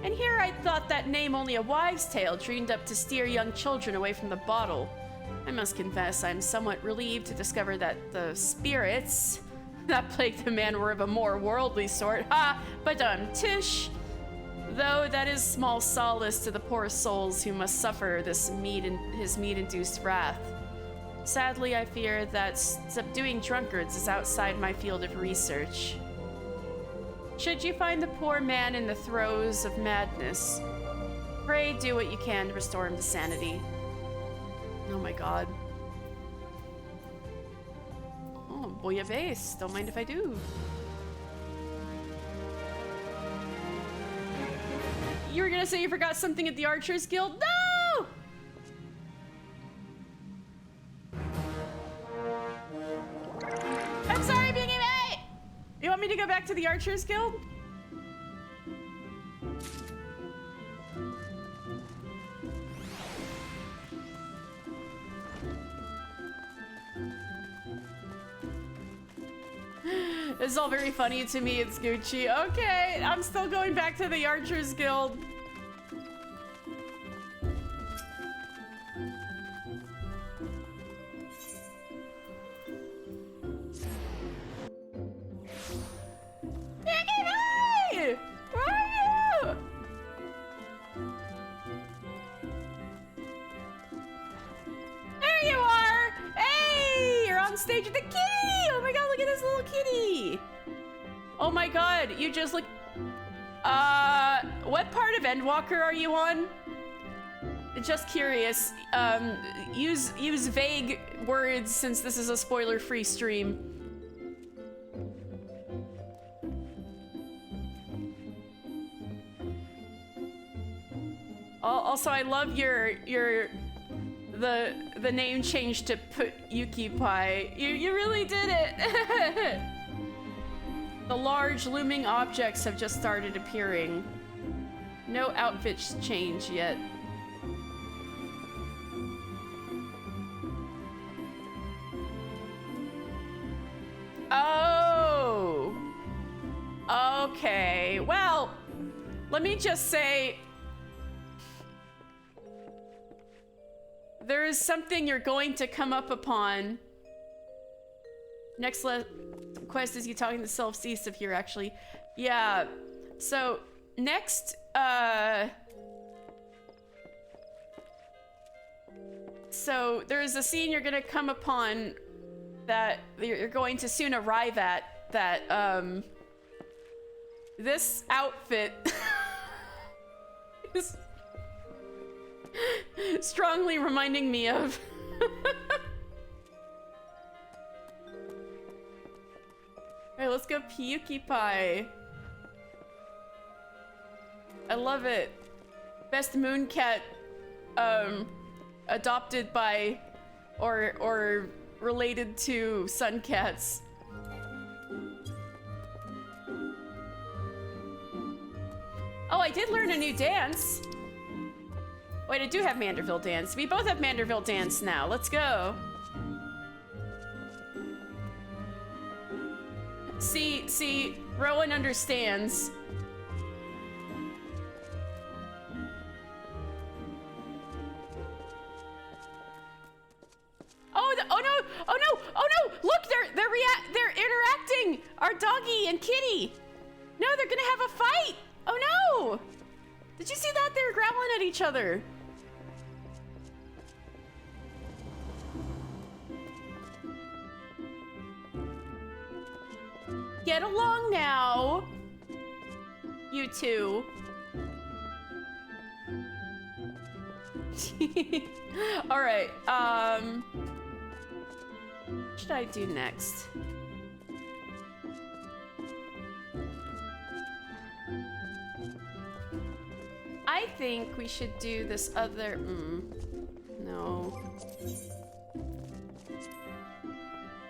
And here I thought that name only a wives' tale dreamed up to steer young children away from the bottle. I must confess, I'm somewhat relieved to discover that the spirits that plagued the man were of a more worldly sort. Ha! But tish! Though that is small solace to the poor souls who must suffer this his mead-induced wrath. Sadly, I fear that subduing drunkards is outside my field of research. Should you find the poor man in the throes of madness, pray do what you can to restore him to sanity. Oh my god. Oh, bouillabaisse. Don't mind if I do. You were gonna say you forgot something at the Archers Guild? No! I'm sorry, Bingy Mate! You want me to go back to the Archers Guild? This is all very funny to me, it's Gucci. Okay, I'm still going back to the Archers Guild. Hey! Where are you? There you are! Hey! You're on stage with the kitty! Oh my god, look at this little kitty! Oh my god, you just look... what part of Endwalker are you on? Just curious. Use vague words since this is a spoiler-free stream. Also, I love the name change to put Yuki Pie. You really did it. The large looming objects have just started appearing. No outfits change yet. Oh. Okay. Well, let me just say there is something you're going to come up upon. Next quest is you talking to Self-Cease of here, actually. Yeah. So, next, so there's a scene you're gonna come upon that you're going to soon arrive at that, this outfit is strongly reminding me of. Alright, let's go Pukey Pie. I love it. Best moon cat, adopted by or related to sun cats. Oh, I did learn a new dance. Wait, I do have Manderville dance. We both have Manderville dance now. Let's go. See, Rowan understands. Oh no! Look, they're interacting. Our doggy and kitty. No, they're gonna have a fight. Oh no! Did you see that? They're growling at each other. Get along now. You two. All right. What should I do next? I think we should do this other. No.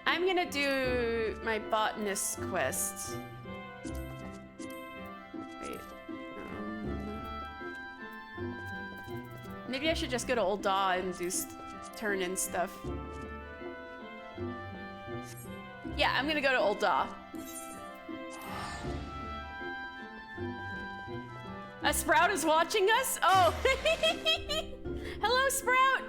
I'm gonna do my botanist quest. Wait. Maybe I should just go to Old Daw and do turn in stuff. Yeah, I'm gonna go to Old Daw. A Sprout is watching us? Oh. Hello, Sprout.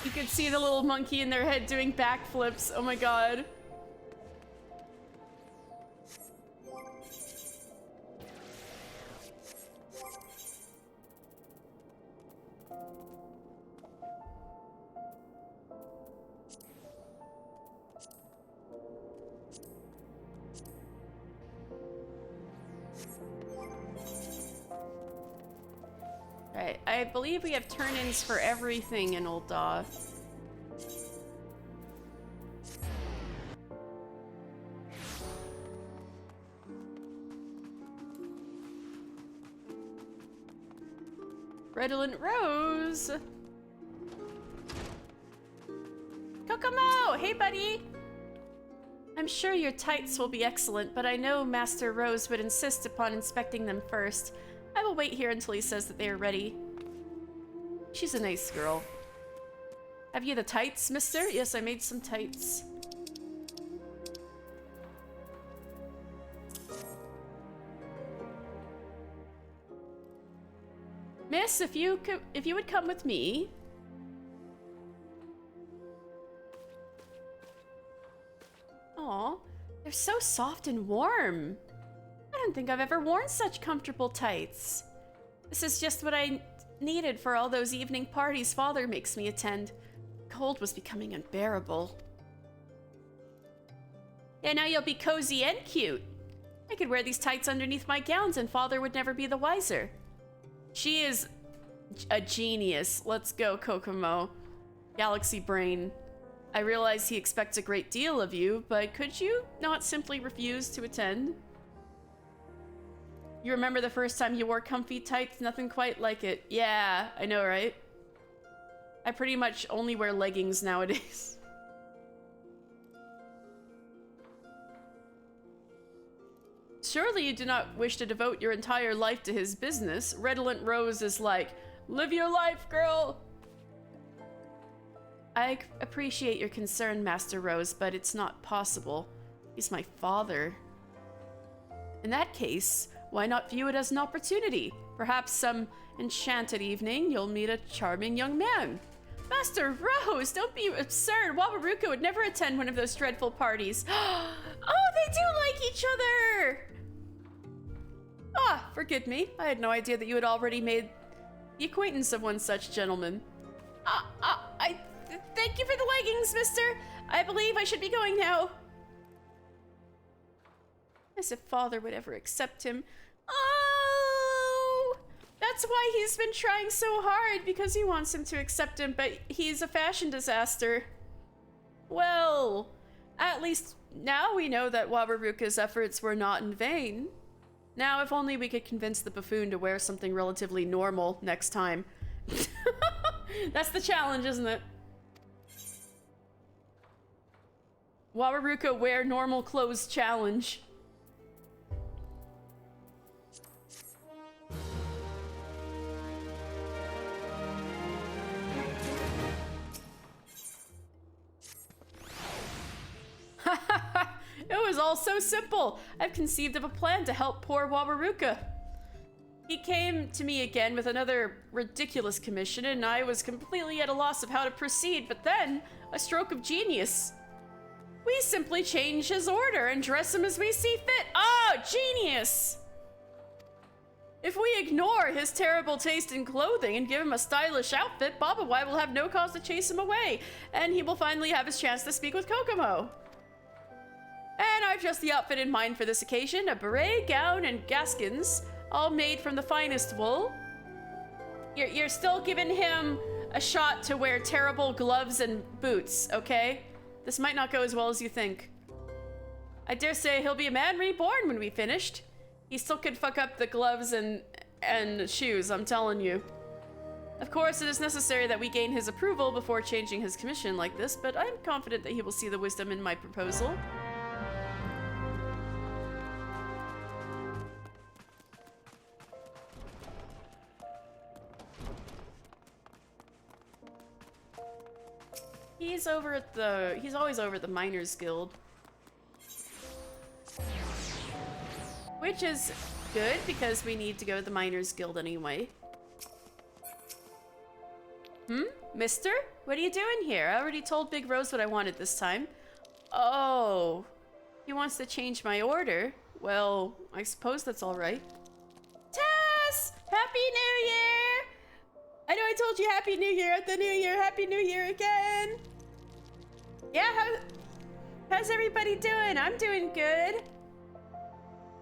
You could see the little monkey in their head doing backflips. Oh my god. Right, I believe we have turn-ins for everything in Old Daw. Redolent Rose! Kokomo! Hey, buddy! I'm sure your tights will be excellent, but I know Master Rose would insist upon inspecting them first. I will wait here until he says that they are ready. She's a nice girl. Have you the tights, mister? Yes, I made some tights. Miss, if you would come with me. Aw, they're so soft and warm. I don't think I've ever worn such comfortable tights. This is just what I needed for all those evening parties Father makes me attend. Cold was becoming unbearable. Yeah, now you'll be cozy and cute. I could wear these tights underneath my gowns and Father would never be the wiser. She is a genius. Let's go, Kokomo. Galaxy Brain. I realize he expects a great deal of you, but could you not simply refuse to attend? You remember the first time you wore comfy tights? Nothing quite like it. Yeah, I know, right? I pretty much only wear leggings nowadays. Surely you do not wish to devote your entire life to his business. Redolent Rose is like, live your life, girl! I appreciate your concern, Master Rose, but it's not possible. He's my father. In that case, why not view it as an opportunity? Perhaps some enchanted evening you'll meet a charming young man. Master Rose, don't be absurd. Wawaruka would never attend one of those dreadful parties. Oh, they do like each other! Ah, forgive me. I had no idea that you had already made the acquaintance of one such gentleman. Thank you for the leggings, mister. I believe I should be going now. As if Father would ever accept him. Oh! That's why he's been trying so hard, because he wants him to accept him, but he's a fashion disaster. Well, at least now we know that Wawaruka's efforts were not in vain. Now, if only we could convince the buffoon to wear something relatively normal next time. That's the challenge, isn't it? Wawaruka wear normal clothes challenge. It was all so simple. I've conceived of a plan to help poor Wawaruka. He came to me again with another ridiculous commission, and I was completely at a loss of how to proceed, but then A stroke of genius. We simply change his order and dress him as we see fit. Oh, genius! If we ignore his terrible taste in clothing and give him a stylish outfit, Baba White will have no cause to chase him away, and he will finally have his chance to speak with Kokomo. And I've just the outfit in mind for this occasion, a beret, gown, and gaskins, all made from the finest wool. You're still giving him a shot to wear terrible gloves and boots, okay? This might not go as well as you think. I dare say he'll be a man reborn when we finished. He still could fuck up the gloves and shoes, I'm telling you. Of course, it is necessary that we gain his approval before changing his commission like this, but I'm confident that he will see the wisdom in my proposal. He's always over at the Miners Guild. Which is good, because we need to go to the Miners Guild anyway. Mister? What are you doing here? I already told Big Rose what I wanted this time. Oh, he wants to change my order. Well, I suppose that's all right. Tess! Happy New Year! I know I told you Happy New Year at the New Year. Happy New Year again! Yeah, how's everybody doing? I'm doing good.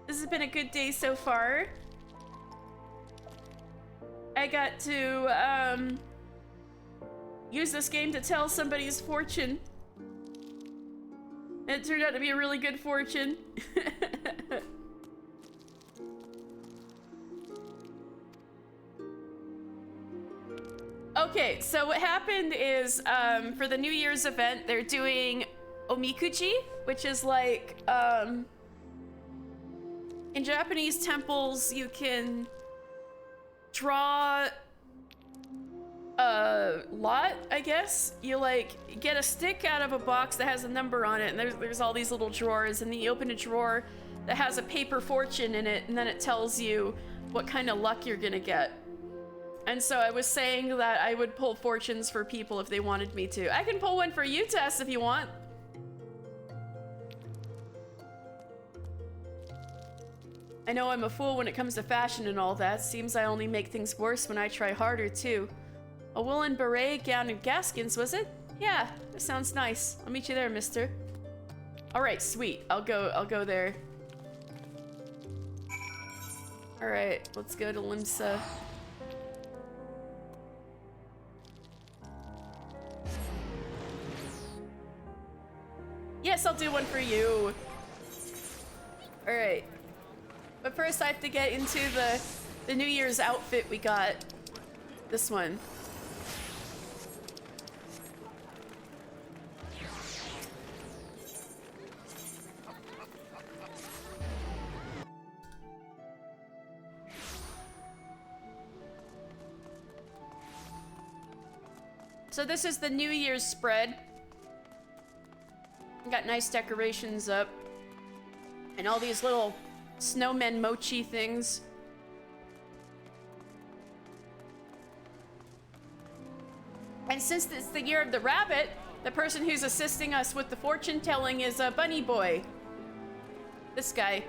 This has been a good day so far. I got to, use this game to tell somebody's fortune. And it turned out to be a really good fortune. Okay, so what happened is, for the New Year's event, they're doing omikuji, which is like, in Japanese temples, you can draw a lot, I guess. You like get a stick out of a box that has a number on it, and there's all these little drawers, and then you open a drawer that has a paper fortune in it, and then it tells you what kind of luck you're gonna get. And so I was saying that I would pull fortunes for people if they wanted me to. I can pull one for you, Tess, if you want. I know I'm a fool when it comes to fashion and all that. Seems I only make things worse when I try harder, too. A woolen beret, gown, and gaskins, was it? Yeah, that sounds nice. I'll meet you there, mister. Alright, sweet. I'll go there. Alright, let's go to Limsa. Yes, I'll do one for you. Alright. But first I have to get into the New Year's outfit we got. This one. So this is the New Year's spread. Got nice decorations up. And all these little snowmen mochi things. And since it's the year of the rabbit, the person who's assisting us with the fortune telling is a bunny boy. This guy.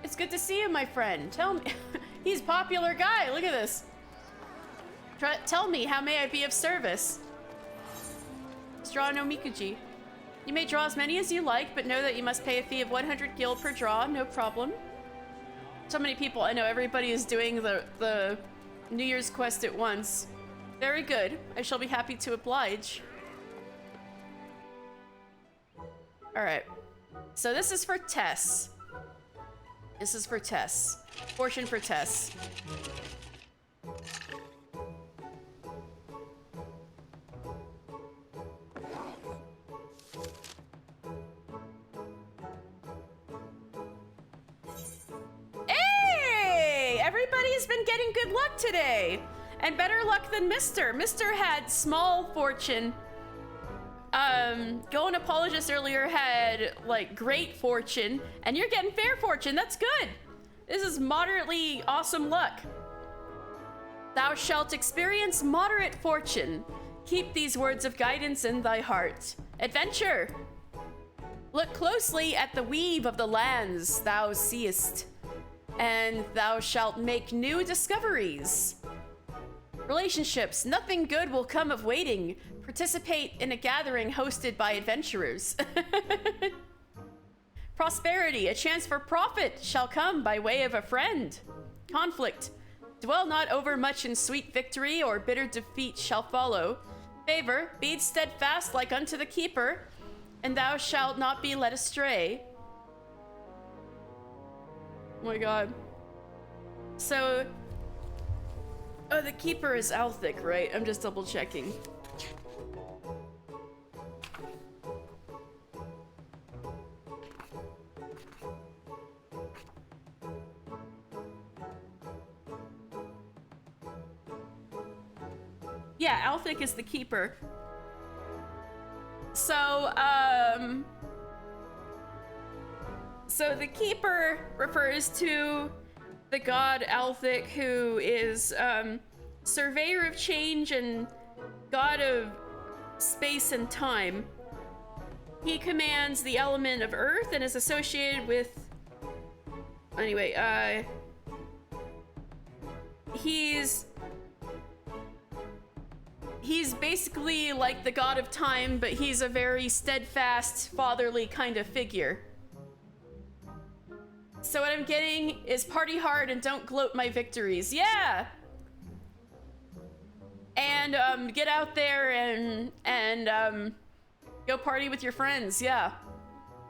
It's good to see you, my friend. Tell me. He's a popular guy. Look at this. Tell me, how may I be of service? Draw no Mikuji. You may draw as many as you like, but know that you must pay a fee of 100 gil per draw. No problem. So many people. I know everybody is doing the New Year's quest at once. Very good. I shall be happy to oblige. Alright. So this is for Tess. This is for Tess. Fortune for Tess. Hey! Everybody's been getting good luck today. And better luck than Mr. Mr. had small fortune. Golden Apologist earlier had, like, great fortune. And you're getting fair fortune. That's good. This is moderately awesome luck. Thou shalt experience moderate fortune. Keep these words of guidance in thy heart. Adventure! Look closely at the weave of the lands thou seest, and thou shalt make new discoveries. Relationships. Nothing good will come of waiting. Participate in a gathering hosted by adventurers. Prosperity. A chance for profit shall come by way of a friend. Conflict. Dwell not overmuch in sweet victory, or bitter defeat shall follow. Favor. Be steadfast like unto the keeper, and thou shalt not be led astray. Oh my god. So... oh, the keeper is Althic, right? I'm just double checking. Yeah, Althic is the keeper. So, so the keeper refers to the god Althic, who is, surveyor of change and god of space and time. He commands the element of earth and is associated with... anyway, He's basically like the god of time, but he's a very steadfast, fatherly kind of figure. So what I'm getting is party hard and don't gloat my victories. Yeah! And, get out there and go party with your friends, yeah.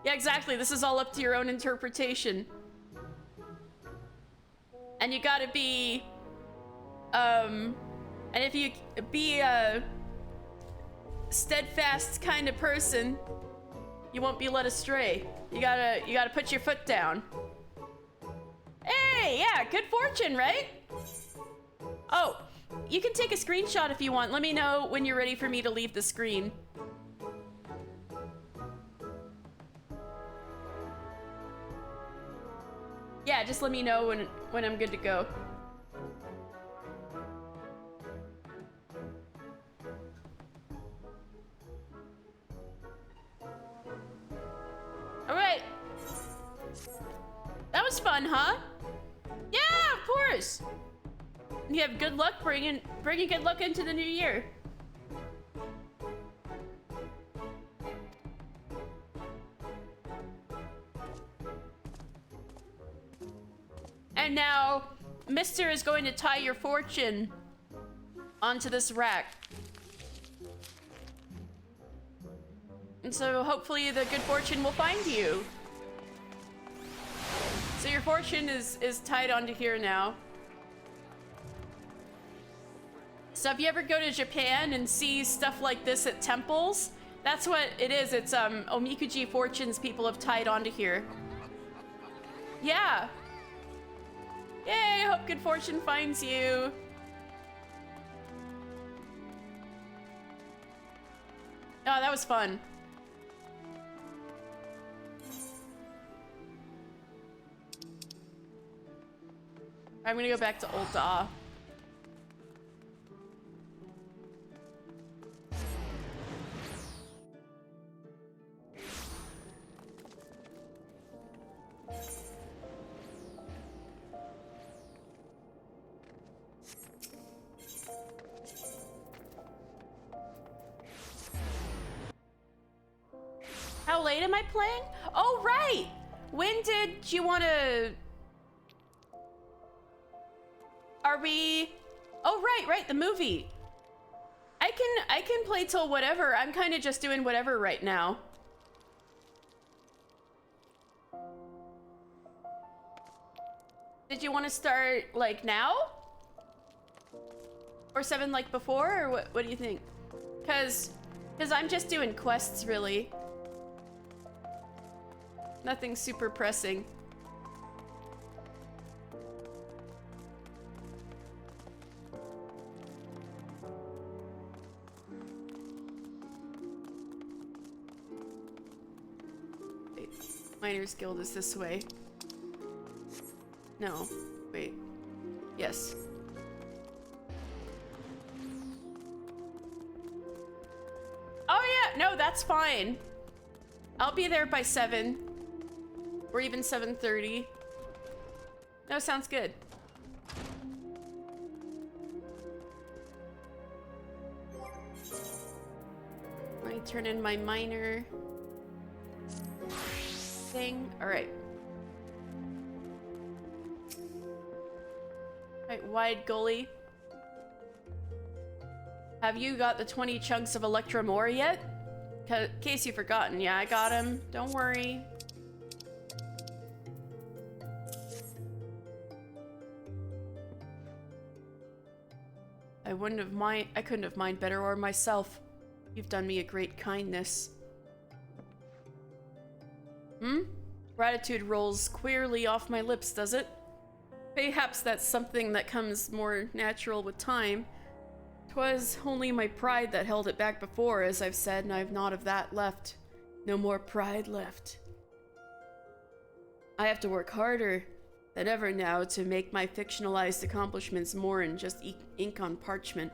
Yeah, exactly, this is all up to your own interpretation. And you gotta be, and if you be a steadfast kind of person, you won't be led astray. You gotta put your foot down. Hey, yeah, good fortune, right? Oh, you can take a screenshot if you want. Let me know when you're ready for me to leave the screen. Yeah, just let me know when I'm good to go. All right. That was fun, huh? Yeah, of course. You have good luck bringing good luck into the new year. And now, Mister is going to tie your fortune onto this rack. And so hopefully the good fortune will find you. So your fortune is tied onto here now. So if you ever go to Japan and see stuff like this at temples, that's what it is. It's Omikuji fortunes people have tied onto here. Yeah. Yay, hope good fortune finds you. Oh, that was fun. I'm gonna go back to Old Da. How late am I playing? Oh, right! When did you want to... Are we... Oh, right, the movie. I can play till whatever. I'm kind of just doing whatever right now. Did you want to start, like, now? Or 7 like before, or what do you think? Because I'm just doing quests, really. Nothing super pressing. Wait, Miner's Guild is this way. No, wait. Yes. that's fine. I'll be there by 7. Or even 7:30. No, sounds good. Let me turn in my miner thing. Alright. Alright, wide goalie. Have you got the 20 chunks of Electrum ore yet? In case you've forgotten. Yeah, I got him. Don't worry. I couldn't have mined better ore myself. You've done me a great kindness. Gratitude rolls queerly off my lips, does it? Perhaps that's something that comes more natural with time. 'Twas only my pride that held it back before, as I've said, and I've not of that left. No more pride left. I have to work harder than ever now to make my fictionalized accomplishments more than just ink on parchment.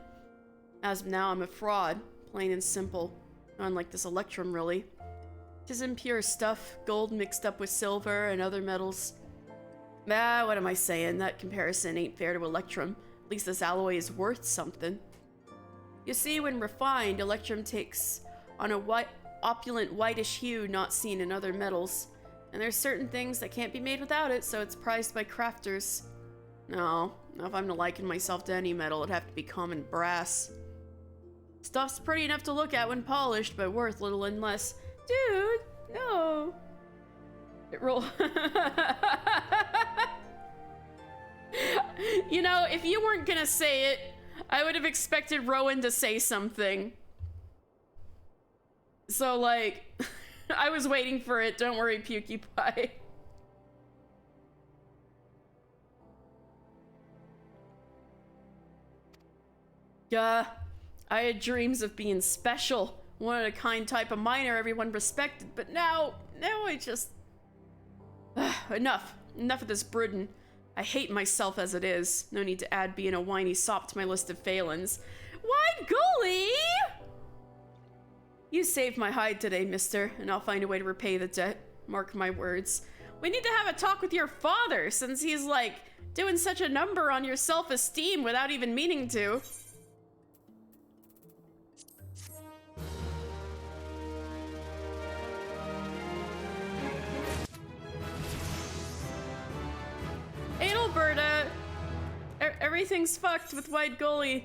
As of now, I'm a fraud, plain and simple. Unlike this Electrum, really. 'Tis impure stuff, gold mixed up with silver and other metals. Ah, what am I saying? That comparison ain't fair to Electrum. At least this alloy is worth something. You see, when refined, Electrum takes on a opulent whitish hue not seen in other metals. And there's certain things that can't be made without it, so it's prized by crafters. No, if I'm to liken myself to any metal, it'd have to be common brass. Stuff's pretty enough to look at when polished, but worth little and less. Dude, no. It roll. You know, if you weren't gonna say it, I would have expected Rowan to say something. So, like, I was waiting for it. Don't worry, Pukey Pie. Yeah, I had dreams of being special. One of a kind type of miner everyone respected, but now I just... Enough of this brooding. I hate myself as it is. No need to add being a whiny sop to my list of failings. Wide goalie! You saved my hide today, mister, and I'll find a way to repay the debt. Mark my words. We need to have a talk with your father, since he's, like, doing such a number on your self-esteem without even meaning to. Adelberta! Everything's fucked with Wide Goalie.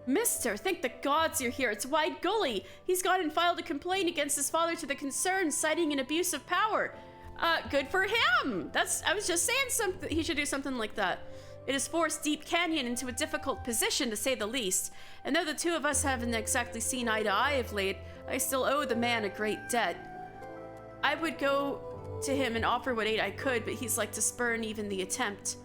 Mister, thank the gods you're here. It's Wide Goalie. He's gone and filed a complaint against his father to the concern, citing an abuse of power. Good for him. I was just saying something. He should do something like that. It has forced Deep Canyon into a difficult position, to say the least. And though the two of us haven't exactly seen eye to eye of late, I still owe the man a great debt. I would go to him and offer what aid I could, but he's like to spurn even the attempt.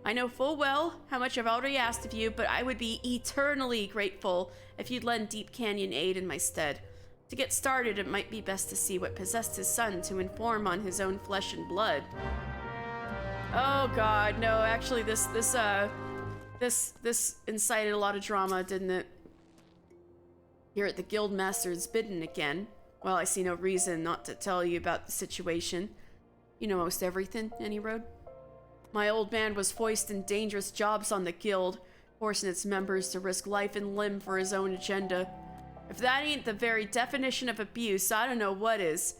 I know full well how much I've already asked of you, but I would be eternally grateful if you'd lend Deep Canyon aid in my stead. To get started, it might be best to see what possessed his son to inform on his own flesh and blood. Oh god, no, actually this incited a lot of drama, didn't it? You're at the Guildmaster's bidding again. Well, I see no reason not to tell you about the situation. You know most everything, Any Road? My old man was foisting dangerous jobs on the guild, forcing its members to risk life and limb for his own agenda. If that ain't the very definition of abuse, I don't know what is.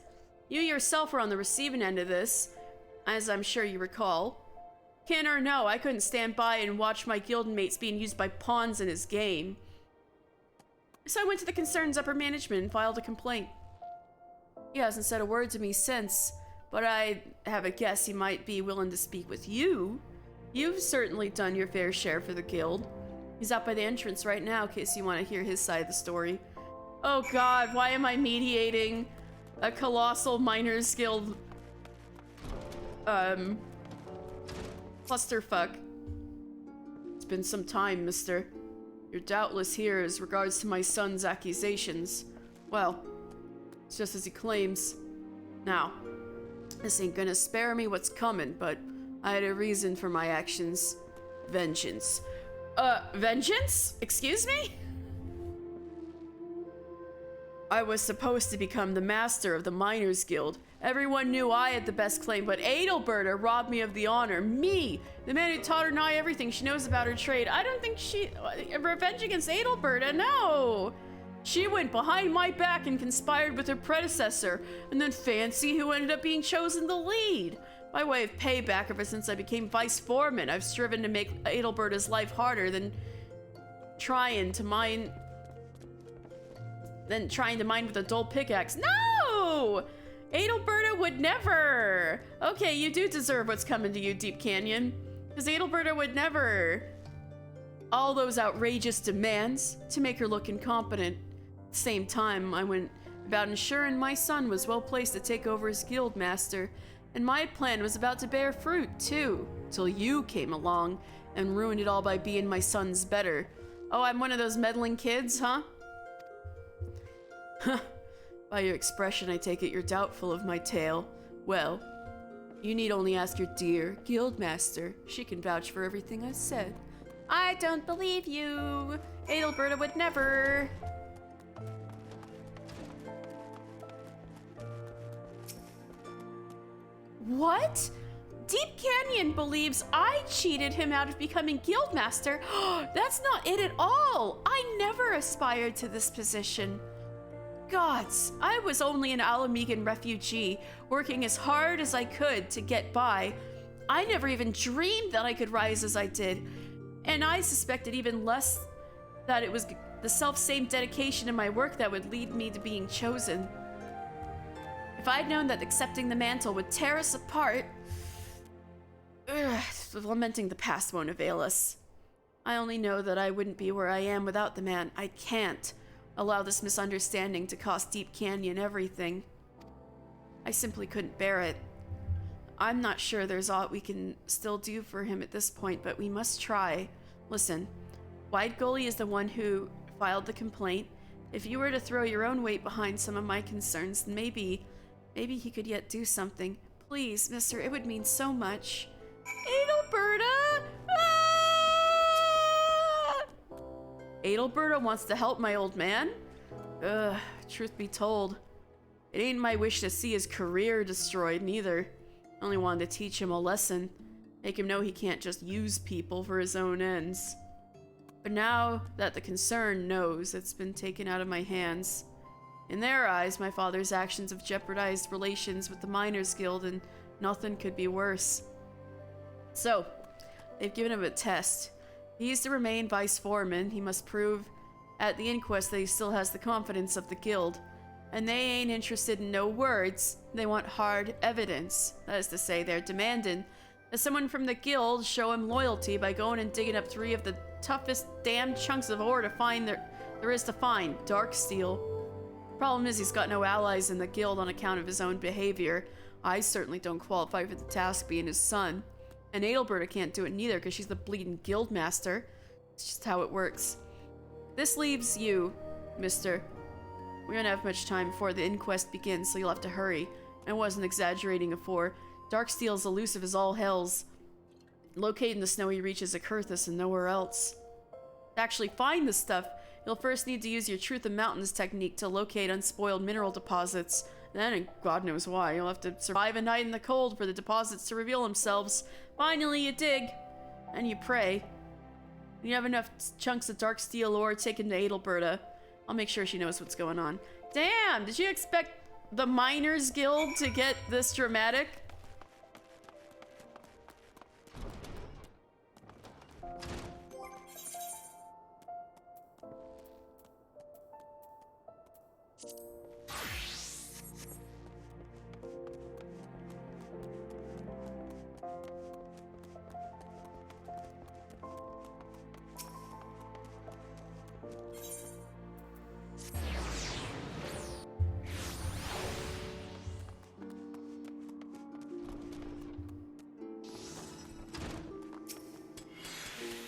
You yourself were on the receiving end of this, as I'm sure you recall. Kin or no, I couldn't stand by and watch my guild mates being used by pawns in his game. So I went to the concern's upper management and filed a complaint. He hasn't said a word to me since, but I have a guess he might be willing to speak with you. You've certainly done your fair share for the guild. He's out by the entrance right now, in case you want to hear his side of the story. Oh god, why am I mediating a colossal miners guild clusterfuck? It's been some time, mister. You're doubtless here as regards to my son's accusations. Well, it's just as he claims. Now, this ain't gonna spare me what's coming, but I had a reason for my actions. Vengeance. Vengeance? Excuse me? I was supposed to become the master of the Miners Guild. Everyone knew I had the best claim, but Adelberta robbed me of the honor. Me, the man who taught her nigh everything she knows about her trade. I don't think revenge against Adelberta, no. She went behind my back and conspired with her predecessor, and then Fancy, who ended up being chosen to lead. By way of payback, ever since I became vice foreman, I've striven to make Adelberta's life harder than trying to mine with a dull pickaxe. No! Adelberta would never! Okay, you do deserve what's coming to you, Deep Canyon. Because Adelberta would never. All those outrageous demands to make her look incompetent. At the same time, I went about ensuring my son was well placed to take over as guild master. And my plan was about to bear fruit, too. Till you came along and ruined it all by being my son's better. Oh, I'm one of those meddling kids, huh? By your expression, I take it you're doubtful of my tale. Well, you need only ask your dear guildmaster. She can vouch for everything I said. I don't believe you. Adelberta would never. What? Deep Canyon believes I cheated him out of becoming guildmaster. That's not it at all. I never aspired to this position. Gods, I was only an Alamegan refugee, working as hard as I could to get by. I never even dreamed that I could rise as I did. And I suspected even less that it was the self-same dedication in my work that would lead me to being chosen. If I'd known that accepting the mantle would tear us apart, lamenting the past won't avail us. I only know that I wouldn't be where I am without the man. I can't allow this misunderstanding to cost Deep Canyon everything. I simply couldn't bear it. I'm not sure there's aught we can still do for him at this point, but we must try. Listen, Wide Gully is the one who filed the complaint. If you were to throw your own weight behind some of my concerns, then maybe he could yet do something. Please, mister, it would mean so much. Adelberta! Ah! Adelberta wants to help my old man? Truth be told, it ain't my wish to see his career destroyed, neither. I only wanted to teach him a lesson. Make him know he can't just use people for his own ends. But now that the concern knows, it's been taken out of my hands. In their eyes, my father's actions have jeopardized relations with the Miners Guild, and nothing could be worse. So, they've given him a test. He's to remain vice foreman. He must prove at the inquest that he still has the confidence of the guild. And they ain't interested in no words. They want hard evidence. That is to say, they're demanding that someone from the guild show him loyalty by going and digging up 3 of the toughest damn chunks of ore to find there is to find. Dark steel. Problem is, he's got no allies in the guild on account of his own behavior. I certainly don't qualify for the task being his son. And Adelberta can't do it neither because she's the bleeding guild master. It's just how it works. This leaves you, mister. We don't have much time before the inquest begins, so you'll have to hurry. I wasn't exaggerating afore. Darksteel's elusive as all hells. Located in the snowy reaches of Kurthus and nowhere else. To actually find this stuff, you'll first need to use your Truth of Mountains technique to locate unspoiled mineral deposits. Then, and God knows why, you'll have to survive a night in the cold for the deposits to reveal themselves. Finally, you dig, and you pray. When you have enough chunks of dark steel ore taken to Adelberta, I'll make sure she knows what's going on. Damn, did you expect the Miners Guild to get this dramatic?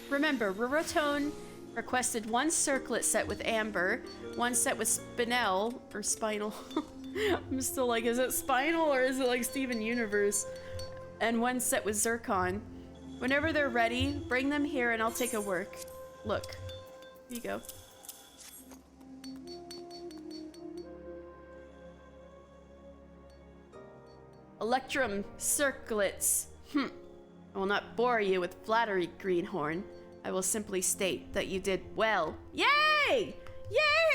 Remember, Rurotone requested 1 circlet set with amber, 1 set with spinel, or spinal. I'm still like, is it spinal or is it like Steven Universe? And 1 set with zircon. Whenever they're ready, bring them here and I'll take a work. Look, here you go. Electrum circlets. I will not bore you with flattery, Greenhorn. I will simply state that you did well. Yay!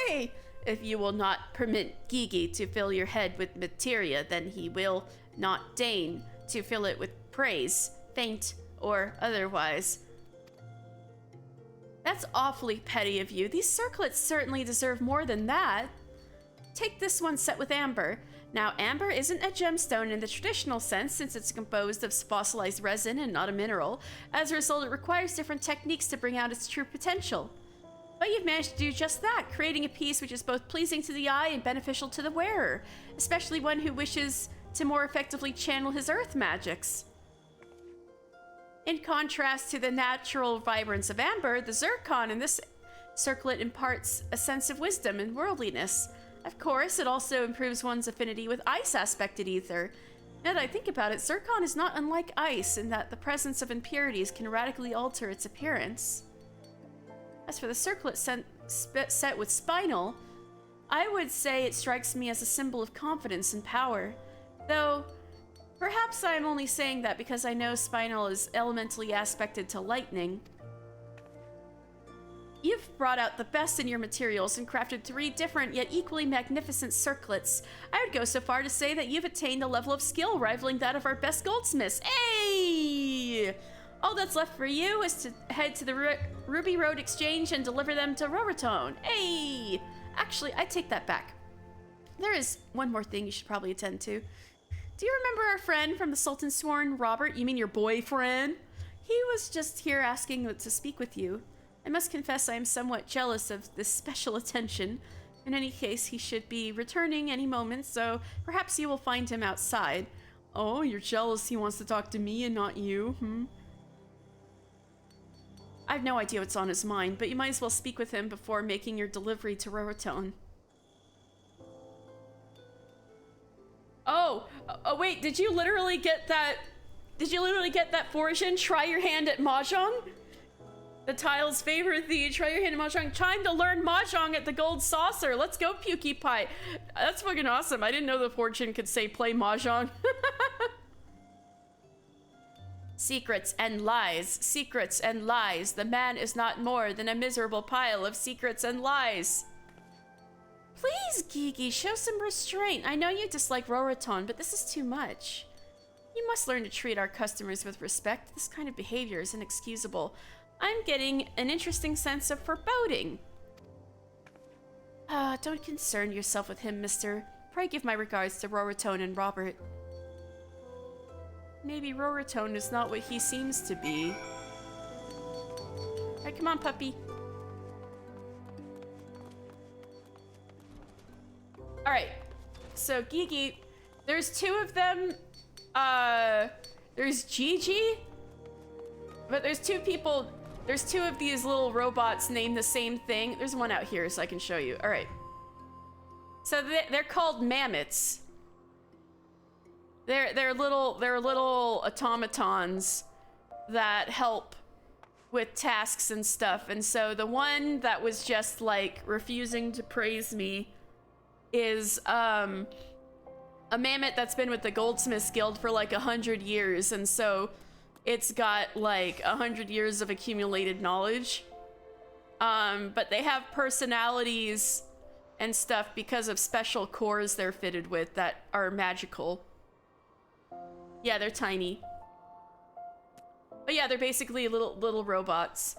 Yay! If you will not permit Gigi to fill your head with materia, then he will not deign to fill it with praise, faint or otherwise. That's awfully petty of you. These circlets certainly deserve more than that. Take this one set with amber. Now, amber isn't a gemstone in the traditional sense, since it's composed of fossilized resin and not a mineral. As a result, it requires different techniques to bring out its true potential. But you've managed to do just that, creating a piece which is both pleasing to the eye and beneficial to the wearer, especially one who wishes to more effectively channel his earth magics. In contrast to the natural vibrance of amber, the zircon in this circlet imparts a sense of wisdom and worldliness. Of course, it also improves one's affinity with ice-aspected ether. Now that I think about it, zircon is not unlike ice in that the presence of impurities can radically alter its appearance. As for the circlet set with spinel, I would say it strikes me as a symbol of confidence and power. Though, perhaps I'm only saying that because I know spinel is elementally aspected to lightning. You've brought out the best in your materials and crafted 3 different yet equally magnificent circlets. I would go so far to say that you've attained a level of skill rivaling that of our best goldsmiths. Hey! All that's left for you is to head to the Ruby Road Exchange and deliver them to Rovertone. Hey! Actually, I take that back. There is one more thing you should probably attend to. Do you remember our friend from the Sultan Sworn, Robert? You mean your boyfriend? He was just here asking to speak with you. I must confess I am somewhat jealous of this special attention. In any case, he should be returning any moment, so perhaps you will find him outside. Oh, you're jealous he wants to talk to me and not you, I have no idea what's on his mind, but you might as well speak with him before making your delivery to Rovertone. Oh, wait, did you literally get that? Did you literally get that Fortune? Try your hand at Mahjong? The tiles favor thee. Try your hand at Mahjong. Time to learn Mahjong at the Gold Saucer. Let's go, Pukey Pie. That's fucking awesome. I didn't know the Fortune could say play Mahjong. Secrets and lies. Secrets and lies. The man is not more than a miserable pile of secrets and lies. Please, Gigi, show some restraint. I know you dislike Roraton, but this is too much. You must learn to treat our customers with respect. This kind of behavior is inexcusable. I'm getting an interesting sense of foreboding. Don't concern yourself with him, mister. Pray give my regards to Roraton and Robert. Maybe Roraton is not what he seems to be. Alright, come on, puppy. Alright, so Gigi, there's 2 of them. There's Gigi, but there's 2 people. There's 2 of these little robots named the same thing. There's one out here so I can show you. All right. So they're called mammoths. They're little automatons that help with tasks and stuff. And so the one that was just like refusing to praise me is a mammoth that's been with the Goldsmiths Guild for like 100 years, and so it's got like 100 years of accumulated knowledge. But they have personalities and stuff because of special cores they're fitted with that are magical. Yeah, they're tiny. But yeah, they're basically little robots.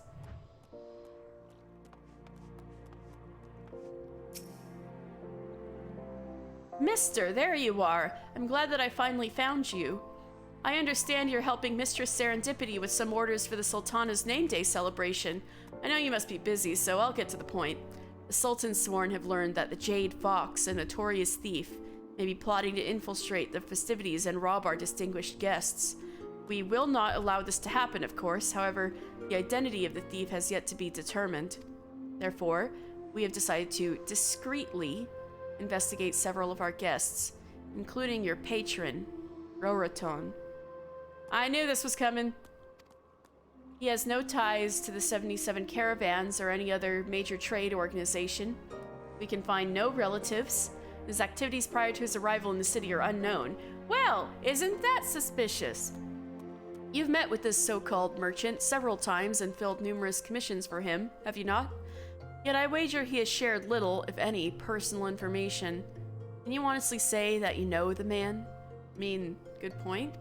Mister, there you are. I'm glad that I finally found you. I understand you're helping Mistress Serendipity with some orders for the Sultana's name day celebration. I know you must be busy, so I'll get to the point. The Sultan Sworn have learned that the Jade Fox, a notorious thief, may be plotting to infiltrate the festivities and rob our distinguished guests. We will not allow this to happen, of course. However, the identity of the thief has yet to be determined. Therefore, we have decided to discreetly investigate several of our guests, including your patron, Roraton. I knew this was coming. He has no ties to the 77 Caravans or any other major trade organization. We can find no relatives, His activities prior to his arrival in the city are unknown. Well, isn't that suspicious? You've met with this so-called merchant several times and filled numerous commissions for him, have you not? Yet I wager he has shared little, if any, personal information. Can you honestly say that you know the man? I mean, good point.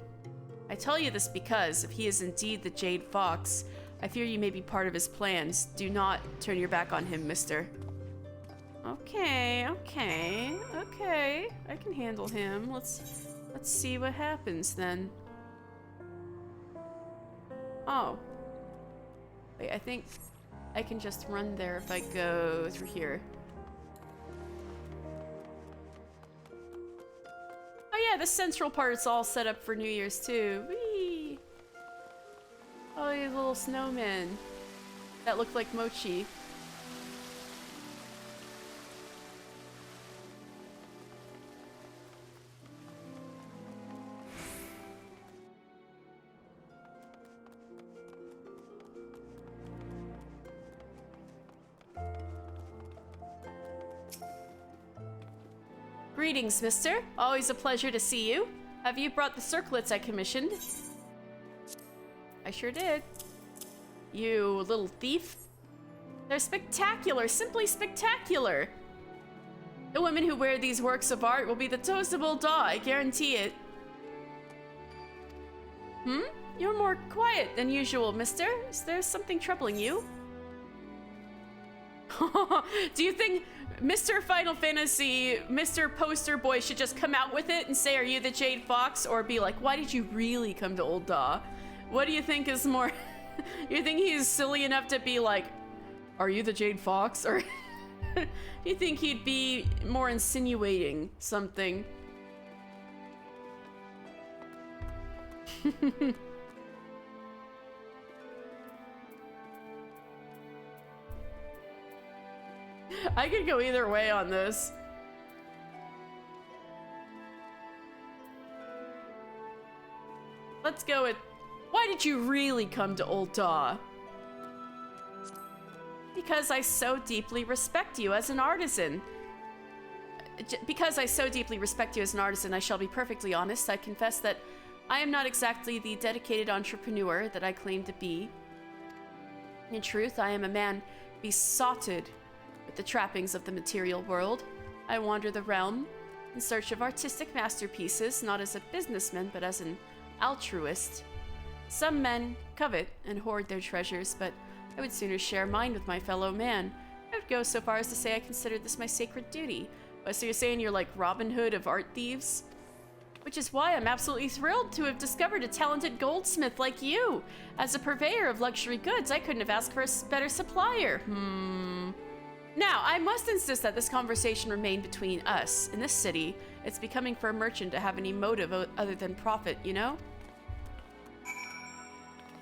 I tell you this because, if he is indeed the Jade Fox, I fear you may be part of his plans. Do not turn your back on him, mister. Okay. I can handle him. Let's see what happens then. Oh. Wait, I think I can just run there if I go through here. Oh yeah, this central part's all set up for New Year's too. Whee! Oh, these little snowmen that look like mochi. Greetings, mister. Always a pleasure to see you. Have you brought the circlets I commissioned? I sure did. You little thief. They're spectacular, simply spectacular. The women who wear these works of art will be the toastable doll, I guarantee it. You're more quiet than usual, mister. Is there something troubling you? Do you think Mr. Final Fantasy, Mr. Poster Boy should just come out with it and say, are you the Jade Fox? Or be like, why did you really come to Old Daw? What do you think is more... You think he's silly enough to be like, are you the Jade Fox? Or do you think he'd be more insinuating something? I could go either way on this. Let's go with, why did you really come to Old Daw? Because I so deeply respect you as an artisan. Because I so deeply respect you as an artisan, I shall be perfectly honest. I confess that I am not exactly the dedicated entrepreneur that I claim to be. In truth, I am a man besotted with the trappings of the material world. I wander the realm in search of artistic masterpieces, not as a businessman, but as an altruist. Some men covet and hoard their treasures, but I would sooner share mine with my fellow man. I would go so far as to say I consider this my sacred duty. Oh, so you're saying you're like Robin Hood of art thieves? Which is why I'm absolutely thrilled to have discovered a talented goldsmith like you. As a purveyor of luxury goods, I couldn't have asked for a better supplier. Now, I must insist that this conversation remain between us. In this city, it's becoming for a merchant to have any motive other than profit, you know?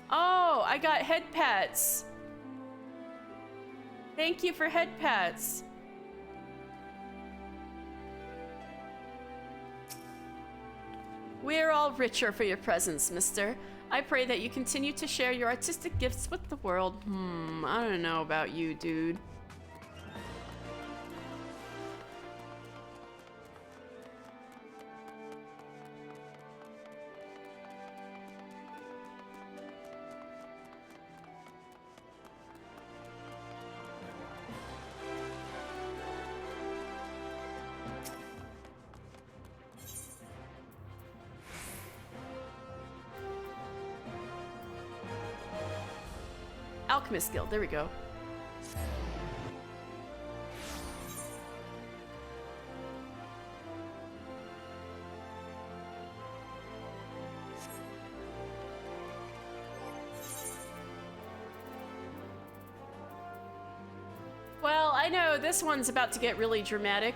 Oh, I got head pats. Thank you for head pats. We're all richer for your presence, mister. I pray that you continue to share your artistic gifts with the world. I don't know about you, dude. Alchemist Guild, there we go. Well, I know this one's about to get really dramatic.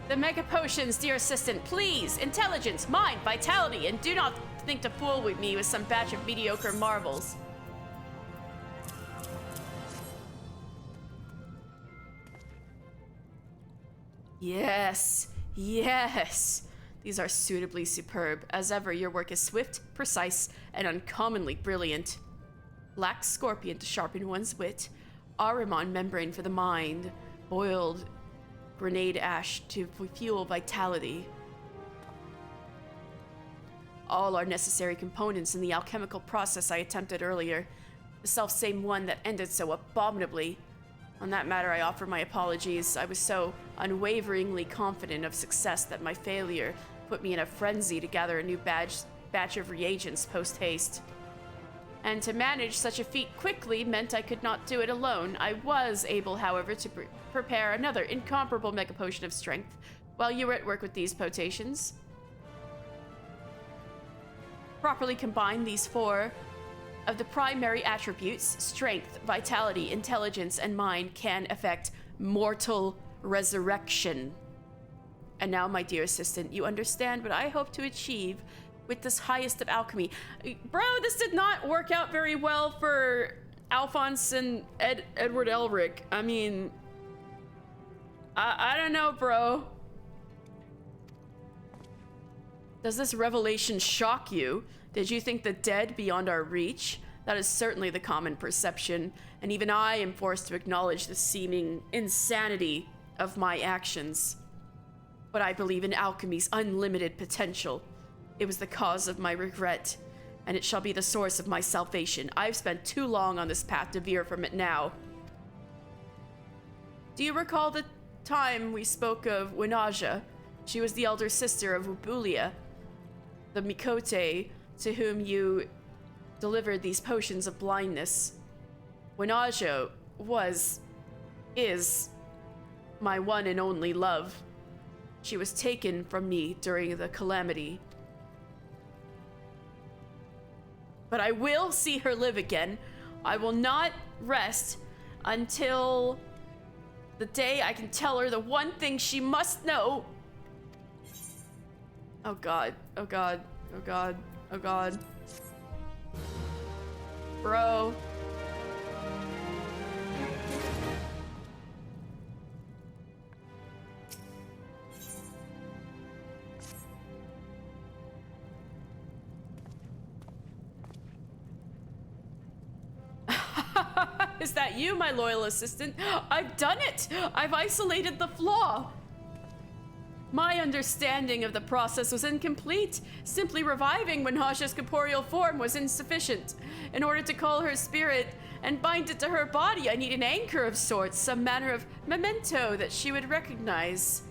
The Mega Potions, dear assistant, please! Intelligence, mind, vitality, and do not think to fool with me with some batch of mediocre marvels. Yes, yes! These are suitably superb. As ever, your work is swift, precise, and uncommonly brilliant. Black scorpion to sharpen one's wit. Arimon membrane for the mind. Boiled grenade ash to fuel vitality. All are necessary components in the alchemical process I attempted earlier. The self-same one that ended so abominably. On that matter, I offer my apologies. I was so unwaveringly confident of success that my failure put me in a frenzy to gather a new batch of reagents post-haste. And to manage such a feat quickly meant I could not do it alone. I was able, however, to prepare another incomparable mega potion of strength while you were at work with these potations. Properly combine these 4 of the primary attributes, strength, vitality, intelligence, and mind, can effect mortal resurrection. And now, my dear assistant, you understand what I hope to achieve with this highest of alchemy. Bro, this did not work out very well for Alphonse and Edward Elric. I mean, I don't know, bro. Does this revelation shock you? Did you think the dead beyond our reach? That is certainly the common perception, and even I am forced to acknowledge the seeming insanity of my actions. But I believe in alchemy's unlimited potential. It was the cause of my regret, and it shall be the source of my salvation. I've spent too long on this path to veer from it now. Do you recall the time we spoke of Winaja? She was the elder sister of Ubulia, the Mikote to whom you delivered these potions of blindness. Winaja is my one and only love. She was taken from me during the calamity. But I will see her live again. I will not rest until the day I can tell her the one thing she must know. Oh God, oh God, oh God, oh God. Bro. Is that you, my loyal assistant? I've done it! I've isolated the flaw! My understanding of the process was incomplete. Simply reviving Winaja's corporeal form was insufficient. In order to call her spirit and bind it to her body, I need an anchor of sorts, some manner of memento that she would recognize.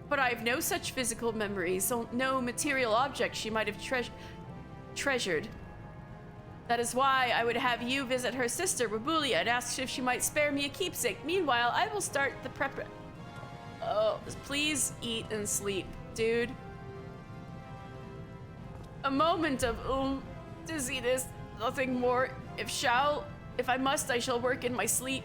But I have no such physical memories, no material object she might have treasured. That is why I would have you visit her sister, Rabulia, and ask if she might spare me a keepsake. Meanwhile, I will start the prep. Oh, please eat and sleep, dude. A moment of dizziness, nothing more. If I must, I shall work in my sleep.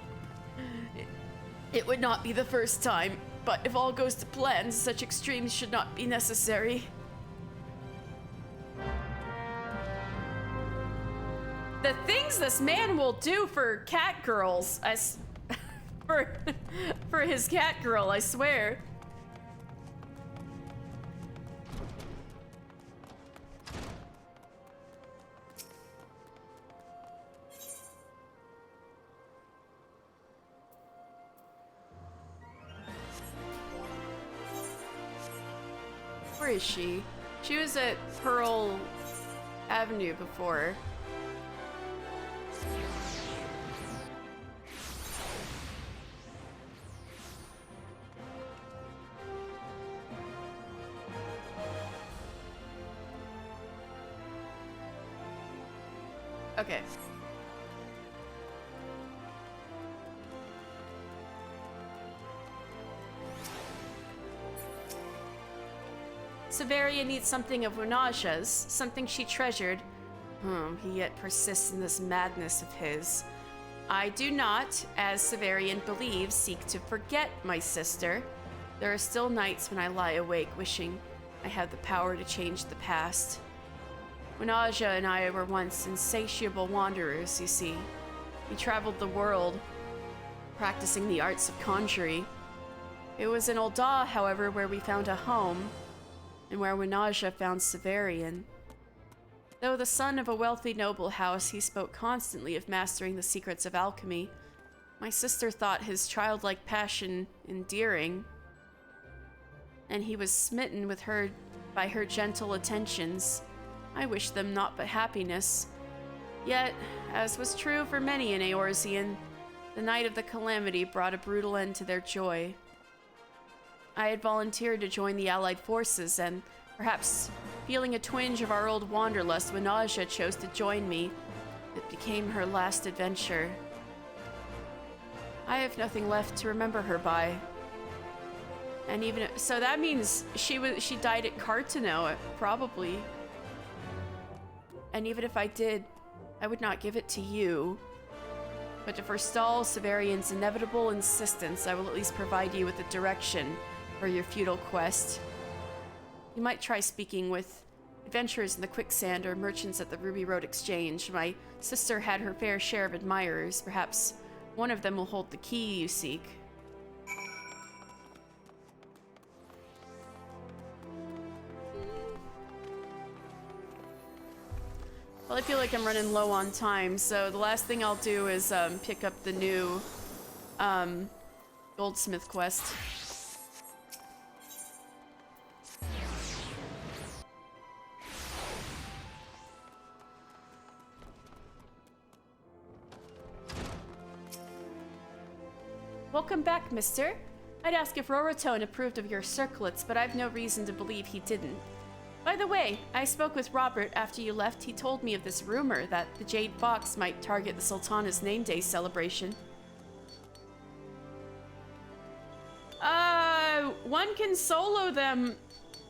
It would not be the first time, but if all goes to plan, such extremes should not be necessary. The things this man will do for cat girls, for his cat girl, I swear. Where is she? She was at Pearl Avenue before. Okay. Severia needs something of Winaja's, something she treasured. He yet persists in this madness of his. I do not, as Severian believes, seek to forget my sister. There are still nights when I lie awake wishing I had the power to change the past. Winaja and I were once insatiable wanderers, you see. We traveled the world, practicing the arts of conjuring. It was in Ul'dah, however, where we found a home, and where Winaja found Severian. Though the son of a wealthy noble house, he spoke constantly of mastering the secrets of alchemy. My sister thought his childlike passion endearing, and he was smitten with her by her gentle attentions. I wished them naught but happiness. Yet, as was true for many an Eorzean, the night of the calamity brought a brutal end to their joy. I had volunteered to join the Allied forces, and perhaps feeling a twinge of our old wanderlust, Winaja chose to join me. It became her last adventure. I have nothing left to remember her by. And even so, that means she died at Cartano, probably. And even if I did, I would not give it to you. But to forestall Severian's inevitable insistence, I will at least provide you with a direction for your futile quest. You might try speaking with adventurers in the Quicksand or merchants at the Ruby Road Exchange. My sister had her fair share of admirers. Perhaps one of them will hold the key you seek. Well, I feel like I'm running low on time, so the last thing I'll do is pick up the new Goldsmith quest. Welcome back, mister. I'd ask if Roratone approved of your circlets, but I've no reason to believe he didn't. By the way, I spoke with Robert after you left. He told me of this rumor that the Jade Fox might target the Sultana's name day celebration. One can solo them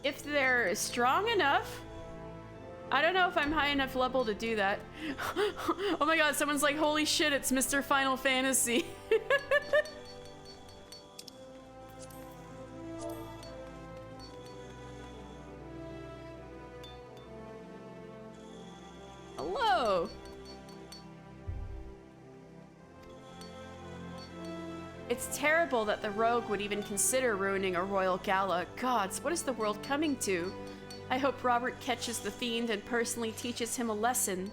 if they're strong enough. I don't know if I'm high enough level to do that. Oh my god, someone's like, holy shit, it's Mr. Final Fantasy. Hello. It's terrible that the rogue would even consider ruining a royal gala. Gods, what is the world coming to? I hope Robert catches the fiend and personally teaches him a lesson.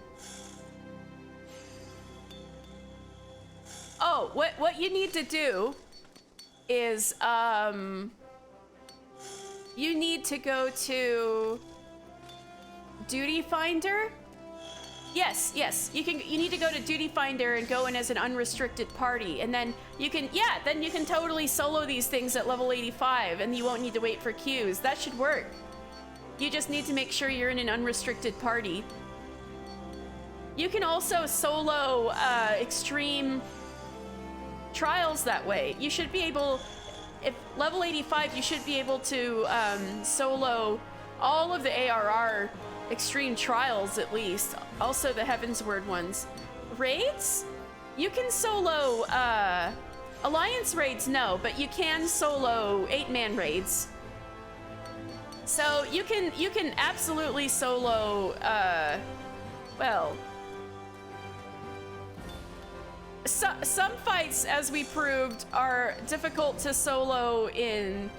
Oh, what you need to do is, you need to go to Duty Finder. Yes, you need to go to Duty Finder and go in as an unrestricted party, and then you can totally solo these things at level 85, and you won't need to wait for queues. That should work. You just need to make sure you're in an unrestricted party. You can also solo extreme trials that way. You should be able, if level 85, you should be able to solo all of the ARR extreme trials at least. Also the Heavensward ones. Raids? You can solo Alliance raids, no, but you can solo 8-man raids. So you can absolutely solo well, some fights, as we proved, are difficult to solo in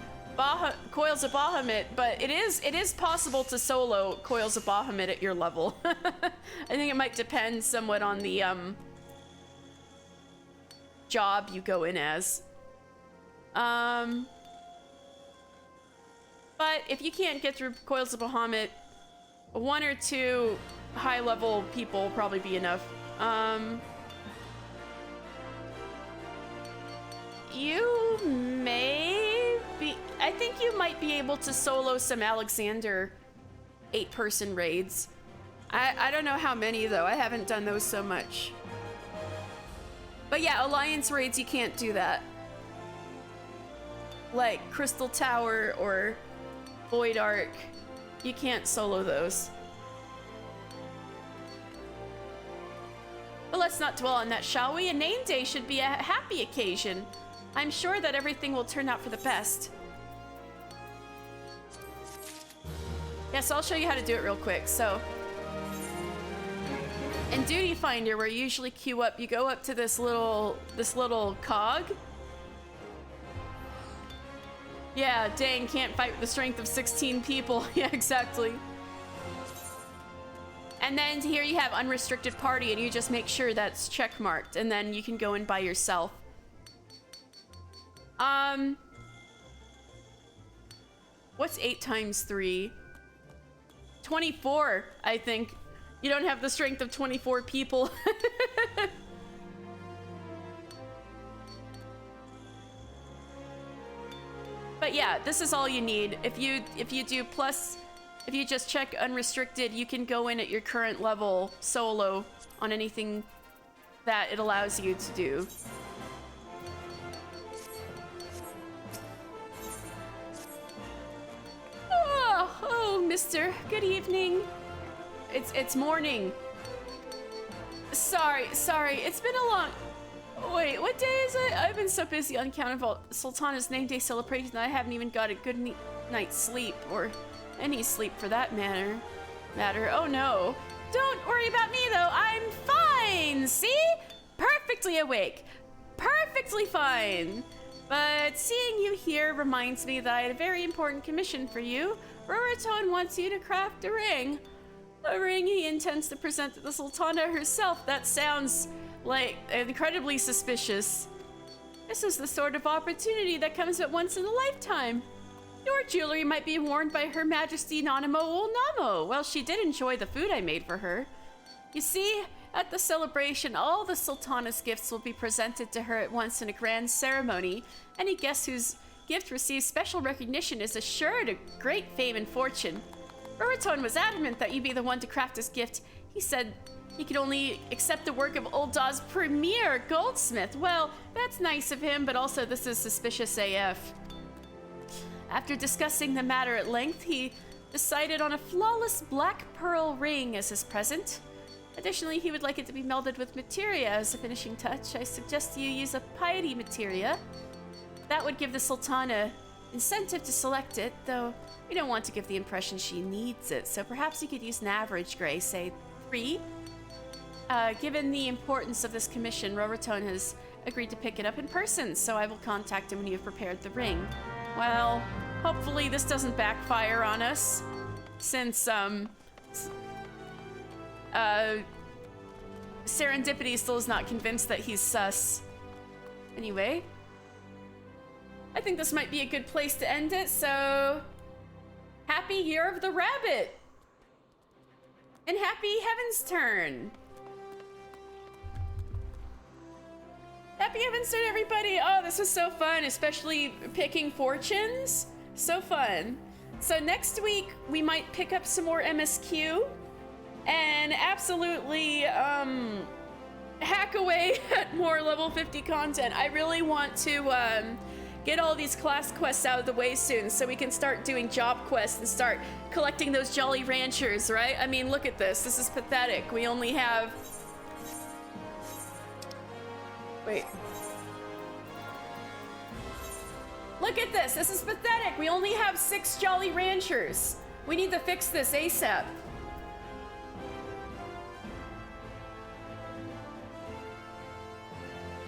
Coils of Bahamut, but it is possible to solo Coils of Bahamut at your level. I think it might depend somewhat on the job you go in as. But if you can't get through Coils of Bahamut, 1 or 2 high-level people will probably be enough. You may be... I think you might be able to solo some Alexander 8-person raids. I don't know how many, though. I haven't done those so much. But yeah, Alliance raids, you can't do that. Like Crystal Tower or Void Ark, you can't solo those. But let's not dwell on that, shall we? A name day should be a happy occasion. I'm sure that everything will turn out for the best. Yes, I'll show you how to do it real quick. So, in Duty Finder, where you usually queue up, you go up to this little cog. Yeah, dang, can't fight with the strength of 16 people. Yeah, exactly. And then here you have unrestricted party, and you just make sure that's check marked, and then you can go in by yourself. What's 8 times 3? 24, I think. You don't have the strength of 24 people. But yeah, this is all you need. If you do plus, if you just check unrestricted, you can go in at your current level solo on anything that it allows you to do. Oh, mister, good evening. It's morning. Sorry, it's been a long... Wait, what day is it? I've been so busy on account of Sultana's name day celebration that I haven't even got a good night's sleep, or any sleep for that matter. Oh no. Don't worry about me though, I'm fine, see? Perfectly awake. Perfectly fine. But seeing you here reminds me that I had a very important commission for you. Ruraton wants you to craft a ring. A ring he intends to present to the Sultana herself. That sounds like incredibly suspicious. This is the sort of opportunity that comes at once in a lifetime. Your jewelry might be worn by Her Majesty Nanamo Olnamo. Well, she did enjoy the food I made for her. You see, at the celebration, all the Sultana's gifts will be presented to her at once in a grand ceremony. Any guest whose gift receives special recognition is assured of great fame and fortune. Ruraton was adamant that you be the one to craft his gift. He said he could only accept the work of Old Daw's premier goldsmith. Well, that's nice of him, but also this is suspicious AF. After discussing the matter at length, he decided on a flawless black pearl ring as his present. Additionally, he would like it to be melded with materia as a finishing touch. I suggest you use a piety materia. That would give the Sultana incentive to select it, though we don't want to give the impression she needs it, so perhaps you could use an average gray, say 3. Given the importance of this commission, Ruraton has agreed to pick it up in person, so I will contact him when you've prepared the ring. Well, hopefully this doesn't backfire on us, since, Serendipity still is not convinced that he's sus. Anyway, I think this might be a good place to end it, so... Happy Year of the Rabbit! And happy Heavensturn! Happy Heavensturn, everybody! Oh, this was so fun, especially picking fortunes. So fun. So next week, we might pick up some more MSQ and absolutely, hack away at more level 50 content. I really want to, get all these class quests out of the way soon so we can start doing job quests and start collecting those Jolly Ranchers, right? I mean, look at this. This is pathetic. We only have... Wait. Look at this. This is pathetic. We only have 6 Jolly Ranchers. We need to fix this ASAP.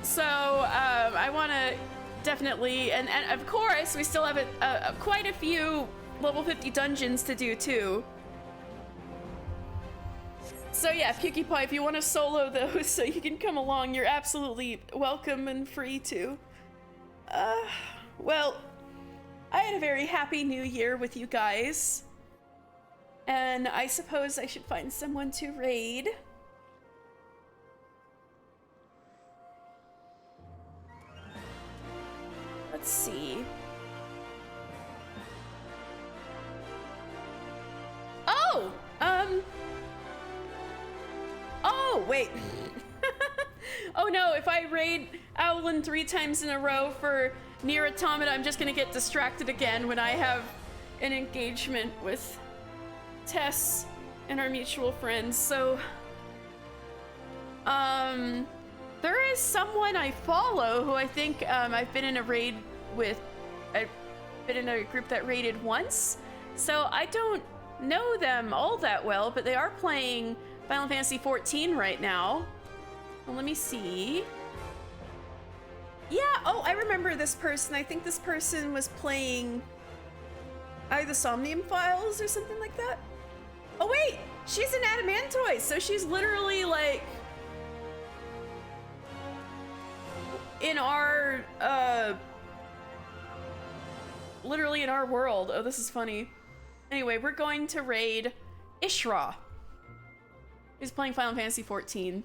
So, I want to definitely, and of course, we still have quite a few level 50 dungeons to do too. So yeah, PewDiePie, if you want to solo those so you can come along, you're absolutely welcome and free to. Well, I had a very happy new year with you guys. And I suppose I should find someone to raid. Let's see. Oh! Oh, wait. Oh no, if I raid Owlin 3 times in a row for Nier Automata, I'm just gonna get distracted again when I have an engagement with Tess and our mutual friends, so... there is someone I follow who I think I've been in a raid with. I've been in a group that raided once, so I don't know them all that well, but they are playing Final Fantasy XIV right now. Well, let me see. Yeah, oh, I remember this person. I think this person was playing either Somnium Files or something like that. Oh wait, she's an Adamantoid, so she's literally like in our literally in our world. Oh, this is funny. Anyway, we're going to raid Ishra, who's playing Final Fantasy XIV.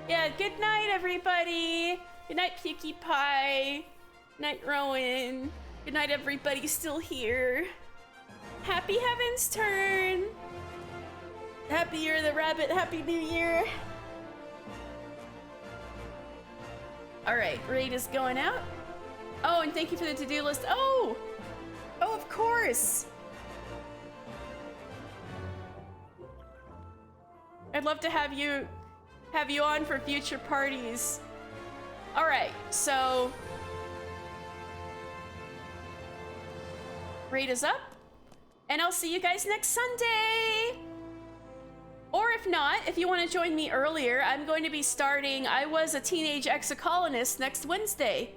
Yeah, good night, everybody. Good night, Pukie Pie. Good night, Rowan. Good night, everybody still here. Happy Heavensturn. Happy Year of the Rabbit. Happy New Year. All right, raid is going out. Oh, and thank you for the to-do list. Oh, of course. I'd love to have you on for future parties. All right, so raid is up, and I'll see you guys next Sunday. Or if not, if you want to join me earlier, I'm going to be starting I Was a Teenage Exocolonist next Wednesday.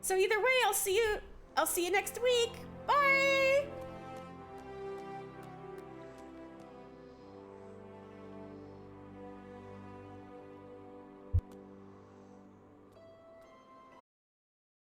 So either way, I'll see you next week. Bye.